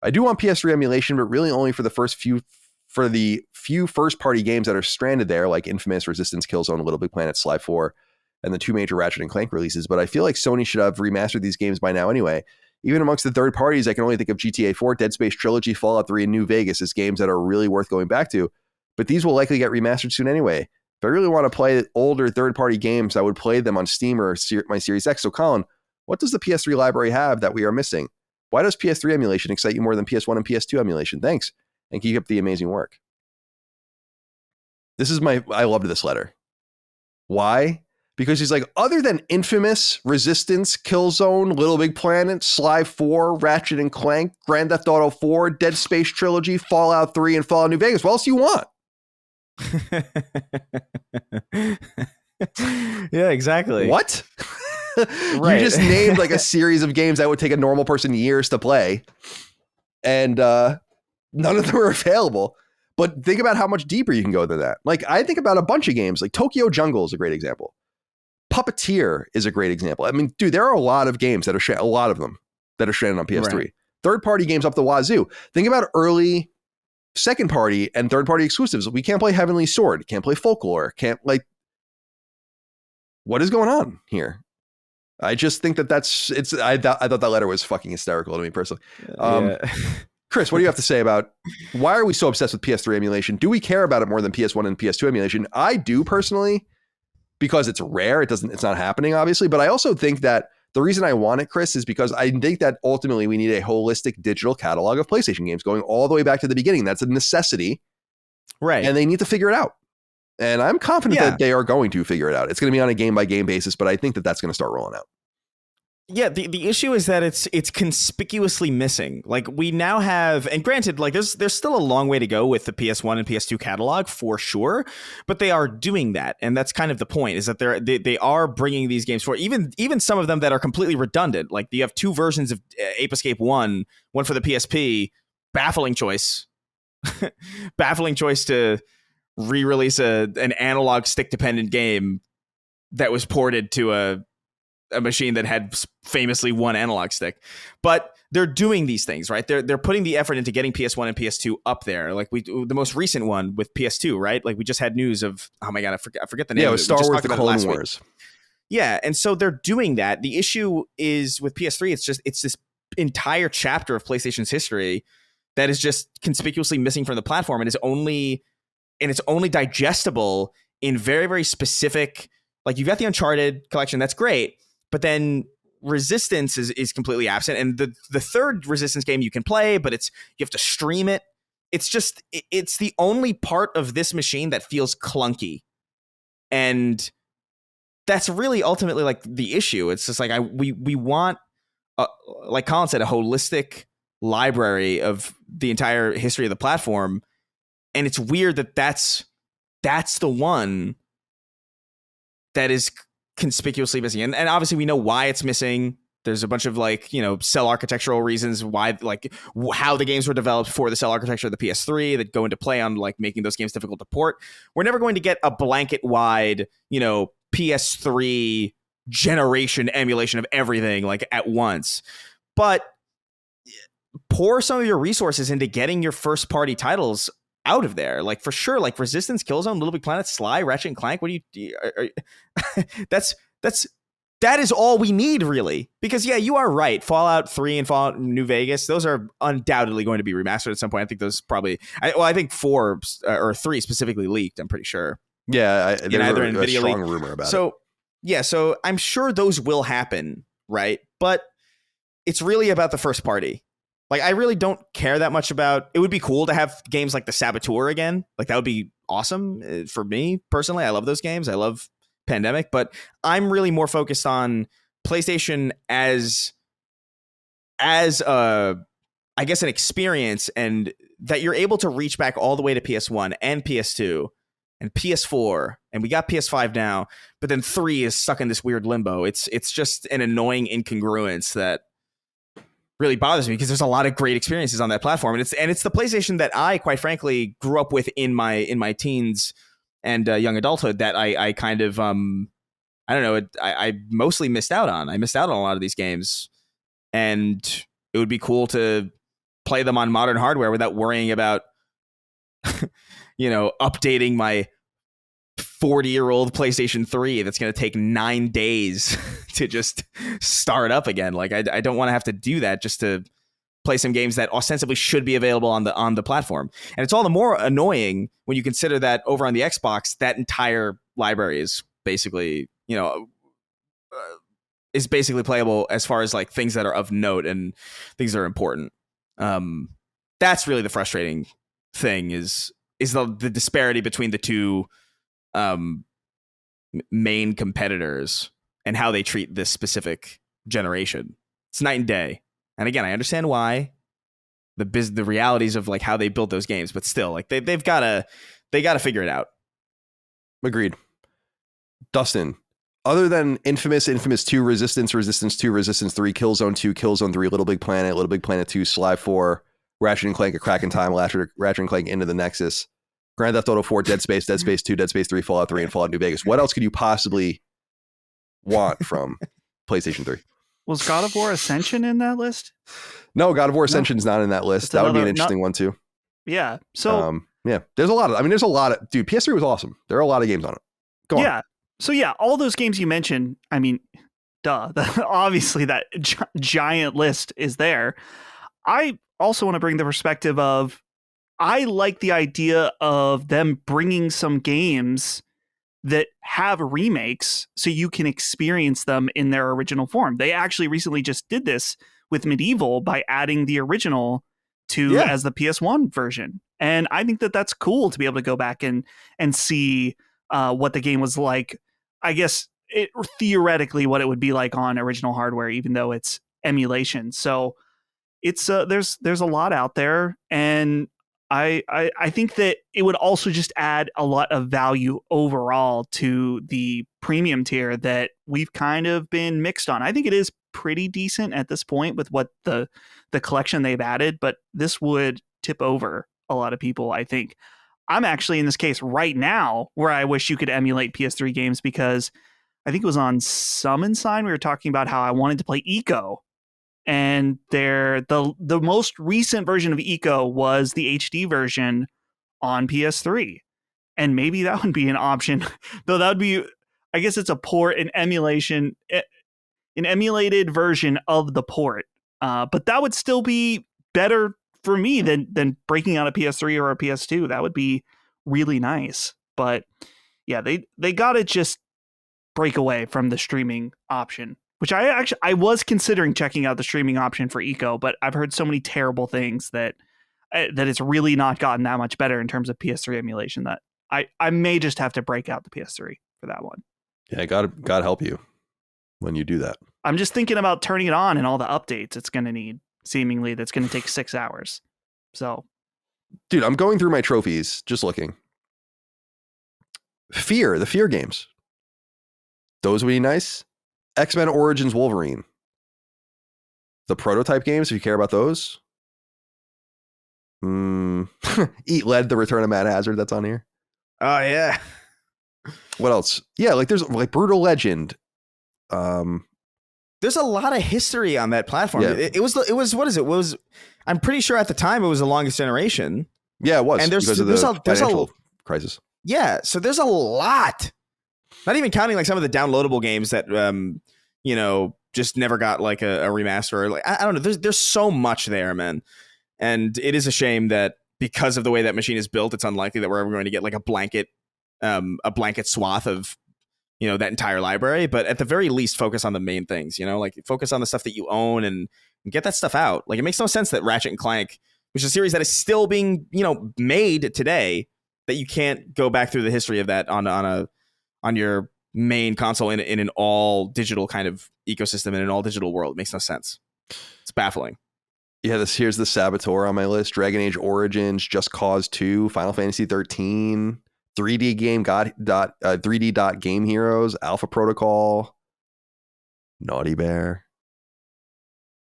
I do want PS3 emulation, but really only for the few first-party games that are stranded there, like Infamous, Resistance, Killzone, Little Big Planet, Sly 4, and the 2 major Ratchet and Clank releases. But I feel like Sony should have remastered these games by now anyway. Even amongst the third parties, I can only think of GTA 4, Dead Space Trilogy, Fallout 3, and New Vegas as games that are really worth going back to. But these will likely get remastered soon anyway. If I really want to play older third-party games, I would play them on Steam or my Series X. So, Colin, what does the PS3 library have that we are missing? Why does PS3 emulation excite you more than PS1 and PS2 emulation? Thanks, and keep up the amazing work. I loved this letter. Why? Because he's like, other than Infamous, Resistance, Killzone, Little Big Planet, Sly 4, Ratchet and Clank, Grand Theft Auto 4, Dead Space Trilogy, Fallout 3, and Fallout New Vegas, what else do you want? Yeah, exactly. What? Right. You just named like a series of games that would take a normal person years to play, and none of them are available. But think about how much deeper you can go than that. Like, I think about a bunch of games, like Tokyo Jungle is a great example. Puppeteer is a great example. I mean, dude, there are a lot of games that are a lot of them that are stranded on PS3. Right. Third-party games up the wazoo. Think about early second-party and third-party exclusives. We can't play Heavenly Sword. Can't play Folklore. Can't, like, what is going on here? I just think I thought that letter was fucking hysterical to me personally. Chris, what do you have to say about why are we so obsessed with PS3 emulation? Do we care about it more than PS1 and PS2 emulation? I do personally, because it's rare. It's not happening, obviously. But I also think that the reason I want it, Chris, is because I think that ultimately we need a holistic digital catalog of PlayStation games going all the way back to the beginning. That's a necessity. Right. And they need to figure it out. And I'm confident that they are going to figure it out. It's going to be on a game-by-game basis, but I think that that's going to start rolling out. Yeah, the issue is that it's conspicuously missing. Like, we now have, and granted, like there's still a long way to go with the PS1 and PS2 catalog for sure, but they are doing that, and that's kind of the point. Is that they are bringing these games for even some of them that are completely redundant. Like, you have 2 versions of Ape Escape 1 for the PSP. Baffling choice, baffling choice to re-release an analog stick dependent game that was ported to a machine that had famously 1 analog stick. But they're doing these things, right? They're putting the effort into getting PS1 and PS2 up there. Like, the most recent one with PS2, right? Like, we just had news of, oh my God, I forget the name. Yeah, it was Star Wars: The Clone Wars. Yeah, and so they're doing that. The issue is with PS3, it's this entire chapter of PlayStation's history that is just conspicuously missing from the platform, and it's only digestible in very, very specific. Like, you've got the Uncharted collection, that's great. But then Resistance is completely absent. And the third Resistance game you can play, but you have to stream it. It's the only part of this machine that feels clunky. And that's really ultimately like the issue. It's just like we want, like Colin said, a holistic library of the entire history of the platform. And it's weird that that's the one that is conspicuously missing, and obviously we know why it's missing. There's a bunch of, like, cell architectural reasons why, like, how the games were developed for the cell architecture of the PS3 that go into play on, like, making those games difficult to port. We're never going to get a blanket wide, PS3 generation emulation of everything, like, at once. But pour some of your resources into getting your first party titles out of there, like, for sure, like Resistance, Killzone, Little Big Planet, Sly, Ratchet and Clank. What do you that is all we need, really, because you are right. Fallout 3 and Fallout New Vegas, those are undoubtedly going to be remastered at some point. I think those probably, I think 4 or 3 specifically leaked, I'm pretty sure. Yeah, there's either a strong rumor about it. So I'm sure those will happen, right? But it's really about the first party. Like, I really don't care that much about. It would be cool to have games like the Saboteur again. Like, that would be awesome for me personally. I love those games. I love Pandemic, but I'm really more focused on PlayStation as as I guess an experience, and that you're able to reach back all the way to PS1 and PS2 and PS4, and we got PS5 now, but then 3 is stuck in this weird limbo. It's just an annoying incongruence that really bothers me, because there's a lot of great experiences on that platform, and it's the PlayStation that I, quite frankly, grew up with in my teens and young adulthood, that I kind of I don't know, I mostly missed out on. I missed out on a lot of these games, and it would be cool to play them on modern hardware without worrying about updating my 40-year-old PlayStation 3 that's going to take 9 days to just start up again. Like, I don't want to have to do that just to play some games that ostensibly should be available on the platform. And it's all the more annoying when you consider that over on the Xbox, that entire library is basically, is basically playable as far as like things that are of note and things that are important. That's really the frustrating thing is the disparity between the two main competitors and how they treat this specific generation. It's night and day. And again, I understand why, the realities of like how they built those games, but still, like they've got to figure it out. Agreed. Dustin, other than Infamous 2, Resistance 2, Resistance 3, Killzone 2, Killzone 3, Little Big Planet 2, Sly 4, Ratchet and Clank: A Crack in Time, Ratchet and Clank Into the Nexus, Grand Theft Auto 4, Dead Space 2, Dead Space 3, Fallout 3, and Fallout New Vegas, what else could you possibly want from PlayStation 3? Was God of War Ascension in that list? No, God of War Ascension's not in that list. That would be an interesting one too. Yeah. So yeah, there's a lot of dude, PS3 was awesome. There are a lot of games on it. Go on. Yeah. So yeah, all those games you mentioned, I mean, duh. Obviously that giant list is there. I also want to bring the perspective of, I like the idea of them bringing some games that have remakes so you can experience them in their original form. They actually recently just did this with Medieval by adding the original as the PS1 version. And I think that that's cool to be able to go back and see what the game was like. I guess theoretically what it would be like on original hardware, even though it's emulation. So it's there's a lot out there, and I think that it would also just add a lot of value overall to the premium tier that we've kind of been mixed on. I think it is pretty decent at this point with what the collection they've added, but this would tip over a lot of people, I think. I'm actually in this case right now where I wish you could emulate PS3 games, because I think it was on Summon Sign we were talking about how I wanted to play Eco. And the most recent version of Eco was the HD version on PS3. And maybe that would be an option, though that would be, I guess it's a port, an emulated version of the port. But that would still be better for me than breaking out a PS3 or a PS2. That would be really nice. But yeah, they got to just break away from the streaming option, which I was considering checking out the streaming option for Eco, but I've heard so many terrible things that it's really not gotten that much better in terms of PS3 emulation that I may just have to break out the PS3 for that one. Yeah, God help you when you do that. I'm just thinking about turning it on and all the updates it's going to need, seemingly that's going to take 6 hours. So, dude, I'm going through my trophies, just looking. The Fear games. Those would be nice. X-Men Origins Wolverine. The prototype games, if you care about those. Eat Lead, The Return of Mad Hazard, that's on here. Oh, yeah. What else? Yeah, like there's like Brutal Legend. There's a lot of history on that platform. Yeah. It was what is it? I'm pretty sure at the time it was the longest generation. Yeah, it was. And there's financial crisis. Yeah, so there's a lot. Not even counting like some of the downloadable games that just never got like a remaster, or like I don't know. There's so much there, man. And it is a shame that because of the way that machine is built, it's unlikely that we're ever going to get like a blanket swath of that entire library. But at the very least, focus on the main things. Like focus on the stuff that you own and get that stuff out. Like it makes no sense that Ratchet and Clank, which is a series that is still being made today, that you can't go back through the history of that on your main console in an all digital kind of ecosystem, in an all digital world. It makes no sense. It's baffling. Yeah, here's the Saboteur on my list. Dragon Age Origins, Just Cause 2, Final Fantasy 13, 3D game 3D dot Game Heroes, Alpha Protocol, Naughty Bear.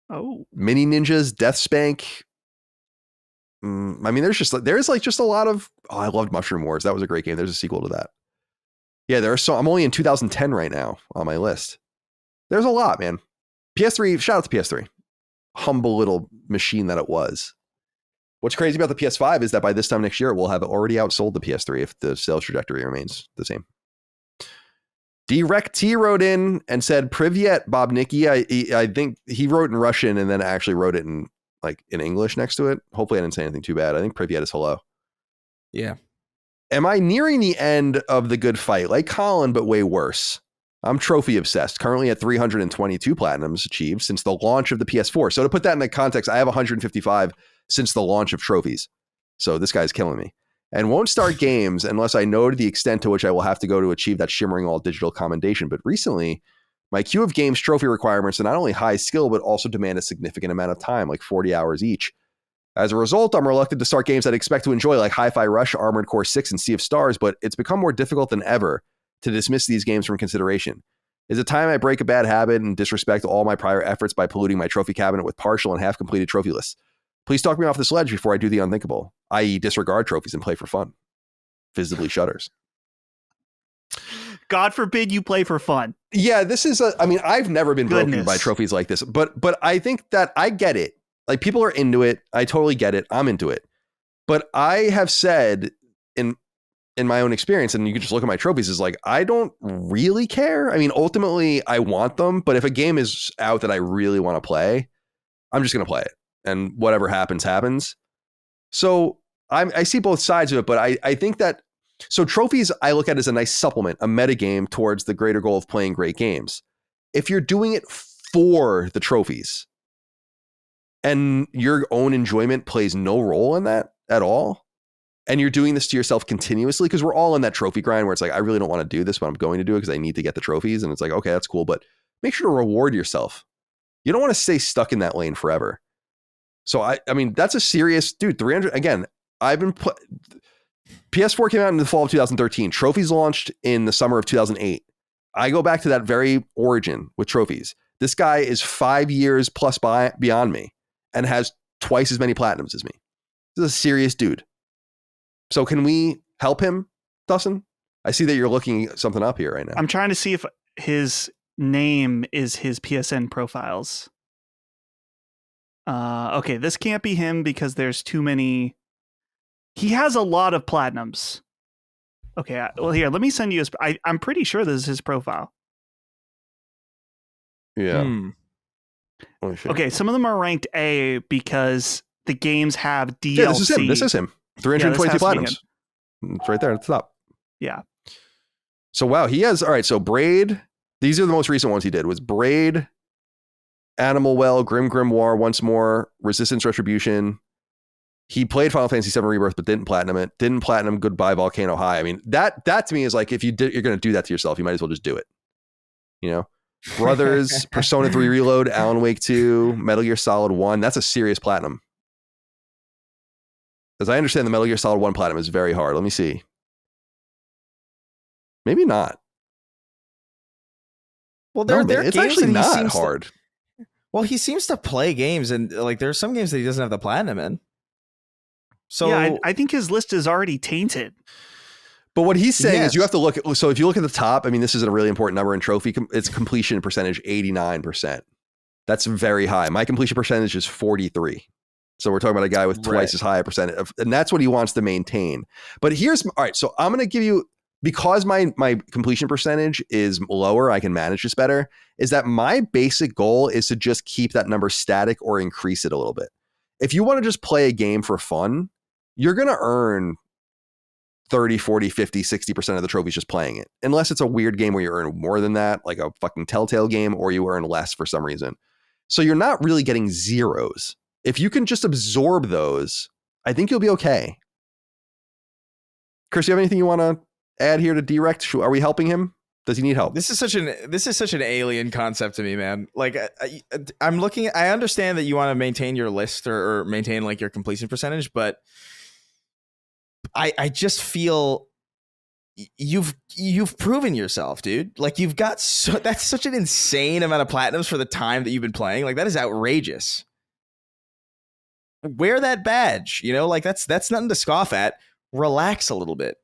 Oh. Mini Ninjas, Death Spank. I mean, there's just a lot of. Oh, I loved Mushroom Wars. That was a great game. There's a sequel to that. Yeah, I'm only in 2010 right now on my list. There's a lot, man. PS3, shout out to PS3. Humble little machine that it was. What's crazy about the PS5 is that by this time next year, it will have already outsold the PS3 if the sales trajectory remains the same. Direct T wrote in and said, Privyet, Bob Nicky. I think he wrote in Russian and then actually wrote it in English next to it. Hopefully I didn't say anything too bad. I think Privyet is hello. Yeah. Am I nearing the end of the good fight? Like Colin, but way worse. I'm trophy obsessed, currently at 322 platinums achieved since the launch of the PS4. So to put that in the context, I have 155 since the launch of trophies. So this guy's killing me. And won't start games unless I know to the extent to which I will have to go to achieve that shimmering all digital commendation. But recently, my queue of games trophy requirements are not only high skill, but also demand a significant amount of time, like 40 hours each. As a result, I'm reluctant to start games I'd expect to enjoy, like Hi-Fi Rush, Armored Core 6, and Sea of Stars, but it's become more difficult than ever to dismiss these games from consideration. Is it time I break a bad habit and disrespect all my prior efforts by polluting my trophy cabinet with partial and half-completed trophy lists? Please talk me off this ledge before I do the unthinkable, i.e. disregard trophies and play for fun. Visibly shudders. God forbid you play for fun. Yeah, this is I've never been broken by trophies like this, but I think that I get it. Like, people are into it. I totally get it. I'm into it. But I have said in my own experience, and you can just look at my trophies, is like, I don't really care. I mean, ultimately I want them, but if a game is out that I really want to play, I'm just going to play it. And whatever happens, happens. So I see both sides of it, but I think that, so trophies I look at as a nice supplement, a metagame towards the greater goal of playing great games. If you're doing it for the trophies and your own enjoyment plays no role in that at all, and you're doing this to yourself continuously, because we're all in that trophy grind where it's like, I really don't want to do this, but I'm going to do it because I need to get the trophies. And it's like, okay, that's cool, but make sure to reward yourself. You don't want to stay stuck in that lane forever. So I mean, that's a serious, dude, 300, again, PS4 came out in the fall of 2013. Trophies launched in the summer of 2008. I go back to that very origin with trophies. This guy is 5 years plus beyond me and has twice as many platinums as me. This is a serious dude. So can we help him, Dustin? I see that you're looking something up here right now. I'm trying to see if his name is his PSN profiles. Okay, this can't be him because there's too many. He has a lot of platinums. Okay, well, here, let me send you his. I'm pretty sure this is his profile. Yeah. Okay, some of them are ranked A because the games have DLC. Yeah, this is him. 322 platinums. It's right there at the top. Yeah. So, wow, he has, all right, so Braid, these are the most recent ones he did, was Braid, Animal Well, Grim Grimoire, Once More, Resistance Retribution. He played Final Fantasy VII Rebirth, but didn't platinum it. Didn't platinum Goodbye Volcano High. I mean, that to me is like, if you're going to do that to yourself, you might as well just do it. You know? Brothers, Persona 3 Reload, Alan Wake 2, Metal Gear Solid 1. That's a serious platinum. As I understand, the Metal Gear Solid 1 platinum is very hard. Let me see. Maybe not. Well, it's actually not hard. Well, he seems to play games, and like there are some games that he doesn't have the platinum in. So yeah, I think his list is already tainted. But what he's saying is you have to look at, so if you look at the top, I mean, this is a really important number in trophy. It's completion percentage, 89%. That's very high. My completion percentage is 43. So we're talking about a guy with twice as high a percentage and that's what he wants to maintain. But here's, all right, so I'm going to give you, because my completion percentage is lower, I can manage this better, is that my basic goal is to just keep that number static or increase it a little bit. If you want to just play a game for fun, you're going to earn 30, 40, 50, 60% of the trophies just playing it. Unless it's a weird game where you earn more than that, like a fucking Telltale game, or you earn less for some reason. So you're not really getting zeros. If you can just absorb those, I think you'll be okay. Chris, you have anything you want to add here to Direct? Are we helping him? Does he need help? This is such an alien concept to me, man. Like I'm looking. I understand that you want to maintain your list or maintain like your completion percentage, but I just feel you've proven yourself, dude. Like you've got that's such an insane amount of platinums for the time that you've been playing. Like that is outrageous. Wear that badge, you know, like that's nothing to scoff at. Relax a little bit.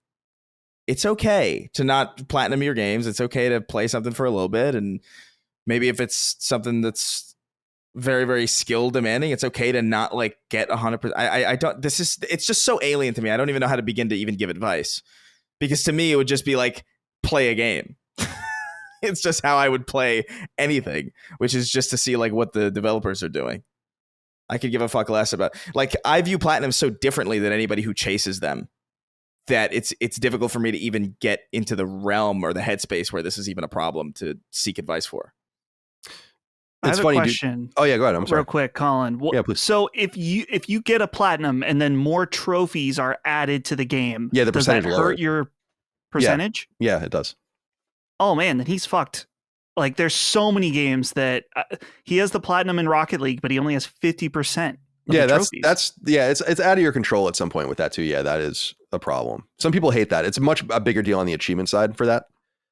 It's okay to not platinum your games. It's okay to play something for a little bit. And maybe if it's something that's very, very skill demanding, it's okay to not like get 100%. I don't, it's just so alien to me. I don't even know how to begin to even give advice, because to me, it would just be like, play a game. It's just how I would play anything, which is just to see like what the developers are doing. I could give a fuck less about, like, I view platinum so differently than anybody who chases them, that it's difficult for me to even get into the realm or the headspace where this is even a problem to seek advice for. I have a question. Oh yeah, go ahead. I'm sorry. Real quick, Colin. Yeah, please. So if you get a platinum and then more trophies are added to the game, the percentage does that hurt your percentage? Yeah, it does. Oh man, then he's fucked. Like there's so many games that he has the platinum in Rocket League, but he only has 50%. Yeah, it's out of your control at some point with that too. Yeah, that is a problem. Some people hate that. It's a bigger deal on the achievement side for that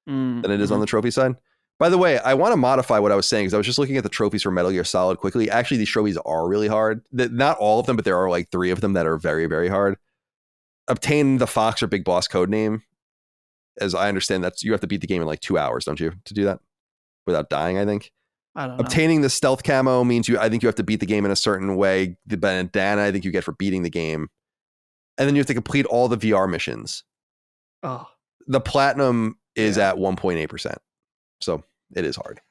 than it is on the trophy side. By the way, I want to modify what I was saying, because I was just looking at the trophies for Metal Gear Solid quickly. Actually, these trophies are really hard. Not all of them, but there are like 3 of them that are very, very hard. Obtain the Fox or Big Boss codename. As I understand, you have to beat the game in like 2 hours, don't you, to do that without dying, I think. I don't know. Obtaining the stealth camo means I think you have to beat the game in a certain way. The bandana, I think you get for beating the game. And then you have to complete all the VR missions. Oh. The platinum is at 1.8%. So it is hard.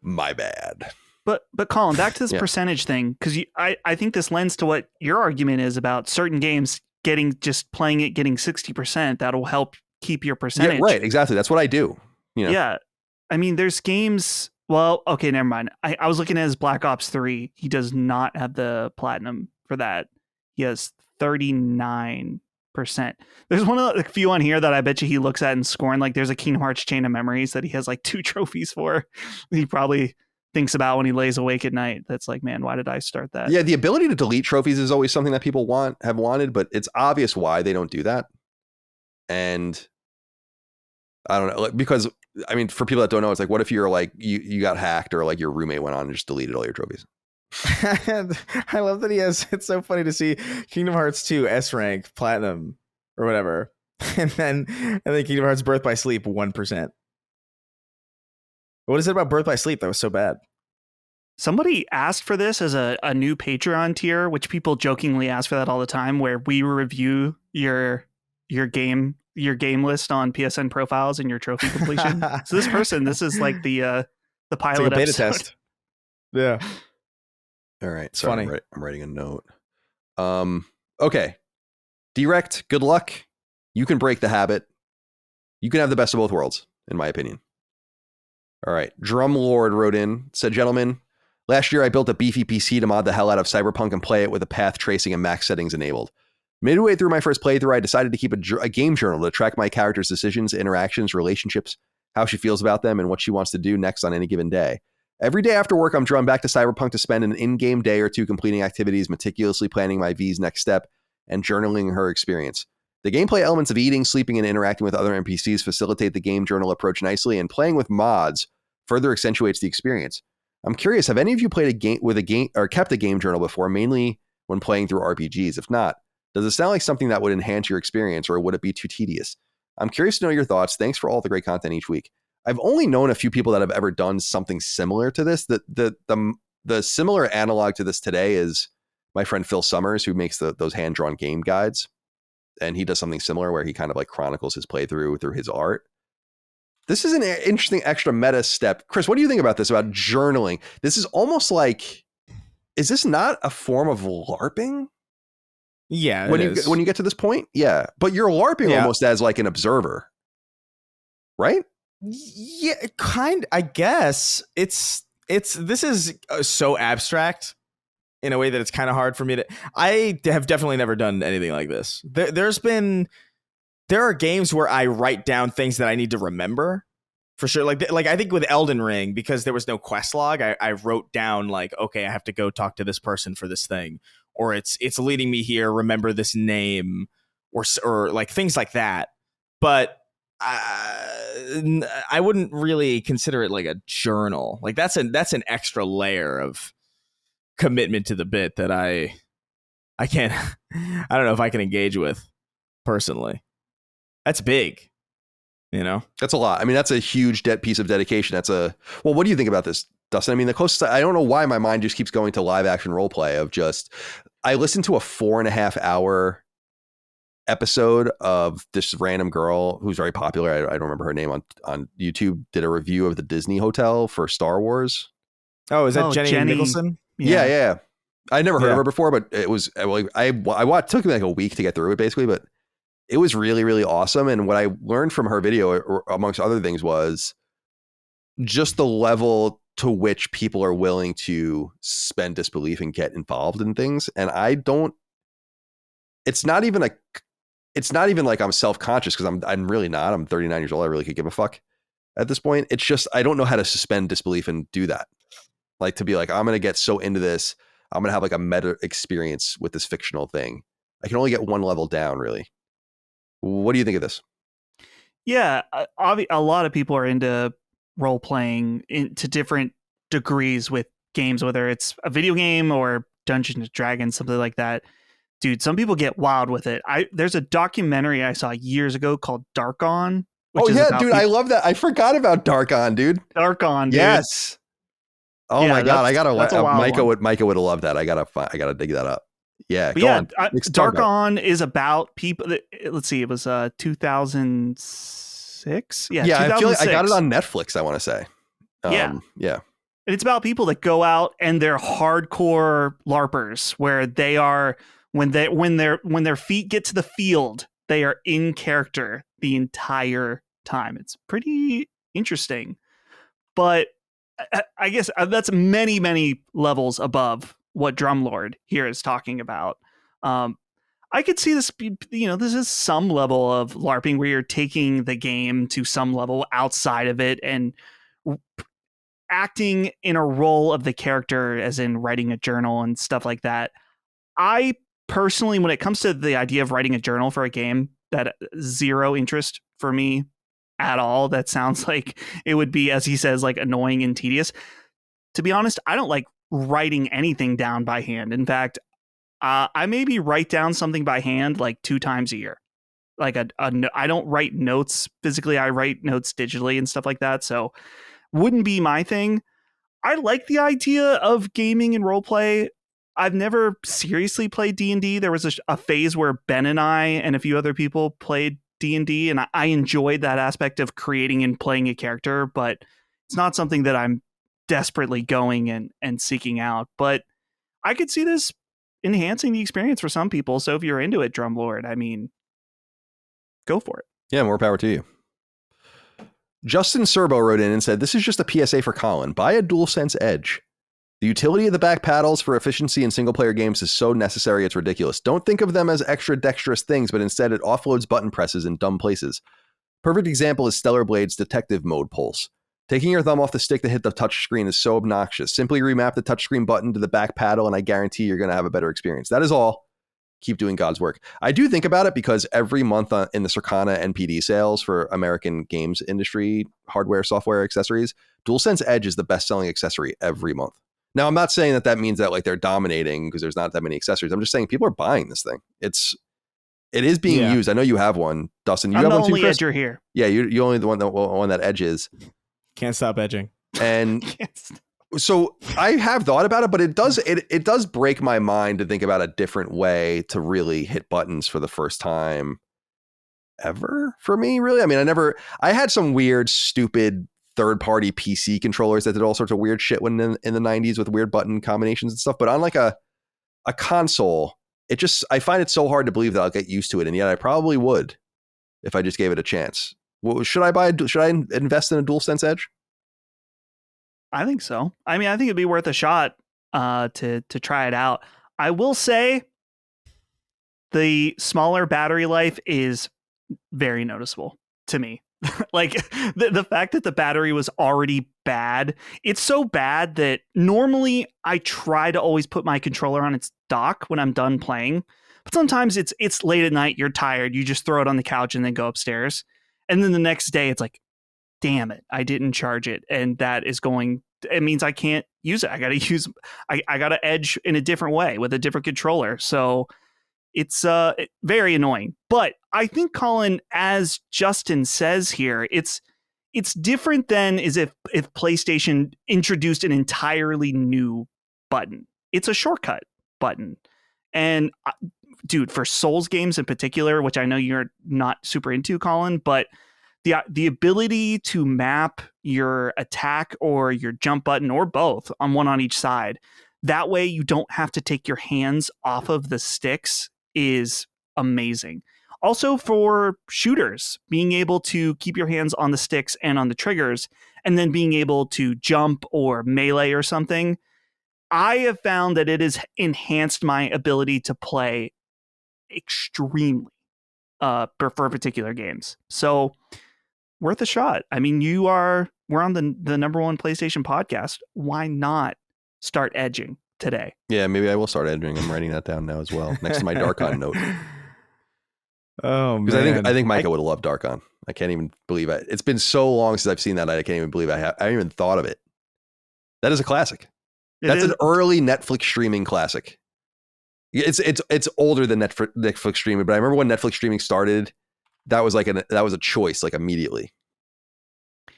My bad. But Colin, back to this percentage thing, because I think this lends to what your argument is about certain games getting 60%. That'll help keep your percentage. Yeah, right. Exactly. That's what I do. You know? Yeah. I mean, there's games. Well, okay, never mind. I was looking at his Black Ops 3. He does not have the platinum for that. He has 39%. There's one of the few on here that I bet you he looks at and scorn. Like there's a Kingdom Hearts Chain of Memories that he has like 2 trophies for. He probably thinks about when he lays awake at night. That's like, man, why did I start that? Yeah, the ability to delete trophies is always something that people have wanted, but it's obvious why they don't do that. And I don't know, because I mean, for people that don't know, it's like, what if you're like you got hacked, or like your roommate went on and just deleted all your trophies? I love that he has. It's so funny to see Kingdom Hearts 2 S rank platinum or whatever, and then Kingdom Hearts Birth by Sleep 1%. What is it about Birth by Sleep that was so bad? Somebody asked for this as a new Patreon tier, which people jokingly ask for that all the time, where we review your game list on PSN profiles and your trophy completion. So this is like the pilot, it's like a beta episode. test. Yeah. All right. Sorry, I'm writing a note. Okay. Direct, good luck. You can break the habit. You can have the best of both worlds, in my opinion. All right. Drumlord wrote in, said, gentlemen, last year I built a beefy PC to mod the hell out of Cyberpunk and play it with a path tracing and max settings enabled. Midway through my first playthrough, I decided to keep a game journal to track my character's decisions, interactions, relationships, how she feels about them, and what she wants to do next on any given day. Every day after work, I'm drawn back to Cyberpunk to spend an in-game day or two completing activities, meticulously planning my V's next step, and journaling her experience. The gameplay elements of eating, sleeping, and interacting with other NPCs facilitate the game journal approach nicely, and playing with mods further accentuates the experience. I'm curious, have any of you played a game with a game or kept a game journal before, mainly when playing through RPGs? If not, does it sound like something that would enhance your experience, or would it be too tedious? I'm curious to know your thoughts. Thanks for all the great content each week. I've only known a few people that have ever done something similar to this. The similar analog to this today is my friend Phil Summers, who makes those hand-drawn game guides. And he does something similar where he kind of like chronicles his playthrough through his art. This is an interesting extra meta step. Chris, what do you think about this, about journaling? This is almost like, is this not a form of LARPing? Yeah, when you get to this point, yeah, but you're LARPing almost as like an observer, right? Yeah, I guess this is so abstract in a way that it's kind of hard for me to. I have definitely never done anything like this. There's been there are games where I write down things that I need to remember. For sure. Like I think with Elden Ring, because there was no quest log, I wrote down like, okay, I have to go talk to this person for this thing, or it's leading me here. Remember this name, or like things like that. But I wouldn't really consider it like a journal. Like that's an extra layer of commitment to the bit that I can't. I don't know if I can engage with personally. That's big. You know, that's a lot. I mean, that's a huge piece of dedication. Well, what do you think about this, Dustin? I mean, the closest, I don't know why my mind just keeps going to live action role play of I listened to a 4.5 hour episode of this random girl who's very popular. I don't remember her name on YouTube, did a review of the Disney hotel for Star Wars. Oh, is that Jenny Nicholson? Yeah. I'd never heard of her before, but it was, I watched, took me like a week to get through it basically, but it was really, really awesome. And what I learned from her video, amongst other things, was just the level to which people are willing to suspend disbelief and get involved in things. And it's not even like I'm self-conscious, because I'm really not. I'm 39 years old. I really could give a fuck at this point. It's just, I don't know how to suspend disbelief and do that. Like, to be like, I'm going to get so into this, I'm going to have like a meta experience with this fictional thing. I can only get one level down, really. What do you think of this? Yeah, a lot of people are into role playing to different degrees with games, whether it's a video game or Dungeons and Dragons, something like that. Dude, some people get wild with it. There's a documentary I saw years ago called Dark On. Oh yeah, dude, I love that. I forgot about Dark On, dude. Dark On, dude. Yes. Oh my god, I gotta. Micah would have loved that. I gotta dig that up. Yeah, go on. Dark On is about people. Let's see, it was 2006. Yeah, I feel like I got it on Netflix, I want to say. Yeah. And it's about people that go out and they're hardcore LARPers, where they are when their feet get to the field, they are in character the entire time. It's pretty interesting, but I guess that's many, many levels above what Drumlord here is talking about. I could see this, this is some level of LARPing where you're taking the game to some level outside of it and acting in a role of the character, as in writing a journal and stuff like that. I personally, when it comes to the idea of writing a journal for a game, that zero interest for me at all. That sounds like it would be, as he says, like annoying and tedious. To be honest, I don't like writing anything down by hand. In fact, I maybe write down something by hand like 2 times a year. Like I don't write notes physically. I write notes digitally and stuff like that. So wouldn't be my thing. I like the idea of gaming and roleplay. I've never seriously played D&D. There was a phase where Ben and I and a few other people played D&D, and I enjoyed that aspect of creating and playing a character, but it's not something that I'm desperately going and seeking out. But I could see this enhancing the experience for some people. So if you're into it, Drumlord, I mean, go for it. Yeah, more power to you. Justin Serbo wrote in and said, this is just a PSA for Colin. Buy a DualSense Edge. The utility of the back paddles for efficiency in single-player games is so necessary it's ridiculous. Don't think of them as extra dexterous things, but instead it offloads button presses in dumb places. Perfect example is Stellar Blade's detective mode pulse. Taking your thumb off the stick to hit the touchscreen is so obnoxious. Simply remap the touchscreen button to the back paddle, and I guarantee you're going to have a better experience. That is all. Keep doing God's work. I do think about it because every month in the Circana NPD sales for American games industry, hardware, software, accessories, DualSense Edge is the best-selling accessory every month. Now, I'm not saying that means that like they're dominating because there's not that many accessories. I'm just saying people are buying this thing. It is being used. I know you have one, Dustin. You have one too, Chris? Edger here. Yeah, you're only the one that edges. Can't stop edging. And so I have thought about it, but it does break my mind to think about a different way to really hit buttons for the first time ever for me, really. I mean, I had some weird, stupid third-party PC controllers that did all sorts of weird shit when in the 90s with weird button combinations and stuff. But on like a console, I find it so hard to believe that I'll get used to it, and yet I probably would if I just gave it a chance. Well, should I invest in a DualSense Edge? I think so. I mean, I think it'd be worth a shot to try it out. I will say the smaller battery life is very noticeable to me. Like the fact that the battery was already bad. It's so bad that normally I try to always put my controller on its dock when I'm done playing. But sometimes it's late at night, you're tired, you just throw it on the couch and then go upstairs. And then the next day it's like, damn it, I didn't charge it. And it means I can't use it. I got to edge in a different way with a different controller. So it's very annoying. But I think, Colin, as Justin says here, it's different than is if PlayStation introduced an entirely new button. It's a shortcut button. And dude, for Souls games in particular, which I know you're not super into, Colin, but the ability to map your attack or your jump button or both on one on each side, that way you don't have to take your hands off of the sticks, is amazing. Also for shooters, being able to keep your hands on the sticks and on the triggers, and then being able to jump or melee or something, I have found that it has enhanced my ability to play extremely for particular games. So worth a shot. I mean, we're on the number one PlayStation podcast. Why not start edging today? Yeah, maybe I will start edging. I'm writing that down now as well, next to my Darkon note. Oh man, because I think Micah would love Darkon. I can't even believe it. It's been so long since I've seen that. I can't even believe I haven't even thought of it. That is a classic. That's an early Netflix streaming classic. It's older than Netflix streaming, but I remember when Netflix streaming started, that was a choice, like, immediately.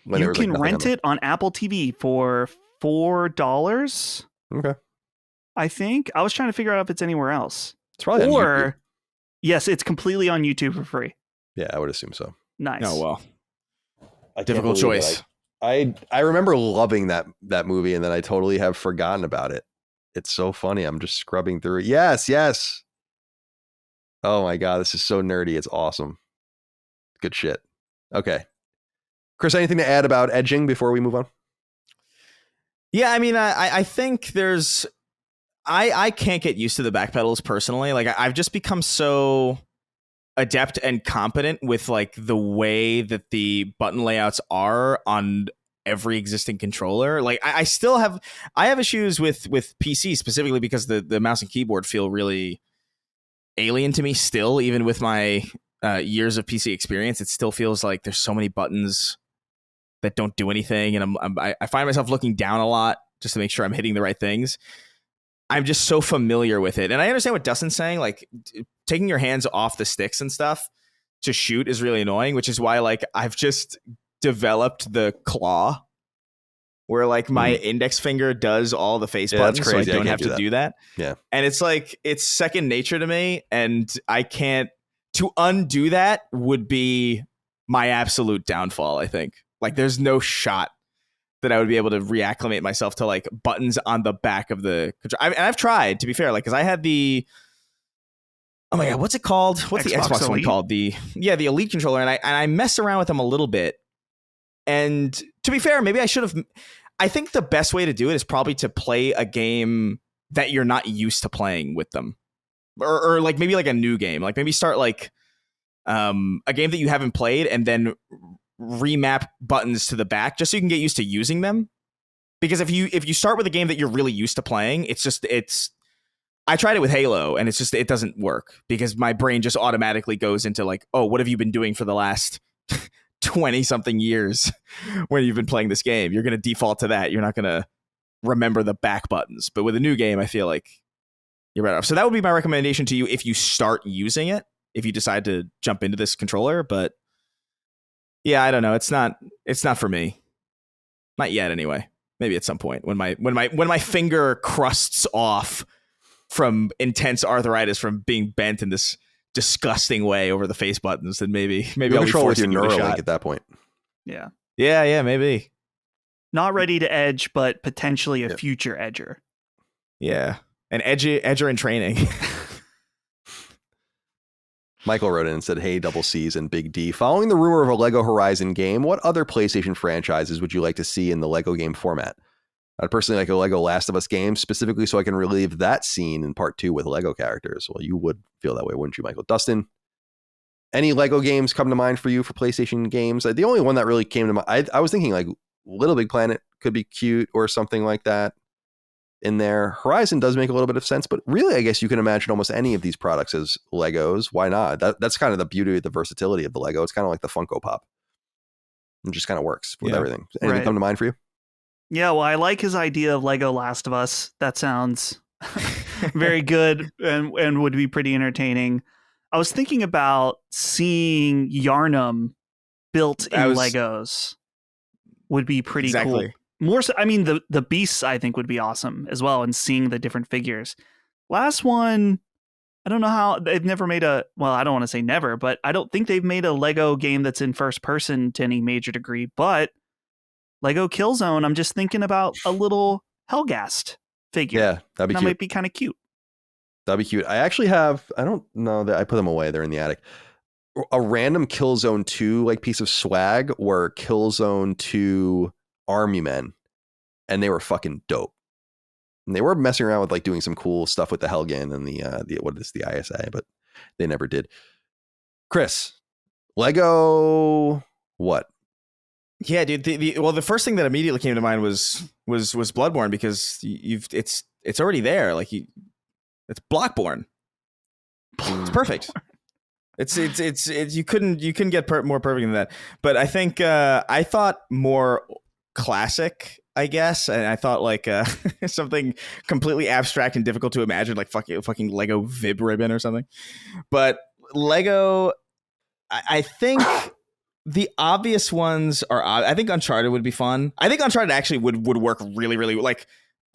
When you can rent it on Apple TV for $4. Okay. I think. I was trying to figure out if it's anywhere else. It's probably on YouTube. Yes, it's completely on YouTube for free. Yeah, I would assume so. Nice. Oh well. Difficult choice. I remember loving that movie, and then I totally have forgotten about it. It's so funny. I'm just scrubbing through it. Yes. Oh my God, this is so nerdy. It's awesome. Good shit. Okay. Chris, anything to add about edging before we move on? Yeah, I mean, I think there's... I can't get used to the back pedals personally. Like, I've just become so adept and competent with, like, the way that the button layouts are on every existing controller. Like, I still have issues with PC specifically because the mouse and keyboard feel really alien to me still, even with my years of PC experience. It still feels like there's so many buttons that don't do anything, and I find myself looking down a lot just to make sure I'm hitting the right things. I'm just so familiar with it. And I understand what Dustin's saying, like, taking your hands off the sticks and stuff to shoot is really annoying, which is why, like, I've just developed the claw where, like, my index finger does all the face buttons, so I don't have to do that. Yeah. And it's like, it's second nature to me, and I can't... To undo that would be my absolute downfall, I think. Like, there's no shot that I would be able to reacclimate myself to, like, buttons on the back of the control. And I've tried, to be fair, like, because I had the... Oh my God, what's it called? What's the Xbox one called? The Elite controller, and I messed around with them a little bit. And to be fair, maybe I should have... I think the best way to do it is probably to play a game that you're not used to playing with them. Or like, maybe like a new game. Like, maybe start, like, a game that you haven't played and then remap buttons to the back just so you can get used to using them. Because if you start with a game that you're really used to playing, I tried it with Halo, and it doesn't work because my brain just automatically goes into, like, oh, what have you been doing for the last 20 something years when you've been playing this game? You're going to default to that. You're not going to remember the back buttons. But with a new game, I feel like you're right off. So that would be my recommendation to you if you start using it, if you decide to jump into this controller. But yeah, I don't know. It's not for me. Not yet, anyway. Maybe at some point when my finger crusts off from intense arthritis from being bent in this disgusting way over the face buttons, then maybe I'll control with your give it a Neuralink shot at that point. Yeah, maybe. Not ready to edge, but potentially a future edger. Yeah, an edger in training. Michael wrote in and said, "Hey, Double C's and Big D. Following the rumor of a Lego Horizon game, what other PlayStation franchises would you like to see in the Lego game format? I'd personally like a Lego Last of Us game, specifically so I can relive that scene in part 2 with Lego characters." Well, you would feel that way, wouldn't you, Michael? Dustin, Any Lego games come to mind for you for PlayStation games? The only one that really came to mind, I was thinking like Little Big Planet could be cute or something like that in there. Horizon does make a little bit of sense, but really, I guess you can imagine almost any of these products as Legos. Why not? That's kind of the beauty of the versatility of the Lego. It's kind of like the Funko Pop. It just kind of works with everything. Anything come to mind for you? Yeah, well, I like his idea of Lego Last of Us. That sounds very good and would be pretty entertaining. I was thinking about seeing Yarnum built in Legos. Would be pretty cool. More so, I mean, the beasts I think would be awesome as well, and seeing the different figures. Last one, I don't know how they've never made I don't want to say never, but I don't think they've made a Lego game that's in first person to any major degree. But Lego Killzone, I'm just thinking about a little Helghast figure. Yeah, that'd be cute. That might be kind of cute. That'd be cute. I actually have, I don't know that I put them away. They're in the attic. A random Killzone 2 like piece of swag were Killzone 2 Army Men, and they were fucking dope. And they were messing around with like doing some cool stuff with the Helgen and the what is the ISA, but they never did. Chris, Lego, what? Yeah, dude. The first thing that immediately came to mind was Bloodborne, because it's already there. Like it's Blockborne. It's perfect. It's you couldn't get more perfect than that. But I think I thought more classic, I guess, and I thought like something completely abstract and difficult to imagine, like fucking Lego Vib Ribbon or something. But Lego, I think the obvious ones are. I think Uncharted would be fun. I think Uncharted actually would work really, really like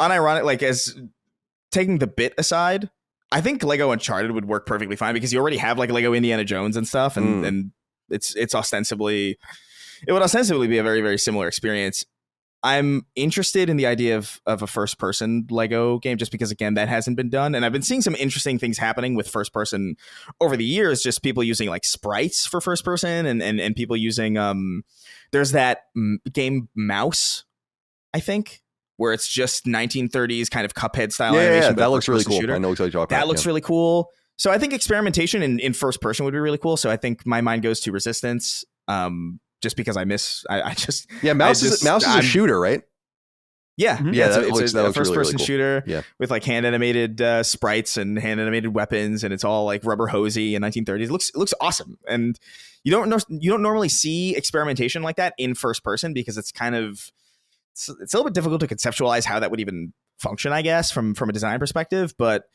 unironic. Like, as taking the bit aside, I think Lego Uncharted would work perfectly fine, because you already have like Lego Indiana Jones and stuff, and it would ostensibly be a very, very similar experience. I'm interested in the idea of a first person Lego game, just because, again, that hasn't been done. And I've been seeing some interesting things happening with first person over the years, just people using like sprites for first person, and people using there's that game Mouse, I think, where it's just 1930s kind of Cuphead style animation. That looks really cool. Shooter. I know exactly what you're talking about. That looks really cool. So I think experimentation in first person would be really cool. So I think my mind goes to Resistance. Just because Mouse is a shooter, right? Yeah, it's a first person really cool. shooter with like hand animated sprites and hand animated weapons, and it's all like rubber hosey in 1930s. It looks awesome, and you don't normally see experimentation like that in first person, because it's kind of it's a little bit difficult to conceptualize how that would even function, I guess, from a design perspective. But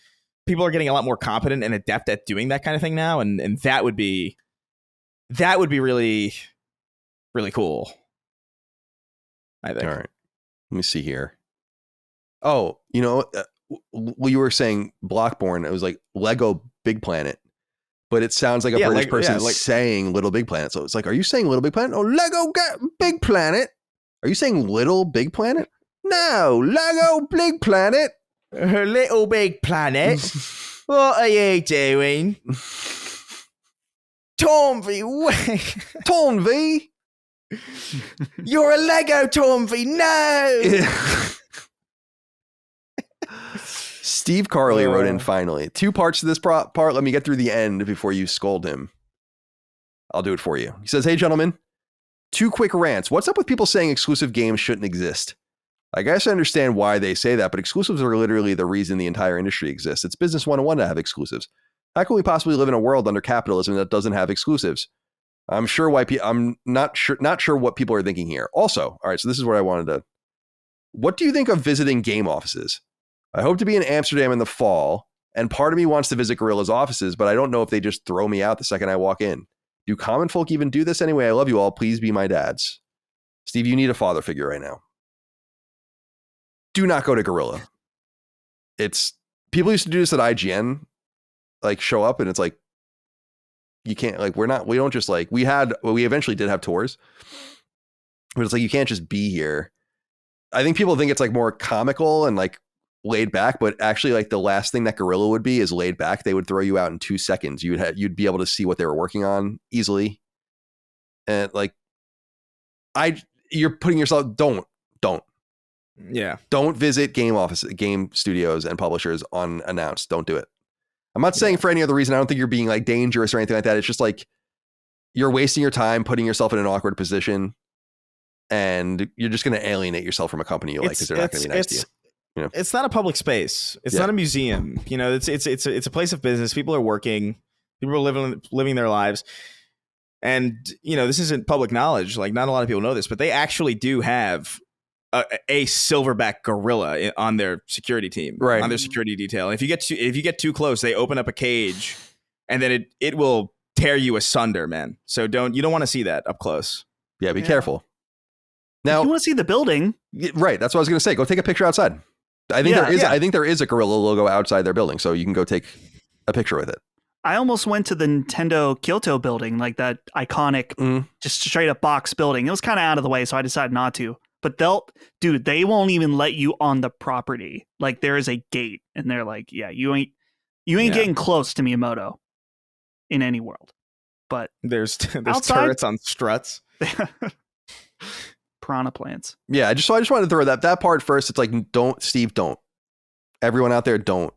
people are getting a lot more competent and adept at doing that kind of thing now, and that would be really, really cool, I think. All right. Let me see here. Oh, you were saying Blockborne. It was like Lego Big Planet, but it sounds like a British person saying Little Big Planet. So it's like, are you saying Little Big Planet? Oh, Lego Big Planet. Are you saying Little Big Planet? No, Lego Big Planet. Little Big Planet. What are you doing? Tornby. You're a Lego Tornby. No. Steve Carley wrote in finally. 2 parts to this part. Let me get through the end before you scold him. I'll do it for you. He says, hey, gentlemen, 2 quick rants. What's up with people saying exclusive games shouldn't exist? I guess I understand why they say that, but exclusives are literally the reason the entire industry exists. It's business 101 to have exclusives. How can we possibly live in a world under capitalism that doesn't have exclusives? I'm not sure what people are thinking here. Also, all right, so this is where I wanted to. What do you think of visiting game offices? I hope to be in Amsterdam in the fall, and part of me wants to visit Gorilla's offices, but I don't know if they just throw me out the second I walk in. Do common folk even do this anyway? I love you all. Please be my dads. Steve, you need a father figure right now. Do not go to Gorilla. People used to do this at IGN, like show up and it's like, you can't, like, we don't just like, we eventually did have tours, but it's like, you can't just be here. I think people think it's like more comical and like laid back, but actually like the last thing that Gorilla would be is laid back. They would throw you out in 2 seconds. You'd be able to see what they were working on easily. And like, you're putting yourself, don't. Yeah. Don't visit game studios and publishers unannounced. Don't do it. I'm not saying for any other reason. I don't think you're being like dangerous or anything like that. It's just like, you're wasting your time putting yourself in an awkward position, and you're just going to alienate yourself from a company you like because they're not going to be nice to you. It's not a public space. It's not a museum. It's a place of business. People are working. People are living their lives. And, this isn't public knowledge. Like, not a lot of people know this, but they actually do have a silverback gorilla on their security team, on their security detail. And if you get too close, they open up a cage, and then it will tear you asunder, man. So you don't want to see that up close. Yeah, be careful. Now, if you want to see the building, right? That's what I was going to say. Go take a picture outside. I think there is a gorilla logo outside their building, so you can go take a picture with it. I almost went to the Nintendo Kyoto building, like that iconic, just straight up box building. It was kind of out of the way, so I decided not to. But they won't even let you on the property. Like, there is a gate, and they're like, "Yeah, you ain't getting close to Miyamoto in any world." But there's turrets on struts. Piranha plants. Yeah, I just wanted to throw that part first. It's like, don't, Steve, don't. Everyone out there, don't.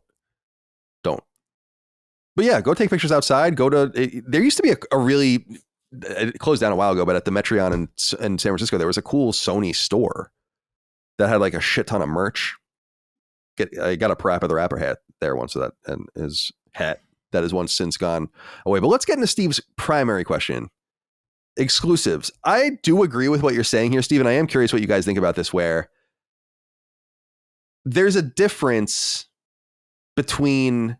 But yeah, go take pictures outside. There used to be a really, it closed down a while ago, but at the Metreon in San Francisco, there was a cool Sony store that had like a shit ton of merch. I got a Parappa the Rapper hat there once, so that and his hat that has once since gone away. But let's get into Steve's primary question. Exclusives. I do agree with what you're saying here, Steve, and I am curious what you guys think about this, where there's a difference between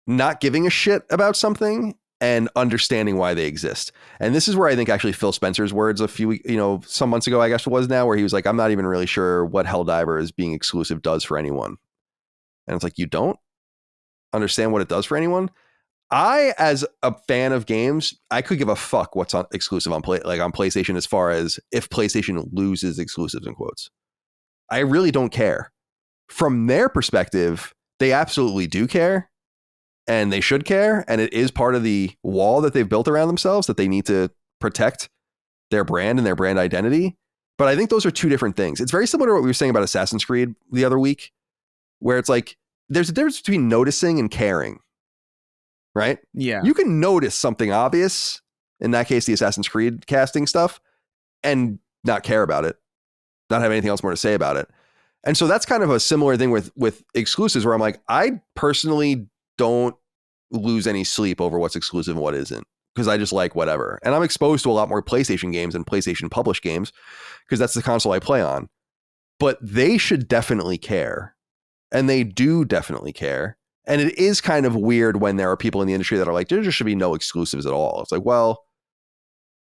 not giving a shit about something and understanding why they exist. And this is where I think actually Phil Spencer's words some months ago, I guess it was now, where he was like, I'm not even really sure what Helldivers being exclusive does for anyone. And it's like, you don't understand what it does for anyone? I, as a fan of games, I could give a fuck what's on exclusive on PlayStation, as far as if PlayStation loses exclusives in quotes. I really don't care. From their perspective, they absolutely do care, and they should care, and it is part of the wall that they've built around themselves that they need to protect their brand and their brand identity. But I think those are two different things. It's very similar to what we were saying about Assassin's Creed the other week, where it's like there's a difference between noticing and caring. Right? Yeah. You can notice something obvious, in that case, the Assassin's Creed casting stuff, and not care about it, not have anything else more to say about it. And so that's kind of a similar thing with exclusives, where I'm like, I personally don't lose any sleep over what's exclusive and what isn't, because I just like whatever. And I'm exposed to a lot more PlayStation games and PlayStation published games because that's the console I play on. But they should definitely care. And they do definitely care. And it is kind of weird when there are people in the industry that are like, there just should be no exclusives at all. It's like, well,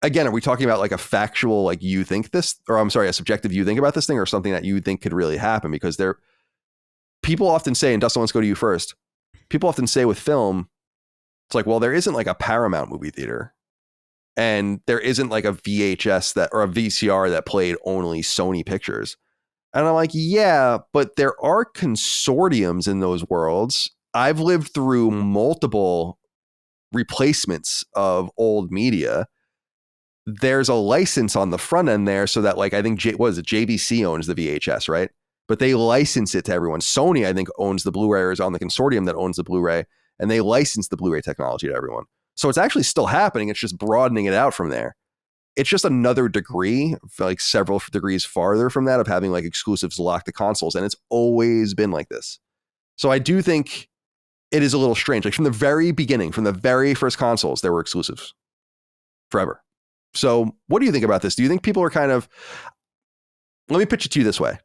again, are we talking about like a factual, like you think this, or I'm sorry, a subjective you think about this thing, or something that you think could really happen? Because people often say, and Dustin, let's go to you first. People often say with film, it's like, well, there isn't like a Paramount movie theater, and there isn't like a VHS or a VCR that played only Sony pictures. And I'm like, yeah, but there are consortiums in those worlds. I've lived through multiple replacements of old media. There's a license on the front end there, so that, like, I think JVC owns the VHS, right? But they license it to everyone. Sony, I think, owns the Blu-ray, or is on the consortium that owns the Blu-ray, and they license the Blu-ray technology to everyone. So it's actually still happening. It's just broadening it out from there. It's just another degree, like several degrees farther from that, of having like exclusives locked to consoles. And it's always been like this. So I do think it is a little strange. Like, from the very beginning, from the very first consoles, there were exclusives forever. So what do you think about this? Do you think people are kind of, let me pitch it to you this way.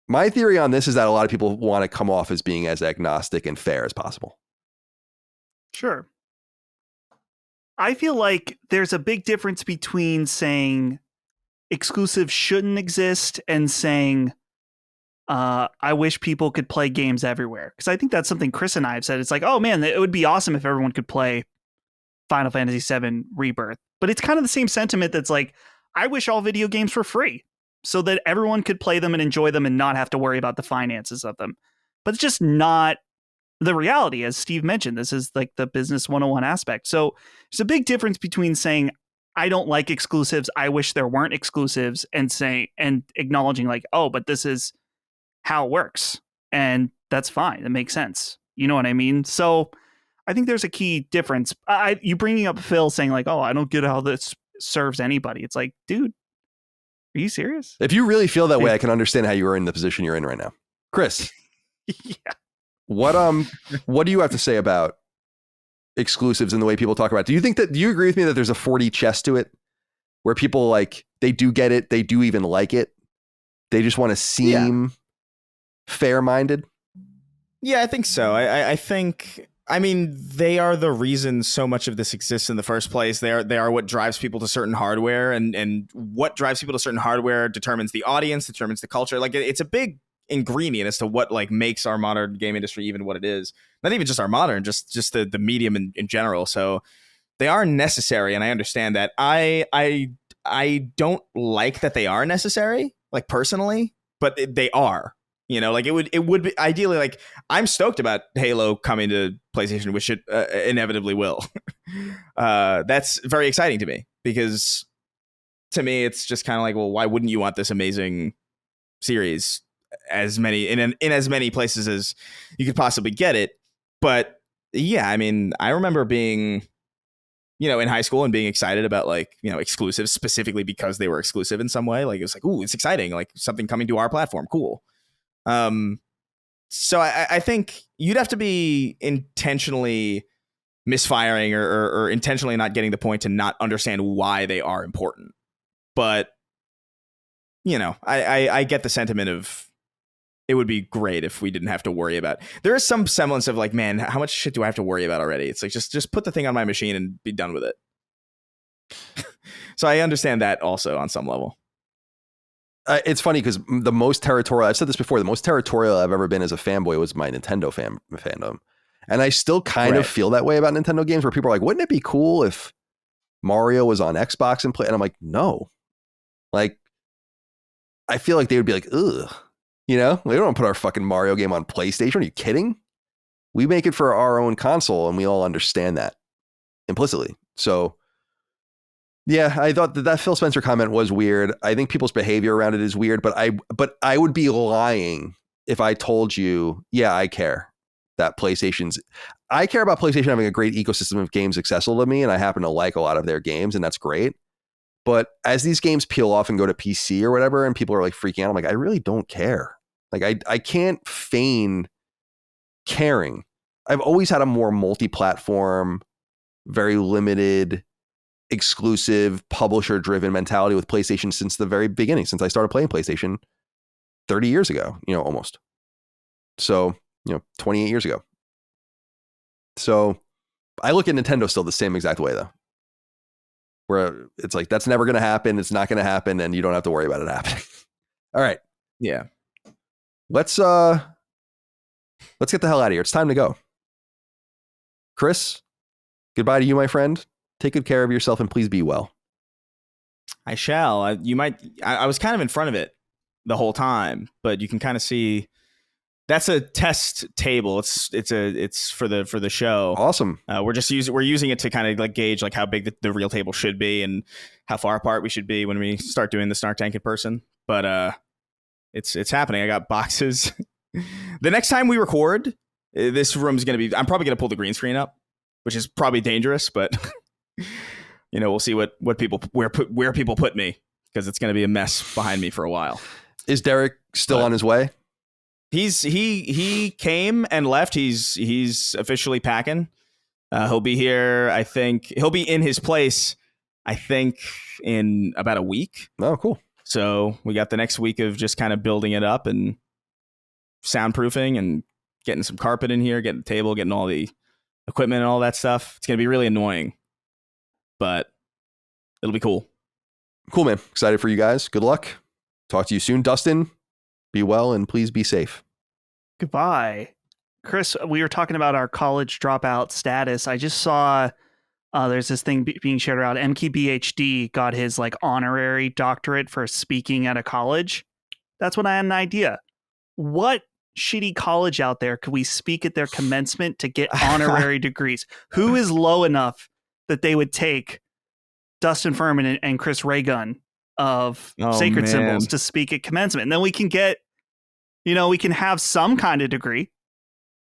My theory on this is that a lot of people want to come off as being as agnostic and fair as possible. Sure. I feel like there's a big difference between saying exclusives shouldn't exist and saying, I wish people could play games everywhere. Because I think that's something Chris and I have said. It's like, oh man, it would be awesome if everyone could play Final Fantasy VII Rebirth. But it's kind of the same sentiment that's like, I wish all video games were free so that everyone could play them and enjoy them and not have to worry about the finances of them. But it's just not the reality. As Steve mentioned, this is like the business 101 aspect. So there's a big difference between saying, I don't like exclusives, I wish there weren't exclusives, and acknowledging like, oh, but this is how it works. And that's fine. It makes sense. You know what I mean? So I think there's a key difference. You bringing up Phil saying like, "Oh, I don't get how this serves anybody." It's like, dude, are you serious? If you really feel that way, I can understand how you are in the position you're in right now. Chris, Yeah. what do you have to say about exclusives and the way people talk about it? Do you agree with me that there's a 4D chess to it, where people like, they do get it, they do even like it, they just want to seem fair-minded? Yeah, I think so. I think, I mean, they are the reason so much of this exists in the first place. They are what drives people to certain hardware, and what drives people to certain hardware determines the audience, determines the culture. Like, it's a big ingredient as to what like makes our modern game industry even what it is. Not even just our modern, just the medium in general. So they are necessary, and I understand that. I don't like that they are necessary, like personally, but they are. You know, like it would be ideally, like, I'm stoked about Halo coming to PlayStation, which it inevitably will. That's very exciting to me, because to me it's just kind of like, well, why wouldn't you want this amazing series in as many places as you could possibly get it? But yeah, I mean, I remember being, in high school and being excited about, like, exclusives specifically because they were exclusive in some way. Like, it was like, ooh, it's exciting, like something coming to our platform, cool. So I think you'd have to be intentionally misfiring or intentionally not getting the point to not understand why they are important. But, I get the sentiment of, it would be great if we didn't have to worry about. There is some semblance of like, man, how much shit do I have to worry about already? It's like, just put the thing on my machine and be done with it. So I understand that also on some level. It's funny because the most territorial, I've said this before, the most territorial I've ever been as a fanboy was my Nintendo fandom. And I still kind of feel that way about Nintendo games, where people are like, wouldn't it be cool if Mario was on Xbox and play? And I'm like, no. Like, I feel like they would be like, ugh. We don't want to put our fucking Mario game on PlayStation. Are you kidding? We make it for our own console, and we all understand that implicitly. So, yeah, I thought that Phil Spencer comment was weird. I think people's behavior around it is weird, but I would be lying if I told you, yeah, I care about PlayStation having a great ecosystem of games accessible to me, and I happen to like a lot of their games, and that's great. But as these games peel off and go to PC or whatever, and people are like freaking out, I'm like, I really don't care. Like, I can't feign caring. I've always had a more multi-platform, very limited, exclusive, publisher-driven mentality with PlayStation since the very beginning, since I started playing PlayStation 30 years ago, almost. So, 28 years ago. So I look at Nintendo still the same exact way, though, where it's like, that's never going to happen. It's not going to happen, and you don't have to worry about it happening. All right. Yeah. Let's get the hell out of here. It's time to go. Chris, goodbye to you, my friend. Take good care of yourself, and please be well. I shall. I was kind of in front of it the whole time, but you can kind of see that's a test table. It's for the show. Awesome. We're using it to kind of like gauge like how big the real table should be and how far apart we should be when we start doing the Snark Tank in person. But it's happening. I got boxes. The next time we record, this room's gonna be. I'm probably gonna pull the green screen up, which is probably dangerous, but we'll see what people where people put me, because it's gonna be a mess behind me for a while. Is Derek still on his way? He came and left. He's officially packing. He'll be here. I think he'll be in his place, I think, in about a week. Oh, cool. So we got the next week of just kind of building it up and soundproofing and getting some carpet in here, getting the table, getting all the equipment and all that stuff. It's going to be really annoying, but it'll be cool. Cool, man. Excited for you guys. Good luck. Talk to you soon. Dustin, be well, and please be safe. Goodbye. Chris, we were talking about our college dropout status. I just saw there's this thing being shared around. MKBHD got his like honorary doctorate for speaking at a college. That's when I had an idea. What shitty college out there could we speak at their commencement to get honorary degrees? Who is low enough that they would take Dustin Furman and Chris Raygun of Sacred Symbols to speak at commencement? And then we can get, we can have some kind of degree.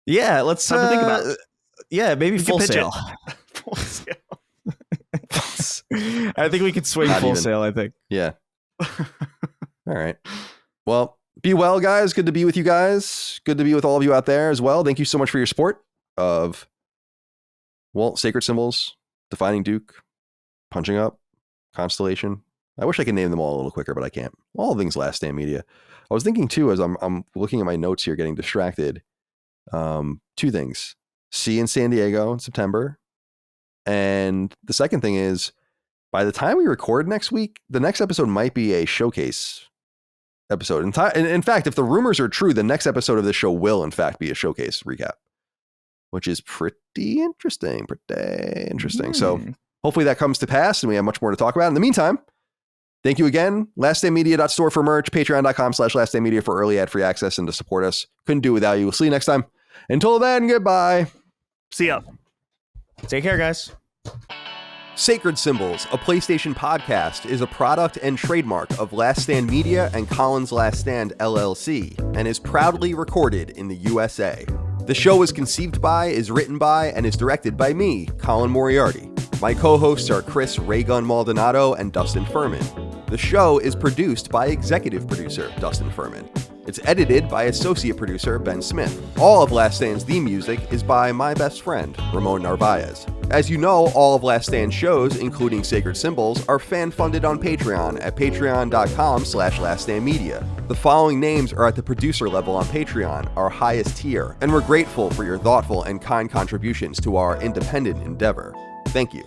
Yeah, let's think about it. Yeah, maybe full pitch it. sale. Full sale. I think we could swing Not full even. sale, I think. Yeah. All right. Well, be well, guys. Good to be with you guys. Good to be with all of you out there as well. Thank you so much for your support of, well, Sacred Symbols, Defining Duke, Punching Up, Constellation. I wish I could name them all a little quicker, but I can't. All things Last Stand Media. I was thinking too, as I'm looking at my notes here, getting distracted. Two things. See you in San Diego in September. And the second thing is, by the time we record next week, the next episode might be a showcase episode. In fact, if the rumors are true, the next episode of this show will, in fact, be a showcase recap, which is pretty interesting. So hopefully that comes to pass and we have much more to talk about. In the meantime, thank you again. LastStandMedia.store for merch, patreon.com/LastStandMedia for early ad-free access and to support us. Couldn't do it without you. We'll see you next time. Until then, goodbye. See ya. Take care, guys. Sacred Symbols, a PlayStation podcast, is a product and trademark of Last Stand Media and Collins Last Stand LLC, and is proudly recorded in the USA. The show is conceived by, is written by, and is directed by me, Colin Moriarty. My co-hosts are Chris Raygun Maldonado and Dustin Furman. The show is produced by executive producer Dustin Furman. It's edited by associate producer Ben Smith. All of Last Stand's theme music is by my best friend, Ramon Narvaez. As you know, all of Last Stand's shows, including Sacred Symbols, are fan-funded on Patreon at patreon.com/laststandmedia. The following names are at the producer level on Patreon, our highest tier, and we're grateful for your thoughtful and kind contributions to our independent endeavor. Thank you.